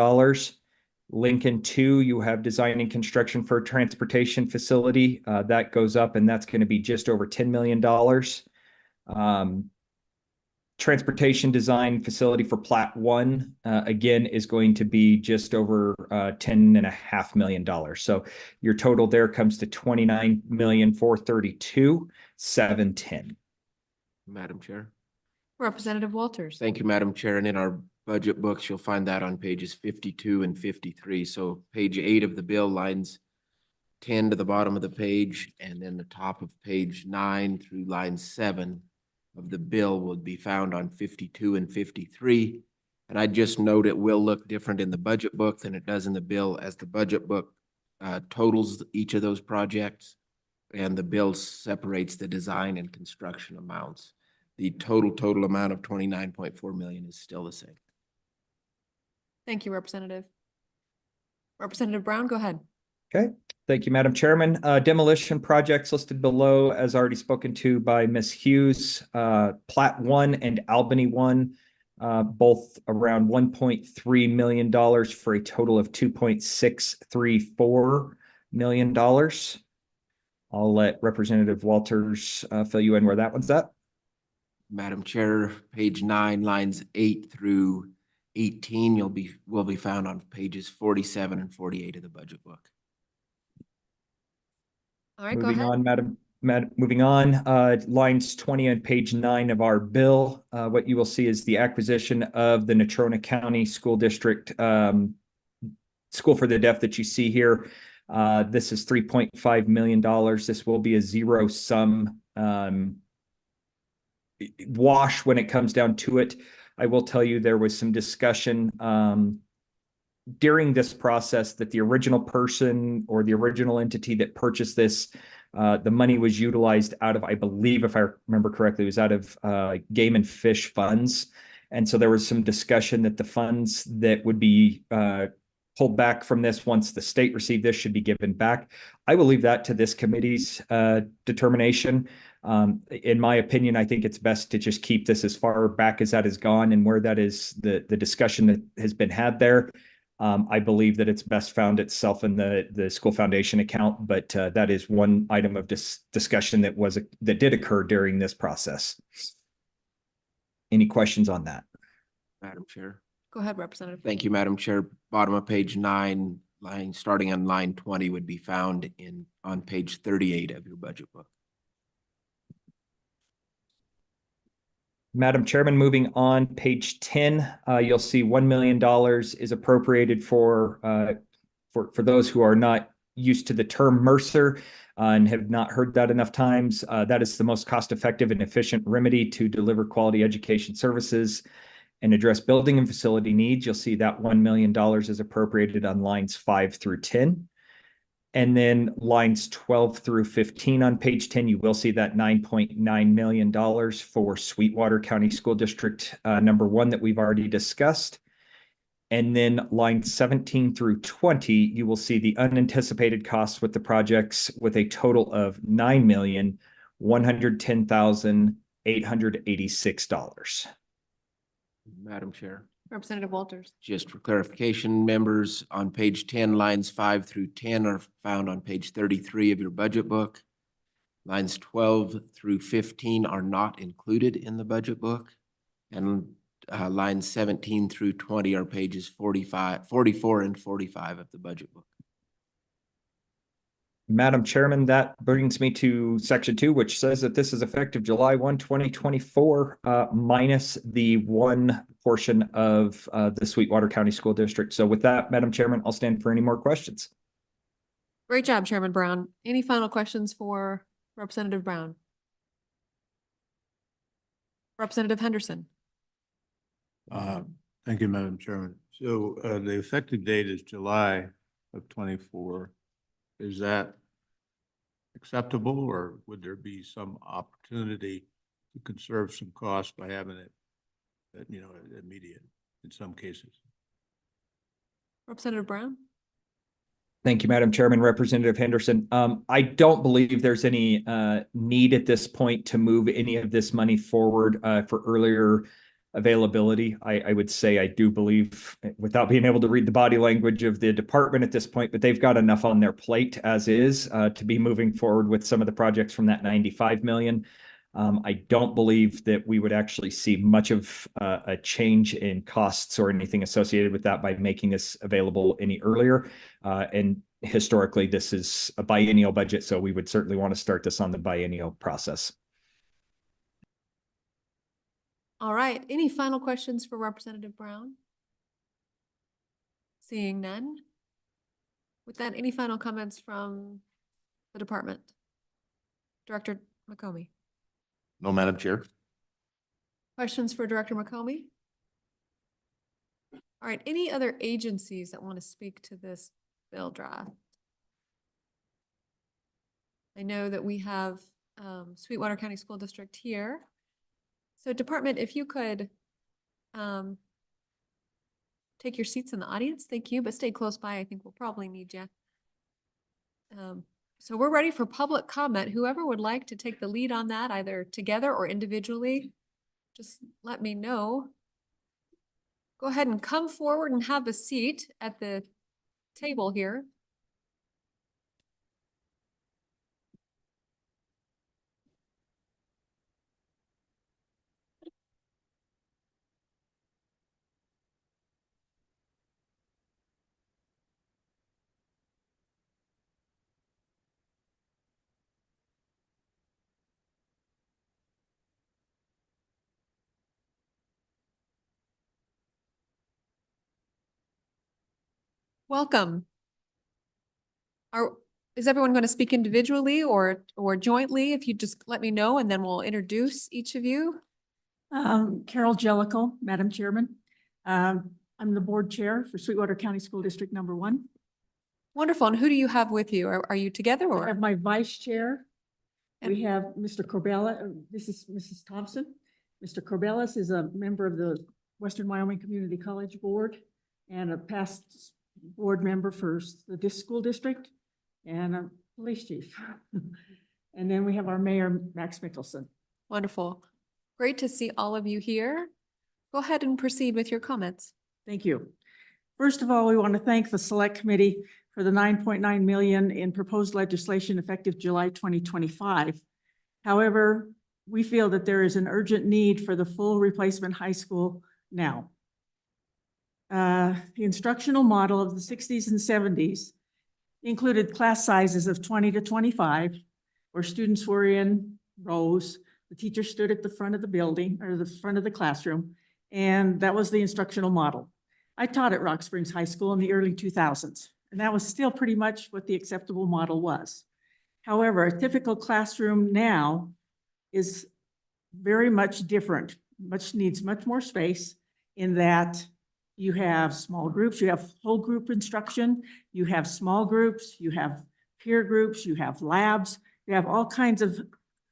Lincoln 2, you have design and construction for a transportation facility. That goes up, and that's going to be just over $10 million. Transportation design facility for Plat 1, again, is going to be just over $10.5 million. So your total there comes to $29,432,710. Madam Chair. Representative Walters. Thank you, Madam Chair. And in our budget books, you'll find that on pages 52 and 53. So page 8 of the bill, lines 10 to the bottom of the page, and then the top of page 9 through line 7 of the bill will be found on 52 and 53. And I just note it will look different in the budget book than it does in the bill, as the budget book totals each of those projects, and the bill separates the design and construction amounts. The total amount of 29.4 million is still the same. Thank you, Representative. Representative Brown, go ahead. Okay, thank you, Madam Chairman. Demolition projects listed below, as already spoken to by Ms. Hughes. Plat 1 and Albany 1, both around $1.3 million for a total of $2.634 million. I'll let Representative Walters fill you in where that one's at. Madam Chair, page 9, lines 8 through 18 will be found on pages 47 and 48 of the budget book. All right, Moving go ahead. on, moving on, lines 20 on page 9 of our bill. What you will see is the acquisition of the Natrona County School District School for the Deaf that you see here. This is $3.5 million. This will be a zero-sum wash when it comes down to it. I will tell you there was some discussion during this process that the original person or the original entity that purchased this, the money was utilized out of, I believe, if I remember correctly, it was out of game and fish funds. And so there was some discussion that the funds that would be pulled back from this once the state received this should be given back. I will leave that to this committee's determination. In my opinion, I think it's best to just keep this as far back as that has gone, and where that is the discussion that has been had there. I believe that it's best found itself in the school foundation account, but that is one item of discussion that did occur during this process. Any questions on that? Madam Chair. Go ahead, Representative. Thank you, Madam Chair. Bottom of page 9, starting on line 20 would be found on page 38 of your budget book. Madam Chairman, moving on, page 10, you'll see $1 million is appropriated for those who are not used to the term Mercer and have not heard that enough times. That is the most cost-effective and efficient remedy to deliver quality education services and address building and facility needs. You'll see that $1 million is appropriated on lines 5 through 10. And then lines 12 through 15 on page 10, you will see that $9.9 million for Sweetwater County School District number 1 that we've already discussed. And then lines 17 through 20, you will see the unanticipated costs with the projects with a total of $9,110,000 $886. Madam Chair, Representative Walters. just for clarification, members, on page 10, lines 5 through 10 are found on page 33 of your budget book. Lines 12 through 15 are not included in the budget book. And lines 17 through 20 are pages 44 and 45 of the budget book. Madam Chairman, that brings me to section 2, which says that this is effective July 1, 2024, minus the one portion of the Sweetwater County School District. So with that, Madam Chairman, I'll stand for any more questions. Great job, Chairman Brown. Any final questions for Representative Brown? Representative Henderson. Thank you, Madam Chairman. So the effective date is July of 24. Is that acceptable, or would there be some opportunity to conserve some costs by having it, immediate in some cases? Representative Brown. Thank you, Madam Chairman. Representative Henderson. I don't believe there's any need at this point to move any of this money forward for earlier availability. I would say I do believe, without being able to read the body language of the department at this point, but they've got enough on their plate as is to be moving forward with some of the projects from that 95 million. I don't believe that we would actually see much of a change in costs or anything associated with that by making this available any earlier. And historically, this is a biennial budget, so we would certainly want to start this on the biennial process. All right. Any final questions for Representative Brown? Seeing none. With that, any final comments from the department? Director McComey. No, Madam Chair. Questions for Director McComey? All right. Any other agencies that want to speak to this bill draft? I know that we have Sweetwater County School District here. So department, if you could take your seats in the audience, thank you, but stay close by. I think we'll probably need you. So we're ready for public comment. Whoever would like to take the lead on that, either together or individually, just let me know. Go ahead and come forward and have a seat at the table here. Welcome. Is everyone going to speak individually or jointly? If you just let me know, and then we'll introduce each of you. Carol Jellicoe, Madam Chairman. I'm the board chair for Sweetwater County School District number 1. Wonderful. And who do you have with you? Are you together or? I have my vice chair. We have Mr. Corbella. This is Mrs. Thompson. Mr. Corbellas is a member of the Western Wyoming Community College Board and a past board member for the school district and a police chief. And then we have our mayor, Max Mickelson. Wonderful. Great to see all of you here. Go ahead and proceed with your comments. Thank you. First of all, we want to thank the select committee for the 9.9 million in proposed legislation effective July 2025. However, we feel that there is an urgent need for the full replacement high school now. The instructional model of the 60s and 70s included class sizes of 20 to 25, where students were in rows. The teacher stood at the front of the building or the front of the classroom, and that was the instructional model. I taught at Rock Springs High School in the early 2000s, and that was still pretty much what the acceptable model was. However, a typical classroom now is very much different, needs much more space in that you have small groups, you have whole group instruction, you have small groups, you have peer groups, you have labs, you have all kinds of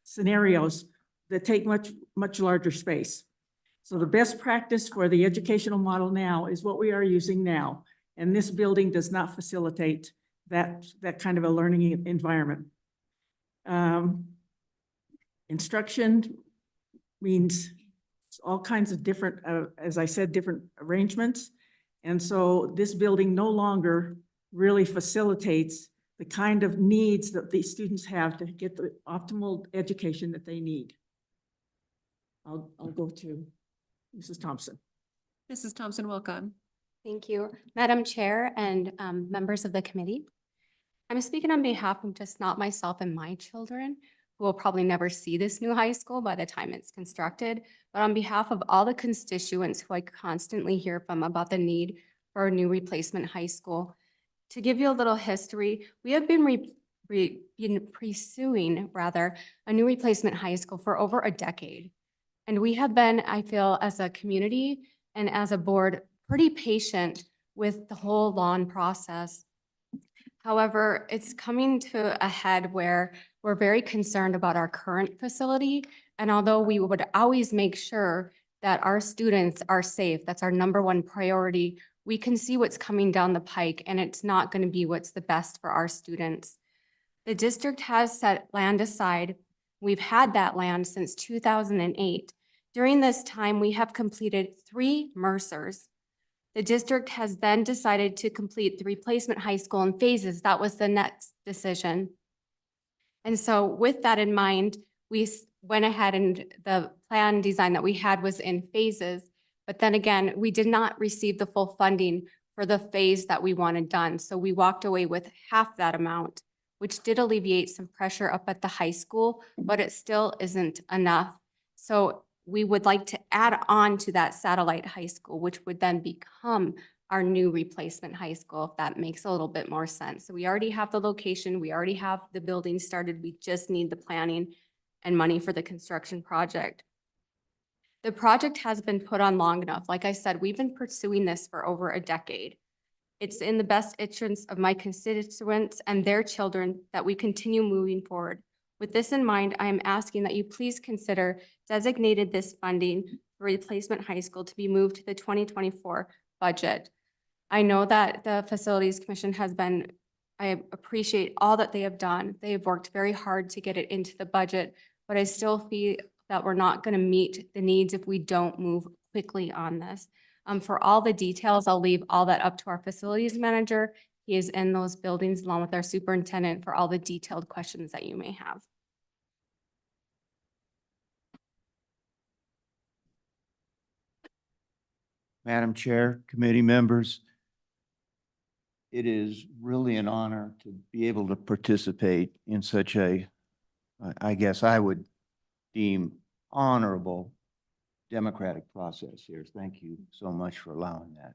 scenarios that take much larger space. So the best practice for the educational model now is what we are using now. And this building does not facilitate that kind of a learning environment. Instruction means all kinds of different, as I said, different arrangements. And so this building no longer really facilitates the kind of needs that these students have to get the optimal education that they need. I'll go to Mrs. Thompson. Mrs. Thompson, welcome. Thank you, Madam Chair and members of the committee. I'm speaking on behalf of just not myself and my children, who will probably never see this new high school by the time it's constructed, but on behalf of all the constituents who I constantly hear from about the need for a new replacement high school. To give you a little history, we have been pursuing a new replacement high school for over a decade. And we have been, I feel, as a community and as a board, pretty patient with the whole lawn process. However, it's coming to a head where we're very concerned about our current facility. And although we would always make sure that our students are safe, that's our #1 priority, we can see what's coming down the pike and it's not going to be what's the best for our students. The district has set land aside. We've had that land since 2008. During this time, we have completed 3 Mercers. The district has then decided to complete the replacement high school in phases. That was the next decision. And so with that in mind, we went ahead and the plan design that we had was in phases. But then again, we did not receive the full funding for the phase that we wanted done. So we walked away with half that amount, which did alleviate some pressure up at the high school, but it still isn't enough. So we would like to add on to that satellite high school, which would then become our new replacement high school, if that makes a little bit more sense. So we already have the location, we already have the building started, we just need the planning and money for the construction project. The project has been put on long enough. Like I said, we've been pursuing this for over a decade. It's in the best interest of my constituents and their children that we continue moving forward. With this in mind, I am asking that you please consider designated this funding for replacement high school to be moved to the 2024 budget. I know that the Facilities Commission has been, I appreciate all that they have done. They have worked very hard to get it into the budget, but I still feel that we're not going to meet the needs if we don't move quickly on this. For all the details, I'll leave all that up to our facilities manager. He is in those buildings along with our superintendent for all the detailed questions that you may have. Madam Chair, committee members, it is really an honor to be able to participate in such a, I guess I would deem honorable democratic process here. Thank you so much for allowing that.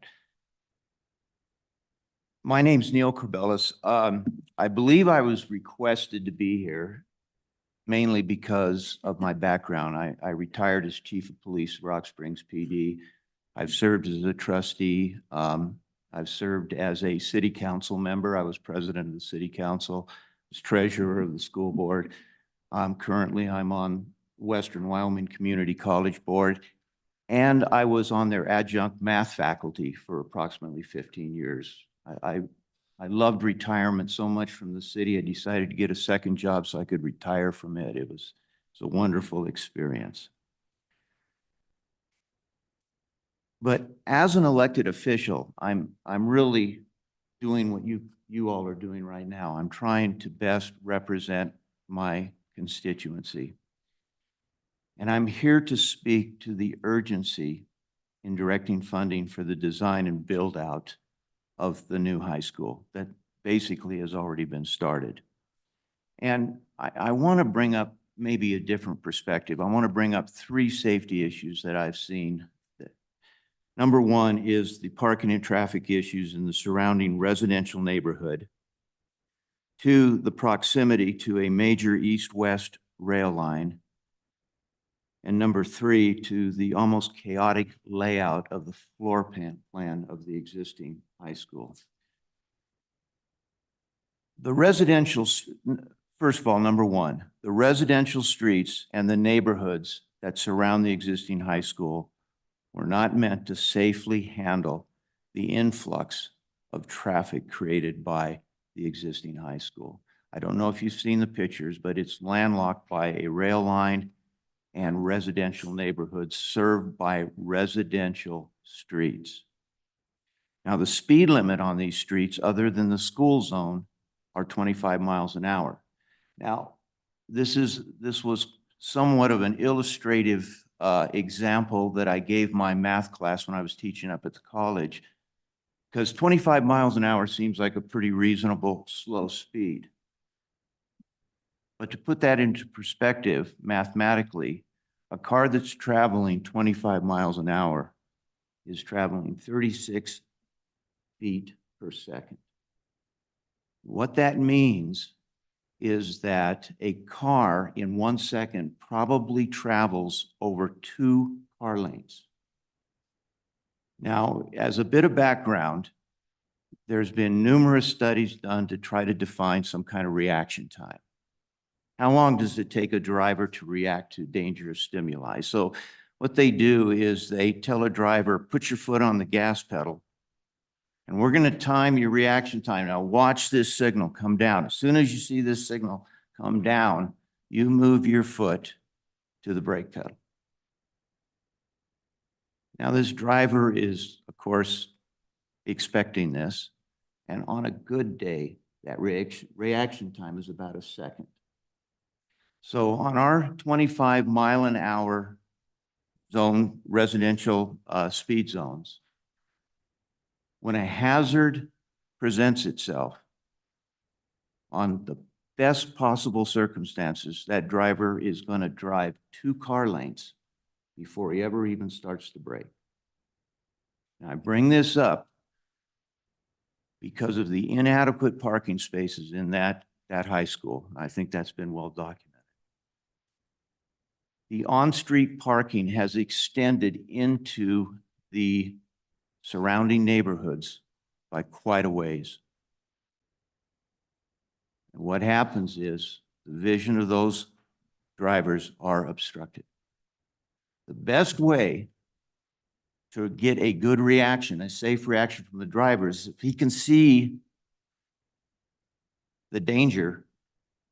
My name's Neil Corbellis. I believe I was requested to be here mainly because of my background. I retired as chief of police, Rock Springs PD. I've served as a trustee. I've served as a city council member. I was president of the city council, was treasurer of the school board. Currently, I'm on Western Wyoming Community College Board, and I was on their adjunct math faculty for approximately 15 years. I loved retirement so much from the city, I decided to get a second job so I could retire from it. It was a wonderful experience. But as an elected official, I'm really doing what you all are doing right now. I'm trying to best represent my constituency. And I'm here to speak to the urgency in directing funding for the design and build out of the new high school that basically has already been started. And I want to bring up maybe a different perspective. I want to bring up 3 safety issues that I've seen. Number 1 is the parking and traffic issues in the surrounding residential neighborhood. 2, the proximity to a major east-west rail line. And number 3, to the almost chaotic layout of the floor plan of the existing high school. The residential, first of all, number 1, the residential streets and the neighborhoods that surround the existing high school were not meant to safely handle the influx of traffic created by the existing high school. I don't know if you've seen the pictures, but it's landlocked by a rail line and residential neighborhoods served by residential streets. Now, the speed limit on these streets, other than the school zone, are 25 miles an hour. Now, this was somewhat of an illustrative example that I gave my math class when I was teaching up at the college, because 25 miles an hour seems like a pretty reasonable slow speed. But to put that into perspective mathematically, a car that's traveling 25 miles an hour is traveling 36 feet per second. What that means is that a car in 1 second probably travels over 2 car lanes. Now, as a bit of background, there's been numerous studies done to try to define some kind of reaction time. How long does it take a driver to react to dangerous stimuli? So what they do is they tell a driver, put your foot on the gas pedal, and we're going to time your reaction time. Now watch this signal come down. As soon as you see this signal come down, you move your foot to the brake pedal. Now this driver is, of course, expecting this, and on a good day, that reaction time is about a second. So on our 25-mile-an-hour zone, residential speed zones, when a hazard presents itself on the best possible circumstances, that driver is going to drive 2 car lanes before he ever even starts the brake. Now, I bring this up because of the inadequate parking spaces in that high school. I think that's been well documented. The on-street parking has extended into the surrounding neighborhoods by quite a ways. And what happens is the vision of those drivers are obstructed. The best way to get a good reaction, a safe reaction from the drivers, if he can see the danger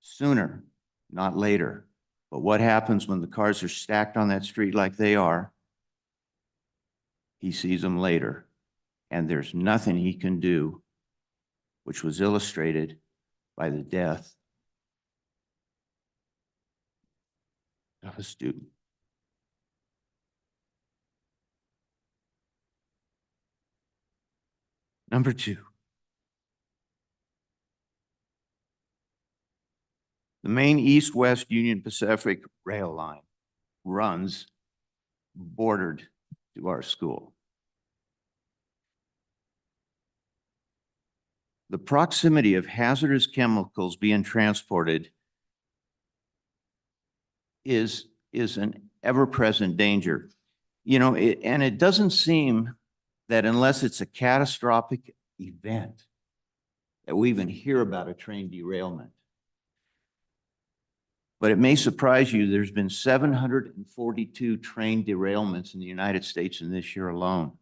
sooner, not later. But what happens when the cars are stacked on that street like they are? He sees them later, and there's nothing he can do, which was illustrated by the death of a student. Number 2, the main East-West Union Pacific rail line runs bordered to our school. The proximity of hazardous chemicals being transported is an ever-present danger. You know, and it doesn't seem that unless it's a catastrophic event that we even hear about a train derailment. But it may surprise you, there's been 742 train derailments in the United States in this year alone.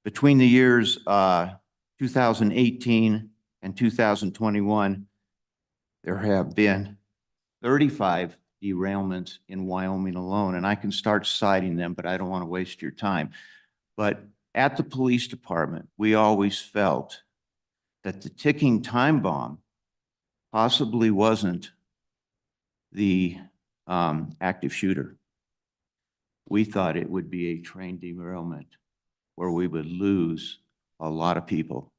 Between the years 2018 and 2021, there have been 35 derailments in Wyoming alone, and I can start citing them, but I don't want to waste your time. But at the police department, we always felt that the ticking time bomb possibly wasn't the active shooter. We thought it would be a train derailment where we would lose a lot of people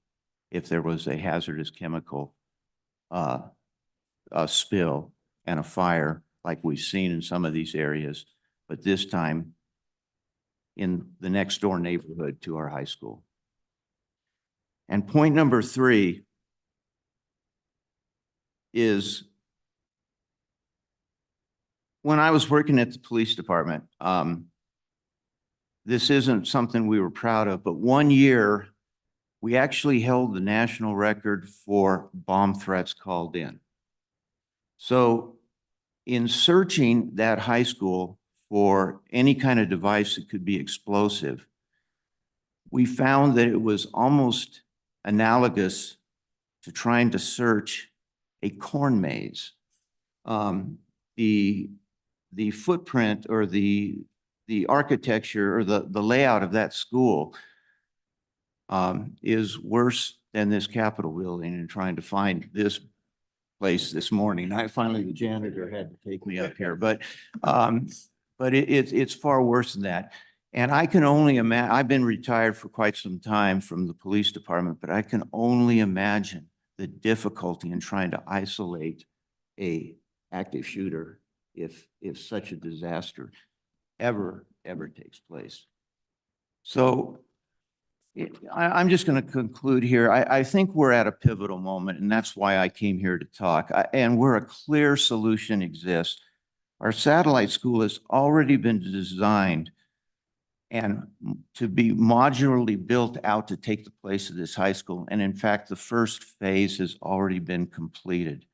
if there was a hazardous chemical spill and a fire like we've seen in some of these areas, but this time in the next door neighborhood to our high school. And point number 3 is when I was working at the police department, this isn't something we were proud of, but one year we actually held the national record for bomb threats called in. So in searching that high school for any kind of device that could be explosive, we found that it was almost analogous to trying to search a corn maze. the footprint or the architecture or the layout of that school is worse than this Capitol building, and trying to find this place this morning. Finally, the janitor had to take me up here, but it's far worse than that. And I can only imagine, I've been retired for quite some time from the police department, but I can only imagine the difficulty in trying to isolate a active shooter if such a disaster ever takes place. So I'm just going to conclude here. I think we're at a pivotal moment, and that's why I came here to talk. And where a clear solution exists, our satellite school has already been designed and to be modularly built out to take the place of this high school. And in fact, the first phase has already been completed.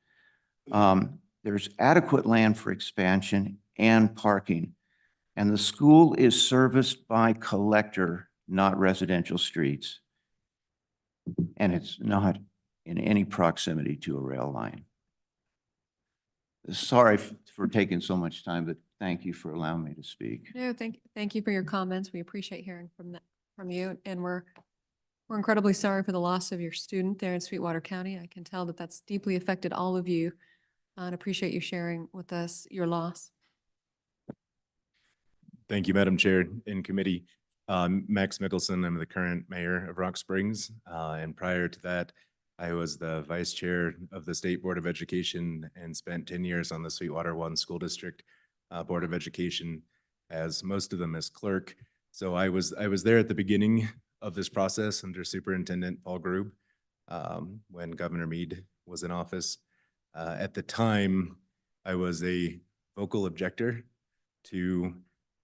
There's adequate land for expansion and parking, and the school is serviced by collector, not residential streets. And it's not in any proximity to a rail line. Sorry for taking so much time, but thank you for allowing me to speak. No, thank you for your comments. We appreciate hearing from you, and we're incredibly sorry for the loss of your student there in Sweetwater County. I can tell that that's deeply affected all of you, and appreciate you sharing with us your loss. Thank you, Madam Chair and committee. Max Mickelson, I'm the current mayor of Rock Springs, and prior to that, I was the vice chair of the State Board of Education and spent 10 years on the Sweetwater 1 School District Board of Education, as most of them as clerk. So I was there at the beginning of this process under Superintendent Paul Grube when Governor Meade was in office. At the time, I was a vocal objector to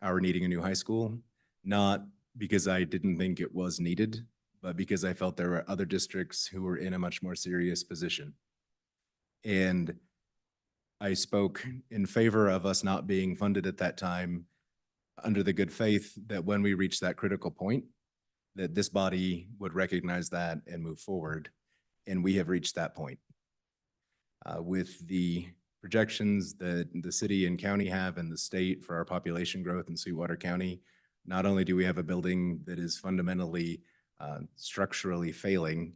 our needing a new high school, not because I didn't think it was needed, but because I felt there were other districts who were in a much more serious position. And I spoke in favor of us not being funded at that time under the good faith that when we reached that critical point, that this body would recognize that and move forward. And we have reached that point. With the projections that the city and county have and the state for our population growth in Sweetwater County, not only do we have a building that is fundamentally structurally failing,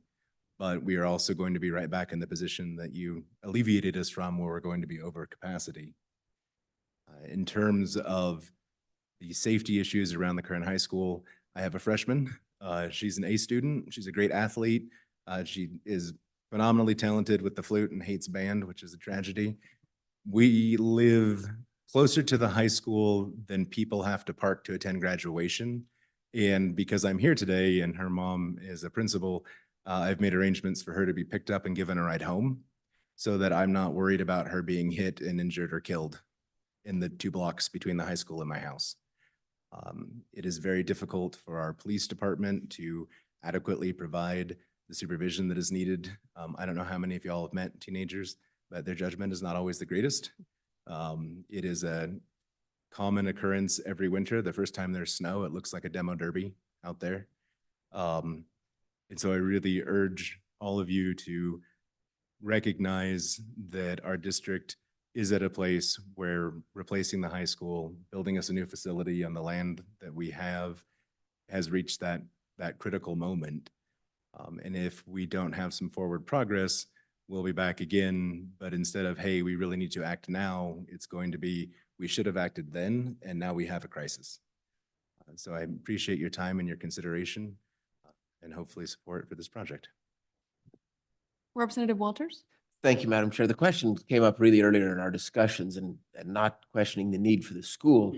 but we are also going to be right back in the position that you alleviated us from, where we're going to be over capacity. In terms of the safety issues around the current high school, I have a freshman. She's an A student. She's a great athlete. She is phenomenally talented with the flute and hates band, which is a tragedy. We live closer to the high school than people have to park to attend graduation. And because I'm here today and her mom is a principal, I've made arrangements for her to be picked up and given a ride home so that I'm not worried about her being hit and injured or killed in the 2 blocks between the high school and my house. It is very difficult for our police department to adequately provide the supervision that is needed. I don't know how many of y'all have met teenagers, but their judgment is not always the greatest. It is a common occurrence every winter. The first time there's snow, it looks like a demo derby out there. And so I really urge all of you to recognize that our district is at a place where replacing the high school, building us a new facility on the land that we have, has reached that critical moment. And if we don't have some forward progress, we'll be back again. But instead of, hey, we really need to act now, it's going to be, we should have acted then, and now we have a crisis. So I appreciate your time and your consideration, and hopefully support for this project. Representative Walters? Thank you, Madam Chair. The question came up really earlier in our discussions, and not questioning the need for the school,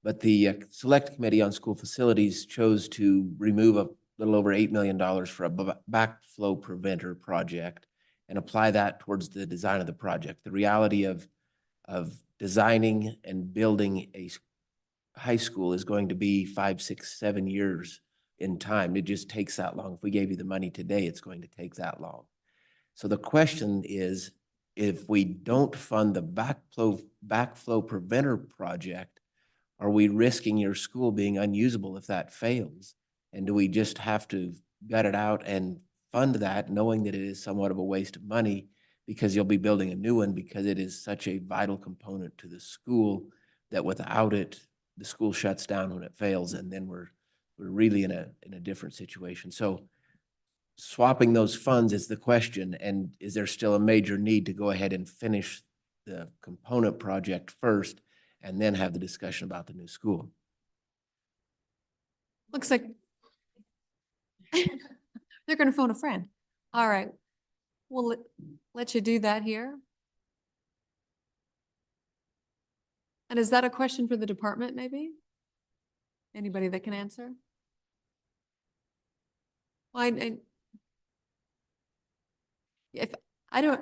but the Select Committee on School Facilities chose to remove a little over $8 million for a backflow preventer project and apply that towards the design of the project. The reality of designing and building a high school is going to be 5, 6, 7 years in time. It just takes that long. If we gave you the money today, it's going to take that long. So the question is, if we don't fund the backflow preventer project, are we risking your school being unusable if that fails? And do we just have to gut it out and fund that, knowing that it is somewhat of a waste of money because you'll be building a new one because it is such a vital component to the school that without it, the school shuts down when it fails, and then we're really in a different situation. So swapping those funds is the question, and is there still a major need to go ahead and finish the component project first and then have the discussion about the new school? Looks like they're gonna phone a friend. All right. We'll let you do that here. And is that a question for the department, maybe? Anybody that can answer? Well, if I don't.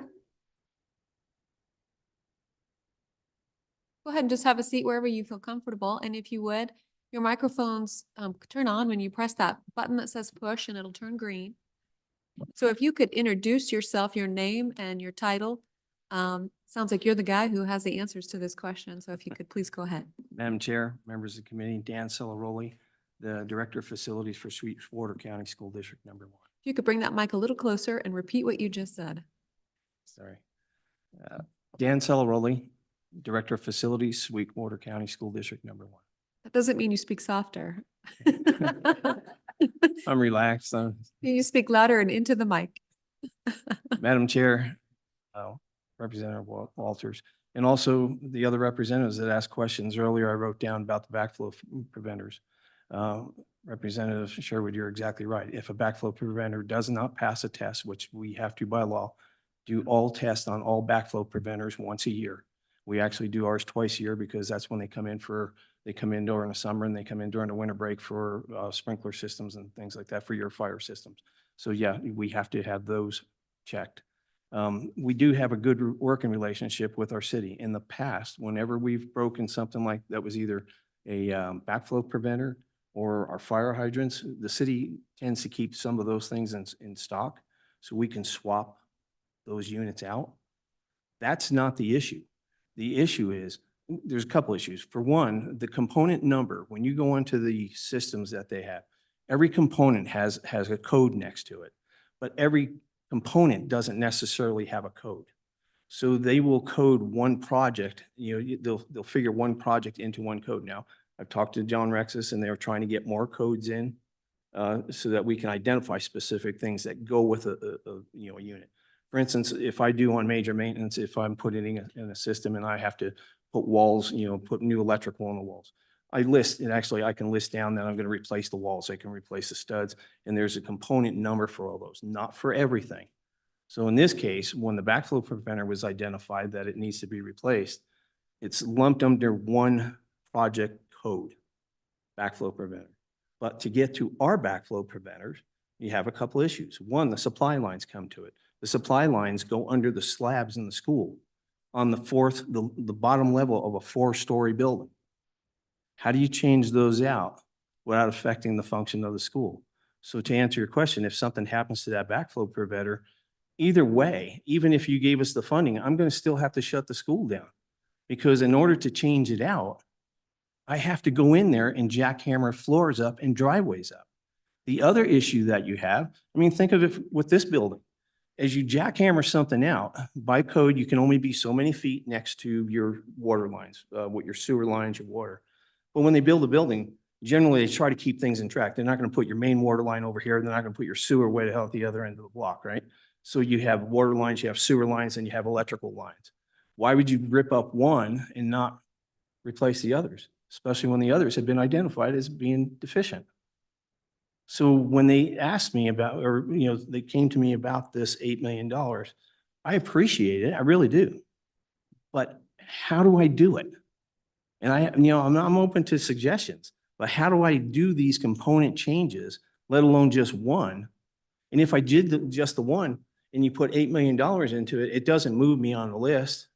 Go ahead and just have a seat wherever you feel comfortable. And if you would, your microphones turn on when you press that button that says push, and it'll turn green. So if you could introduce yourself, your name and your title. Sounds like you're the guy who has the answers to this question. So if you could please go ahead. Madam Chair, members of the committee, Dan Celaroli, the Director of Facilities for Sweetwater County School District Number 1. If you could bring that mic a little closer and repeat what you just said. Sorry. Dan Celaroli, Director of Facilities, Sweetwater County School District Number 1. That doesn't mean you speak softer. I'm relaxed. You speak louder and into the mic. Madam Chair, Representative Walters, and also the other representatives that asked questions earlier, I wrote down about the backflow preventers. Representative Sherwood, you're exactly right. If a backflow preventer does not pass a test, which we have to by law, do all tests on all backflow preventers once a year. We actually do ours twice a year because that's when they come in during the summer and they come in during the winter break for sprinkler systems and things like that for your fire systems. So yeah, we have to have those checked. We do have a good working relationship with our city. In the past, whenever we've broken something like that was either a backflow preventer or our fire hydrants, the city tends to keep some of those things in stock so we can swap those units out. That's not the issue. The issue is, there's a couple issues. For one, the component number, when you go into the systems that they have, every component has a code next to it, but every component doesn't necessarily have a code. So they will code one project, they'll figure one project into one code. Now, I've talked to John Rexis and they're trying to get more codes in so that we can identify specific things that go with a unit. For instance, if I do on major maintenance, if I'm putting in a system and I have to put walls, put new electrical on the walls, I list, and actually I can list down that I'm going to replace the walls, I can replace the studs, and there's a component number for all those, not for everything. So in this case, when the backflow preventer was identified that it needs to be replaced, it's lumped under one project code, backflow preventer. But to get to our backflow preventers, you have a couple issues. One, the supply lines come to it. The supply lines go under the slabs in the school on the bottom level of a 4-story building. How do you change those out without affecting the function of the school? So to answer your question, if something happens to that backflow preventer, either way, even if you gave us the funding, I'm going to still have to shut the school down because in order to change it out, I have to go in there and jackhammer floors up and driveways up. The other issue that you have, think of it with this building. As you jackhammer something out, by code, you can only be so many feet next to your water lines, with your sewer lines, your water. But when they build a building, generally they try to keep things in track. They're not going to put your main water line over here. They're not going to put your sewer way the hell at the other end of the block, right? So you have water lines, you have sewer lines, and you have electrical lines. Why would you rip up one and not replace the others, especially when the others have been identified as being deficient? So when they asked me about, or, they came to me about this $8 million, I appreciate it. I really do. But how do I do it? And I'm open to suggestions, but how do I do these component changes, let alone just one? And if I did just the one and you put $8 million into it, it doesn't move me on the list.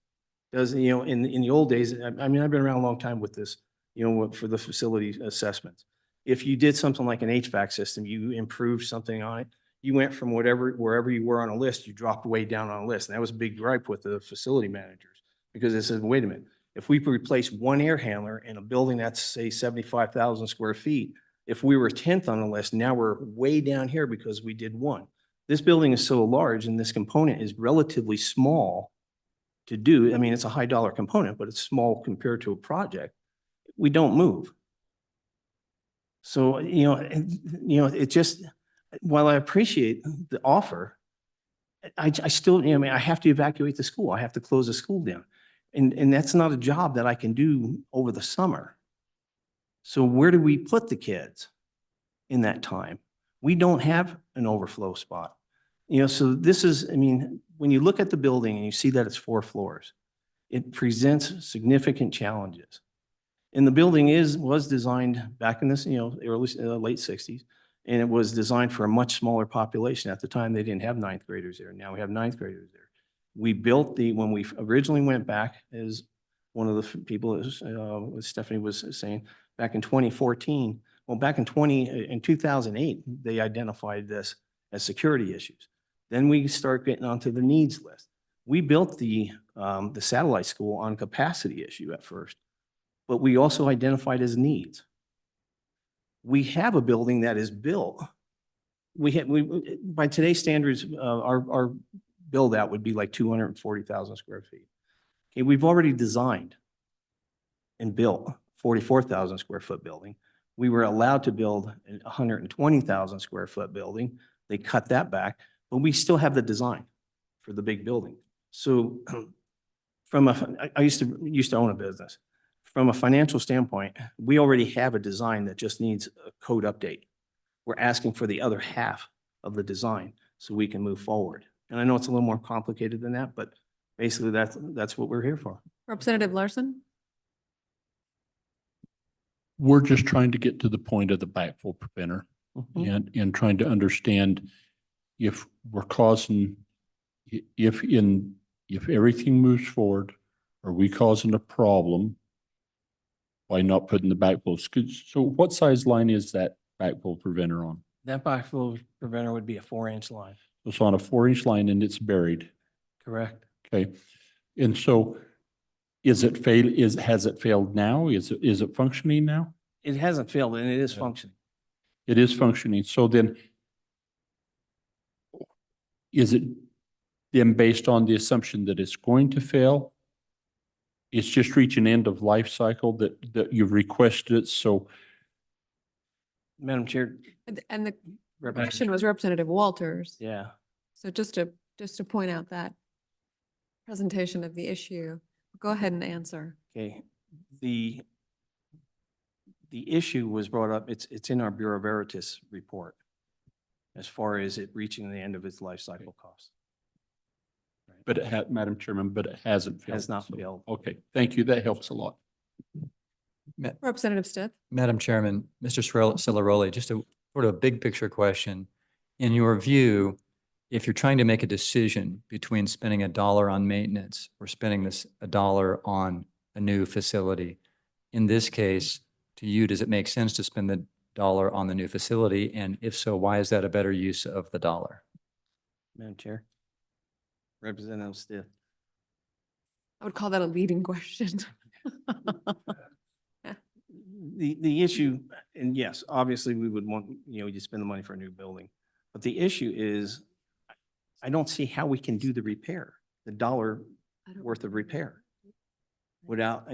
In the old days, I've been around a long time with this, for the facility assessments. If you did something like an HVAC system, you improved something on it, you went from wherever you were on a list, you dropped way down on a list. And that was a big gripe with the facility managers because they said, wait a minute, if we replace one air handler in a building that's say 75,000 square feet, if we were 10th on the list, now we're way down here because we did one. This building is so large and this component is relatively small to do. I mean, it's a high dollar component, but it's small compared to a project. We don't move. So, it just, while I appreciate the offer, I still, I mean, I have to evacuate the school. I have to close the school down. And that's not a job that I can do over the summer. So where do we put the kids in that time? We don't have an overflow spot. So this is, I mean, when you look at the building and you see that it's 4 floors, it presents significant challenges. And the building was designed back in this, early, late 60s, and it was designed for a much smaller population. At the time, they didn't have 9th graders there. Now we have 9th graders there. We built when we originally went back, as one of the people, Stephanie was saying, back in 2014, well, back in 2008, they identified this as security issues. Then we start getting onto the needs list. We built the satellite school on capacity issue at first, but we also identified as needs. We have a building that is built. By today's standards, our build out would be like 240,000 square feet. Okay, we've already designed and built 44,000 square foot building. We were allowed to build a 120,000 square foot building. They cut that back, but we still have the design for the big building. So I used to own a business. From a financial standpoint, we already have a design that just needs a code update. We're asking for the other half of the design so we can move forward. And I know it's a little more complicated than that, but basically that's what we're here for. Representative Larson? We're just trying to get to the point of the backflow preventer and trying to understand if we're causing, if everything moves forward, are we causing a problem by not putting the backflow? So what size line is that backflow preventer on? That backflow preventer would be a 4-inch line. It's on a 4-inch line and it's buried. Correct. Okay. And so has it failed now? Is it functioning now? It hasn't failed and it is functioning. It is functioning. So then is it then based on the assumption that it's going to fail? It's just reaching end of life cycle that you've requested it. So Madam Chair. And the question was Representative Walters. Yeah. So just to point out that presentation of the issue, go ahead and answer. Okay. The issue was brought up, it's in our Bureau Veritas report as far as it reaching the end of its life cycle cost. But it Madam Chairman, but it hasn't failed. Has not failed. Okay, thank you. That helps a lot. Representative Stith? Madam Chairman, Mr. Cilaroli, just a sort of big picture question. In your view, if you're trying to make a decision between spending $1 on maintenance or spending $1 on a new facility, in this case, to you, does it make sense to spend the $1 on the new facility? And if so, why is that a better use of the $1? Madam Chair. Representative Stith. I would call that a leading question. The issue, and yes, obviously we would want, you spend the money for a new building. But the issue is, I don't see how we can do the repair, the $1 worth of repair. Without,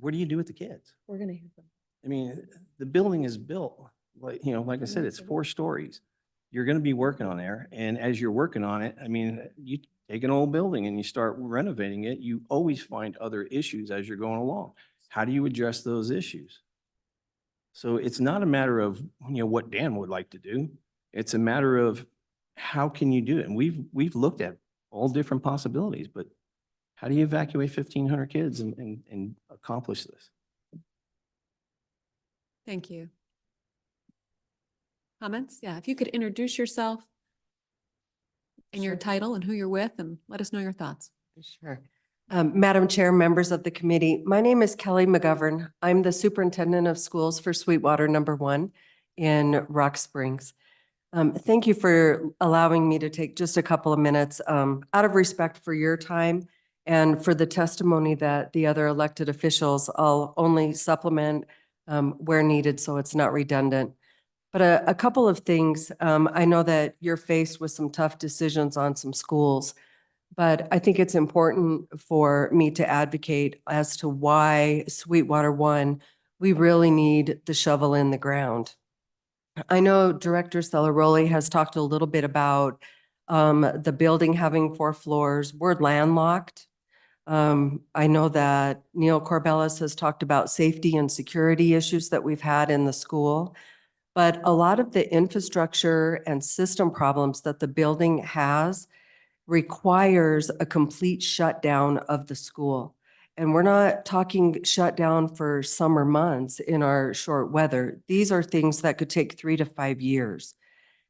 what do you do with the kids? We're going to hear them. I mean, the building is built, like I said, it's 4 stories. You're going to be working on there. And as you're working on it, I mean, you take an old building and you start renovating it, you always find other issues as you're going along. How do you address those issues? So it's not a matter of, what Dan would like to do. It's a matter of how can you do it? And we've looked at all different possibilities, but how do you evacuate 1,500 kids and accomplish this? Thank you. Comments? Yeah, if you could introduce yourself and your title and who you're with and let us know your thoughts. Sure. Madam Chair, members of the committee, my name is Kelly McGovern. I'm the Superintendent of Schools for Sweetwater Number 1 in Rock Springs. Thank you for allowing me to take just a couple of minutes out of respect for your time and for the testimony that the other elected officials. I'll only supplement where needed so it's not redundant. But a couple of things, I know that you're faced with some tough decisions on some schools, but I think it's important for me to advocate as to why Sweetwater 1, we really need the shovel in the ground. I know Director Celeroli has talked a little bit about the building having 4 floors. We're landlocked. I know that Neil Corbellis has talked about safety and security issues that we've had in the school. But a lot of the infrastructure and system problems that the building has requires a complete shutdown of the school. And we're not talking shutdown for summer months in our short weather. These are things that could take 3 to 5 years.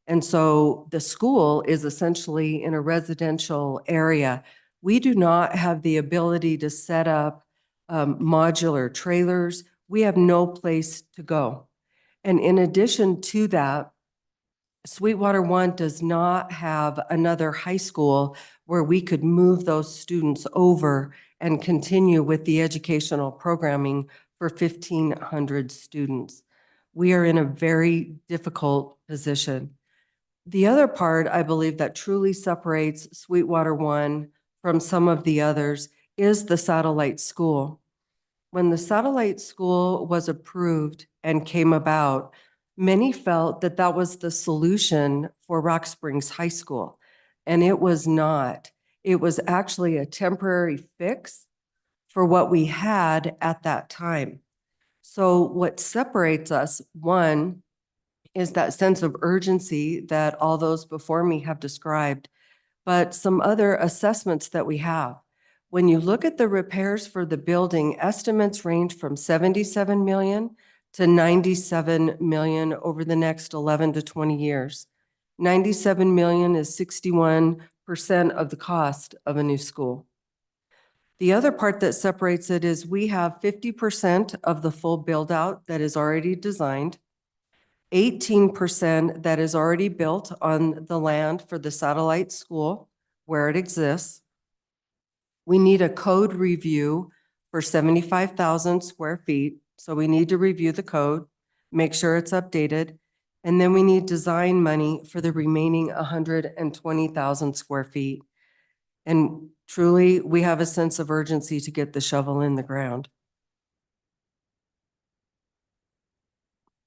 And so the school is essentially in a residential area. We do not have the ability to set up modular trailers. We have no place to go. And in addition to that, Sweetwater 1 does not have another high school where we could move those students over and continue with the educational programming for 1,500 students. We are in a very difficult position. The other part, I believe, that truly separates Sweetwater 1 from some of the others is the satellite school. When the satellite school was approved and came about, many felt that that was the solution for Rock Springs High School, and it was not. It was actually a temporary fix for what we had at that time. So what separates us, one, is that sense of urgency that all those before me have described, but some other assessments that we have. When you look at the repairs for the building, estimates range from 77 million to 97 million over the next 11 to 20 years. 97 million is 61% of the cost of a new school. The other part that separates it is we have 50% of the full build out that is already designed, 18% that is already built on the land for the satellite school where it exists. We need a code review for 75,000 square feet. So we need to review the code, make sure it's updated. And then we need design money for the remaining 120,000 square feet. And truly, we have a sense of urgency to get the shovel in the ground.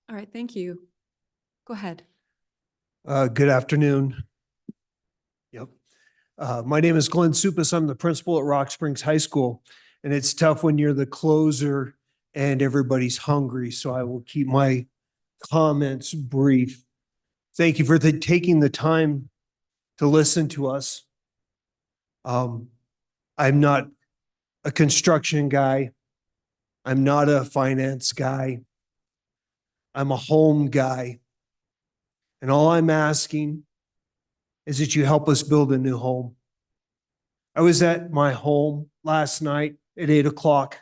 All right, thank you. Go ahead. Good afternoon. Yep. My name is Glenn Supis. I'm the principal at Rock Springs High School, and it's tough when you're the closer and everybody's hungry, so I will keep my comments brief. Thank you for taking the time to listen to us. I'm not a construction guy. I'm not a finance guy. I'm a home guy. And all I'm asking is that you help us build a new home. I was at my home last night at 8 o'clock.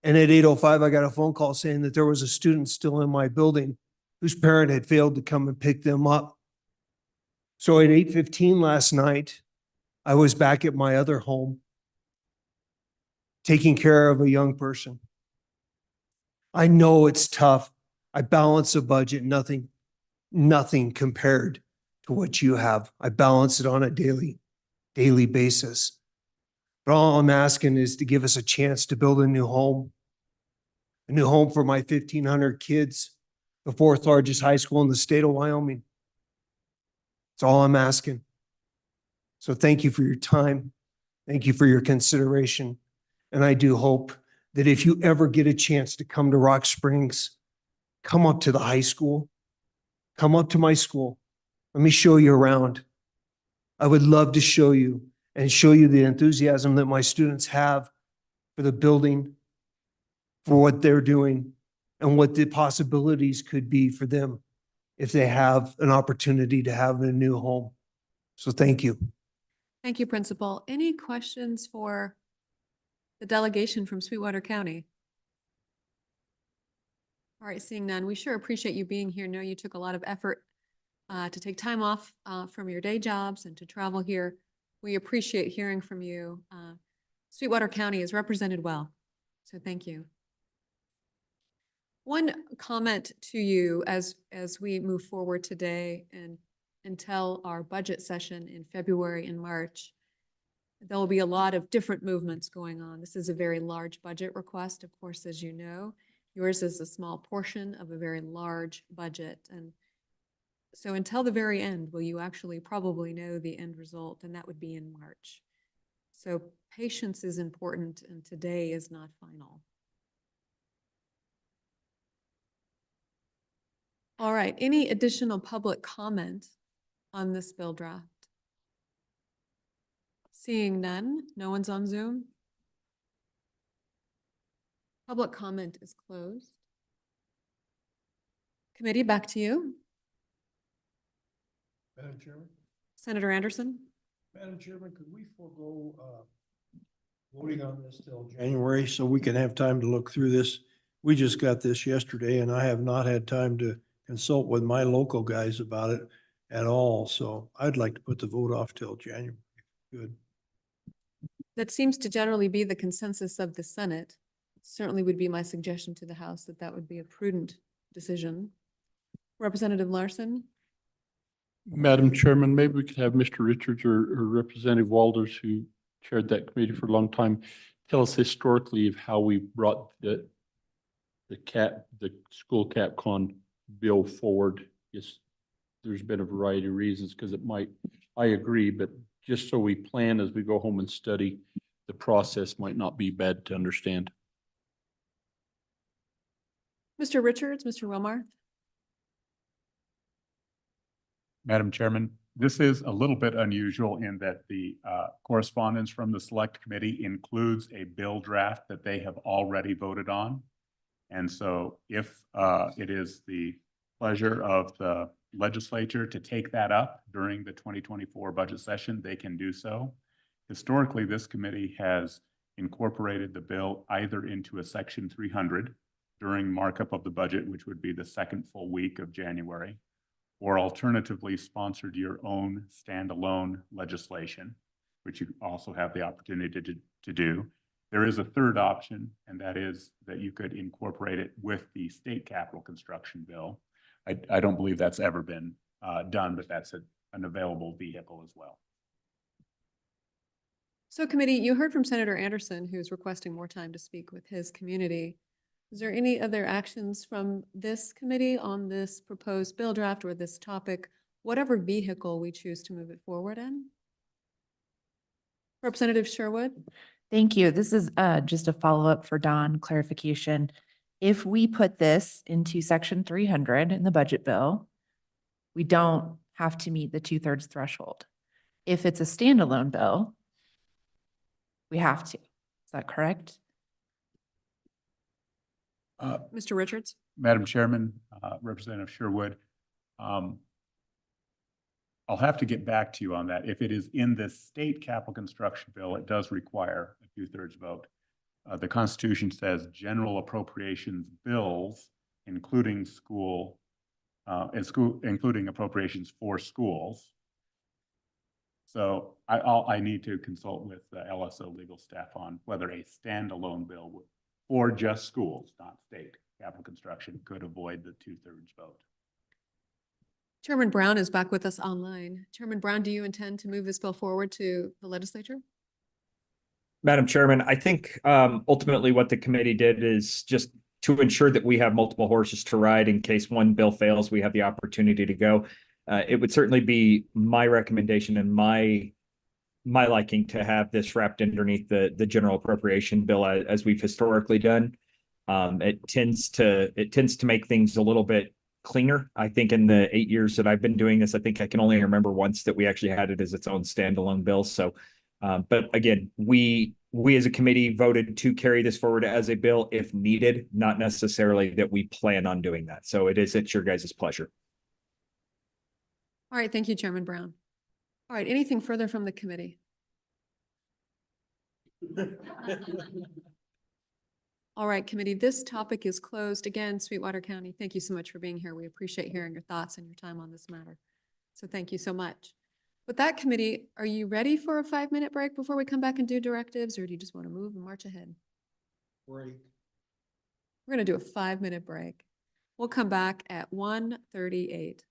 And at 8:05, I got a phone call saying that there was a student still in my building whose parent had failed to come and pick them up. So at 8:15 last night, I was back at my other home, taking care of a young person. I know it's tough. I balance a budget, nothing compared to what you have. I balance it on a daily basis. But all I'm asking is to give us a chance to build a new home for my 1,500 kids, the 4th largest high school in the state of Wyoming. That's all I'm asking. So thank you for your time. Thank you for your consideration. And I do hope that if you ever get a chance to come to Rock Springs, come up to the high school, come up to my school. Let me show you around. I would love to show you the enthusiasm that my students have for the building, for what they're doing, and what the possibilities could be for them if they have an opportunity to have a new home. So thank you. Thank you, Principal. Any questions for the delegation from Sweetwater County? All right, seeing none, we sure appreciate you being here. Know you took a lot of effort to take time off from your day jobs and to travel here. We appreciate hearing from you. Sweetwater County is represented well, so thank you. One comment to you as we move forward today and until our budget session in February and March, there will be a lot of different movements going on. This is a very large budget request, of course, as you know. Yours is a small portion of a very large budget. And so until the very end, will you actually probably know the end result, and that would be in March. So patience is important, and today is not final. All right, any additional public comment on this bill draft? Seeing none, no one's on Zoom. Public comment is closed. Committee, back to you. Madam Chairman? Senator Anderson? Madam Chairman, could we forego voting on this till January so we can have time to look through this? We just got this yesterday and I have not had time to consult with my local guys about it at all. So I'd like to put the vote off till January. Good. That seems to generally be the consensus of the Senate. Certainly would be my suggestion to the House that that would be a prudent decision. Representative Larson? Madam Chairman, maybe we could have Mr. Richards or Representative Walters, who chaired that committee for a long time, tell us historically of how we brought the school CapCon bill forward. Yes, there's been a variety of reasons because it might, I agree, but just so we plan as we go home and study, the process might not be bad to understand. Mr. Richards, Mr. Wilmarth? Madam Chairman, this is a little bit unusual in that the correspondence from the Select Committee includes a bill draft that they have already voted on. And so if it is the pleasure of the legislature to take that up during the 2024 budget session, they can do so. Historically, this committee has incorporated the bill either into a Section 300 during markup of the budget, which would be the second full week of January, or alternatively sponsored your own standalone legislation, which you also have the opportunity to do. There is a third option, and that is that you could incorporate it with the state capital construction bill. I don't believe that's ever been done, but that's an available vehicle as well. So committee, you heard from Senator Anderson, who's requesting more time to speak with his community. Is there any other actions from this committee on this proposed bill draft or this topic, whatever vehicle we choose to move it forward in? Representative Sherwood? Thank you. This is just a follow-up for Don, clarification. If we put this into Section 300 in the budget bill, we don't have to meet the 2/3 threshold. If it's a standalone bill, we have to. Is that correct? Mr. Richards? Madam Chairman, Representative Sherwood, I'll have to get back to you on that. If it is in the state capital construction bill, it does require a 2/3 vote. The Constitution says general appropriations bills, including including appropriations for schools. So I need to consult with the LSO legal staff on whether a standalone bill would, or just schools, not state capital construction, could avoid the 2/3 vote. Chairman Brown is back with us online. Chairman Brown, do you intend to move this bill forward to the legislature? Madam Chairman, I think ultimately what the committee did is just to ensure that we have multiple horses to ride in case one bill fails, we have the opportunity to go. It would certainly be my recommendation and my liking to have this wrapped underneath the general appropriation bill as we've historically done. It tends to make things a little bit cleaner. I think in the 8 years that I've been doing this, I think I can only remember once that we actually had it as its own standalone bill. So, but again, we as a committee voted to carry this forward as a bill if needed, not necessarily that we plan on doing that. So it's your guys' pleasure. All right, thank you, Chairman Brown. All right, anything further from the committee? All right, committee, this topic is closed. Again, Sweetwater County, thank you so much for being here. We appreciate hearing your thoughts and your time on this matter. So thank you so much. With that, committee, are you ready for a 5-minute break before we come back and do directives, or do you just want to move and march ahead? Great. We're gonna do a 5-minute break. We'll come back at 1:38.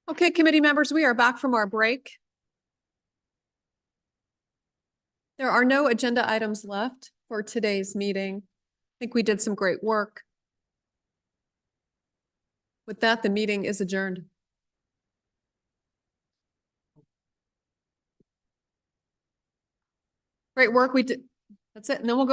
Okay, committee members, we are back from our break. There are no agenda items left for today's meeting. I think we did some great work. With that, the meeting is adjourned. Great work. We did. That's it. And then we'll go